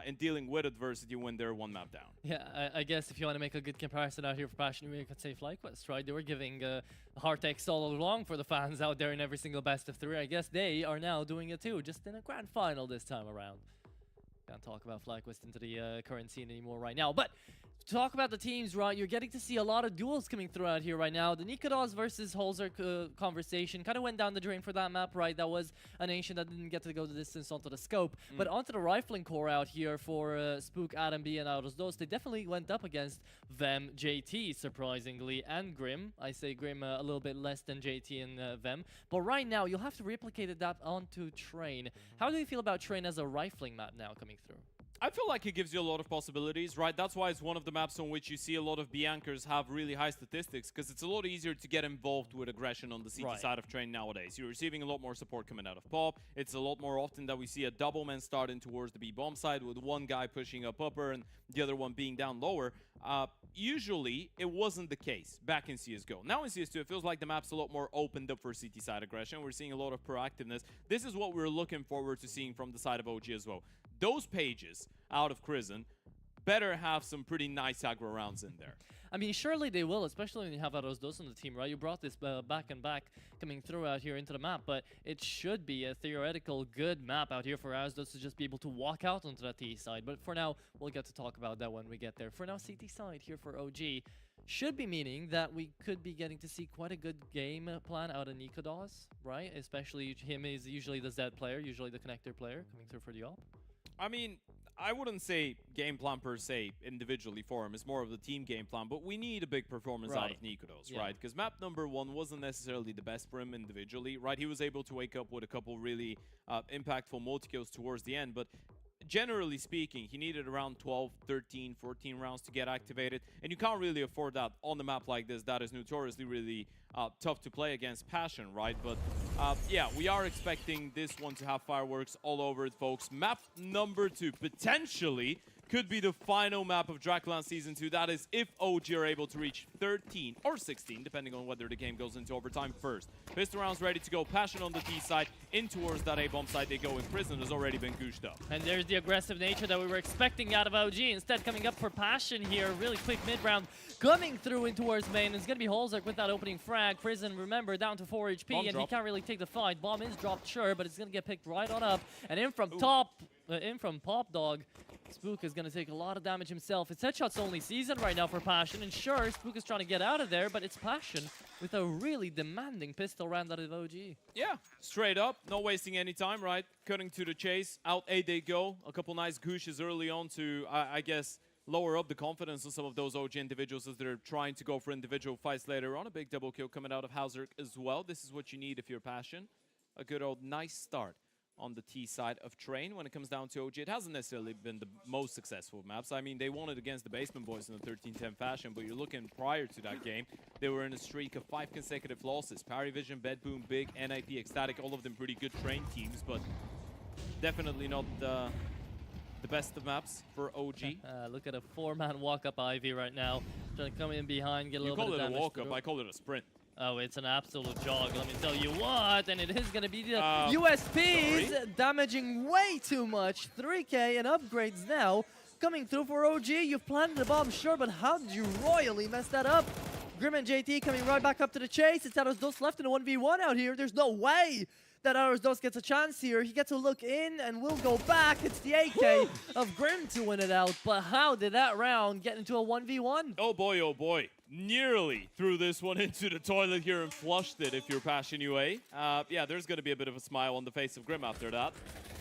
and dealing with adversity when they're 1 map down. Yeah, I guess if you want to make a good comparison out here for Passion, you could say FlyQuest, right? They were giving hard takes all along for the fans out there in every single best of 3. I guess they are now doing it too, just in a grand final this time around. Can't talk about FlyQuest into the current scene anymore right now, but to talk about the teams, right, you're getting to see a lot of duels coming through out here right now. The Nikodos versus Holzer conversation kind of went down the drain for that map, right? That was a nation that didn't get to go the distance onto the scope. But onto the rifling core out here for Spook, Adam B, and Autos Dos, they definitely went up against Vem, JT, surprisingly, and Grim. I say Grim a little bit less than JT and Vem. But right now, you'll have to replicate that onto Train. How do you feel about Train as a rifling map now coming through? I feel like it gives you a lot of possibilities, right? That's why it's one of the maps on which you see a lot of Biancers have really high statistics, because it's a lot easier to get involved with aggression on the CT side of Train nowadays. You're receiving a lot more support coming out of Pop. It's a lot more often that we see a double man starting towards the B-bomb side with one guy pushing up upper and the other one being down lower. Usually, it wasn't the case back in CSGO. Now in CS2, it feels like the map's a lot more opened up for CT side aggression. We're seeing a lot of proactiveness. This is what we're looking forward to seeing from the side of OG as well. Those pages out of Crizzen better have some pretty nice aggro rounds in there. I mean, surely they will, especially when you have Autos Dos on the team, right? You brought this back and back coming through out here into the map, but it should be a theoretical good map out here for Autos Dos to just be able to walk out onto that T side. But for now, we'll get to talk about that when we get there. For now, CT side here for OG should be meaning that we could be getting to see quite a good game plan out of Nikodos, right? Especially him is usually the Z player, usually the connector player coming through for the AWP. I mean, I wouldn't say game plan per se individually for him. It's more of the team game plan, but we need a big performance out of Nikodos, right? Because map number 1 wasn't necessarily the best for him individually, right? He was able to wake up with a couple really impactful multi-kills towards the end, but generally speaking, he needed around 12, 13, 14 rounds to get activated, and you can't really afford that on a map like this that is notoriously really tough to play against Passion, right? But yeah, we are expecting this one to have fireworks all over it, folks. Map number 2 potentially could be the final map of DraculaN Season 2. That is if OG are able to reach 13 or 16, depending on whether the game goes into overtime first. Pistol rounds ready to go. Passion on the T side. In towards that A-bomb side they go, and Crizzen has already been gooshed up. And there's the aggressive nature that we were expecting out of OG. Instead, coming up for Passion here. Really quick mid-round. Coming through in towards main. It's going to be Holzerk with that opening frag. Crizzen, remember, down to 4 HP, Bomb and drop. he can't really take the fight. Bomb is dropped, sure, but it's going to get picked right on up. And in from Pop Dog, Spook is going to take a lot of damage himself. It's headshots only season right now for Passion, and sure, Spook is trying to get out of there, but it's Passion with a really demanding pistol round out of OG. Yeah, straight up, not wasting any time, right? Cutting to the chase, out A they go. A couple nice gooshes early on to, I guess, lower up the confidence of some of those OG individuals as they're trying to go for individual fights later on. A big double kill coming out of Hauserk as well. This is what you need if you're Passion. A good old nice start on the T side of Train. When it comes down to OG, it hasn't necessarily been the most successful maps. I mean, they won it against the Basement Boys in the 13-10 fashion, but you're looking prior to that game, they were in a streak of 5 consecutive losses. Parivision, Bedboom, Big, NIP, Ecstatic, all of them pretty good Train teams, but definitely not the best of maps for OG. Look at a 4-man walk-up Ivy right now. Trying to come in behind, get a You little bit of call it a damage walk-up, through. I call it a sprint. Oh, it's an absolute jog, let me tell you what. And it is going to be the USPs sorry? damaging way too much. 3K and upgrades now coming through for OG. You've planted the bomb, sure, but how did you royally mess that up? Grim and JT coming right back up to the chase. It's Aros left in a 1v1 out here. There's no way that Aros gets a chance here. He gets a look in and will go back. It's the AK of Grim to win it out. But how did that round get into a 1v1? Oh boy, nearly threw this one into the toilet here and flushed it if you're Passion UA. Yeah, there's going to be a bit of a smile on the face of Grim after that.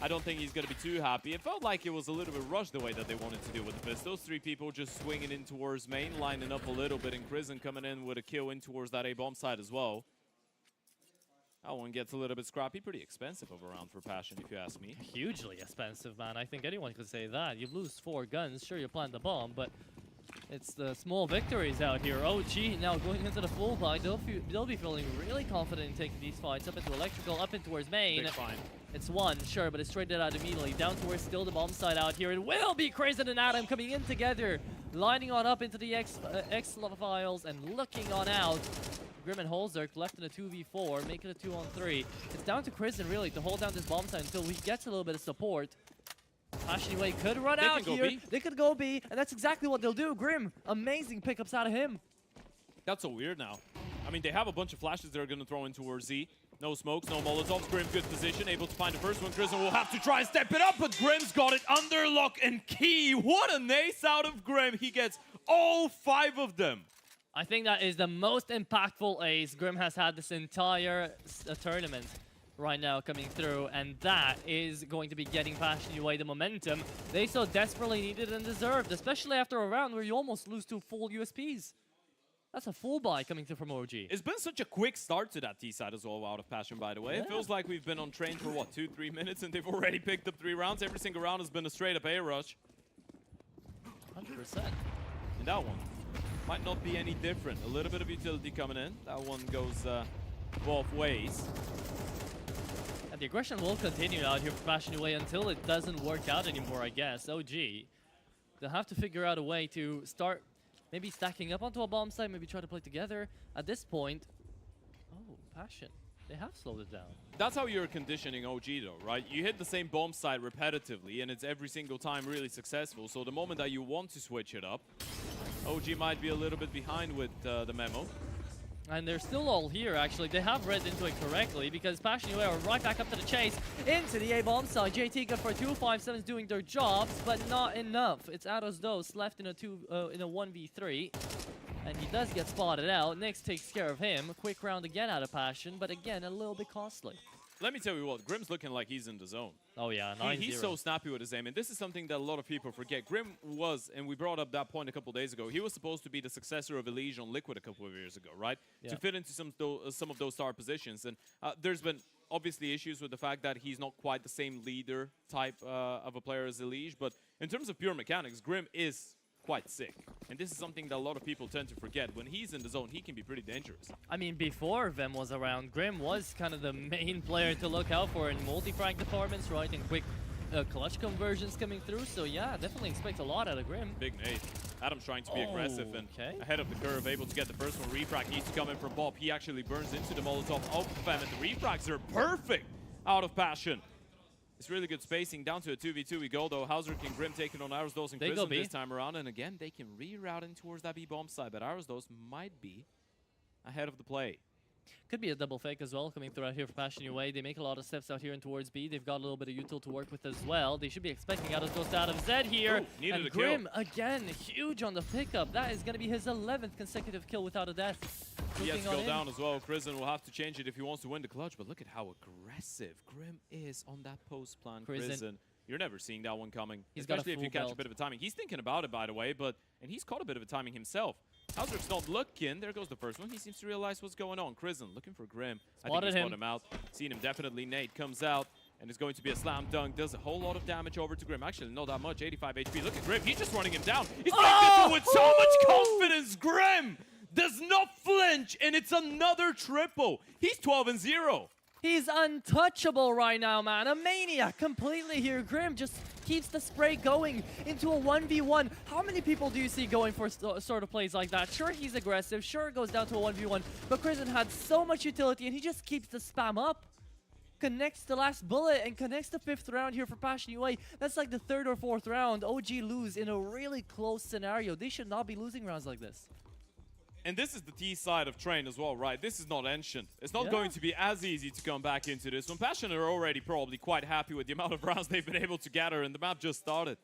I don't think he's going to be too happy. It felt like it was a little bit rushed the way that they wanted to do with the pistols. 3 people just swinging in towards main, lining up a little bit, and Prison coming in with a kill in towards that A-bomb side as well. That one gets a little bit scrappy. Pretty expensive of a round for Passion, if you ask me. Hugely expensive, man. I think anyone could say that. You lose 4 guns, sure you plant the bomb, but it's the small victories out here. OG now going into the full buy. They'll be feeling really confident in taking these fights up into electrical, up in towards main. Big fine. It's 1, sure, but it's straightened out immediately. Down towards still the bomb side out here. It will be Crazen and Adam coming in together, lining on up into the X files and looking on out. Grim and Holzerk left in a 2v4, making a 2-on-3. It's down to Crazen really to hold down this bomb side until he gets a little bit of support. Passion UA could run out here. B. They could go B, and that's exactly what they'll do. Grim, amazing pickups out of him. That's so weird now. I mean, they have a bunch of flashes they're going to throw in towards Z. No smokes, no molotovs. Grim, good position, able to find the first one. Crazen will have to try and step it up, but Grim's got it under lock and key. What an ace out of Grim. He gets all 5 of them. I think that is the most impactful ace Grim has had this entire tournament right now coming through, and that is going to be getting Passion UA the momentum they so desperately needed and deserved, especially after a round where you almost lose 2 full USPs. That's a full buy coming through from OG. It's been such a quick start to that T side as well out of Passion, by the way. Yeah. It feels like we've been on train for, what, 2-3 minutes, and they've already picked up 3 rounds. Every single round has been a straight-up A-rush. 100%. And that one might not be any different. A little bit of utility coming in. That one goes both ways. And the aggression will continue out here for Passion UA until it doesn't work out anymore, I guess. OG, they'll have to figure out a way to start maybe stacking up onto a bomb site, maybe try to play together. At this point, oh, Passion, they have slowed it down. That's how you're conditioning OG though, right? You hit the same bomb site repetitively, and it's every single time really successful. So the moment that you want to switch it up, OG might be a little bit behind with the memo. And they're still all here, actually. They have read into it correctly because Passion UA are right back up to the chase into the A-bomb side. JT got for 257s doing their jobs, but not enough. It's Aros left in a 1v3. And he does get spotted out. Nyx takes care of him. A quick round again out of Passion, but again, a little bit costly. Let me tell you what, Grim's looking like he's in the zone. Oh yeah, 9-0. He's so snappy with his aim, and this is something that a lot of people forget. Grim was, and we brought up that point a couple days ago, he was supposed to be the successor of Elige on Liquid a couple of years ago, right? Yeah. To fit into some of those star positions. And there's been obviously issues with the fact that he's not quite the same leader type of a player as Elige, but in terms of pure mechanics, Grim is quite sick. And this is something that a lot of people tend to forget. When he's in the zone, he can be pretty dangerous. I mean, before Vem was around, Grim was kind of the main player to look out for in multi-frag departments, right? And quick clutch conversions coming through. So yeah, definitely expect a lot out of Grim. Big nade. Adam's trying to be aggressive and ahead of the curve, able to get the first one. Refrag needs to come in from Bob. He actually burns into the Molotov of Fem, and the refrags are perfect out of Passion. It's really good spacing. Down to a 2v2 we go, though. Hausrick and Grim taking on Aros and Crimson this time around. And again, they can reroute in towards that B-bomb side, but Aros might be ahead of the play. Could be a double fake as well coming through out here for Passion UA. They make a lot of steps out here and towards B. They've got a little bit of util to work with as well. They should be expecting Aros out of Zed here. Ooh, needed and a kill. Grim, again, huge on the pickup. That is going to be his 11th consecutive kill without a death. He has to go Looking on down as well. Crimson will have to change it if he wants to win the clutch, but look at how aggressive Grim is on that post plan. Crimson, you're never seeing that one coming, He's got a especially if you full catch belt. a bit of a timing. He's thinking about it, by the way, and he's caught a bit of a timing himself. Hausrick's not looking. There goes the first one. He seems to realize what's going on. Crimson looking for Grim. I think he spotted him out. Seen him definitely. Nate comes out, and it's going to be a slam dunk. Does a whole lot of damage over to Grim. Actually, not that much. 85 HP. Look at Grim. He's just running him down. He's making it with so much confidence. Grim does not flinch, and it's another triple. He's 12-0. He's untouchable right now, man. A maniac completely here. Grim just keeps the spray going into a 1v1. How many people do you see going for sort of plays like that? Sure, he's aggressive. Sure, it goes down to a 1v1. But Crimson had so much utility, and he just keeps the spam up. Connects the last bullet and connects the 5th round here for Passion UA. That's like the 3rd or 4th round. OG lose in a really close scenario. They should not be losing rounds like this. And this is the T side of Train as well, right? This is not Ancient. It's not going to be as easy to come back into this one. Passion are already probably quite happy with the amount of rounds they've been able to gather, and the map just started.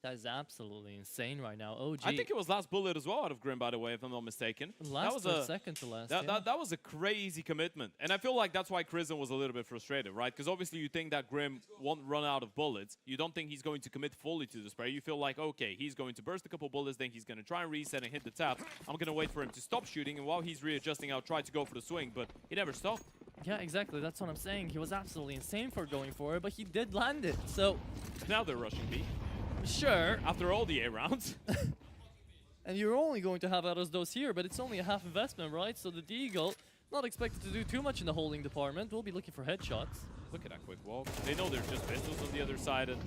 That is absolutely insane right now. OG. I think it was last bullet as well out of Grim, by the way, if I'm not mistaken. Last or second to last. That was a crazy commitment. And I feel like that's why Crimson was a little bit frustrated, right? Because obviously you think that Grim won't run out of bullets. You don't think he's going to commit fully to the spray. You feel like, okay, he's going to burst a couple bullets, then he's going to try and reset and hit the tap. I'm going to wait for him to stop shooting, and while he's readjusting, I'll try to go for the swing, but he never stopped. Yeah, exactly. That's what I'm saying. He was absolutely insane for going for it, but he did land it. So now they're rushing B. Sure. After all the A rounds. And you're only going to have Eros Dose here, but it's only a half investment, right? So the Deagle, not expected to do too much in the holding department. We'll be looking for headshots. Look at that quick walk. They know there's just pistols on the other side, and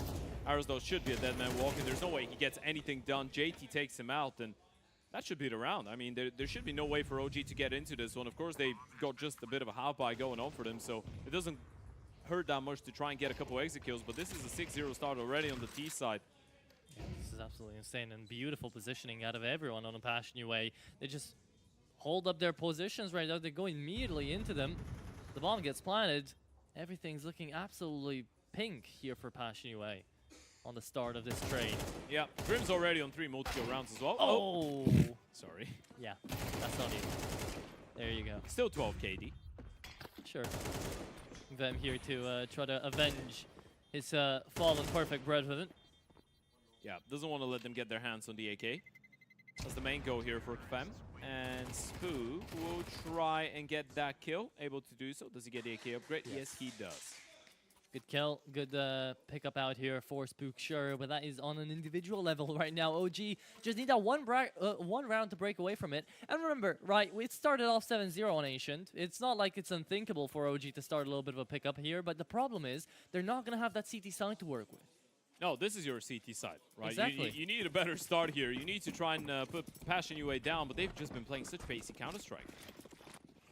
Eros Dose should be a dead man walking. There's no way he gets anything done. JT takes him out, and that should be the round. I mean, there should be no way for OG to get into this one. Of course, they got just a bit of a half-buy going on for them, so it doesn't hurt that much to try and get a couple exit kills, but this is a 6-0 start already on the T side. Yeah, this is absolutely insane and beautiful positioning out of everyone on a Passion UA. They just hold up their positions right now. They go immediately into them. The bomb gets planted. Everything's looking absolutely pink here for Passion UA on the start of this trade. Yeah, Grim's already on 3 multi-kill rounds as well. Oh! Sorry. Yeah, that's not even. There you go. Still 12 KD. Sure. Vem here to try to avenge his fallen perfect brethren. Yeah, doesn't want to let them get their hands on the AK. That's the main goal here for Fem. And Spoo will try and get that kill. Able to do so. Does he get the AK upgrade? Yes, he does. Good kill. Good pickup out here for Spook, sure. But that is on an individual level right now. OG just need that one round to break away from it. And remember, right, it started off 7-0 on Ancient. It's not like it's unthinkable for OG to start a little bit of a pickup here. But the problem is, they're not going to have that CT side to work with. No, this is your CT side, right? Exactly. You need a better start here. You need to try and put Passion UA down, but they've just been playing such basic Counter-Strike.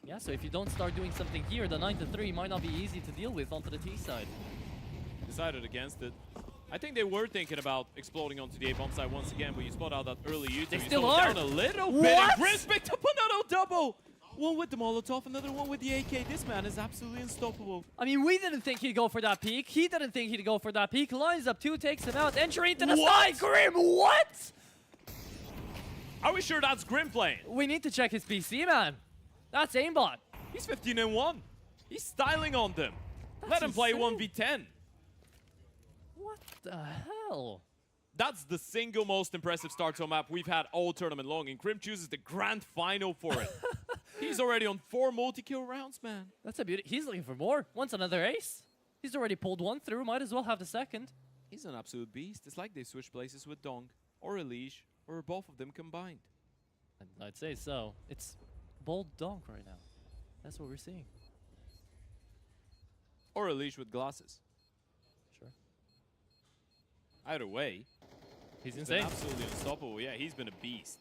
Yeah, so if you don't start doing something here, the 9-3 might not be easy to deal with onto the T side. Decided against it. I think they were thinking about exploding onto the A-bomb side once again, but you spot out that early U2. They still are! Down a little bit, and Grim's picked up another double! One with the Molotov, another one with the AK. This man is absolutely unstoppable. I mean, we didn't think he'd go for that peak. He didn't think he'd go for that peak. Lines up 2, takes him out. Entry into the side. Grim, what? Are we sure that's Grim playing? We need to check his PC, man. That's aimbot. He's 15-1. He's styling on them. Let him play 1v10. What the hell? That's the single most impressive start to a map we've had all tournament long, and Grim chooses the grand final for it. He's already on 4 multi-kill rounds, man. That's a beauty. He's looking for more. Wants another ace. He's already pulled one through. Might as well have the second. He's an absolute beast. It's like they switched places with Dong or Elise, or both of them combined. I'd say so. It's bold Dong right now. That's what we're seeing. Or Elise with glasses. Sure. Either way, he's been insane. Absolutely unstoppable. Yeah, he's been a beast.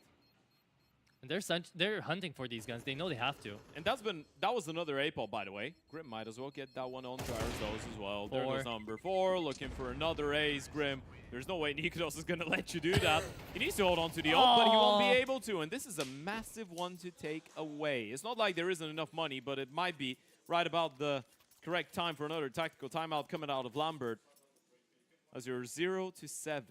And they're hunting for these guns. They know they have to. And that was another A-pop, by the way. Grim might as well get that one on to Arizos as well. There goes number 4, looking for another ace. Grim, there's no way Nikos is going to let you do that. He needs to hold on to the ult, but he won't be able to. And this is a massive one to take away. It's not like there isn't enough money, but it might be right about the correct time for another tactical timeout coming out of Lambert. As you're 0-7. Sure.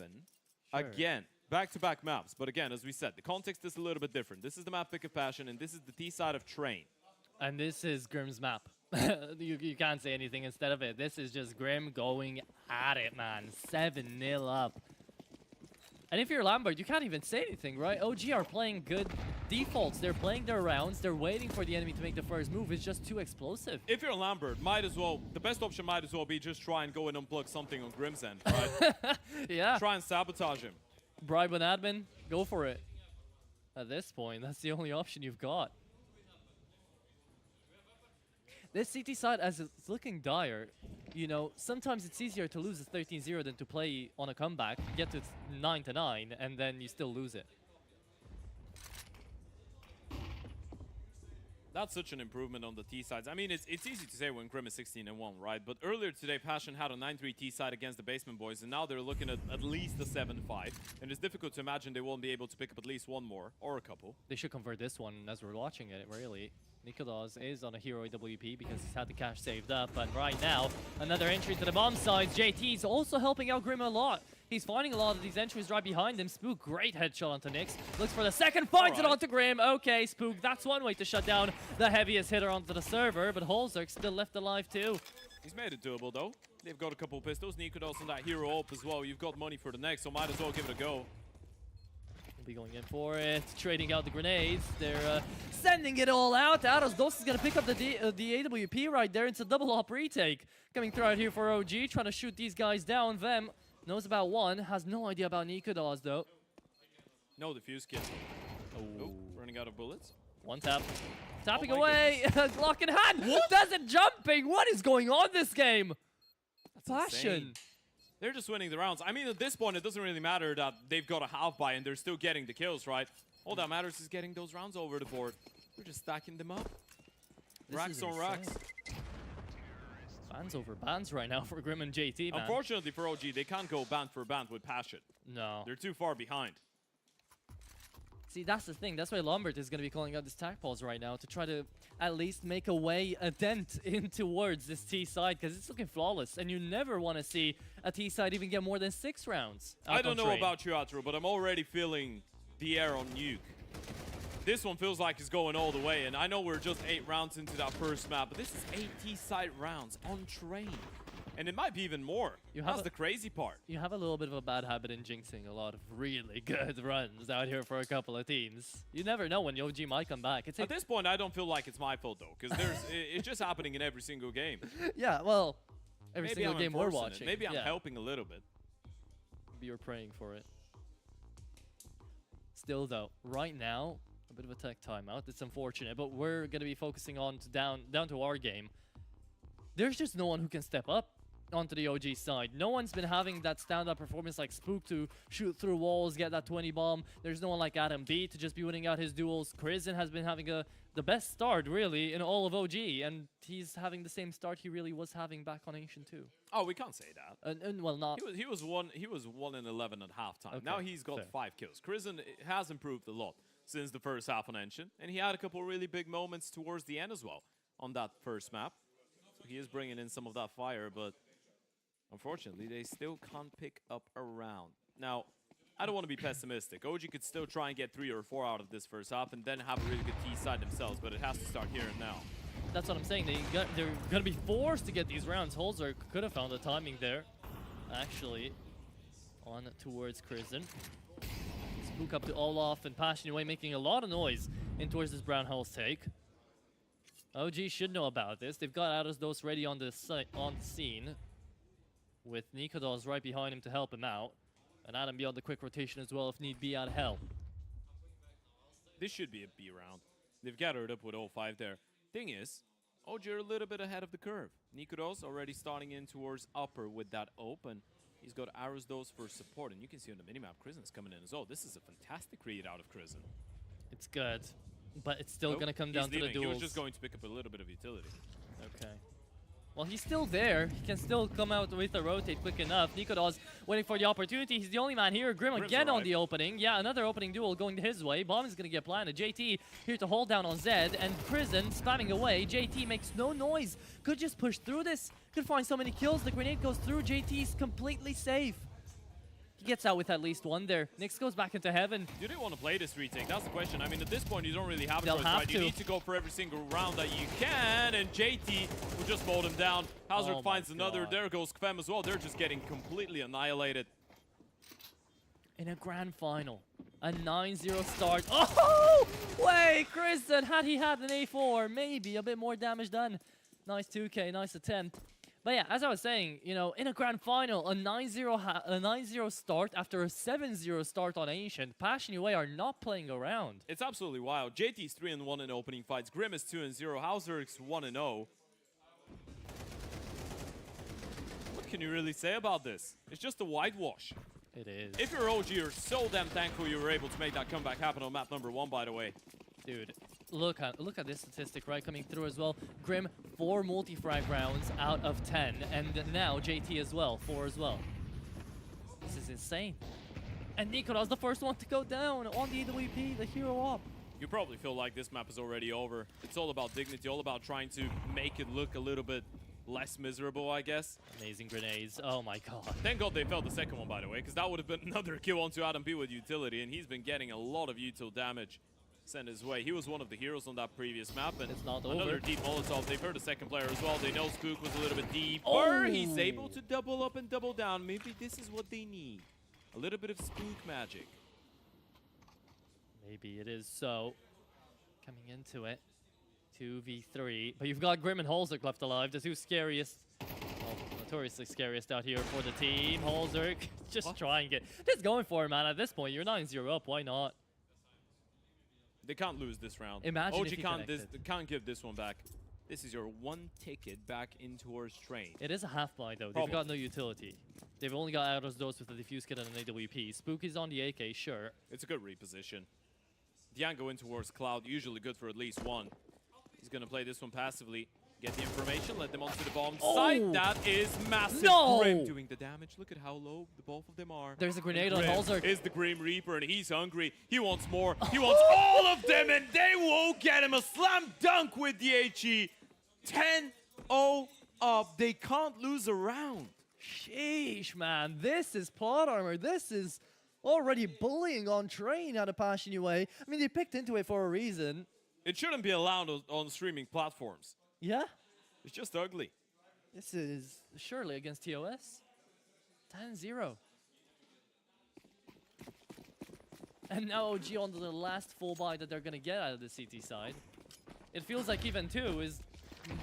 Again. Back-to-back maps, but again, as we said, the context is a little bit different. This is the map pick of Passion, and this is the T side of Train. And this is Grim's map. you can't say anything instead of it. This is just Grim going at it, man. 7-0 up. And if you're Lambert, you can't even say anything, right? OG are playing good defaults. They're playing their rounds. They're waiting for the enemy to make the first move. It's just too explosive. If you're Lambert, might as well, the best option might as well be just try and go and unplug something on Grim's end, right? Yeah. Try and sabotage him. Bribe an admin, go for it. At this point, that's the only option you've got. This CT side, as it's looking dire, you know, sometimes it's easier to lose a 13-0 than to play on a comeback, get to 9-9, and then you still lose it. That's such an improvement on the T sides. I mean, it's easy to say when Grim is 16-1, right? But earlier today, Passion had a 9-3 T side against the Basement Boys, and now they're looking at least a 7-5. And it's difficult to imagine they won't be able to pick up at least one more, or a couple. They should convert this one as we're watching it, really. Nikolas is on a hero AWP because he's had the cash saved up, but right now, another entry to the bomb side. JT's also helping out Grim a lot. He's finding a lot of these entries right behind him. Spook, great headshot onto Nyx. Looks for the second, finds it onto Grim. Okay, Spook, that's one way to shut down the heaviest hitter onto the server, but Holzerk still left alive too. He's made it doable, though. They've got a couple pistols. Nikolas on that hero up as well. You've got money for the next, so might as well give it a go. Be going in for it, trading out the grenades. They're sending it all out. Aros Dos is going to pick up the AWP right there. It's a double op retake coming through out here for OG, trying to shoot these guys down. Vem knows about one, has no idea about Nikolas though. No defuse kit. Oh, running out of bullets. One tap. Tapping away. Glock in hand. What? Doesn't jumping. What is going on this game? That's Passion. insane. They're just winning the rounds. I mean, at this point, it doesn't really matter that they've got a half buy and they're still getting the kills, right? All that matters is getting those rounds over the board. We're just stacking them up. Racks on racks. Bans over bans right now for Grim and JT, man. Unfortunately for OG, they can't go band for band with Passion. No. They're too far behind. See, that's the thing. That's why Lambert is going to be calling out this tag pause right now to try to at least make a dent in towards this T side because it's looking flawless. And you never want to see a T side even get more than 6 rounds. I don't know about you, Atro, but I'm already feeling the air on Nuke. This one feels like it's going all the way. And I know we're just 8 rounds into that first map, but this is 8 T side rounds on train. And it might be even more. That's the crazy part. You have a little bit of a bad habit in jinxing a lot of really good runs out here for a couple of teams. You never know when OG might come back. At this point, I don't feel like it's my fault, though, because it's just happening in every single game. Yeah, well, every Maybe single I'm game we're enforcing watching. it. Maybe I'm yeah. helping a little bit. Maybe you're praying for it. Still, though, right now, a bit of a tech timeout. It's unfortunate, but we're going to be focusing on down to our game. There's just no one who can step up onto the OG side. No one's been having that stand-up performance like Spook to shoot through walls, get that 20 bomb. There's no one like Adam B to just be winning out his duels. Crizin has been having the best start, really, in all of OG, and he's having the same start he really was having back on Ancient 2. Oh, we can't say that. And well, not. He was 1 in 11 at halftime. Okay, Now he's got 5 kills. Crizin has improved a lot since the first half on Ancient, and he had a couple really big moments towards the end as well on that first map. So he is bringing in some of that fire, but unfortunately, they still can't pick up a round. Now, I don't want to be pessimistic. OG could still try and get 3 or 4 out of this first half and then have a really good T side themselves, but it has to start here and now. That's what I'm saying. They're going to be forced to get these rounds. Holzer could have found the timing there, actually, on towards Crizin. Spook up to Olaf and Passion away, making a lot of noise in towards this Brown Hole's take. OG should know about this. They've got Atos Dos ready on the scene, with Nikolas right behind him to help him out. And Adam B on the quick rotation as well if need be out of hell. This should be a B round. They've gathered up with all 5 there. Thing is, OG are a little bit ahead of the curve. Nikolas already starting in towards upper with that open. He's got Aros Dos for support, and you can see on the minimap, Crisen's coming in as well. This is a fantastic read out of Crisen. It's good, but it's still going to come down to the duels. He was just going to pick up a little bit of utility. Okay. Well, he's still there. He can still come out with a rotate quick enough. Nikolas waiting for the opportunity. He's the only man here. Grim again on the opening. Yeah, another opening duel going his way. Bomb is going to get planted. JT here to hold down on Zed. And Crizin spamming away. JT makes no noise. Could just push through this. Could find so many kills. The grenade goes through. JT's completely safe. He gets out with at least one there. Nyx goes back into heaven. Do they want to play this retake? That's the question. I mean, at this point, you don't really have a They'll choice, have right? to. You need to go for every single round that you can, and JT will just mold him down. Hazard finds another. There goes Kvem as well. They're just getting completely annihilated. In a grand final, a 9-0 start. Oh! Wait, Kristen, had he had an A4, maybe a bit more damage done. Nice 2K, nice attempt. But yeah, as I was saying, you know, in a grand final, a 9-0 start after a 7-0 start on Ancient, Passion UA are not playing around. It's absolutely wild. JT's 3-1 in opening fights. Grim is 2-0. Hauser's 1-0. can you really say about this? It's just a whitewash. It is. If you're OG, you're so damn thankful you were able to make that comeback happen on map number 1, by the way. Dude, look at this statistic, right, coming through as well. Grim, 4 multi-frag rounds out of 10, and now JT as well, 4 as well. This is insane. And Nikolas, the first one to go down on the AWP, the hero op. You probably feel like this map is already over. It's all about dignity, all about trying to make it look a little bit less miserable, I guess. Amazing grenades. Oh my god. Thank God they failed the second one, by the way, because that would have been another kill onto Adam P with utility, and he's been getting a lot of util damage sent his way. He was one of the heroes on that previous map, and it's not another over. deep Molotov. They've heard the second player as well. They know Spook was a little bit deeper. Oh. He's able to double up and double down. Maybe this is what they need. A little bit of Spook magic. Maybe it is so. Coming into it. 2v3. But you've got Grim and Holzerk left alive. The 2 scariest. Well, notoriously scariest out here for the team. Holzerk just trying it. Just going for it, man. At this point, you're 9-0 up. Why not? They can't lose this round. Imagine OG if he can't give this one back. This is your 1 ticket back into our train. It is a half-blind, though. They've got no utility. They've only got out of those with the defuse kit and an AWP. Spook is on the AK, sure. It's a good reposition. Dian going towards Cloud, usually good for at least 1. He's going to play this one passively. Get the information, let them onto the bomb site. That is massive. No! Grim doing the damage. Look at how low the both of them are. There's a grenade on Holzerk. Is the Grim Reaper, and he's hungry. He wants more. He wants all of them, and they won't get him. A slam dunk with the HE. 10-0 up. They can't lose a round. Sheesh, man. This is plot armor. This is already bullying on train out of Passion UA. I mean, they picked into it for a reason. It shouldn't be allowed on streaming platforms. Yeah? It's just ugly. This is surely against TOS. 10-0. And now OG on to the last full buy that they're going to get out of the CT side. It feels like even 2 is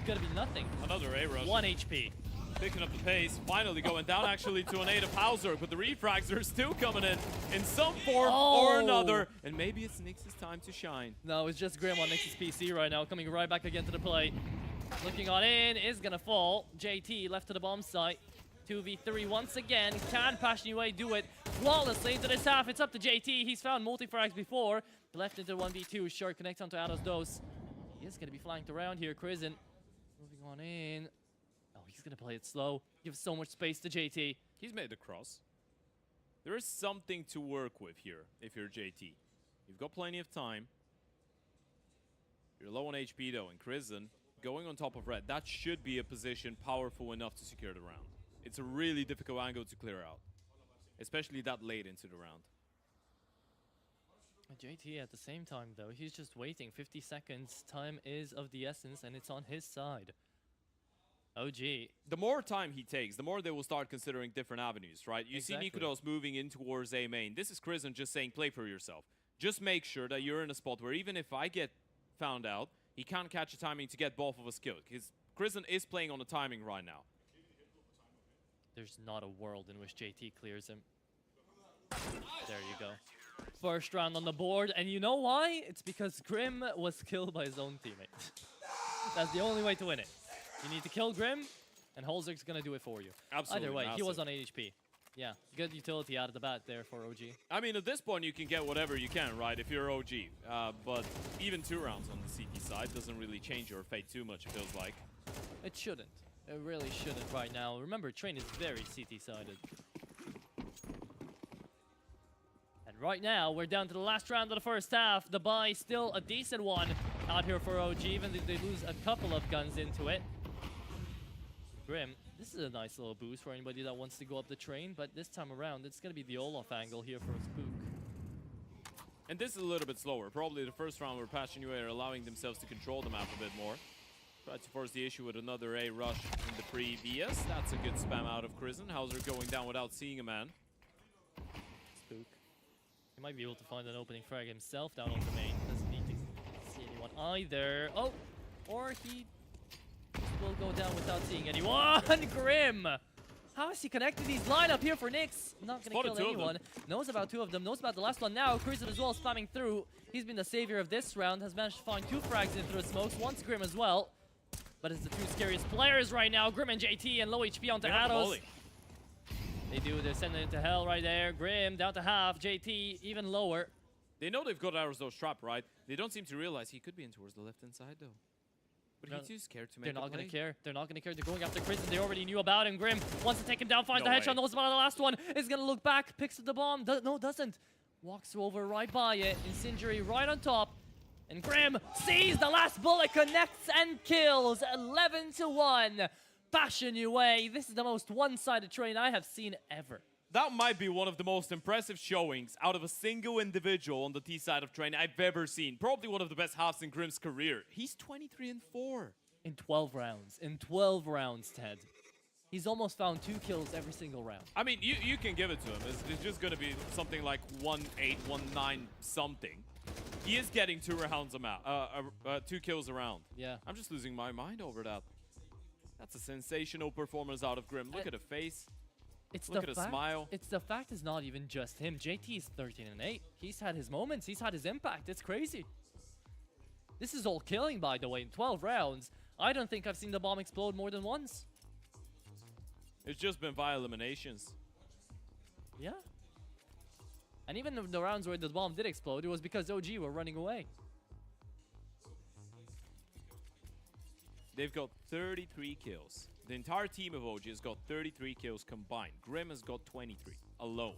going to be nothing. Another A-rush. 1 HP. Picking up the pace, finally going down actually to an 8 of Hauser, but the refrags are still coming in some form or another. And maybe it's Nyx's time to shine. No, it's just Grim on Nyx's PC right now, coming right back again to the play. Looking on in, is gonna fall. JT left to the bomb site. 2v3 once again. Can Passion UA do it flawlessly into this half? It's up to JT. He's found multi-frags before. Left into 1v2. Short connects onto Ados Dos. He is gonna be flanked around here. Krisen moving on in. He's going to play it slow. Give so much space to JT. He's made the cross. There is something to work with here if you're JT. You've got plenty of time. You're low on HP though, and Krisen going on top of red. That should be a position powerful enough to secure the round. It's a really difficult angle to clear out, especially that late into the round. JT at the same time though, he's just waiting. 50 seconds. Time is of the essence, and it's on his side. OG. The more time he takes, the more they will start considering different avenues, right? You Exactly. see Nikolas moving in towards A main. This is Krisen just saying, play for yourself. Just make sure that you're in a spot where even if I get found out, he can't catch a timing to get both of us killed. Because Krisen is playing on the timing right now. There's not a world in which JT clears him. There you go. First round on the board, and you know why? It's because Grim was killed by his own teammate. That's the only way to win it. You need to kill Grim, and Holzerk's gonna do it for you. Absolutely. Either way, massive. he was on 8 HP. Yeah, good utility out of the bat there for OG. I mean, at this point, you can get whatever you can, right, if you're OG. But even 2 rounds on the CT side doesn't really change your fate too much, it feels like. It shouldn't. It really shouldn't right now. Remember, Train is very CT-sided. And right now, we're down to the last round of the first half. The buy still a decent one out here for OG, even if they lose a couple of guns into it. Grim, this is a nice little boost for anybody that wants to go up the train, but this time around, it's going to be the Olaf angle here for Spook. And this is a little bit slower. Probably the first round where Passion UA are allowing themselves to control the map a bit more. Tried to force the issue with another A rush in the previous. That's a good spam out of Krisen. Hauser going down without seeing a man. Spook. He might be able to find an opening frag himself down on the main. Doesn't need to see anyone either. Oh! Or he will go down without seeing anyone. Grim! How is he connected? He's lined up here for Nyx. Not gonna Spotted kill 2 of anyone. Knows about 2 of them. Knows about the last one now. Krisen as well, spamming through. He's been the savior of this round. Has managed to find 2 frags in through the smokes. Once Grim as well. But it's the 2 scariest players right now. Grim and JT and low HP onto Ados. They do. They're sending it to hell right there. Grim down to half. JT even lower. They know they've got Arizos trapped, right? They don't seem to realize he could be in towards the left-hand side, though. But he's too scared to make They're a not going play. to care. They're not going to care. They're going after Chris, and they already knew about him. Grim wants to take him down, finds No the headshot, way. knows about the last one. Is going to look back, picks up the bomb. No, doesn't. Walks over right by it. Incendiary right on top. And Grim sees the last bullet, connects and kills. 11-1. Passion UA. This is the most one-sided train I have seen ever. That might be one of the most impressive showings out of a single individual on the T side of train I've ever seen. Probably one of the best halves in Grim's career. He's 23-4. In 12 rounds. In 12 rounds, Ted. He's almost found 2 kills every single round. I mean, you can give it to him. It's just going to be something like 1-8, 1-9 something. He is getting 2 rounds 2 kills a round. Yeah. I'm just losing my mind over that. That's a sensational performance out of Grim. Look at the face. Look at the smile. It's the fact is not even just him. JT is 13-8. He's had his moments. He's had his impact. It's crazy. This is all killing, by the way, in 12 rounds. I don't think I've seen the bomb explode more than once. It's just been via eliminations. Yeah. And even the rounds where the bomb did explode, it was because OG were running away. They've got 33 kills. The entire team of OG has got 33 kills combined. Grim has got 23 alone.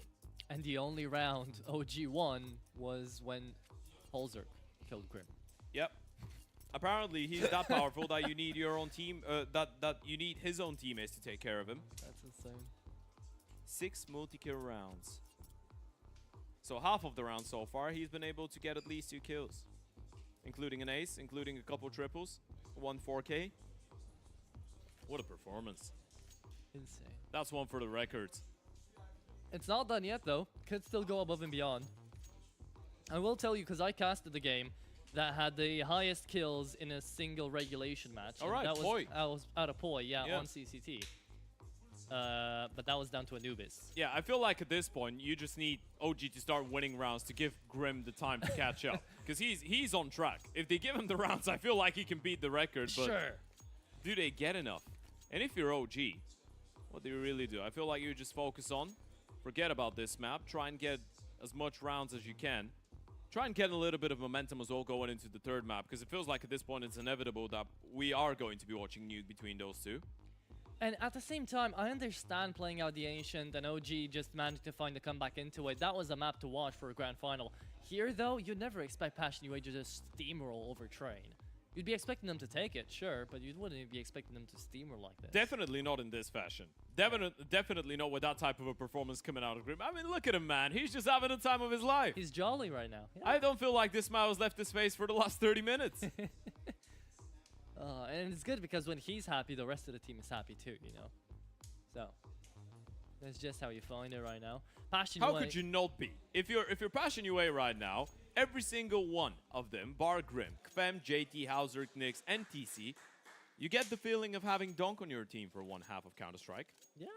And the only round OG won was when Holzer killed Grim. Yep. Apparently, he's that powerful that you need your own team, that you need his own teammates to take care of him. That's insane. 6 multi-kill rounds. So half of the rounds so far, he's been able to get at least 2 kills. Including an ace, including a couple triples, 1 4K. What a performance. Insane. That's one for the records. It's not done yet, though. Could still go above and beyond. I will tell you, because I casted the game that had the highest kills in a single regulation match. All right, that Poi. was out of Poi, yeah, on CCT. But that was down to Anubis. Yeah, I feel like at this point, you just need OG to start winning rounds to give Grim the time to catch up. Because he's on track. If they give him the rounds, I feel like he can beat the record. But Sure. do they get enough? And if you're OG, what do you really do? I feel like you just focus on, forget about this map, try and get as much rounds as you can. Try and get a little bit of momentum as well going into the third map, because it feels like at this point it's inevitable that we are going to be watching Nuke between those two. And at the same time, I understand playing out the Ancient and OG just managed to find a comeback into it. That was a map to watch for a grand final. Here, though, you'd never expect Passion UA to just steamroll over Train. You'd be expecting them to take it, sure, but you wouldn't be expecting them to steamroll like this. Definitely not in this fashion. Definitely not with that type of a performance coming out of Grim. I mean, look at him, man. He's just having the time of his life. He's jolly right now. Yeah. I don't feel like this man has left his face for the last 30 minutes. And it's good because when he's happy, the rest of the team is happy too, you know? So, that's just how you find it right now. Passion How UA, could you not be? If you're Passion UA right now, every single one of them, bar Grim, Kfem, JT, Hauser, Nix, and TC, you get the feeling of having Donk on your team for one half of Counter-Strike. Yeah.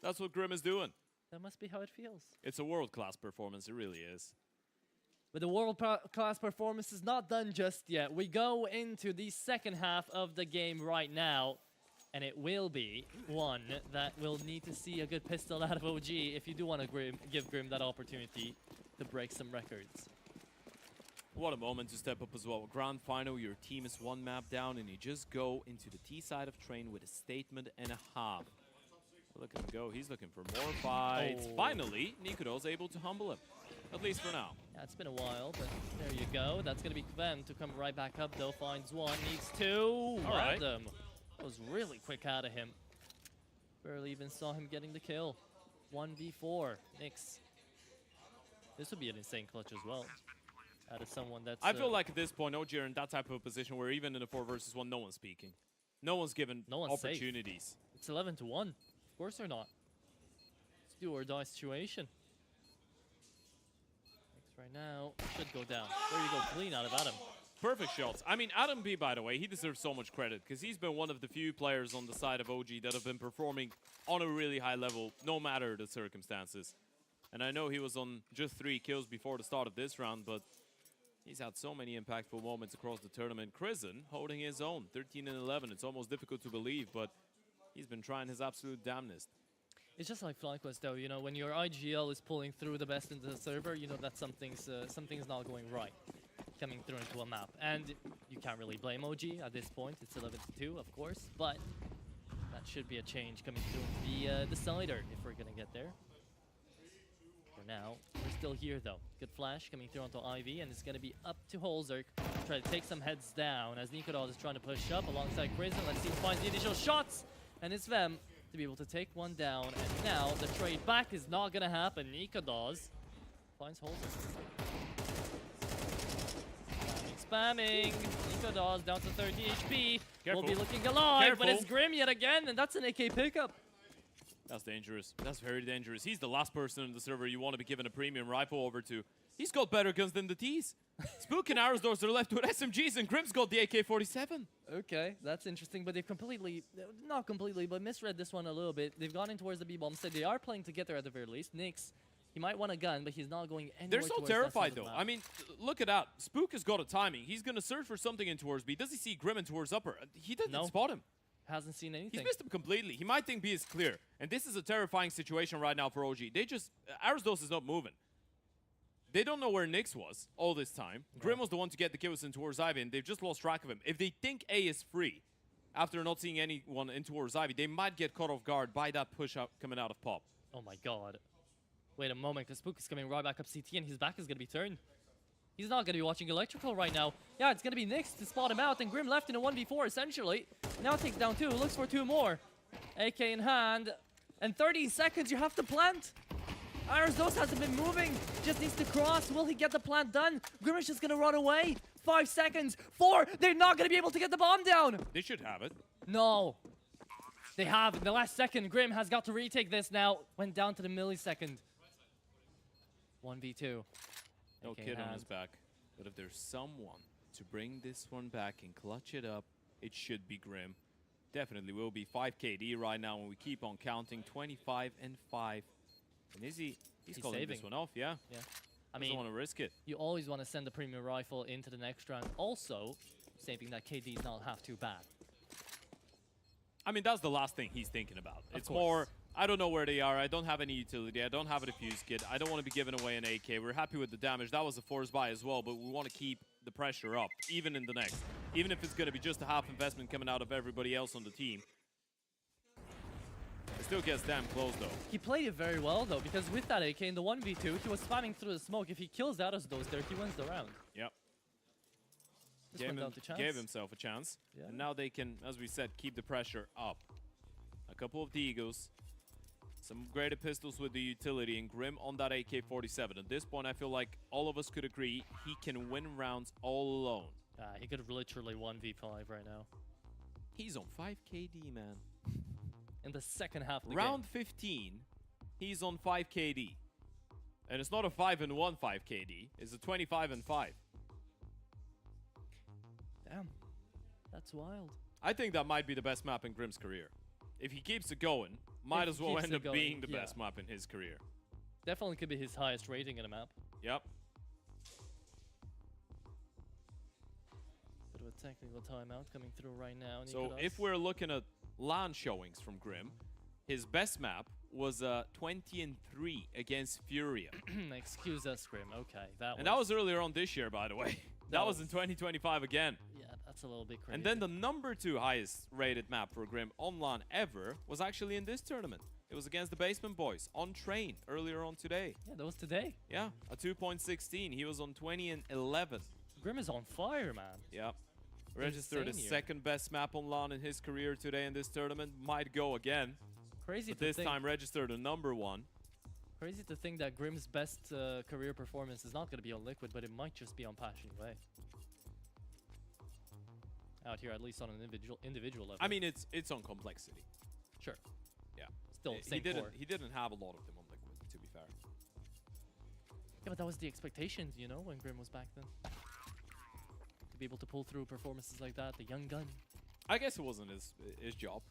That's what Grim is doing. That must be how it feels. It's a world-class performance, it really is. But the world-class performance is not done just yet. We go into the second half of the game right now, and it will be one that will need to see a good pistol out of OG if you do want to give Grim that opportunity to break some records. What a moment to step up as well. Grand final, your team is 1 map down, and you just go into the T side of Train with a statement and a half. Look at him go. He's looking for more fights. Oh. Finally, Nikudo's able to humble him. At least for now. Yeah, it's been a while, but there you go. That's going to be Kven to come right back up, though. Finds one, needs 2. All right. Random. That was really quick out of him. Barely even saw him getting the kill. 1v4. Nix. This would be an insane clutch as well. Out of someone that's... I feel like at this point, OG are in that type of a position where even in a 4 versus 1, no one's speaking. No one's given opportunities. Safe. It's 11-1. Of course they're not. It's do or die situation. Right now, should go down. There you go, clean out of Adam. Perfect shots. I mean, Adam B, by the way, he deserves so much credit because he's been one of the few players on the side of OG that have been performing on a really high level, no matter the circumstances. And I know he was on just 3 kills before the start of this round, but he's had so many impactful moments across the tournament. Krisen holding his own, 13 and 11. It's almost difficult to believe, but he's been trying his absolute damnedest. It's just like FlyQuest though, you know, when your IGL is pulling through the best into the server, you know that something's not going right coming through into a map. And you can't really blame OG at this point. It's 11-2, of course, but that should be a change coming through the decider if we're gonna get there. For now, we're still here though. Good flash coming through onto Ivy, and it's gonna be up to Holzerk to try to take some heads down as Nikodaz is trying to push up alongside Crazen. Let's see who finds the initial shots, and it's them to be able to take one down. And now the trade back is not gonna happen. Nikodaz finds Holzerk. Spamming. Nikodaz down to 30 HP. Careful. Will be looking alive, but Careful. it's Grim yet again, and that's an AK pickup. That's dangerous. That's very dangerous. He's the last person in the server you want to be giving a premium rifle over to. He's got better guns than the T's. Spook and Arrowsdorfs are left with SMGs, and Grim's got the AK-47. Okay, that's interesting, but they've completely, not completely, but misread this one a little bit. They've gone in towards the B-bomb side. They are playing together at the very least. Nyx, he might want a gun, but he's not going anywhere. They're so towards that terrified, side of the though. map. I mean, look at that. Spook has got a timing. He's going to search for something in towards B. Does he see Grim in towards upper? He doesn't spot him. Hasn't seen anything. He's missed him completely. He might think B is clear. And this is a terrifying situation right now for OG. They just... Arrowsdorfs is not moving. They don't know where Nyx was all this time. Grim was the one to get the kills in towards Ivy, and they've just lost track of him. If they think A is free, after not seeing anyone in towards Ivy, they might get caught off guard by that push up coming out of Pop. Oh my god. Wait a moment, because Spook is coming right back up CT, and his back is going to be turned. He's not going to be watching Electrical right now. Yeah, it's going to be Nyx to spot him out, and Grim left in a 1v4, essentially. Now takes down 2, looks for 2 more. AK in hand, and 30 seconds, you have to plant. Arrowsdorfs hasn't been moving, just needs to cross. Will he get the plant done? Grim is just going to run away. 5 seconds, 4, they're not going to be able to get the bomb down. They should have it. No. They have. In the last second, Grim has got to retake this now. Went down to the millisecond. 1v2. No AK in kid on hand. his back. But if there's someone to bring this one back and clutch it up, it should be Grim. Definitely will be 5 KD right now when we keep on counting. 25 and 5. And is he? He's calling saving this one off, yeah. Yeah. I Doesn't mean, want to risk it. You always want to send the premium rifle into the next round. Also, saving that KD is not half too bad. I mean, that's the last thing he's thinking about. Of It's course. more, I don't know where they are. I don't have any utility. I don't have a defuse kit. I don't want to be giving away an AK. We're happy with the damage. That was a force buy as well, but we want to keep the pressure up, even in the next. Even if it's going to be just a half investment coming out of everybody else on the team. It still gets damn close, though. He played it very well, though, because with that AK in the 1v2, he was spamming through the smoke. If he kills Arrowsdorfs there, he wins the round. Yep. This went down to chance. Gave himself a chance. Yeah. And now they can, as we said, keep the pressure up. A couple of Deagles. Some upgraded pistols with the utility, and Grim on that AK-47. At this point, I feel like all of us could agree he can win rounds all alone. He could have literally 1v5 right now. He's on 5 KD, man. In the second half of the Round game. 15, he's on 5 KD. And it's not a 5-1 5 KD, it's a 25 and 5. Damn. That's wild. I think that might be the best map in Grim's career. If he keeps it going, might If as he well keeps end it up going, being the yeah. best map in his career. Definitely could be his highest rating in a map. Yep. Bit of a technical timeout coming through right now. So Nikodaz. if we're looking at LAN showings from Grim, his best map was 20 and 3 against Furia. Excuse us, Grim. Okay, that And that was earlier on this year, by the way. That was in 2025 again. Yeah, that's a little bit crazy. And then the number 2 highest rated map for Grim on LAN ever was actually in this tournament. It was against the Basement Boys on Train earlier on today. Yeah, that was today. Yeah, a 2.16. He was on 20 and 11. Grim is on fire, man. Yeah. Registered his Insane year. second best map on LAN in his career today in this tournament. Might go again. Crazy But to this think. time registered a number 1. Crazy to think that Grim's best career performance is not going to be on Liquid, but it might just be on Passion Way. Out here, at least on an individual level. I mean, it's on complexity. Sure. Yeah. Still, he same didn't core. he didn't have a lot of them on Liquid, to be fair. Yeah, but that was the expectations, you know, when Grim was back then. To be able to pull through performances like that, the young gun. I guess it wasn't his job.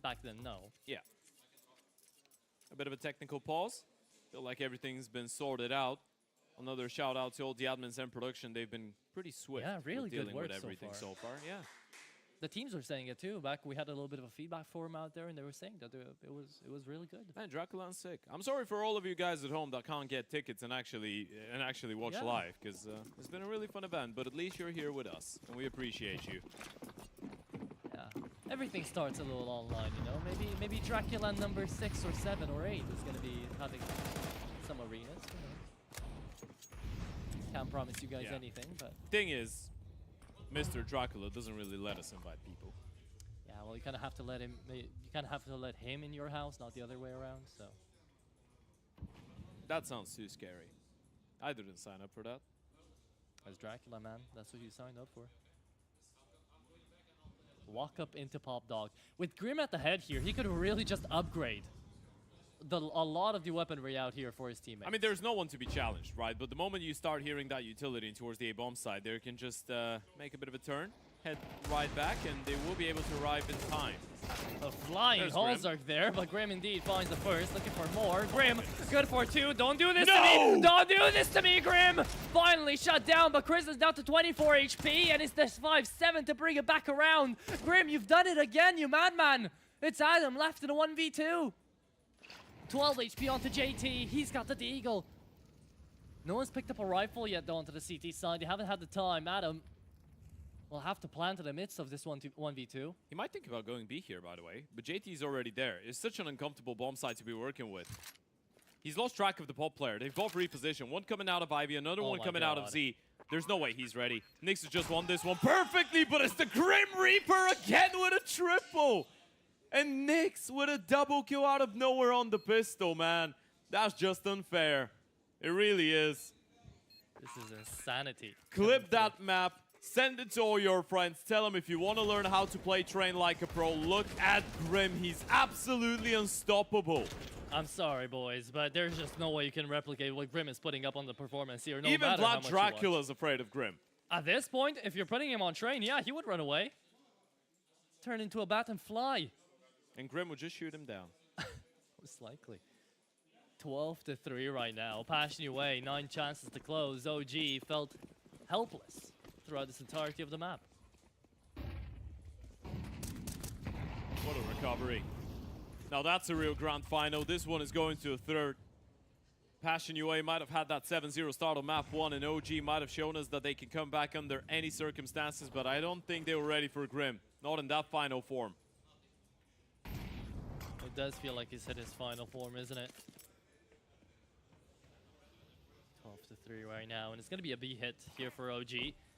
Back then, no. Yeah. A bit of a technical pause. Feel like everything's been sorted out. Another shout out to all the admins and production. They've been pretty swift. Yeah, really with good dealing work with so everything far. so far. Yeah. The teams were saying it too. Back we had a little bit of a feedback forum out there, and they were saying that it was really good. Man, DraculaN's sick. I'm sorry for all of you guys at home that can't get tickets and actually watch Yeah. live, because it's been a really fun event. But at least you're here with us, and we appreciate you. Yeah, everything starts a little online, you know. Maybe DraculaN number 6 or 7 or 8 is gonna be having some arenas. You know. Can't promise you guys Yeah. anything, but Thing is, Mr. Dracula doesn't really let us invite people. yeah, well, you kind of have to let him. You kind of have to let him in your house, not the other way around. So That sounds too scary. I didn't sign up for that. as Dracula, man, that's what you signed up for. Walk up into Pop Dog with Grim at the head here. He could really just upgrade a lot of the weaponry out here for his teammates. I mean, there's no one to be challenged, right? But the moment you start hearing that utility towards the A-bomb side, they can just make a bit of a turn, head right back, and they will be able to arrive in time. A flying There's Grim. Halzark there, but Grim indeed finds the first, looking for more. Grim, good for 2. Don't do this to No! me! Don't do this to me, Grim! Finally shut down, but Chris is down to 24 HP, and it's this 5-7 to bring it back around. Grim, you've done it again, you madman! It's Adam left in a 1v2. 12 HP onto JT. He's got the Deagle. No one's picked up a rifle yet, though, onto the CT side. They haven't had the time. Adam will have to plant in the midst of this 1v2. He might think about going B here, by the way, but JT's already there. It's such an uncomfortable bomb site to be working with. He's lost track of the pop player. They've both repositioned. One coming out of Ivy, another Oh one my coming out of God. Z. There's no way he's ready. Nyx has just won this one perfectly, but it's the Grim Reaper again with a triple. And Nyx with a double kill out of nowhere on the pistol, man. That's just unfair. It really is. This is insanity. Clip that map, send it to all your friends. Tell them if you want to learn how to play Train like a pro, look at Grim. He's absolutely unstoppable. I'm sorry, boys, but there's just no way you can replicate what Grim is putting up on the performance here. No Even matter how Vlad much you watch. Dracula's afraid of Grim. At this point, if you're putting him on Train, yeah, he would run away. Turn into a bat and fly. And Grim would just shoot him down. Most likely. 12-3 right now. Passion away, 9 chances to close. OG felt helpless throughout this entirety of the map. What a recovery. Now that's a real grand final. This one is going to a third. Passion UA might have had that 7-0 start on map 1, and OG might have shown us that they can come back under any circumstances, but I don't think they were ready for Grim. Not in that final form. It does feel like he's hit his final form, isn't it? 12-3 right now, and it's going to be a B hit here for OG.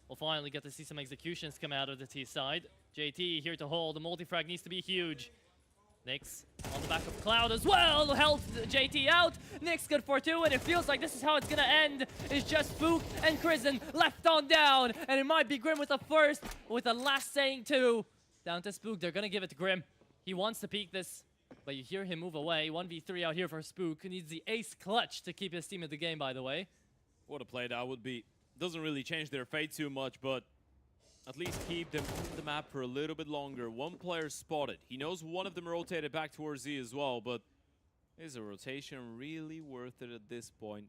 We'll finally get to see some executions come out of the T side. JT here to hold. The multi-frag needs to be huge. Nyx on the back of Cloud as well. Held JT out. Nyx good for 2, and it feels like this is how it's going to end. It's just Spook and Krisen left on down, and it might be Grim with the first, with the last saying 2. Down to Spook. They're going to give it to Grim. He wants to peek this, but you hear him move away. 1v3 out here for Spook, who needs the ace clutch to keep his team in the game, by the way. What a play that would be. Doesn't really change their fate too much, but at least keep them on the map for a little bit longer. One player spotted. He knows one of them rotated back towards Z as well, but is a rotation really worth it at this point?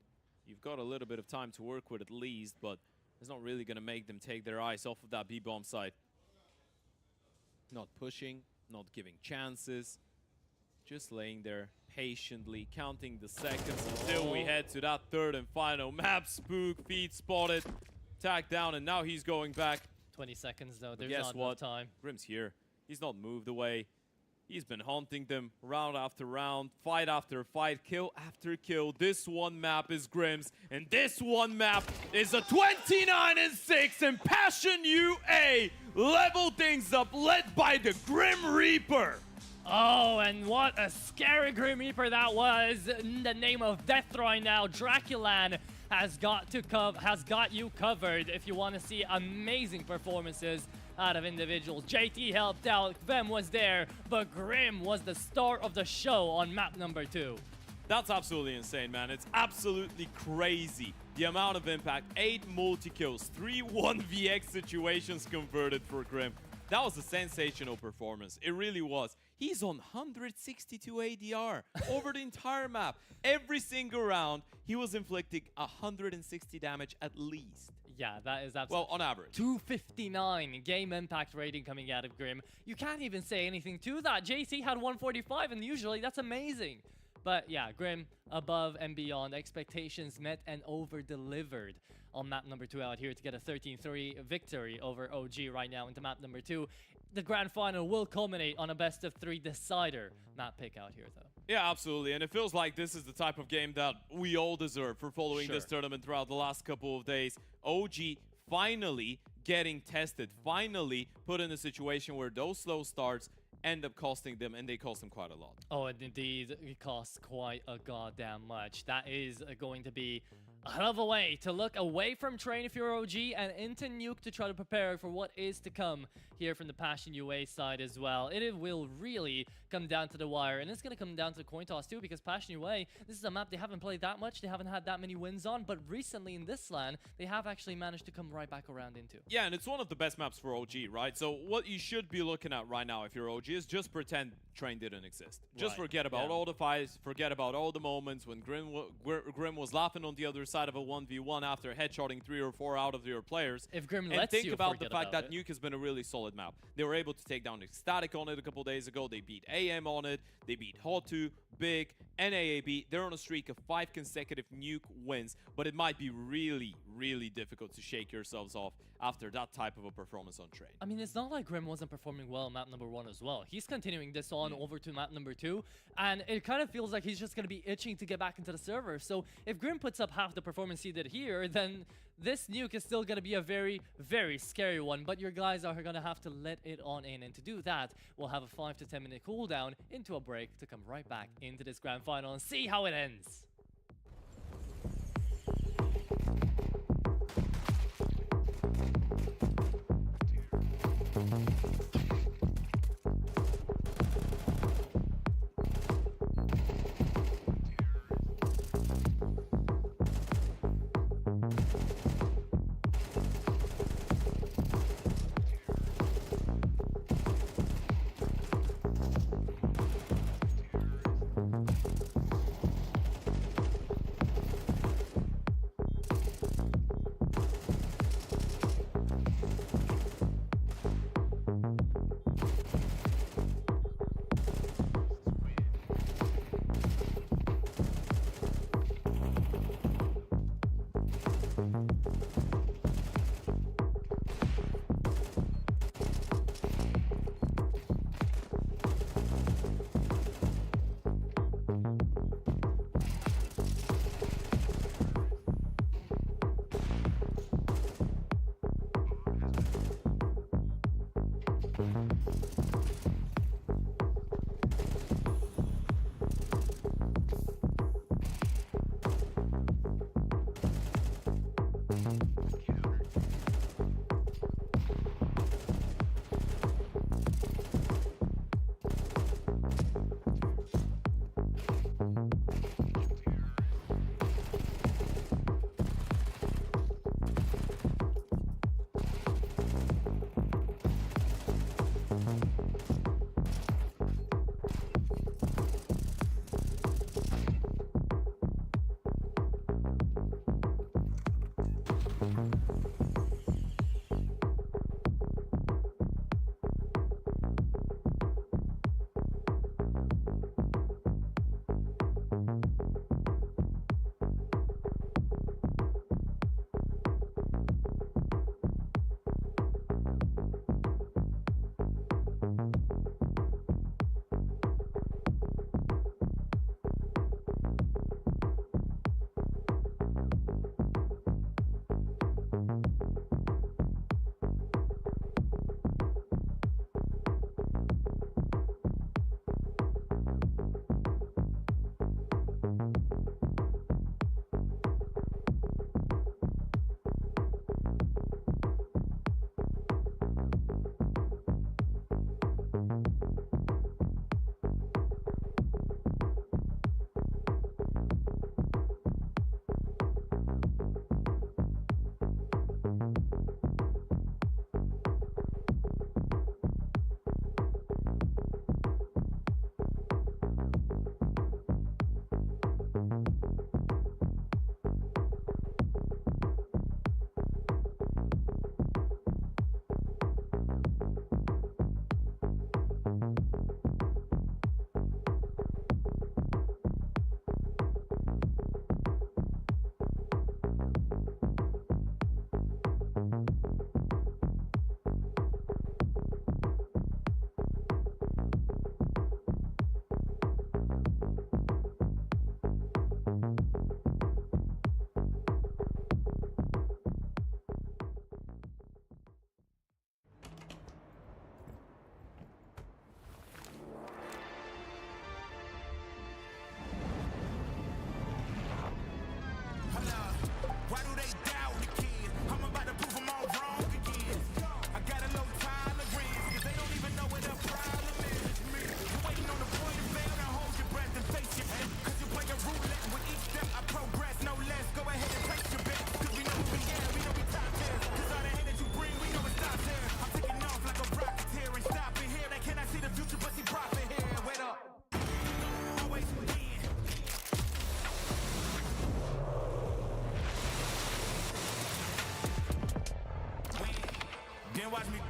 You've got a little bit of time to work with at least, but it's not really going to make them take their eyes off of that B-bomb side. Not pushing, not giving chances, just laying there patiently, counting the seconds until we head to that third and final map. Spook, feed spotted, tagged down, and now he's going back. 20 seconds though, But there's guess not what? enough time. Grim's here. He's not moved away. He's been haunting them round after round, fight after fight, kill after kill. This one map is Grim's, and this one map is a 29-6, and Passion UA level things up, led by the Grim Reaper. Oh, and what a scary Grim Reaper that was. In the name of death right now, DraculaN has got you covered if you want to see amazing performances out of individuals. JT helped out, Vem was there, but Grim was the star of the show on map number 2. That's absolutely insane, man. It's absolutely crazy. The amount of impact, 8 multi-kills, 3 1vx situations converted for Grim. That was a sensational performance. It really was. He's on 162 ADR over the entire map. Every single round, he was inflicting 160 damage at least. Yeah, that is absolutely... Well, on average. 259 game impact rating coming out of Grim. You can't even say anything to that. JC had 145, and usually that's amazing. But yeah, Grim above and beyond. Expectations met and over-delivered on map number 2 out here to get a 13-3 victory over OG right now into map number 2. The grand final will culminate on a best-of-3 decider map pick out here, though. Yeah, absolutely. And it feels like this is the type of game that we all deserve for following this tournament throughout the last couple of days. OG finally getting tested, finally put in a situation where those slow starts end up costing them, and they cost them quite a lot. Oh, and indeed, it costs quite a goddamn much. That is going to be a hell of a way to look away from Train if you're OG and into Nuke to try to prepare for what is to come here from the Passion UA side as well. It will really come down to the wire, and it's going to come down to the coin toss too, because Passion UA, this is a map they haven't played that much, they haven't had that many wins on, but recently in this LAN, they have actually managed to come right back around into. Yeah, and it's one of the best maps for OG, right? So what you should be looking at right now if you're OG is just pretend Train didn't exist. Just forget about all the fights, forget about all the moments when Grim was laughing on the other side of a 1v1 after headshotting 3 or 4 out of your players. If Grim and lets think you about the forget fact about that Nuke has been a really solid map. They were able to take down Ecstatic on it a couple days ago. They beat AM on it. They beat Hot2, Big, and AAB. They're on a streak of 5 consecutive Nuke wins, but it might be really, really difficult to shake yourselves off after that type of a performance on Train. I mean, it's not like Grim wasn't performing well on map number 1 as well. He's continuing this on over to map number 2, and it kind of feels like he's just going to be itching to get back into the server. So if Grim puts up half the performance he did here, then this Nuke is still going to be a very, very scary one, but your guys are going to have to let it on in, and to do that, we'll have a 5 to 10 minute cooldown into a break to come right back into this grand final and see how it ends.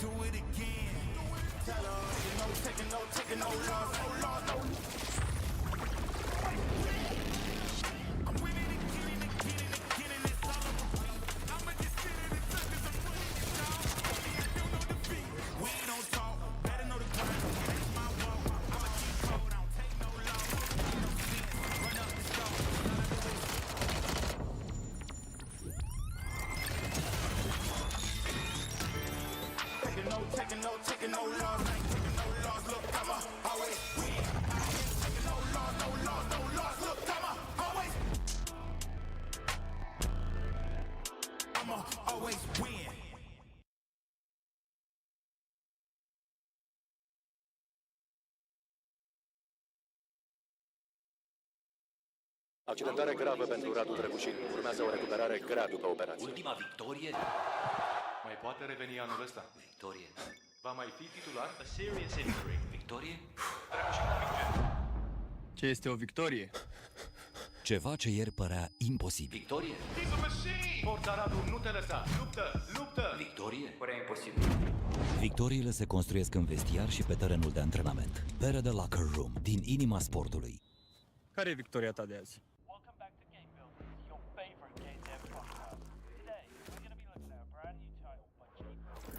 do it again. Tell her, taking no loss, no loss, no. I'm winning again, and it's all a repeat. I'ma just sit in the circus, I'm winning it, dog. Baby, I don't know defeat. We don't talk, better know the grind. That's my walk. I'ma keep cold, I don't take no loss. No sense, run up the score. Taking no loss, I ain't taking no loss. Look, I'ma always win. I ain't taking no loss, no loss, no loss. Look, I'ma always win. Accidentare gravă pentru Radu DraculaN. Urmează o recuperare grea după operație. Ultima victorie? Mai poate reveni anul ăsta. Victorie. Va mai fi titular? A serious injury. Victorie? Ce este o victorie? Ceva ce ieri părea imposibil. Victorie? He's a machine! Forța Radu, nu te lăsa! Luptă! Luptă! Victorie? Părea imposibil. Victoriile se construiesc în vestiar și pe terenul de antrenament. Pere de Locker Room, din inima sportului. Care e victoria ta de azi? Welcome back to Game Builders, your favorite game dev podcast. Today, we're going to be looking at a brand new title by Jake.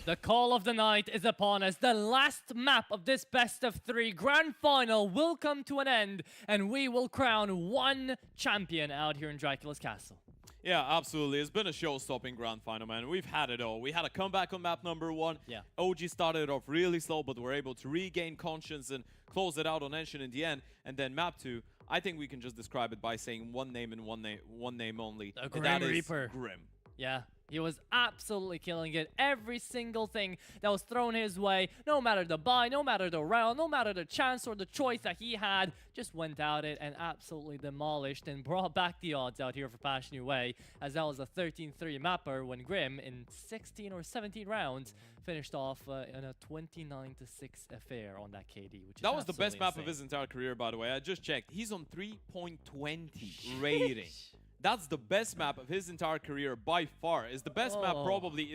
The call of the night is upon us. The last map of this best of 3 grand final will come to an end, and we will crown one champion out here in Dracula's castle. Yeah, absolutely. It's been a show-stopping grand final, man. We've had it all. We had a comeback on map number 1. Yeah. OG started it off really slow, but were able to regain conscience and close it out on Ancient in the end. And then map 2, I think we can just describe it by saying one name and one name only. The and Grim that is Reaper. Grim. Yeah, he was absolutely killing it. Every single thing that was thrown his way, no matter the buy, no matter the round, no matter the chance or the choice that he had, just went at it and absolutely demolished and brought back the odds out here for Passion UA, as that was a 13-3 mapper when Grim, in 16 or 17 rounds, finished off in a 29-6 affair on that KD, which is That was the best map of insane. his entire career, by the way. I just checked. He's on 3.20 rating. That's the best map of his entire career by far. Is the best map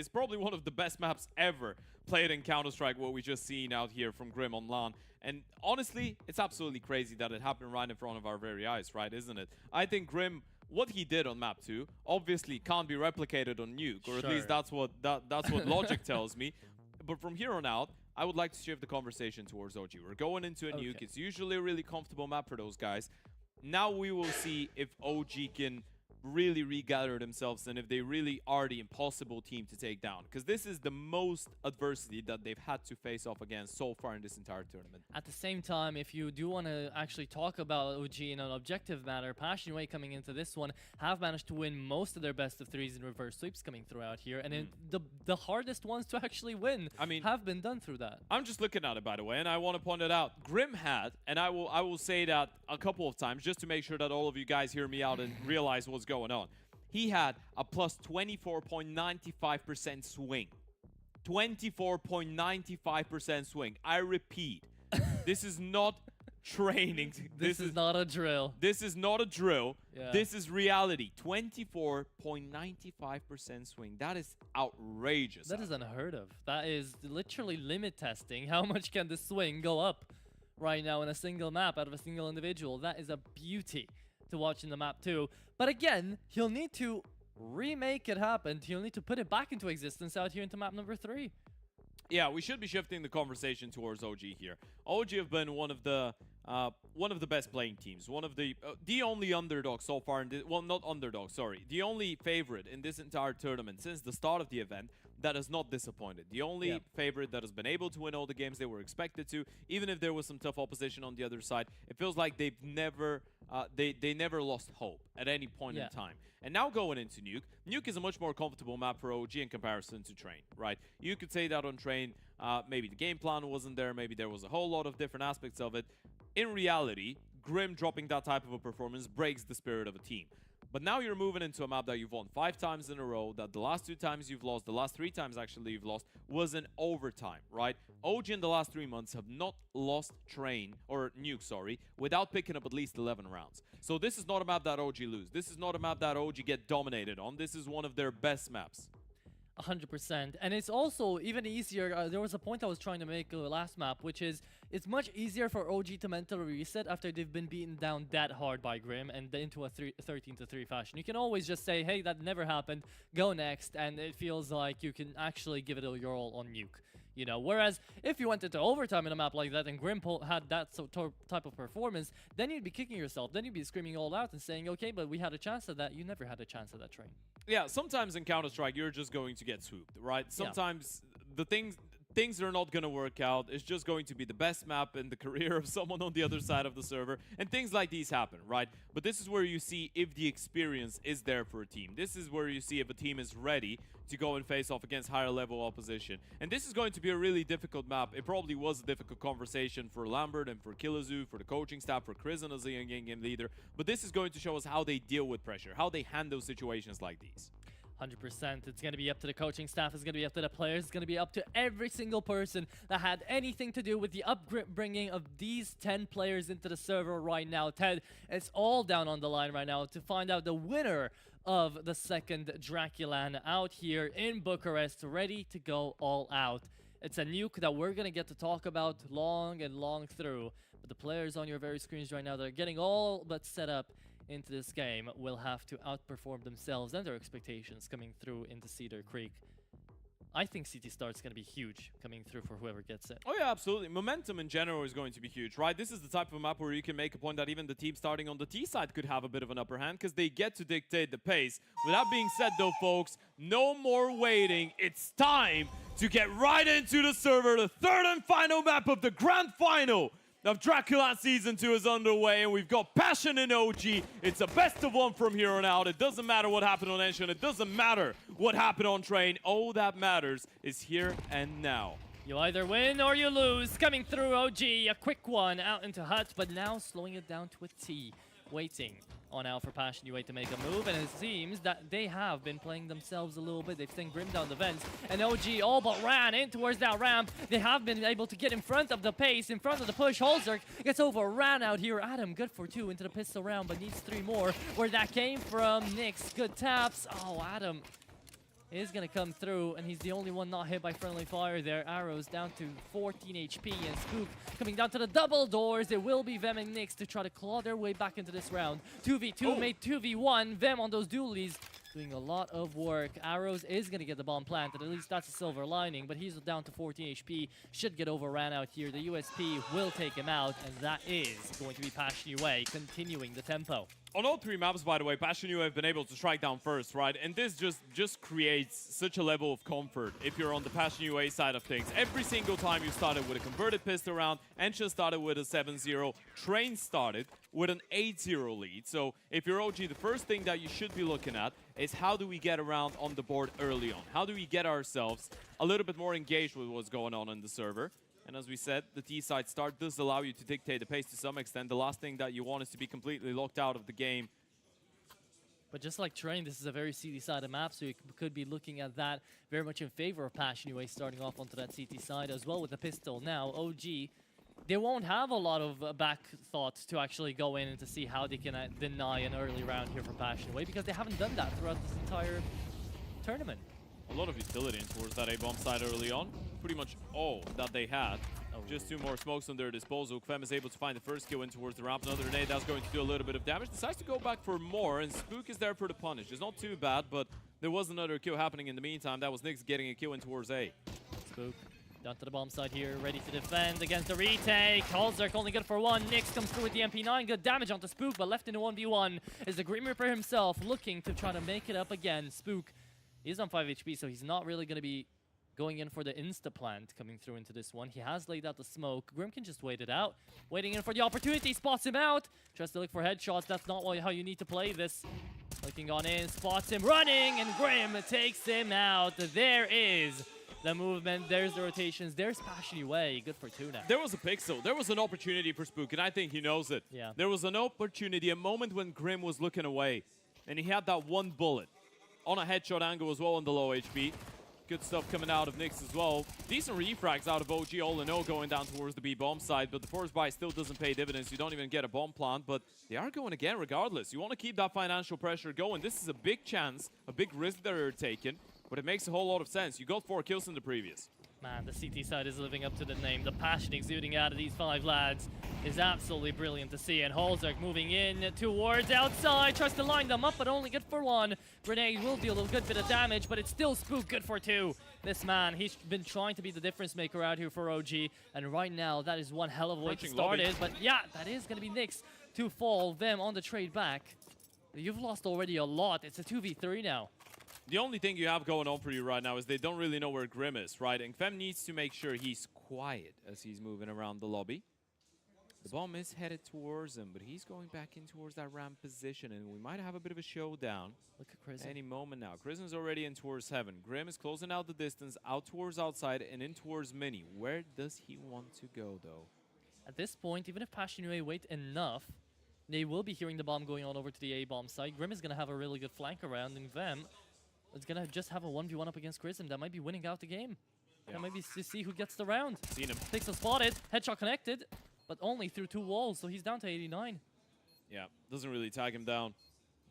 is probably one of the best maps ever played in Counter-Strike, what we just seen out here from Grim on LAN. And honestly, it's absolutely crazy that it happened right in front of our very eyes, right, isn't it? I think Grim, what he did on map 2, obviously can't be replicated on Nuke, or at least that's what logic tells me. But from here on out, I would like to shift the conversation towards OG. We're going into a Nuke. It's usually a really comfortable map for those guys. Now we will see if OG can really regather themselves and if they really are the impossible team to take down. Because this is the most adversity that they've had to face off against so far in this entire tournament. At the same time, if you do want to actually talk about OG in an objective matter, Passion Way coming into this one have managed to win most of their best of threes and reverse sweeps coming throughout here. And the hardest ones to actually win have been done through that. I'm just looking at it, by the way, and I want to point it out. Grim had, and I will say that a couple of times just to make sure that all of you guys hear me out and realize what's going on. He had a plus 24.95% swing. 24.95% swing. I repeat, this is not training. This is not a drill. This is not a drill. Yeah. This is reality. 24.95% swing. That is outrageous. That is unheard of. That is literally limit testing. How much can the swing go up right now in a single map out of a single individual? That is a beauty to watch in the map too. But again, he'll need to remake it happen. He'll need to put it back into existence out here into map number 3. Yeah, we should be shifting the conversation towards OG here. OG have been one of the best playing teams, one of the only underdog so far. Well, not underdog, sorry, the only favorite in this entire tournament since the start of the event that has not disappointed. The only favorite that has been able to win all the games they were expected to, even if there was some tough opposition on the other side. It feels like they've never they never lost hope at any point in time. And now going into Nuke, Nuke is a much more comfortable map for OG in comparison to Train, right? You could say that on Train, maybe the game plan wasn't there, maybe there was a whole lot of different aspects of it. In reality, Grim dropping that type of a performance breaks the spirit of a team. But now you're moving into a map that you've won 5 times in a row, that the last 2 times you've lost, the last 3 times actually you've lost, was in overtime, right? OG in the last 3 months have not lost Train, or Nuke, sorry, without picking up at least 11 rounds. So this is not a map that OG lose. This is not a map that OG get dominated on. This is one of their best maps. 100%. And it's also even easier. There was a point I was trying to make last map, which is it's much easier for OG to mentally reset after they've been beaten down that hard by Grim and into a 13-3 fashion. You can always just say, hey, that never happened, go next, and it feels like you can actually give it your all on Nuke. You know, whereas if you went into overtime in a map like that and Grim had that type of performance, then you'd be kicking yourself. Then you'd be screaming all out and saying, okay, but we had a chance at that. You never had a chance at that, Train. Yeah, sometimes in Counter-Strike, you're just going to get swooped, right? Sometimes the things are not going to work out. It's just going to be the best map in the career of someone on the other side of the server. And things like these happen, right? But this is where you see if the experience is there for a team. This is where you see if a team is ready to go and face off against higher level opposition. And this is going to be a really difficult map. It probably was a difficult conversation for Lambert and for Killazu, for the coaching staff, for Krisen as a young game leader. But this is going to show us how they deal with pressure, how they handle situations like these. 100%. It's going to be up to the coaching staff. It's going to be up to the players. It's going to be up to every single person that had anything to do with the upbringing of these 10 players into the server right now. Ted, it's all down on the line right now to find out the winner of the second DraculaN out here in Bucharest, ready to go all out. It's a nuke that we're going to get to talk about long and long through. But the players on your very screens right now that are getting all but set up into this game will have to outperform themselves and their expectations coming through into Cedar Creek. I think CT Start's going to be huge coming through for whoever gets it. Oh yeah, absolutely. Momentum in general is going to be huge, right? This is the type of a map where you can make a point that even the team starting on the T side could have a bit of an upper hand because they get to dictate the pace. With that being said though, folks, no more waiting. It's time to get right into the server. The third and final map of the grand final of DraculaN Season 2 is underway, and we've got Passion and OG. It's a best of 1 from here on out. It doesn't matter what happened on Enshun. It doesn't matter what happened on Train. All that matters is here and now. You either win or you lose. Coming through OG, a quick one out into Hut, but now slowing it down to a T. Waiting on out for Passion UA to make a move, and it seems that they have been playing themselves a little bit. They've sent Grim down the vents, and OG all but ran in towards that ramp. They have been able to get in front of the pace, in front of the push. Holzerk gets overran out here. Adam, good for 2 into the pistol round, but needs 3 more. Where that came from, Nyx, good taps. Oh, Adam is going to come through, and he's the only one not hit by friendly fire there. Arrows down to 14 HP, and Spook coming down to the double doors. It will be Vem and Nyx to try to claw their way back into this round. 2v2 made 2v1. Vem on those dualies doing a lot of work. Arrows is going to get the bomb planted. At least that's a silver lining, but he's down to 14 HP. Should get overran out here. The USP will take him out, and that is going to be Passion UA continuing the tempo. On all three maps, by the way, Passion have been able to strike down first, right? And this just creates such a level of comfort if you're on the Passion UA side of things. Every single time you started with a converted pistol round, Encha started with a 7-0, Train started with an 8-0 lead. So if you're OG, the first thing that you should be looking at is how do we get around on the board early on? How do we get ourselves a little bit more engaged with what's going on in the server? And as we said, the T-side start does allow you to dictate the pace to some extent. The last thing that you want is to be completely locked out of the game. But just like Train, this is a very CT-sided map, so you could be looking at that very much in favor of Passion UA starting off onto that CT side as well with the pistol. Now, OG, they won't have a lot of back thoughts to actually go in and to see how they can deny an early round here for Passion UA, because they haven't done that throughout this entire tournament. A lot of utility in towards that A-bomb side early on. Pretty much all that they had. Just 2 more smokes on their disposal. Kvem is able to find the first kill in towards the ramp. Another grenade that's going to do a little bit of damage. Decides to go back for more, and Spook is there for the punish. It's not too bad, but there was another kill happening in the meantime. That was Nyx getting a kill in towards A. Spook down to the bomb side here, ready to defend against the retake. Holzerk only good for 1. Nyx comes through with the MP9. Good damage onto Spook, but left in a 1v1 is the Grim Reaper himself, looking to try to make it up again. Spook is on 5 HP, so he's not really going to be going in for the insta-plant coming through into this one. He has laid out the smoke. Grim can just wait it out. Waiting in for the opportunity. Spots him out. Tries to look for headshots. That's not how you need to play this. Looking on in. Spots him running. And Grim takes him out. There is the movement. There's the rotations. There's Passion UA. Good for 2 now. There was a pixel. There was an opportunity for Spook, and I think he knows it. Yeah. There was an opportunity, a moment when Grim was looking away, and he had that one bullet on a headshot angle as well on the low HP. Good stuff coming out of Nyx as well. Decent refrags out of OG all in all going down towards the B-bomb side, but the force buy still doesn't pay dividends. You don't even get a bomb plant, but they are going again regardless. You want to keep that financial pressure going. This is a big chance, a big risk that they're taking, but it makes a whole lot of sense. You got 4 kills in the previous. Man, the CT side is living up to the name. The passion exuding out of these 5 lads is absolutely brilliant to see. And Holzerk moving in towards outside. Tries to line them up, but only good for 1. Grenade will deal a good bit of damage, but it's still Spook good for 2. This man, he's been trying to be the difference maker out here for OG. And right now, that is one hell of a way to start it. But yeah, that is going to be Nyx to fall them on the trade back. You've lost already a lot. It's a 2v3 now. The only thing you have going on for you right now is they don't really know where Grim is, right? And Kvem needs to make sure he's quiet as he's moving around the lobby. The bomb is headed towards him, but he's going back in towards that ramp position, and we might have a bit of a showdown. Look at Chris. Any moment now. Krisen's already in towards heaven. Grim is closing out the distance, out towards outside, and in towards Mini. Where does he want to go, though? At this point, even if Passion UA wait enough, they will be hearing the bomb going on over to the A-bomb side. Grim is going to have a really good flank around, and Kvem is going to just have a 1v1 up against Grism that might be winning out the game. Yeah. And maybe to see who gets the round. Seen him. Pixel spotted, headshot connected, but only through 2 walls, so he's down to 89. Yeah, doesn't really tag him down.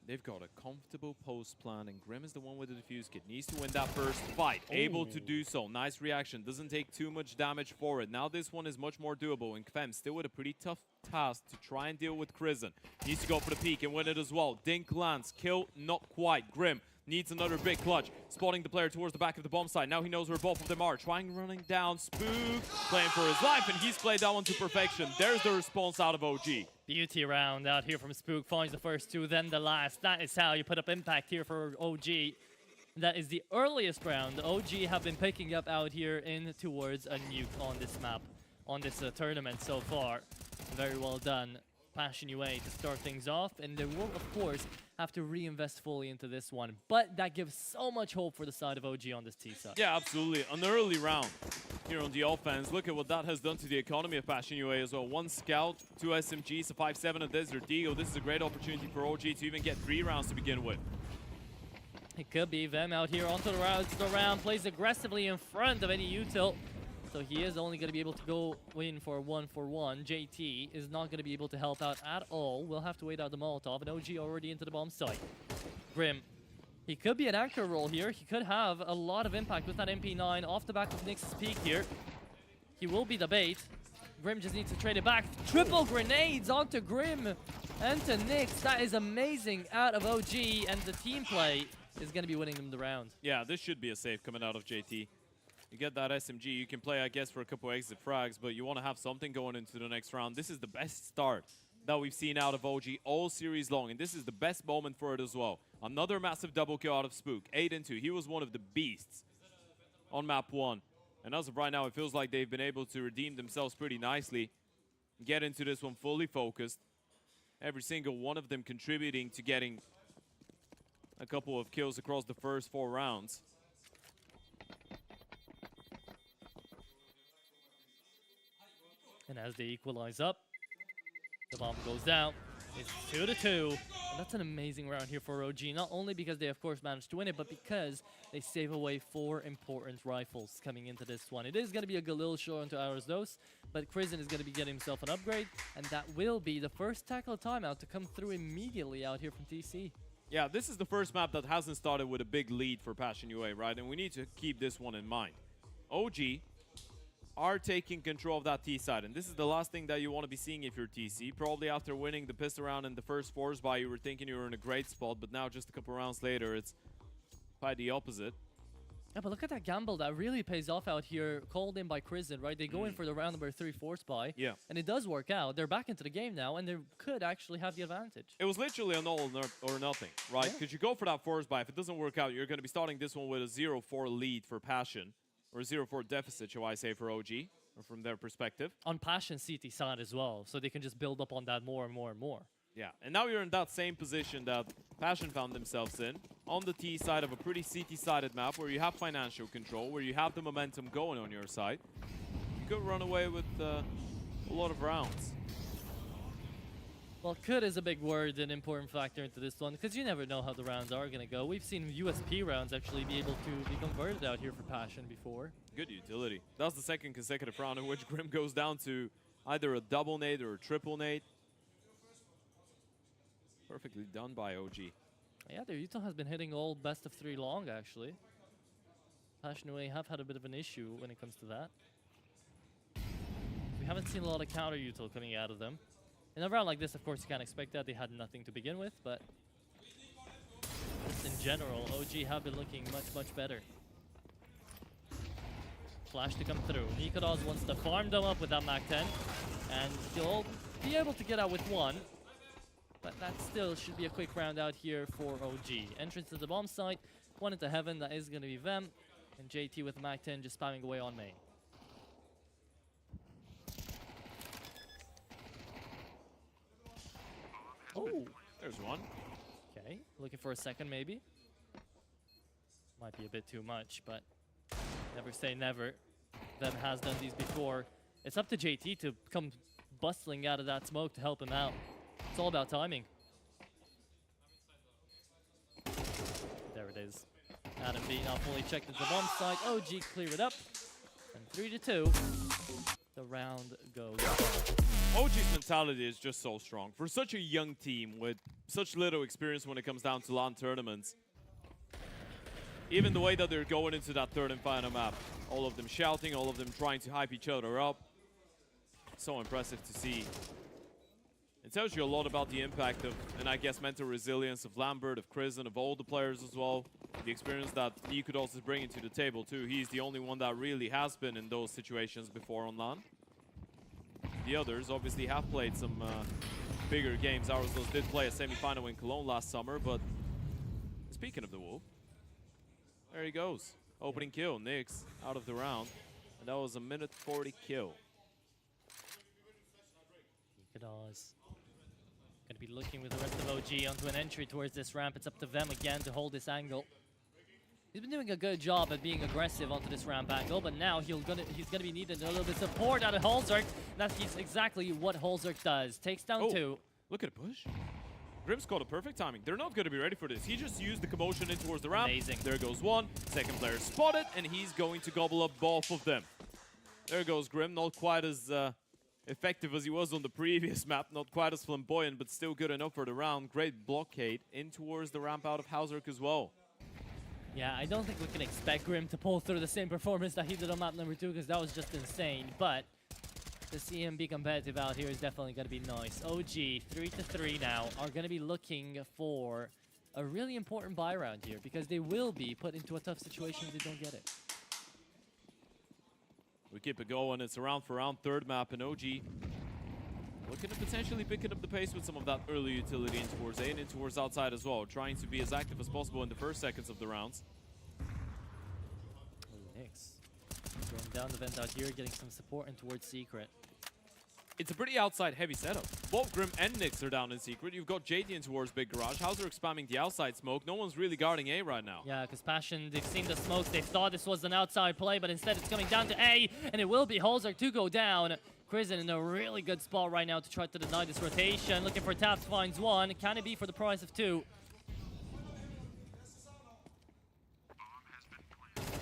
They've got a comfortable post plan, and Grim is the one with the defuse kit. Needs to win that first fight. Able to do so. Nice reaction. Doesn't take too much damage for it. Now this one is much more doable, and Kvem still with a pretty tough task to try and deal with Krisen. Needs to go for the peek and win it as well. Dink lands. Kill, not quite. Grim needs another big clutch. Spotting the player towards the back of the bomb side. Now he knows where both of them are. Trying running down. Spook playing for his life, and he's played that one to perfection. There's the response out of OG. Beauty round out here from Spook. Finds the first 2, then the last. That is how you put up impact here for OG. That is the earliest round OG have been picking up out here in towards a nuke on this map, on this tournament so far. Very well done, Passion UA, to start things off, and they will, of course, have to reinvest fully into this one. But that gives so much hope for the side of OG on this T side. Yeah, absolutely. An early round here on the offense. Look at what that has done to the economy of Passion UA as well. 1 scout, 2 SMGs, a 5-7 of Desert Eagle. This is a great opportunity for OG to even get 3 rounds to begin with. It could be them out here onto the round, plays aggressively in front of any util. So he is only going to be able to go in for 1-for-1. JT is not going to be able to help out at all. We'll have to wait out the Molotov, and OG already into the bomb site. Grim, he could be an anchor role here. He could have a lot of impact with that MP9 off the back of Nyx's peak here. He will be the bait. Grim just needs to trade it back. Triple grenades onto Grim and to Nyx. That is amazing out of OG, and the team play is going to be winning them the round. Yeah, this should be a save coming out of JT. You get that SMG, you can play, I guess, for a couple exit frags, but you want to have something going into the next round. This is the best start that we've seen out of OG all series long, and this is the best moment for it as well. Another massive double kill out of Spook, 8-2. He was one of the beasts on map 1. And as of right now, it feels like they've been able to redeem themselves pretty nicely, get into this one fully focused. Every single one of them contributing to getting a couple of kills across the first 4 rounds. And as they equalize up, the bomb goes down. It's 2-2. And that's an amazing round here for OG. Not only because they, of course, managed to win it, but because they save away 4 important rifles coming into this one. It is going to be a little short into hours dose, but Crizin is going to be getting himself an upgrade, and that will be the first tackle timeout to come through immediately out here from TC. Yeah, this is the first map that hasn't started with a big lead for Passion UA, right? And we need to keep this one in mind. OG are taking control of that T side, and this is the last thing that you want to be seeing if you're TC. Probably after winning the pistol round in the first force buy, you were thinking you were in a great spot, but now just a couple rounds later, it's quite the opposite. Yeah, but look at that gamble that really pays off out here, called in by Crizin, right? They go in for the round number 3 force buy, Yeah. and it does work out. They're back into the game now, and they could actually have the advantage. It was literally an all or nothing, right? Because you go for that force buy. If it doesn't work out, you're going to be starting this one with a 0-4 lead for Passion, or a 0-4 deficit, shall I say, for OG, or from their perspective. On Passion CT side as well, so they can just build up on that more and more and more. Yeah, and now you're in that same position that Passion found themselves in, on the T side of a pretty CT-sided map where you have financial control, where you have the momentum going on your side. You could run away with a lot of rounds. Well, could is a big word, an important factor into this one, because you never know how the rounds are going to go. We've seen USP rounds actually be able to be converted out here for Passion before. Good utility. That's the second consecutive round in which Grim goes down to either a double nade or a triple nade. Perfectly done by OG. Yeah, their Utah has been hitting all best of 3 long, actually. Passion UA have had a bit of an issue when it comes to that. We haven't seen a lot of counter util coming out of them. In a round like this, of course, you can't expect that. They had nothing to begin with, but just in general, OG have been looking much, much better. Flash to come through. Nikodas wants to farm them up with that Mac-10, and he'll be able to get out with 1. But that still should be a quick round out here for OG. Entrance to the bomb site, 1 into heaven, that is going to be them. And JT with the Mac-10 just spamming away on main. Oh, there's one. Okay, looking for a second maybe. Might be a bit too much, but never say never. Them has done these before. It's up to JT to come bustling out of that smoke to help him out. It's all about timing. There it is. Adam B now fully checked into the bomb site. OG clear it up. And 3-2. The round goes on. OG's mentality is just so strong. For such a young team with such little experience when it comes down to LAN tournaments, even the way that they're going into that third and final map, all of them shouting, all of them trying to hype each other up, so impressive to see. It tells you a lot about the impact of, and I guess mental resilience of Lambert, of Crizin, of all the players as well. The experience that Nikodas is bringing to the table too. He's the only one that really has been in those situations before on LAN. The others obviously have played some bigger games. Ourselves did play a semi-final in Cologne last summer, but speaking of the Wolf, there he goes. Opening kill, Nyx out of the round. And that was a minute 40 kill. Nikodas gonna be looking with the rest of OG onto an entry towards this ramp. It's up to them again to hold this angle. He's been doing a good job at being aggressive onto this ramp angle, but now he's gonna be needing a little bit of support out of Holzerk. That's exactly what Holzerk does. Takes down 2. Look at a push. Grim's got a perfect timing. They're not going to be ready for this. He just used the commotion in towards the ramp. Amazing. There goes 1. Second player spotted, and he's going to gobble up both of them. There goes Grim. Not quite as effective as he was on the previous map. Not quite as flamboyant, but still good enough for the round. Great blockade in towards the ramp out of Hauserk as well. Yeah, I don't think we can expect Grim to pull through the same performance that he did on map number 2, because that was just insane. But to see him be competitive out here is definitely going to be nice. OG, 3-3 now, are going to be looking for a really important buy round here, because they will be put into a tough situation if they don't get it. We keep it going. It's a round for round third map, and OG Looking at potentially picking up the pace with some of that early utility in towards A and in towards outside as well. Trying to be as active as possible in the first seconds of the rounds. Nyx going down the vent out here, getting some support in towards Secret. It's a pretty outside heavy setup. Both Grim and Nyx are down in Secret. You've got JD in towards Big Garage. Hauser expanding the outside smoke. No one's really guarding A right now. Yeah, because Passion, they've seen the smokes. They thought this was an outside play, but instead it's coming down to A, and it will be Holzer to go down. Crizin in a really good spot right now to try to deny this rotation. Looking for taps, finds one. Can it be for the price of two?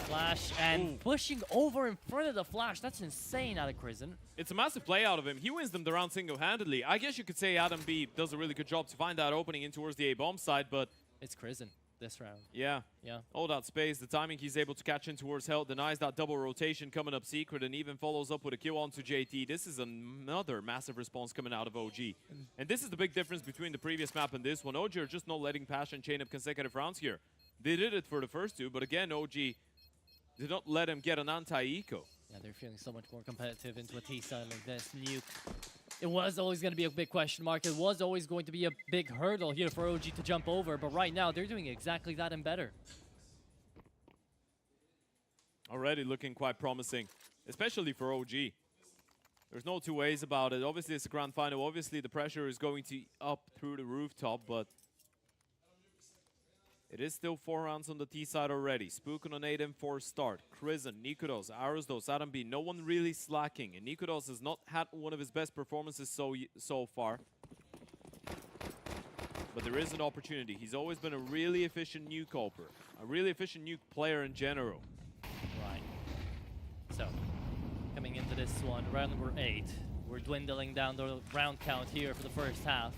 Flash and pushing over in front of the flash. That's insane out of Crizin. It's a massive play out of him. He wins them the round single-handedly. I guess you could say Adam B does a really good job to find that opening in towards the A-bomb side, but... It's Crizin this round. Yeah. Yeah. All that space, the timing he's able to catch in towards Hell, denies that double rotation coming up Secret, and even follows up with a kill onto JT. This is another massive response coming out of OG. And this is the big difference between the previous map and this one. OG are just not letting Passion chain up consecutive rounds here. They did it for the first two, but again, OG did not let him get an anti-eco. Yeah, they're feeling so much more competitive into a T-side like this. Nuke. It was always going to be a big question mark. It was always going to be a big hurdle here for OG to jump over, but right now they're doing exactly that and better. Already looking quite promising, especially for OG. There's no two ways about it. Obviously, it's a grand final. Obviously, the pressure is going to up through the rooftop, but it is still 4 rounds on the T side already. Spook on an 8-4 start. Crizin, Nikodos, Arosdos, Adam B. No one really slacking. And Nikodos has not had one of his best performances so far. But there is an opportunity. He's always been a really efficient nuke oper. A really efficient nuke player in general. Right. So, coming into this one, round number 8. We're dwindling down the round count here for the first half.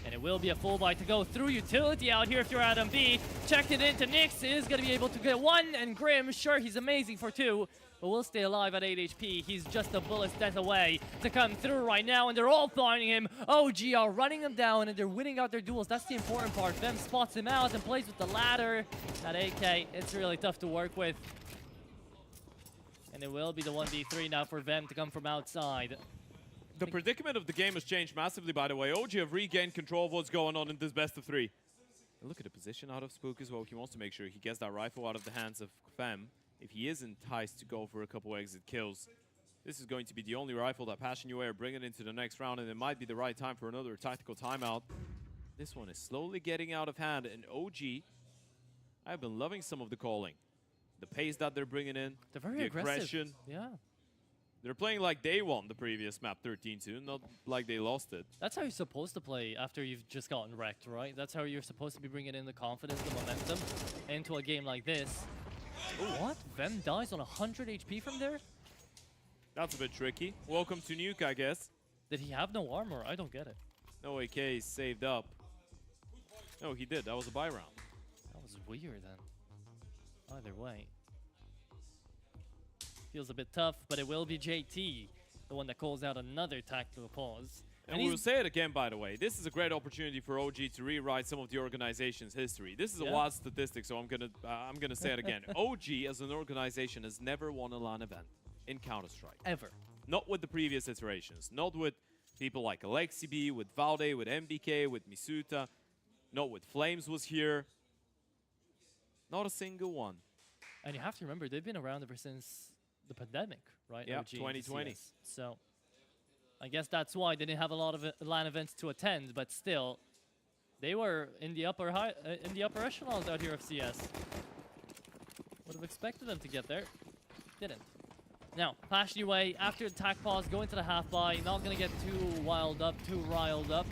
And it will be a full buy to go through utility out here if you're Adam B. Check it into Nyx, is going to be able to get 1, and Grim, sure, he's amazing for 2, but will stay alive at 8 HP. He's just a bullet's death away to come through right now, and they're all finding him. OG are running him down, and they're winning out their duels. That's the important part. Them spots him out and plays with the ladder. That AK, it's really tough to work with. And it will be the 1v3 now for Vem to come from outside. The predicament of the game has changed massively, by the way. OG have regained control of what's going on in this best of 3. And look at the position out of Spook as well. He wants to make sure he gets that rifle out of the hands of Fem. If he is enticed to go for a couple exit kills, this is going to be the only rifle that Passion UA are bringing into the next round, and it might be the right time for another tactical timeout. This one is slowly getting out of hand, and OG, I've been loving some of the calling. The pace that they're bringing in, they're very the aggressive. aggression. Yeah. They're playing like they won the previous map 13-2, not like they lost it. That's how you're supposed to play after you've just gotten wrecked, right? That's how you're supposed to be bringing in the confidence, the momentum into a game like this. Ooh, what? Vem dies on 100 HP from there? That's a bit tricky. Welcome to Nuke, I guess. Did he have no armor? I don't get it. No AK saved up. No, he did. That was a buy round. That was weird then. Either way. Feels a bit tough, but it will be JT, the one that calls out another tactical pause. And we will say it again, by the way. This is a great opportunity for OG to rewrite some of the organization's history. This is a wild statistic, so I'm gonna say it again. OG, as an organization, has never won a LAN event in Counter-Strike. Ever. Not with the previous iterations. Not with people like Alexi B, with Valde, with MBK, with Misuta. Not with Flames was here. Not a single one. And you have to remember, they've been around ever since the pandemic, right? Yeah, OG 2020. So I guess that's why they didn't have a lot of LAN events to attend, but still, they were in the upper echelons out here of CS. Would have expected them to get there. Didn't. Now, Passion UA, after attack pause, go into the half buy. Not going to get too wild up, too riled up.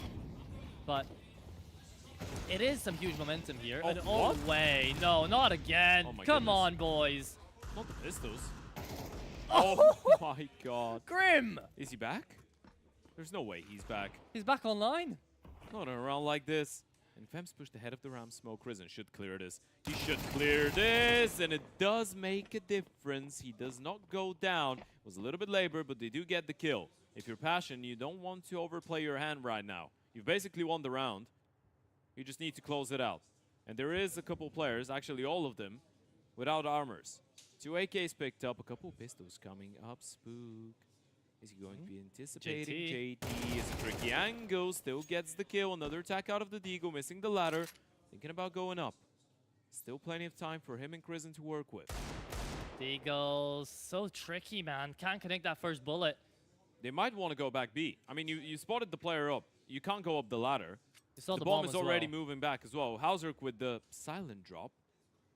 But it is some huge momentum here. Oh, and oh, way. No, not again. Oh my Come goodness. on, boys. Not the pistols. Oh my god. Grim! Is he back? There's no way he's back. He's back online. Not in a round like this. And Fem's pushed ahead of the Ram smoke. Risen should clear this. He should clear this, and it does make a difference. He does not go down. It was a little bit labor, but they do get the kill. If you're Passion, you don't want to overplay your hand right now. You've basically won the round. You just need to close it out. And there is a couple players, actually all of them, without armors. 2 AKs picked up, a couple pistols coming up. Spook. Is he going to be anticipating? JT is a tricky angle, still gets the kill. Another attack out of the Deagle, missing the ladder. Thinking about going up. Still plenty of time for him and Krisen to work with. Deagle's so tricky, man. Can't connect that first bullet. They might want to go back B. I mean, you spotted the player up. You can't go up the ladder. You saw The the bomb bomb is as already well. moving back as well. Hauserk with the silent drop.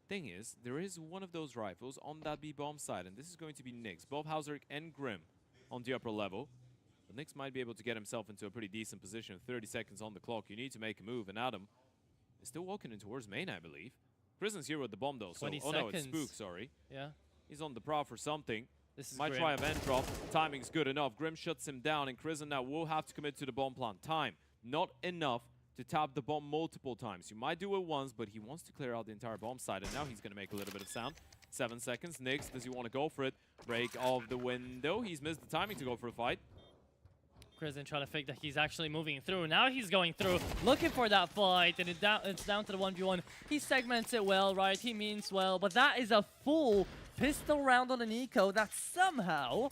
Thing is, there is one of those rifles on that B bomb side, and this is going to be Nyx. Both Hauserk and Grim on the upper level. But Nyx might be able to get himself into a pretty decent position. 30 seconds on the clock. You need to make a move, and Adam is still walking in towards main, I believe. Krisen's here with the bomb, though. So, 20 oh no, it's seconds. Spook, sorry. Yeah. He's on the prowl for something. This is Might Grim. try a vent drop. Timing's good enough. Grim shuts him down, and Krisen now will have to commit to the bomb plant. Time, not enough to tap the bomb multiple times. You might do it once, but he wants to clear out the entire bomb side, and now he's going to make a little bit of sound. 7 seconds. Nyx, does he want to go for it? Break of the window. He's missed the timing to go for a fight. Krisen trying to fake that he's actually moving through. Now he's going through, looking for that fight, and it's down to the 1v1. He segments it well, right? He means well, but that is a full pistol round on an eco that somehow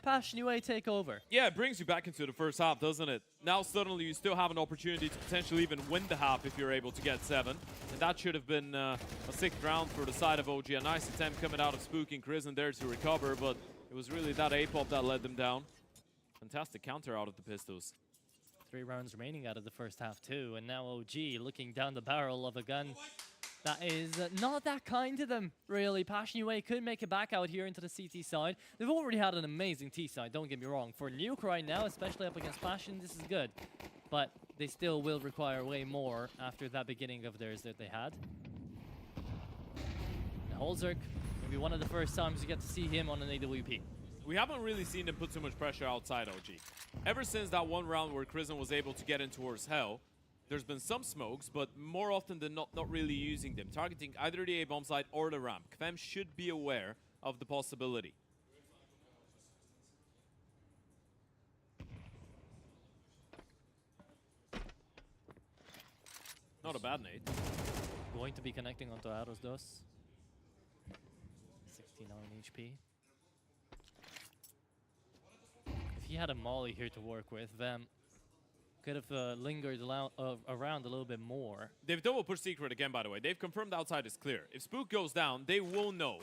Passion UA take over. Yeah, it brings you back into the first half, doesn't it? Now suddenly you still have an opportunity to potentially even win the half if you're able to get 7. And that should have been a 6th round for the side of OG. A nice attempt coming out of Spook and Krisen there to recover, but it was really that A-pop that led them down. Fantastic counter out of the pistols. 3 rounds remaining out of the first half too, and now OG looking down the barrel of a gun that is not that kind to them, really. Passion UA could make it back out here into the CT side. They've already had an amazing T side, don't get me wrong. For Nuke right now, especially up against Passion, this is good. But they still will require way more after that beginning of theirs that they had. And Holzerk, maybe one of the first times you get to see him on an AWP. We haven't really seen them put too much pressure outside OG. Ever since that one round where Krisen was able to get in towards Hell, there's been some smokes, but more often than not really using them, targeting either the A-bomb side or the ramp. Kvem should be aware of the possibility. Not a bad nade. Going to be connecting onto Aros Dos. 69 HP. If he had a molly here to work with, Vem could have lingered around a little bit more. They've double push secret again, by the way. They've confirmed the outside is clear. If Spook goes down, they will know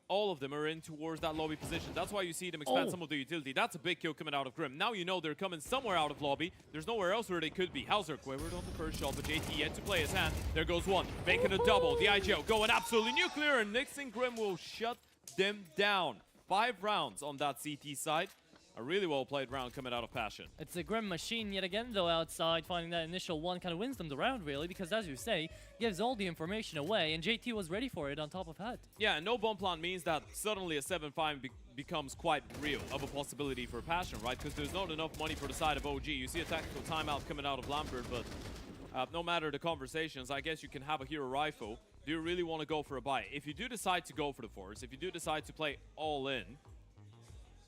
all of them are in towards that lobby position. That's why you see them expand some of the utility. That's a big kill coming out of Grim. Now you know they're coming somewhere out of lobby. There's nowhere else where they could be. Hauser quivered on the first shot, but JT yet to play his hand. There goes one, making a double. The IGL going absolutely nuclear, and Nyx and Grim will shut them down. 5 rounds on that CT side. A really well-played round coming out of Passion. It's a Grim machine yet again, though, outside. Finding that initial one kind of wins them the round, really, because, as you say, gives all the information away, and JT was ready for it on top of HUD. Yeah, and no bomb plant means that suddenly a 7-5 becomes quite real of a possibility for Passion, right? Because there's not enough money for the side of OG. You see a tactical timeout coming out of Lambert, but no matter the conversations, I guess you can have a hero rifle. Do you really want to go for a buy? If you do decide to go for the force, if you do decide to play all in,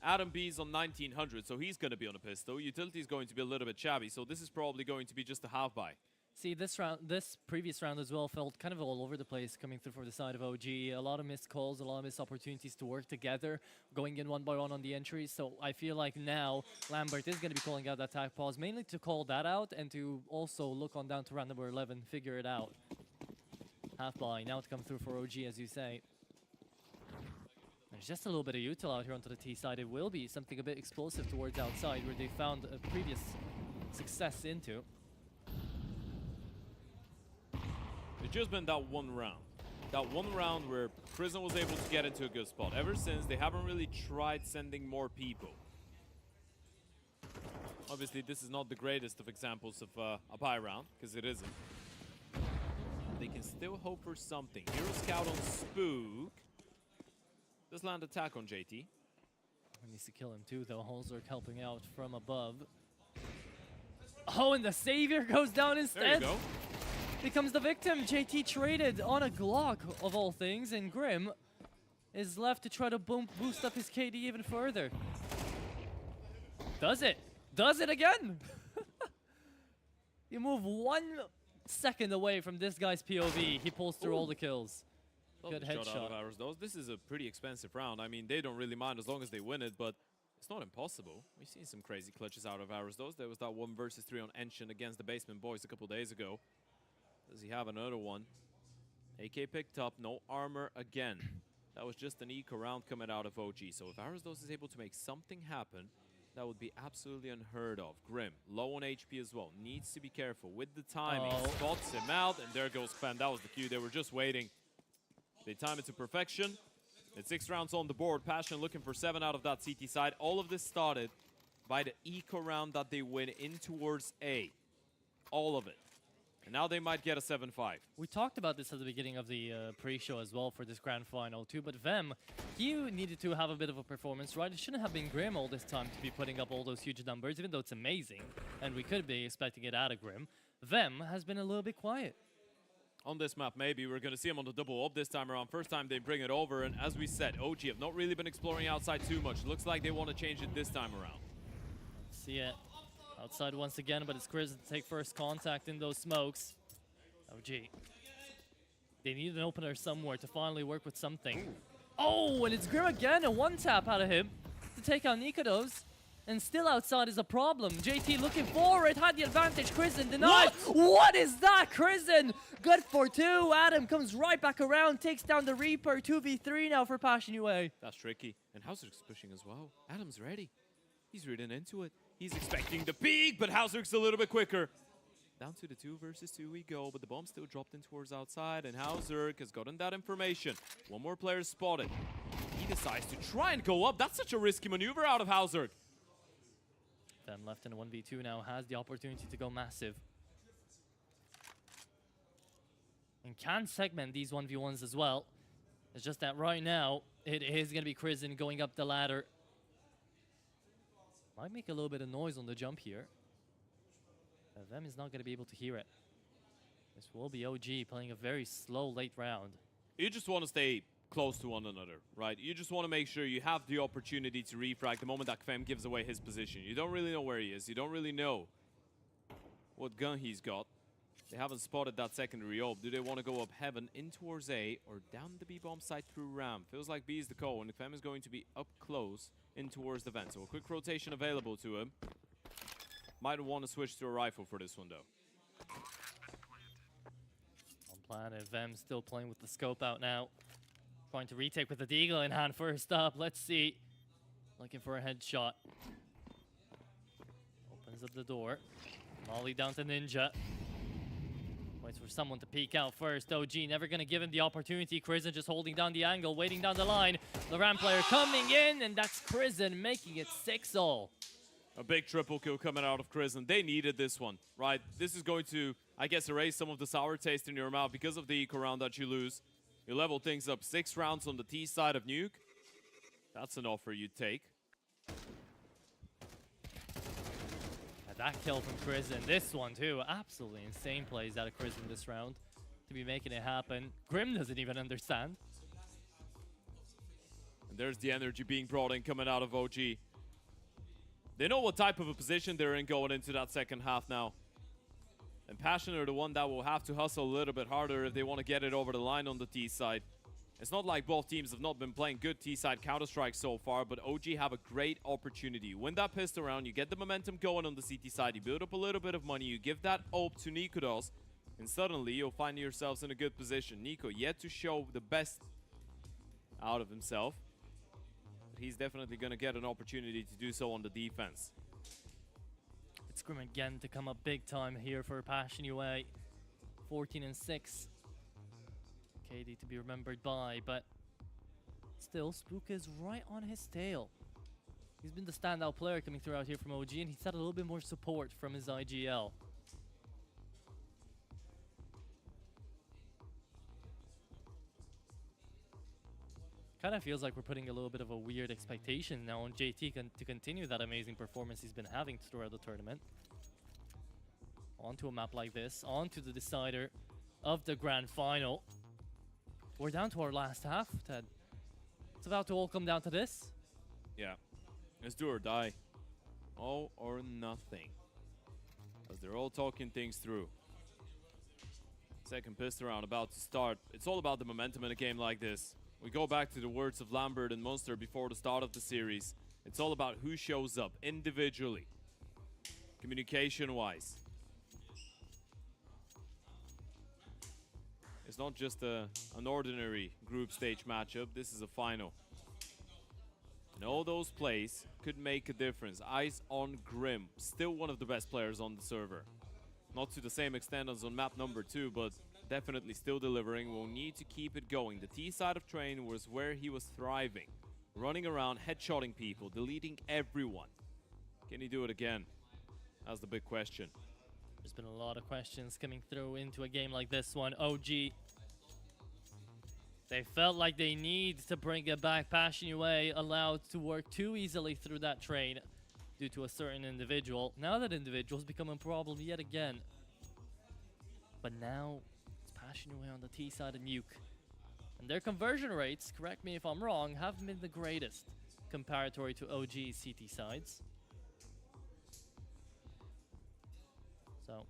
Adam B's on 1900, so he's going to be on a pistol. Utility is going to be a little bit shabby, so this is probably going to be just a half buy. See, this previous round as well felt kind of all over the place coming through for the side of OG. A lot of missed calls, a lot of missed opportunities to work together, going in one by one on the entries. So I feel like now Lambert is going to be calling out that attack pause, mainly to call that out and to also look on down to round number 11, figure it out. Half buy, now to come through for OG, as you say. There's just a little bit of util out here onto the T side. It will be something a bit explosive towards outside, where they found a previous success into. It's just been that one round. That one round where Krisen was able to get into a good spot. Ever since, they haven't really tried sending more people. Obviously, this is not the greatest of examples of a buy round, because it isn't. They can still hope for something. Hero Scout on Spook. Does land attack on JT. He needs to kill him too, though. Holzerk helping out from above. Oh, and the Savior goes down instead. There you go. Becomes the victim. JT traded on a Glock, of all things, and Grim is left to try to boost up his KD even further. Does it? Does it again? You move 1 second away from this guy's POV. He pulls through all the kills. Good Lovely headshot. shot out of Aros. This is a pretty expensive round. I mean, they don't really mind as long as they win it, but it's not impossible. We've seen some crazy clutches out of Arizdos. There was that 1 versus 3 on Ensign against the Basement Boys a couple days ago. Does he have another one? AK picked up, no armor again. That was just an eco round coming out of OG. So if Arizdos is able to make something happen, that would be absolutely unheard of. Grim, low on HP as well. Needs to be careful with the timing. Spots him out, and there goes Clem. That was the cue. They were just waiting. They time it to perfection. It's 6 rounds on the board. Passion looking for 7 out of that CT side. All of this started by the eco round that they win in towards A. All of it. And now they might get a 7-5. We talked about this at the beginning of the pre-show as well for this grand final too, but Vem, he needed to have a bit of a performance, right? It shouldn't have been Grim all this time to be putting up all those huge numbers, even though it's amazing, and we could be expecting it out of Grim. Vem has been a little bit quiet. On this map, maybe we're going to see him on the double up this time around. First time they bring it over, and as we said, OG have not really been exploring outside too much. Looks like they want to change it this time around. See it outside once again, but it's Chris to take first contact in those smokes. OG. They need an opener somewhere to finally work with something. Oh, and it's Grim again, a one tap out of him to take out Nikodos. And still outside is a problem. JT looking forward, had the advantage. Krisen denied. What is that? Krisen, good for 2. Adam comes right back around, takes down the Reaper. 2v3 now for Passion UA. That's tricky. And Hauserk's pushing as well. Adam's ready. He's reading into it. He's expecting the peak, but Hauserk's a little bit quicker. Down to the 2 versus 2 we go, but the bomb still dropped in towards outside, and Hauserk has gotten that information. One more player spotted. He decides to try and go up. That's such a risky maneuver out of Hauserk. Them left in 1v2 now, has the opportunity to go massive. And can segment these 1v1s as well. It's just that right now, it is going to be Krisen going up the ladder. Might make a little bit of noise on the jump here. Them is not going to be able to hear it. This will be OG playing a very slow late round. You just want to stay close to one another, right? You just want to make sure you have the opportunity to refrag the moment that Kvem gives away his position. You don't really know where he is. You don't really know what gun he's got. They haven't spotted that secondary op. Do they want to go up heaven in towards A or down the B bomb site through Ram? Feels like B is the call, and Kvem is going to be up close in towards the vent. So a quick rotation available to him. Might want to switch to a rifle for this one, though. On plan, and Vem still playing with the scope out now. Trying to retake with the Deagle in hand first up. Let's see. Looking for a headshot. Opens up the door. Molly down to Ninja. Waits for someone to peek out first. OG never going to give him the opportunity. Krisen just holding down the angle, waiting down the line. The Ram player coming in, and that's Krisen making it 6-0. A big triple kill coming out of Krisen. They needed this one, right? This is going to, I guess, erase some of the sour taste in your mouth because of the eco round that you lose. You level things up. 6 rounds on the T side of Nuke. That's an offer you'd take. And that kill from Krisen. This one, too. Absolutely insane plays out of Krisen this round to be making it happen. Grim doesn't even understand. And there's the energy being brought in coming out of OG. They know what type of a position they're in going into that second half now. And Passion are the one that will have to hustle a little bit harder if they want to get it over the line on the T side. It's not like both teams have not been playing good T side Counter-Strike so far, but OG have a great opportunity. You win that pistol round, you get the momentum going on the CT side, you build up a little bit of money, you give that op to Nikodos, and suddenly you'll find yourselves in a good position. Nico yet to show the best out of himself. He's definitely going to get an opportunity to do so on the defense. It's Grim again to come up big time here for Passion UA. 14-6. KD to be remembered by, but still, Spook is right on his tail. He's been the standout player coming through out here from OG, and he's had a little bit more support from his IGL. Kind of feels like we're putting a little bit of a weird expectation now on JT to continue that amazing performance he's been having throughout the tournament. Onto a map like this, onto the decider of the grand final. We're down to our last half, Ted. It's about to all come down to this. Yeah, it's do or die. All or nothing. As they're all talking things through. Second pistol round about to start. It's all about the momentum in a game like this. We go back to the words of Lambert and Munster before the start of the series. It's all about who shows up individually, communication-wise. It's not just an ordinary group stage matchup. This is a final. And all those plays could make a difference. Eyes on Grim, still one of the best players on the server. Not to the same extent as on map number 2, but definitely still delivering. We'll need to keep it going. The T side of Train was where he was thriving. Running around, headshotting people, deleting everyone. Can he do it again? That's the big question. There's been a lot of questions coming through into a game like this one. OG, they felt like they need to bring it back. Passion UA allowed to work too easily through that train due to a certain individual. Now that individual's become a problem yet again. But now it's Passion UA on the T side of Nuke. And their conversion rates, correct me if I'm wrong, haven't been the greatest comparatory to OG CT sides. So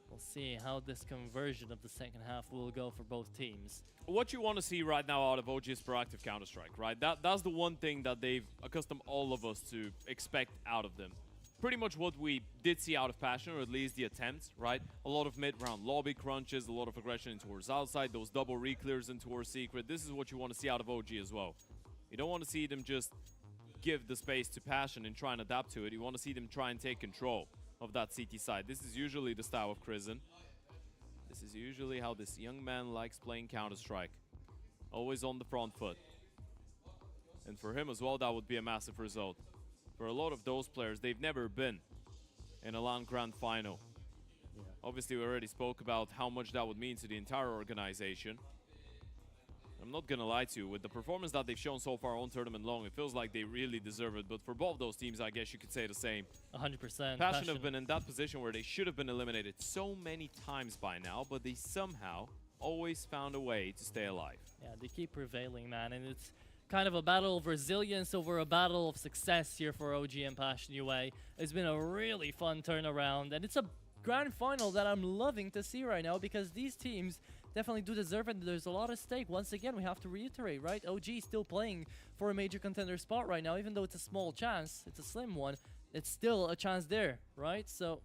we'll see how this conversion of the second half will go for both teams. What you want to see right now out of OG is proactive Counter-Strike, right? That's the one thing that they've accustomed all of us to expect out of them. Pretty much what we did see out of Passion, or at least the attempts, right? A lot of mid-round lobby crunches, a lot of aggression in towards outside, those double re-clears in towards secret. This is what you want to see out of OG as well. You don't want to see them just give the space to Passion and try and adapt to it. You want to see them try and take control of that CT side. This is usually the style of Crizzen. This is usually how this young man likes playing Counter-Strike. Always on the front foot. And for him as well, that would be a massive result. For a lot of those players, they've never been in a LAN Grand Final. Yeah. Obviously, we already spoke about how much that would mean to the entire organization. I'm not gonna lie to you, with the performance that they've shown so far on Tournament Long, it feels like they really deserve it. But for both those teams, I guess you could say the same. 100%. Passion have been in that position where they should have been eliminated so many times by now, but they somehow always found a way to stay alive. Yeah, they keep prevailing, man, and it's kind of a battle of resilience over a battle of success here for OG and Passion UA. It's been a really fun turnaround, and it's a grand final that I'm loving to see right now because these teams definitely do deserve it, and there's a lot at stake. Once again, we have to reiterate, right? OG still playing for a major contender spot right now, even though it's a small chance, it's a slim one, it's still a chance there, right? So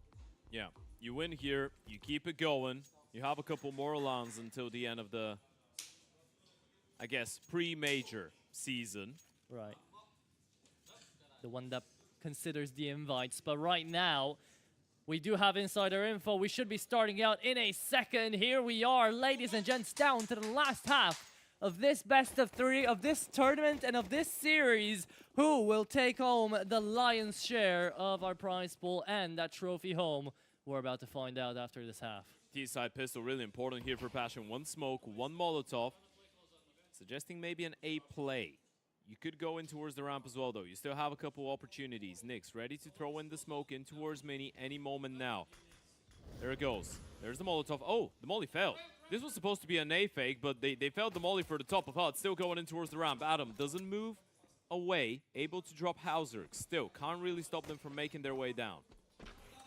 yeah, you win here, you keep it going, you have a couple more LANs until the end of the, I guess, pre-major season. Right. The one that considers the invites, but right now we do have insider info. We should be starting out in a second. Here we are, ladies and gents, down to the last half of this best of 3 of this tournament and of this series. Who will take home the lion's share of our prize pool and that trophy home? We're about to find out after this half. T-side pistol really important here for Passion. 1 smoke, 1 Molotov. Suggesting maybe an A play. You could go in towards the ramp as well, though. You still have a couple opportunities. Nyx ready to throw in the smoke in towards Mini any moment now. There it goes. There's the Molotov. Oh, the molly failed. This was supposed to be an A fake, but they failed the molly for the top of HUD. Still going in towards the ramp. Adam doesn't move away. Able to drop Hauser. Still can't really stop them from making their way down.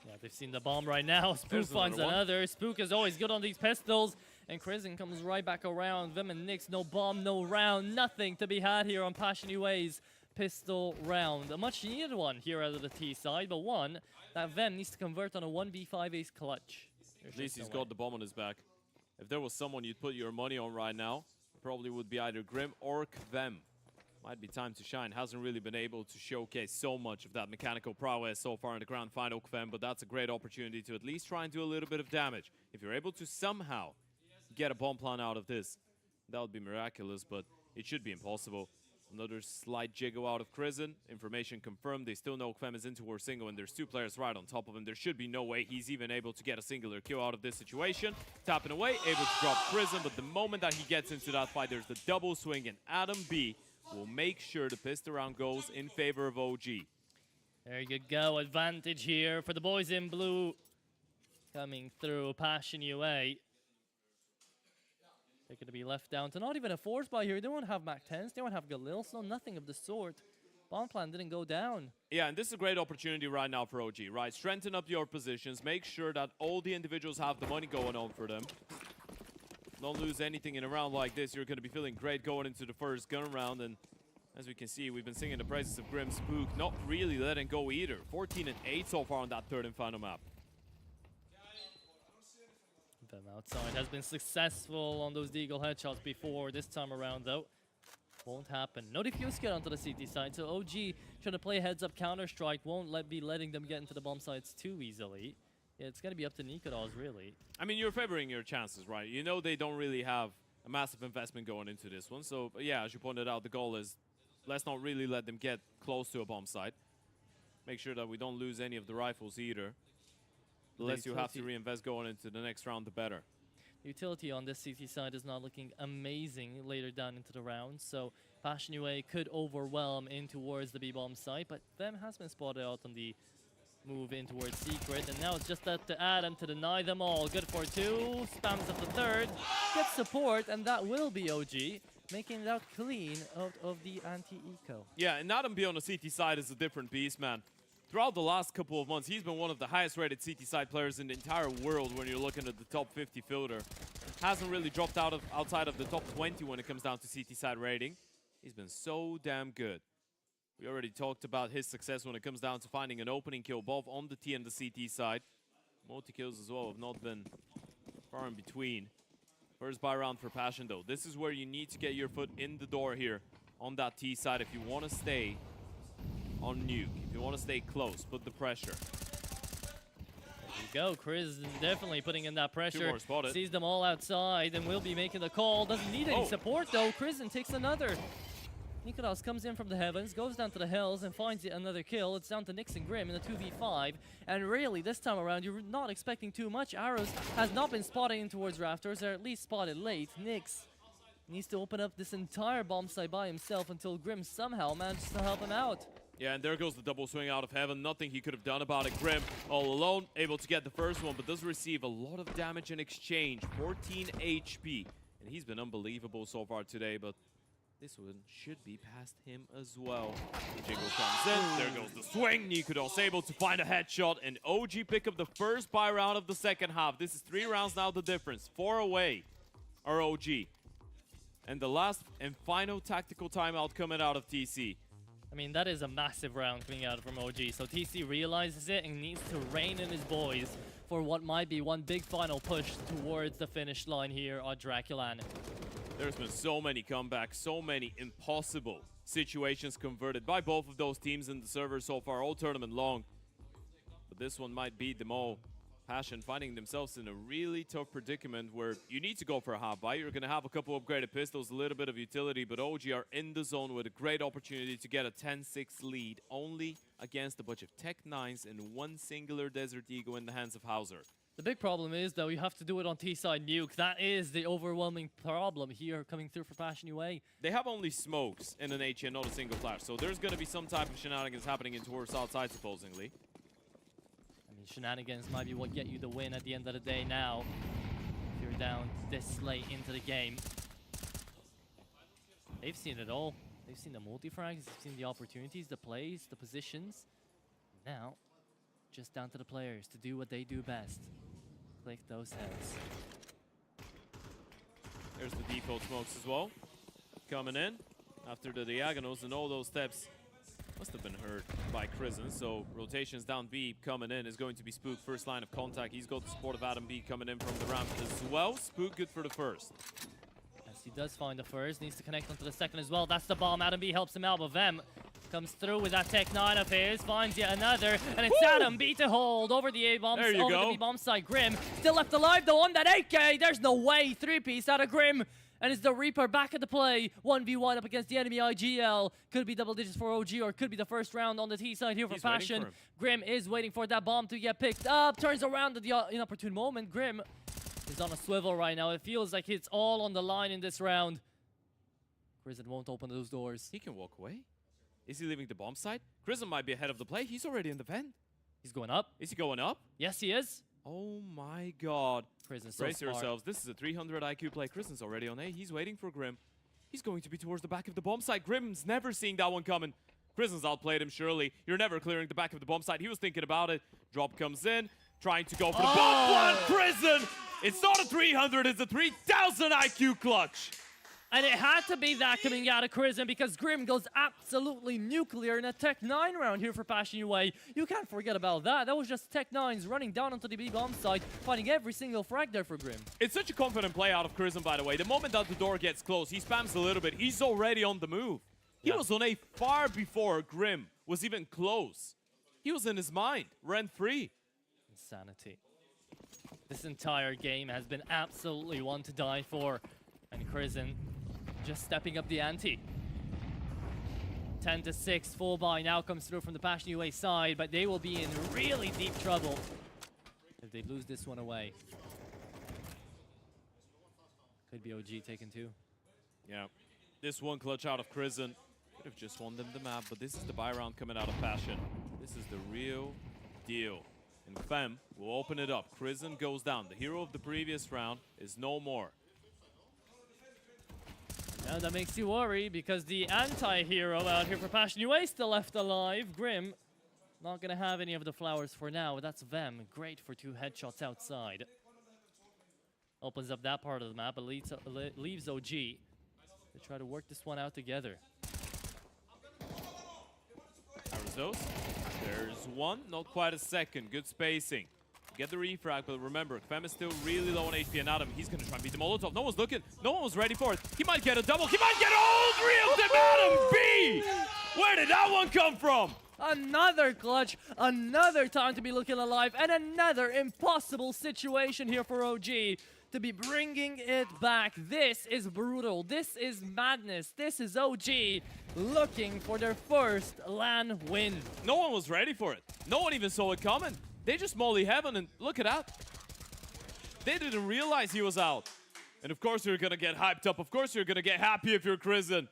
Yeah, they've seen the bomb right now. Spook finds another. Spook is always good on these pistols. And Crizzen comes right back around. Vim and Nyx, no bomb, no round. Nothing to be had here on Passion UA's pistol round. A much needed one here out of the T side, but one that Vim needs to convert on a 1v5 ace clutch. At least he's got the bomb on his back. If there was someone you'd put your money on right now, it probably would be either Grim or Kvem. Might be time to shine. Hasn't really been able to showcase so much of that mechanical prowess so far in the grand final, Kvem, but that's a great opportunity to at least try and do a little bit of damage. If you're able to somehow get a bomb plan out of this, that would be miraculous, but it should be impossible. Another slight jiggle out of Crizzen. Information confirmed. They still know Kvem is in towards single, and there's 2 players right on top of him. There should be no way he's even able to get a singular kill out of this situation. Tapping away, able to drop Crizzen, but the moment that he gets into that fight, there's the double swing, and Adam B will make sure the pistol round goes in favor of OG. There you go. Advantage here for the boys in blue. Coming through Passion UA. They're going to be left down to not even a force buy here. They won't have Mac 10s. They won't have Galils. No, nothing of the sort. Bomb plan didn't go down. Yeah, and this is a great opportunity right now for OG, right? Strengthen up your positions. Make sure that all the individuals have the money going on for them. Don't lose anything in a round like this. You're going to be feeling great going into the first gun round. And As we can see, we've been singing the praises of Grim Spook, not really letting go either. 14 and 8 so far on that third and final map. Them outside has been successful on those Deagle headshots before. This time around, though, won't happen. No defuse get onto the CT side, so OG trying to play heads-up counter-strike won't be letting them get into the bomb sites too easily. Yeah, it's going to be up to Nikodos, really. I mean, you're favoring your chances, right? You know they don't really have a massive investment going into this one. So, yeah, as you pointed out, the goal is let's not really let them get close to a bomb site. Make sure that we don't lose any of the rifles either. The less you have to reinvest going into the next round, the better. Utility on this CT side is not looking amazing later down into the round, so Passion UA could overwhelm in towards the B-bomb site, but them has been spotted out on the move in towards Secret, and now it's just that to add and to deny them all. Good for 2, spams up the third, gets support, and that will be OG, making it out clean out of the anti-eco. Yeah, and Adam B on the CT side is a different beast, man. Throughout the last couple of months, he's been one of the highest rated CT side players in the entire world when you're looking at the top 50 filter. Hasn't really dropped outside of the top 20 when it comes down to CT side rating. He's been so damn good. We already talked about his success when it comes down to finding an opening kill both on the T and the CT side. Multi-kills as well have not been far in between. First buy round for Passion though. This is where you need to get your foot in the door here on that T side if you want to stay on Nuke. If you want to stay close, put the pressure. There you go. Chris definitely putting in that pressure. 2 more spotted. Sees them all outside and will be making the call. Doesn't need any support though. Kristen takes another. Nikodos comes in from the heavens, goes down to the hills and finds yet another kill. It's down to Nyx and Grim in the 2v5. And really, this time around, you're not expecting too much. Arrows has not been spotted in towards Rafters, or at least spotted late. Nyx needs to open up this entire bomb site by himself until Grim somehow manages to help him out. Yeah, and there goes the double swing out of heaven. Nothing he could have done about it. Grim, all alone, able to get the first one, but does receive a lot of damage in exchange. 14 HP. And he's been unbelievable so far today, but this one should be past him as well. The jingle comes in. There goes the swing. Nikodos able to find a headshot, and OG pick up the first buy round of the second half. This is 3 rounds now, the difference. 4 away are OG. And the last and final tactical timeout coming out of TC. I mean, that is a massive round coming out from OG. So TC realizes it and needs to rein in his boys for what might be one big final push towards the finish line here on DraculaN. There's been so many comebacks, so many impossible situations converted by both of those teams in the server so far, all tournament long. But this one might beat them all. Passion finding themselves in a really tough predicament where you need to go for a half buy. You're going to have a couple upgraded pistols, a little bit of utility, but OG are in the zone with a great opportunity to get a 10-6 lead, only against a bunch of Tech 9s and one singular Desert Eagle in the hands of Hauser. The big problem is, though, you have to do it on T-side Nuke. That is the overwhelming problem here coming through for Passion UA. They have only smokes in an HE and not a single flash, so there's going to be some type of shenanigans happening in towards outside, supposedly. I mean, shenanigans might be what get you the win at the end of the day now, if you're down this late into the game. They've seen it all. They've seen the multi-frags, they've seen the opportunities, the plays, the positions. Now, just down to the players to do what they do best. Click those heads. There's the default smokes as well. Coming in after the diagonals, and all those steps must have been heard by Krisen. So rotations down B coming in is going to be Spook, first line of contact. He's got the support of Adam B coming in from the ramp as well. Spook good for the first. Yes, he does find the first. Needs to connect onto the second as well. That's the bomb. Adam B helps him out, but Vem comes through with that Tech 9 of his, finds yet another, and it's Adam B to hold over the A-bomb, over the B-bomb side. Grim still left alive though on that AK. There's no way. 3-piece out of Grim, and it's the Reaper back at the play. 1v1 up against the enemy IGL. Could be double digits for OG, or could be the first round on the T side here for Passion. Grim is waiting for that bomb to get picked up, turns around at the inopportune moment. Grim is on a swivel right now. It feels like it's all on the line in this round. Krisen won't open those doors. He can walk away. Is he leaving the bomb site? Krisen might be ahead of the play. He's already in the vent. He's going up. Is he going up? Yes, he is. Oh my god. Krisen's Brace so smart. yourselves. This is a 300 IQ play. Krisen's already on A. He's waiting for Grim. He's going to be towards the back of the bomb site. Grim's never seeing that one coming. Krisen's outplayed him, surely. You're never clearing the back of the bomb site. He was thinking about it. Drop comes in, trying to go for the bomb. One Krisen! It's not a 300, it's a 3000 IQ clutch. And it had to be that coming out of Crimson because Grim goes absolutely nuclear in a Tech 9 round here for Passion UA. You can't forget about that. That was just Tech 9s running down onto the B bomb site, finding every single frag there for Grim. It's such a confident play out of Crimson, by the way. The moment that the door gets closed, he spams a little bit. He's already on the move. He was on A far before Grim was even close. He was in his mind, rent-free. Insanity. This entire game has been absolutely one to die for. And Crimson just stepping up the ante. 10-6, full buy now comes through from the Passion UA side, but they will be in really deep trouble if they lose this one away. Could be OG taken too. Yeah, this one clutch out of Crimson. Could have just won them the map, but this is the buy round coming out of Passion. This is the real deal. And Fem will open it up. Crimson goes down. The hero of the previous round is no more. Now that makes you worry because the anti-hero out here for Passion UA still left alive. Grim not gonna have any of the flowers for now. That's Vem. Great for 2 headshots outside. Opens up that part of the map, but leaves OG to try to work this one out together. Arizos. There's one, not quite a second. Good spacing. Get the refrag, but remember, Fem is still really low on HP, and Adam, he's gonna try and beat the Molotov. No one's looking. No one was ready for it. He might get a double. He might get all 3 of them. Adam B! Where did that one come from? Another clutch, another time to be looking alive, and another impossible situation here for OG to be bringing it back. This is brutal. This is madness. This is OG looking for their first LAN win. No one was ready for it. No one even saw it coming. They just molly heaven, and look at that. They didn't realize he was out. And of course you're gonna get hyped up. Of course you're gonna get happy if you're Crimson.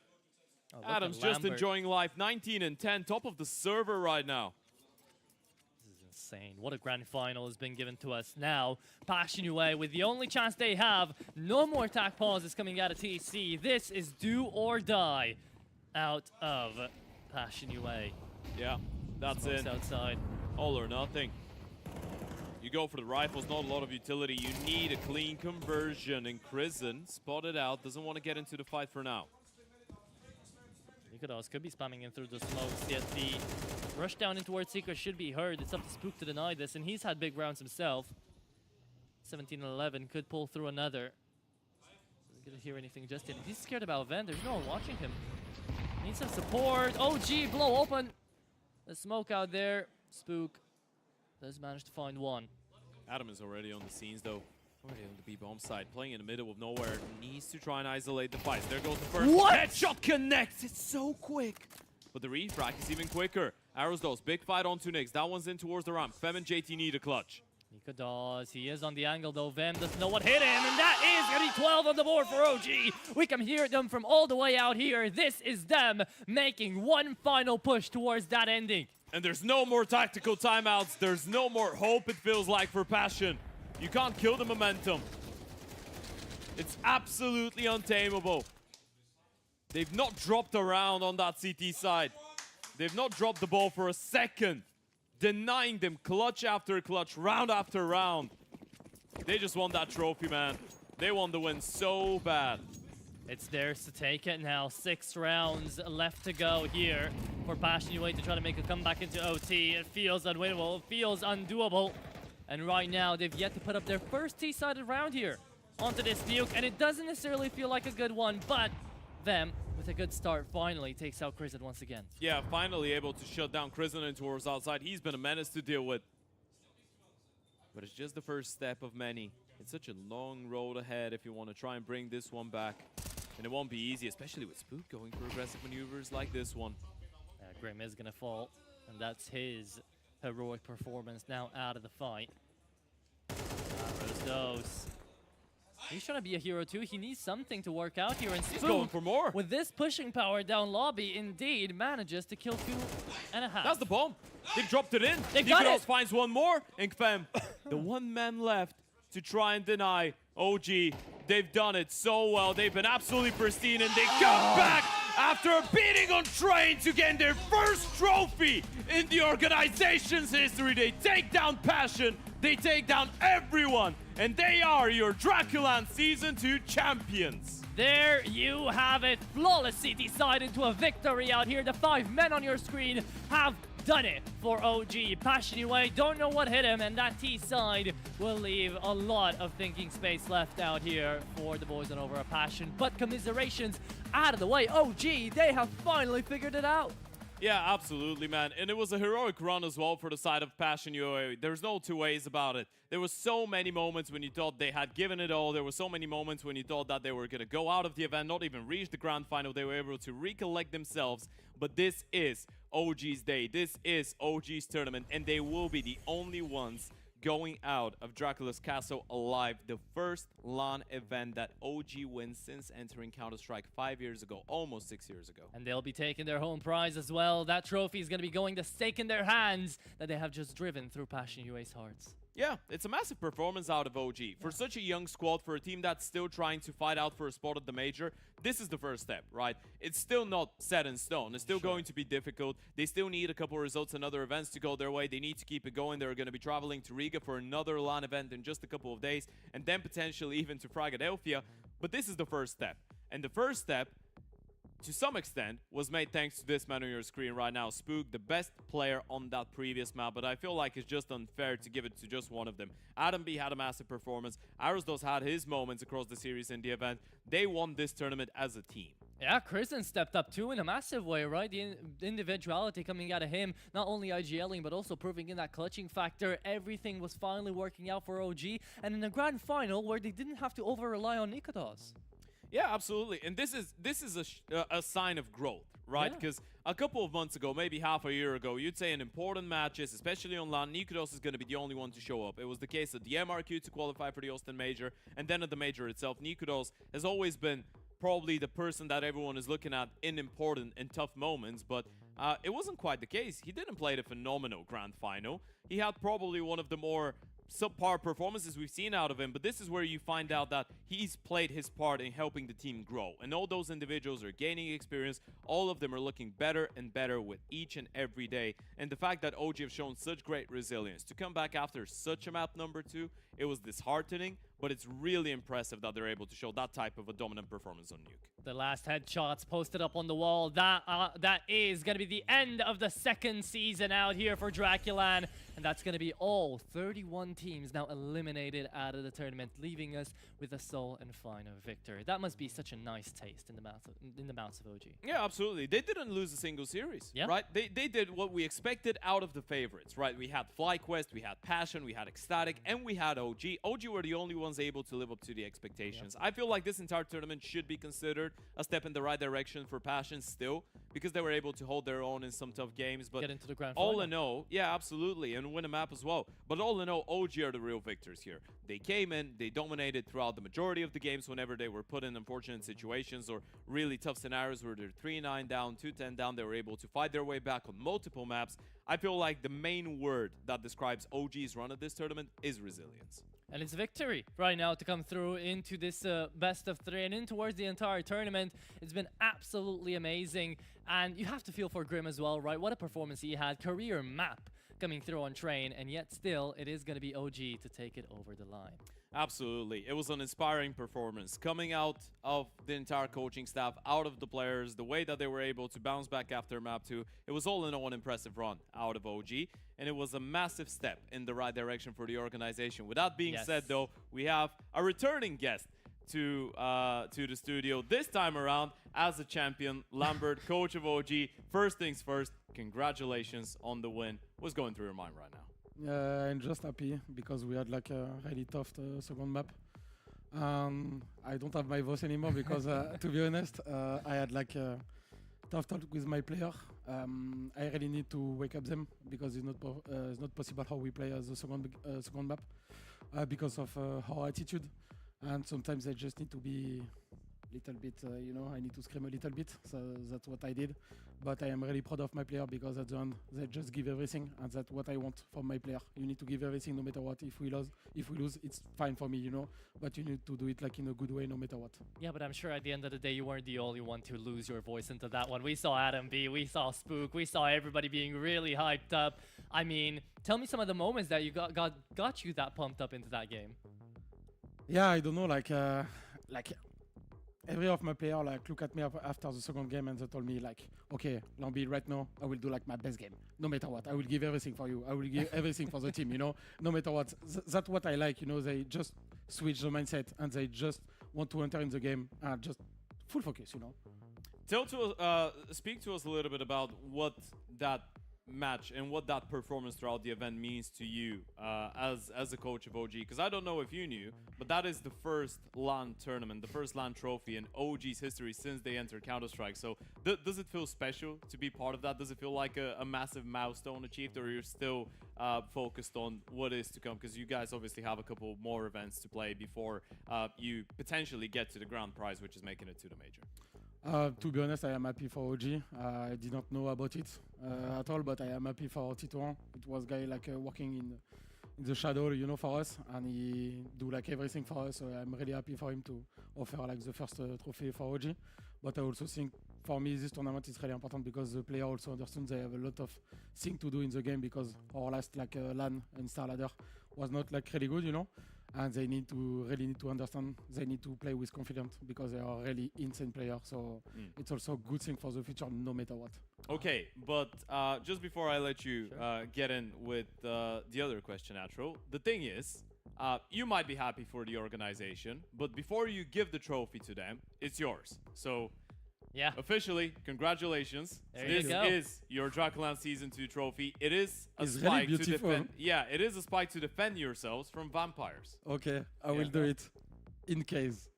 Oh, Adam's just enjoying life. 19 and 10, top of the server right now. This is insane. What a grand final has been given to us now. Passion UA with the only chance they have. No more attack pauses coming out of TC. This is do or die out of Passion UA. Yeah, that's Smokes it. outside. All or nothing. You go for the rifles, not a lot of utility. You need a clean conversion. And Crimson spotted out, doesn't want to get into the fight for now. Nikodos could be spamming in through the smokes, yet the rush down in towards Secret should be heard. It's up to Spook to deny this, and he's had big rounds himself. 17 and 11 could pull through another. Doesn't get to hear anything just yet. He's scared about Ven. There's no one watching him. Needs some support. OG blow open. The smoke out there. Spook does manage to find one. Adam is already on the scenes though. Already on the B-bomb side, playing in the middle of nowhere. Needs to try and isolate the fight. There goes the first. What? Headshot connects. It's so quick. But the refrag is even quicker. Arrows those. Big fight on 2 nicks. That one's in towards the ramp. Fem and JT need a clutch. Nikodos, he is on the angle though. Vem doesn't know what hit him, and that is gonna be 12 on the board for OG. We can hear them from all the way out here. This is them making one final push towards that ending. And there's no more tactical timeouts. There's no more hope, it feels like, for Passion. You can't kill the momentum. It's absolutely untamable. They've not dropped around on that CT side. They've not dropped the ball for a second. Denying them clutch after clutch, round after round. They just want that trophy, man. They want the win so bad. It's theirs to take it now. 6 rounds left to go here for Passion UA to try to make a comeback into OT. It feels unwinnable. It feels undoable. And right now, they've yet to put up their first T-sided round here onto this nuke. And it doesn't necessarily feel like a good one, but them, with a good start, finally takes out Crimson once again. Yeah, finally able to shut down Crimson and towards outside. He's been a menace to deal with. But it's just the first step of many. It's such a long road ahead if you want to try and bring this one back. And it won't be easy, especially with Spook going for aggressive maneuvers like this one. Grim is going to fall, and that's his heroic performance now out of the fight. Arrows. He's trying to be a hero too. He needs something to work out here. And Spook, he's going for more. With this pushing power down lobby, indeed manages to kill 2.5. That's the bomb. They dropped it in. They got it. Finds one more. And Fem, the one man left to try and deny OG. They've done it so well. They've been absolutely pristine, and they come back after beating on train to get their first trophy in the organization's history. They take down Passion. They take down everyone and they are your DraculaN Season 2 champions. There you have it. Flawlessly decided into a victory out here. The 5 men on your screen have done it for OG. Passion away, don't know what hit him, and that T side will leave a lot of thinking space left out here for the boys on Over a Passion. But commiserations out of the way. OG, they have finally figured it out. Yeah, absolutely, man. And it was a heroic run as well for the side of Passion UA. There's no two ways about it. There were so many moments when you thought they had given it all. There were so many moments when you thought that they were going to go out of the event, not even reach the grand final. They were able to recollect themselves. But this is OG's day. This is OG's tournament, and they will be the only ones going out of Dracula's Castle alive. The first LAN event that OG wins since entering Counter-Strike 5 years ago, almost 6 years ago. And they'll be taking their home prize as well. That trophy is going to be going the stake in their hands that they have just driven through Passion UA's hearts. Yeah, it's a massive performance out of OG. For such a young squad, for a team that's still trying to fight out for a spot at the major, this is the first step, right? It's still not set in stone. It's still going to be difficult. They still need a couple of results and other events to go their way. They need to keep it going. They're going to be traveling to Riga for another LAN event in just a couple of days, and then potentially even to Philadelphia. But this is the first step. And the first step, to some extent, was made thanks to this man on your screen right now. Spook, the best player on that previous map, but I feel like it's just unfair to give it to just one of them. Adam B had a massive performance. Arosdos had his moments across the series in the event. They won this tournament as a team. Yeah, Kristen stepped up too in a massive way, right? The individuality coming out of him, not only IGLing, but also proving in that clutching factor. Everything was finally working out for OG, and in the grand final where they didn't have to over-rely on Nikodos. Yeah, absolutely. And this is a sign of growth, right? Because a couple of months ago, maybe half a year ago, you'd say in important matches, especially on LAN, Nikodos is going to be the only one to show up. It was the case at the MRQ to qualify for the Austin Major, and then at the Major itself, Nikodos has always been probably the person that everyone is looking at in important and tough moments, but it wasn't quite the case. He didn't play the phenomenal grand final. He had probably one of the more subpar performances we've seen out of him, but this is where you find out that he's played his part in helping the team grow, and all those individuals are gaining experience. All of them are looking better and better with each and every day, and the fact that OG have shown such great resilience to come back after such a map number 2, it was disheartening, but it's really impressive that they're able to show that type of a dominant performance on Nuke. The last headshots posted up on the wall. That is going to be the end of the second season out here for DraculaN. And that's going to be all 31 teams now eliminated out of the tournament, leaving us with a sole and final victory. That must be such a nice taste in the mouths of OG. Yeah, absolutely. They didn't lose a single series, right? They did what we expected out of the favorites, right? We had FlyQuest, we had Passion, we had Ecstatic, and we had OG. OG were the only ones able to live up to the expectations. I feel like this entire tournament should be considered a step in the right direction for Passion still, because they were able to hold their own in some tough games. But get into the grand all final. in all, yeah, absolutely, and win a map as well. But all in all, OG are the real victors here. They came in, they dominated throughout the majority of the games whenever they were put in unfortunate situations or really tough scenarios where they're 3-9 down, 2-10 down. They were able to fight their way back on multiple maps. I feel like the main word that describes OG's run at this tournament is resilience. And it's victory right now to come through into this best of 3 and in towards the entire tournament. It's been absolutely amazing. And you have to feel for Grim as well, right? What a performance he had. Career map coming through on Train, and yet still it is going to be OG to take it over the line. Absolutely. It was an inspiring performance coming out of the entire coaching staff, out of the players, the way that they were able to bounce back after map 2. It was all in all an impressive run out of OG, and it was a massive step in the right direction for the organization. With that being said, though, we have a returning guest to the studio this time around as a champion, Lambert, coach of OG. First things first, congratulations on the win. What's going through your mind right now? I'm just happy because we had like a really tough second map. I don't have my voice anymore because, to be honest, I had like a tough talk with my player. I really need to wake up them because it's not possible how we play as a second map because of our attitude. And sometimes I just need to be a little bit, I need to scream a little bit. So that's what I did. But I am really proud of my player because at the end, they just give everything. And that's what I want from my player. You need to give everything no matter what. If we lose, it's fine for me, But you need to do it like in a good way no matter what. Yeah, but I'm sure at the end of the day, you weren't the only one to lose your voice into that one. We saw Adam B, we saw Spook, we saw everybody being really hyped up. I mean, tell me some of the moments that you got you that pumped up into that game. Yeah, I don't know, like every of my player like look at me after the second game and they told me like, okay, Lambi, right now I will do like my best game, no matter what. I will give everything for you. I will give everything for the team, you know, no matter what. That's what I like, you know. They just switch the mindset and they just want to enter in the game and just full focus, you know. Speak to us a little bit about what that match and what that performance throughout the event means to you as a coach of OG, because I don't know if you knew, but that is the first LAN tournament, the first LAN trophy in OG's history since they entered Counter-Strike. So does it feel special to be part of that? Does it feel like a massive milestone achieved, or you're still focused on what is to come? Because you guys obviously have a couple more events to play before you potentially get to the grand prize, which is making it to the major. To be honest, I am happy for OG. I did not know about it at all, but I am happy for Titouan. It was guy like working in the shadow, you know, for us, and he do like everything for us. So I'm really happy for him to offer like the first trophy for OG. But I also think for me this tournament is really important because the player also understands they have a lot of things to do in the game, because our last like LAN and Star Ladder was not like really good, you know. And they really need to understand, they need to play with confidence because they are really insane players. So it's also a good thing for the future, no matter what. Okay, but just before I let you get in with the other question, Atro, the thing is, you might be happy for the organization, but before you give the trophy to them, it's yours. So yeah, officially, congratulations. There you This go. is your DraculaN Season 2 trophy. It is a It's spike really to beautiful. defend. Yeah, it is a spike to defend yourselves from vampires. Okay, I will do it in case.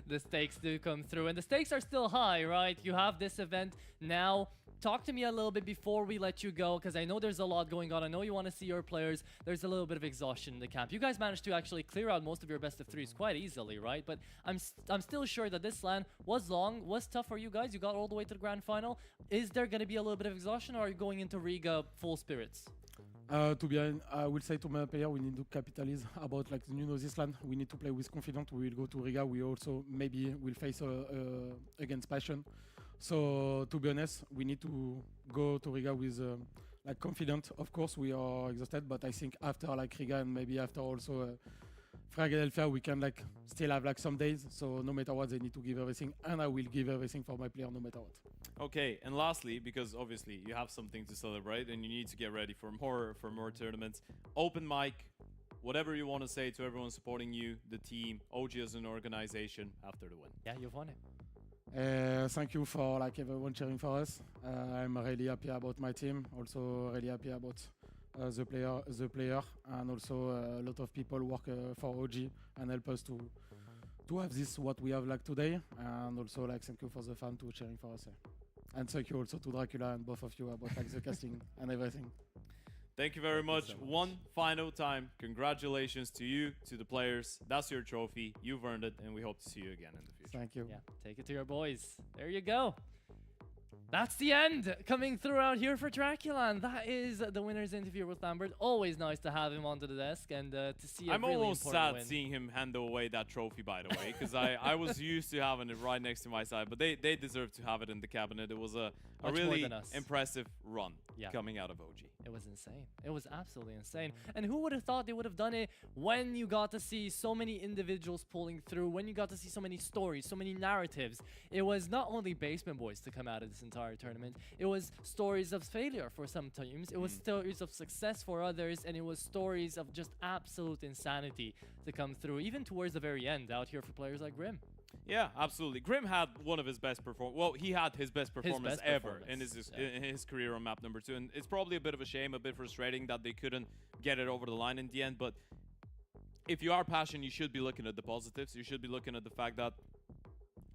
The stakes do come through, and the stakes are still high, right? You have this event now. Talk to me a little bit before we let you go, because I know there's a lot going on. I know you want to see your players. There's a little bit of exhaustion in the camp. You guys managed to actually clear out most of your best of threes quite easily, right? But I'm still sure that this LAN was long, was tough for you guys. You got all the way to the grand final. Is there going to be a little bit of exhaustion, or are you going into Riga full spirits? To be honest, I will say to my player, we need to capitalize about like you know this LAN. We need to play with confidence. We will go to Riga. We also maybe will face against Passion. So to be honest, we need to go to Riga with like confident. Of course, we are exhausted, but I think after like Riga and maybe after also Philadelphia, we can like still have like some days. So no matter what, they need to give everything, and I will give everything for my player no matter what. Okay, and lastly, because obviously you have something to celebrate and you need to get ready for more tournaments. Open mic, whatever you want to say to everyone supporting you, the team, OG as an organization after the win. Yeah, you've won it. Thank you for like everyone cheering for us. I'm really happy about my team. Also really happy about the player, and also a lot of people work for OG and help us to have this what we have like today. And also like thank you for the fan to cheering for us. And thank you also to Dracula and both of you about like the casting and everything. Thank you very much. One final time, congratulations to you, to the players. That's your trophy. You've earned it, and we hope to see you again in the future. Thank you. Yeah, take it to your boys. There you go. That's the end coming through out here for DraculaN. That is the winner's interview with Lambert. Always nice to have him onto the desk and to see a I'm really almost important sad win. seeing him handle away that trophy, by the way, because I was used to having it right next to my side, but they deserve to have it in the cabinet. It was a Much more really than us. impressive run Yeah. coming out of OG. It was insane. It was absolutely insane. And who would have thought they would have done it when you got to see so many individuals pulling through, when you got to see so many stories, so many narratives. It was not only Basement Boys to come out of this entire tournament. It was stories of failure for some teams. It was stories of success for others. And it was stories of just absolute insanity to come through, even towards the very end out here for players like Grim. Yeah, absolutely. Grim had one of his best performance. Well, he had his best performance best ever performance, in his career on map number 2, and it's probably a bit of a shame, a bit frustrating that they couldn't get it over the line in the end. But if you are Passion, you should be looking at the positives. You should be looking at the fact that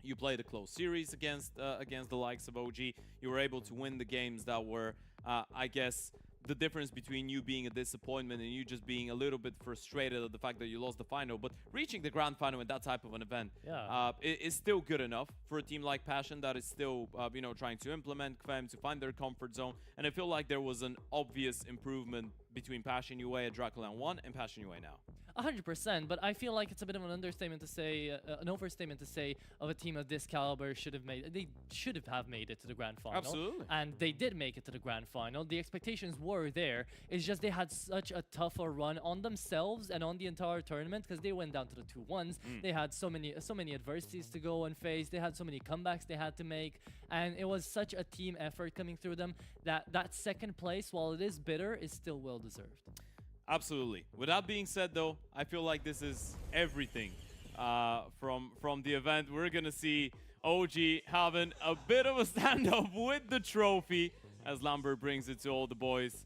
you played a close series against the likes of OG. You were able to win the games that were, I guess, the difference between you being a disappointment and you just being a little bit frustrated at the fact that you lost the final. But reaching the grand final in that type of an event is still good enough for a team like Passion that is still, you know, trying to implement KVEM, to find their comfort zone. And I feel like there was an obvious improvement between Passion UA at DraculaN 1 and Passion UA now. 100%. But I feel like it's a bit of an understatement to say, an overstatement to say of a team of this caliber they should have made it to the grand final. Absolutely. And they did make it to the grand final. The expectations were there. It's just they had such a tougher run on themselves and on the entire tournament because they went down to the 2-1s. They had so many adversities to go and face. They had so many comebacks they had to make, and it was such a team effort coming through them that second place, while it is bitter, is still well deserved. Absolutely. With that being said, though, I feel like this is everything from the event. We're gonna see OG having a bit of a stand-up with the trophy as Lambert brings it to all the boys.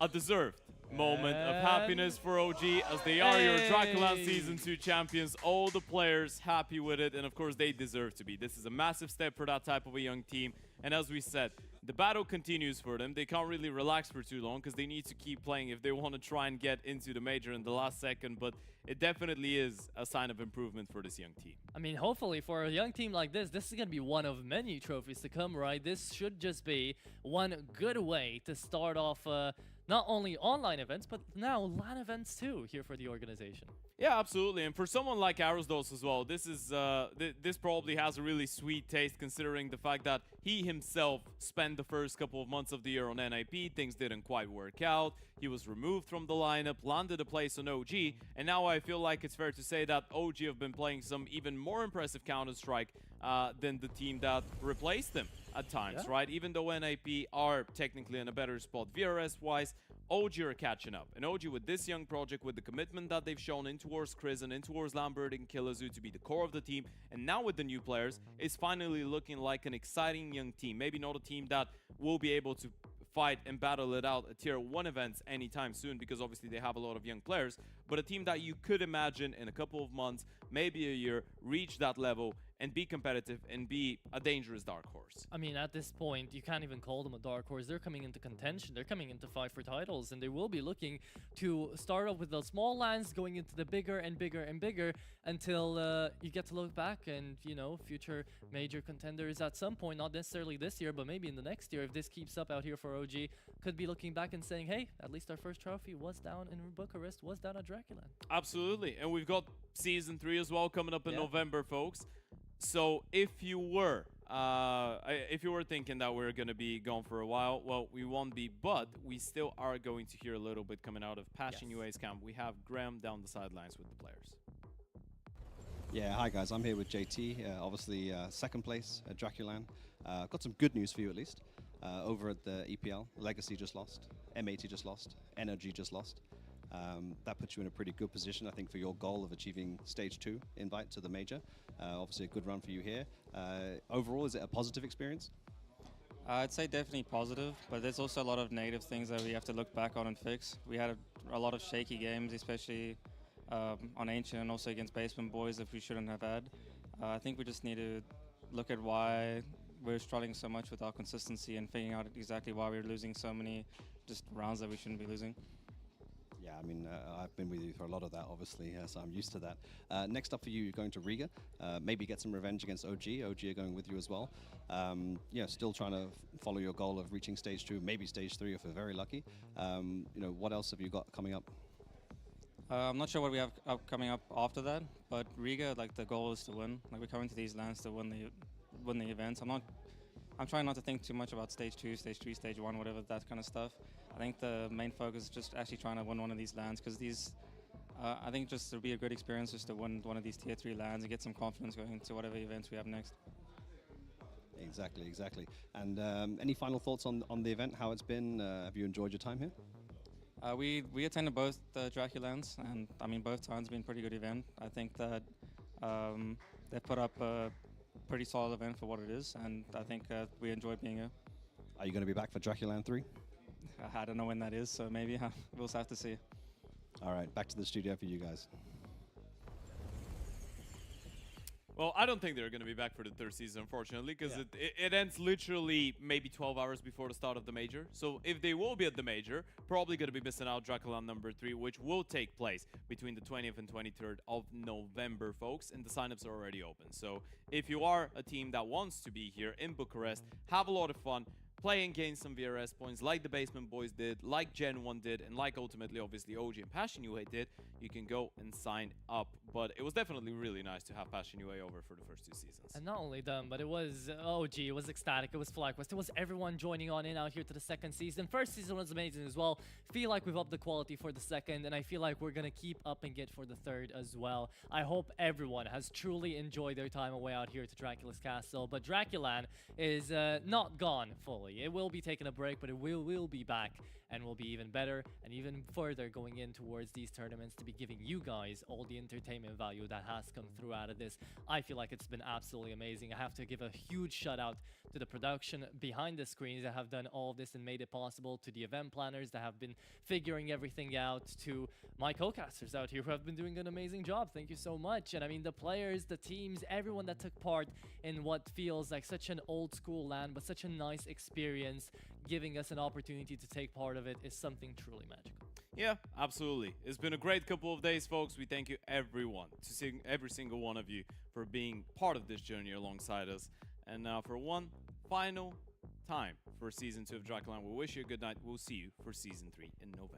A deserved moment of happiness for OG as they are your DraculaN Season 2 champions. All the players happy with it, and of course they deserve to be. This is a massive step for that type of a young team, and as we said, the battle continues for them. They can't really relax for too long because they need to keep playing if they want to try and get into the major in the last second, but it definitely is a sign of improvement for this young team. I mean, hopefully for a young team like this is going to be one of many trophies to come, right? This should just be one good way to start off not only online events, but now LAN events too here for the organization. Yeah, absolutely. And for someone like Arosdos as well, this is this probably has a really sweet taste considering the fact that he himself spent the first couple of months of the year on NIP. Things didn't quite work out. He was removed from the lineup, landed a place on OG, and now I feel like it's fair to say that OG have been playing some even more impressive Counter-Strike than the team that replaced them at times, right? Even though NIP are technically in a better spot VRS-wise, OG are catching up. And OG with this young project, with the commitment that they've shown in towards Chris and in towards Lambert and Killazu to be the core of the team, and now with the new players, is finally looking like an exciting young team. Maybe not a team that will be able to fight and battle it out at tier 1 events anytime soon, because obviously they have a lot of young players, but a team that you could imagine in a couple of months, maybe a year, reach that level and be competitive and be a dangerous dark horse. I mean, at this point, you can't even call them a dark horse. They're coming into contention. They're coming into fight for titles, and they will be looking to start off with the small lands, going into the bigger and bigger and bigger until you get to look back and, you know, future major contenders at some point, not necessarily this year, but maybe in the next year, if this keeps up out here for OG, could be looking back and saying, hey, at least our first trophy was down in Bucharest, was down at DraculaN. Absolutely. And we've got Season 3 as well coming up in November, folks. So if you were thinking that we're going to be gone for a while, well, we won't be, but we still are going to hear a little bit coming out of Passion UA's camp. We have Graham down the sidelines with the players. Yeah, hi guys, I'm here with JT, obviously second place at DraculaN. Got some good news for you at least. Over at the EPL, Legacy just lost, M80 just lost, Energy just lost. That puts you in a pretty good position, I think, for your goal of achieving Stage 2 invite to the Major. Obviously a good run for you here. Overall, is it a positive experience? I'd say definitely positive, but there's also a lot of negative things that we have to look back on and fix. We had a lot of shaky games, especially on Ancient and also against Basement Boys that we shouldn't have had. I think we just need to look at why we're struggling so much with our consistency and figuring out exactly why we're losing so many just rounds that we shouldn't be losing. Yeah, I mean, I've been with you for a lot of that, obviously, so I'm used to that. Next up for you, you're going to Riga. Maybe get some revenge against OG. OG are going with you as well. Yeah, still trying to follow your goal of reaching Stage 2, maybe Stage 3 if we're very lucky. You know, what else have you got coming up? I'm not sure what we have coming up after that, but Riga, like, the goal is to win. Like, we're coming to these lands to win the events. I'm trying not to think too much about Stage 2, Stage 3, Stage 1, whatever, that kind of stuff. I think the main focus is just actually trying to win one of these lands, because these, I think just it'll be a good experience just to win one of these Tier 3 lands and get some confidence going into whatever events we have next. Exactly, exactly. And any final thoughts on the event, how it's been? Have you enjoyed your time here? We attended both the DraculaNs, and I mean, both times been a pretty good event. I think that they put up a pretty solid event for what it is, and I think we enjoyed being here. Are you going to be back for DraculaN 3? I don't know when that is, so maybe we'll have to see. All right, back to the studio for you guys. Well, I don't think they're going to be back for the third season, unfortunately, because it ends literally maybe 12 hours before the start of the Major. So if they will be at the Major, probably going to be missing out DraculaN number 3, which will take place between the 20th and 23rd of November, folks, and the signups are already open. So if you are a team that wants to be here in Bucharest, have a lot of fun, play and gain some VRS points like the Basement Boys did, like Gen 1 did, and like ultimately, obviously, OG and Passion UA did, you can go and sign up. But it was definitely really nice to have Passion UA over for the first 2 seasons. And not only them, but it was OG, it was Ecstatic, it was FlyQuest, it was everyone joining on in out here to the second season. First season was amazing as well. Feel like we've upped the quality for the second, and I feel like we're gonna keep upping it for the third as well. I hope everyone has truly enjoyed their time away out here to Dracula's Castle. But DraculaN is not gone fully. It will be taking a break, but it will be back, and will be even better and even further going in towards these tournaments to be giving you guys all the entertainment value that has come through out of this. I feel like it's been absolutely amazing. I have to give a huge shout out to the production behind the screens that have done all of this and made it possible, to the event planners that have been figuring everything out, to my co-casters out here who have been doing an amazing job. Thank you so much. And I mean, the players, the teams, everyone that took part in what feels like such an old school LAN, but such a nice experience, giving us an opportunity to take part of it, is something truly magical. Yeah, absolutely. It's been a great couple of days, folks. We thank you everyone, every single one of you, for being part of this journey alongside us. And now for one final time for Season 2 of DraculaN, we wish you a good night. We'll see you for Season 3 in November.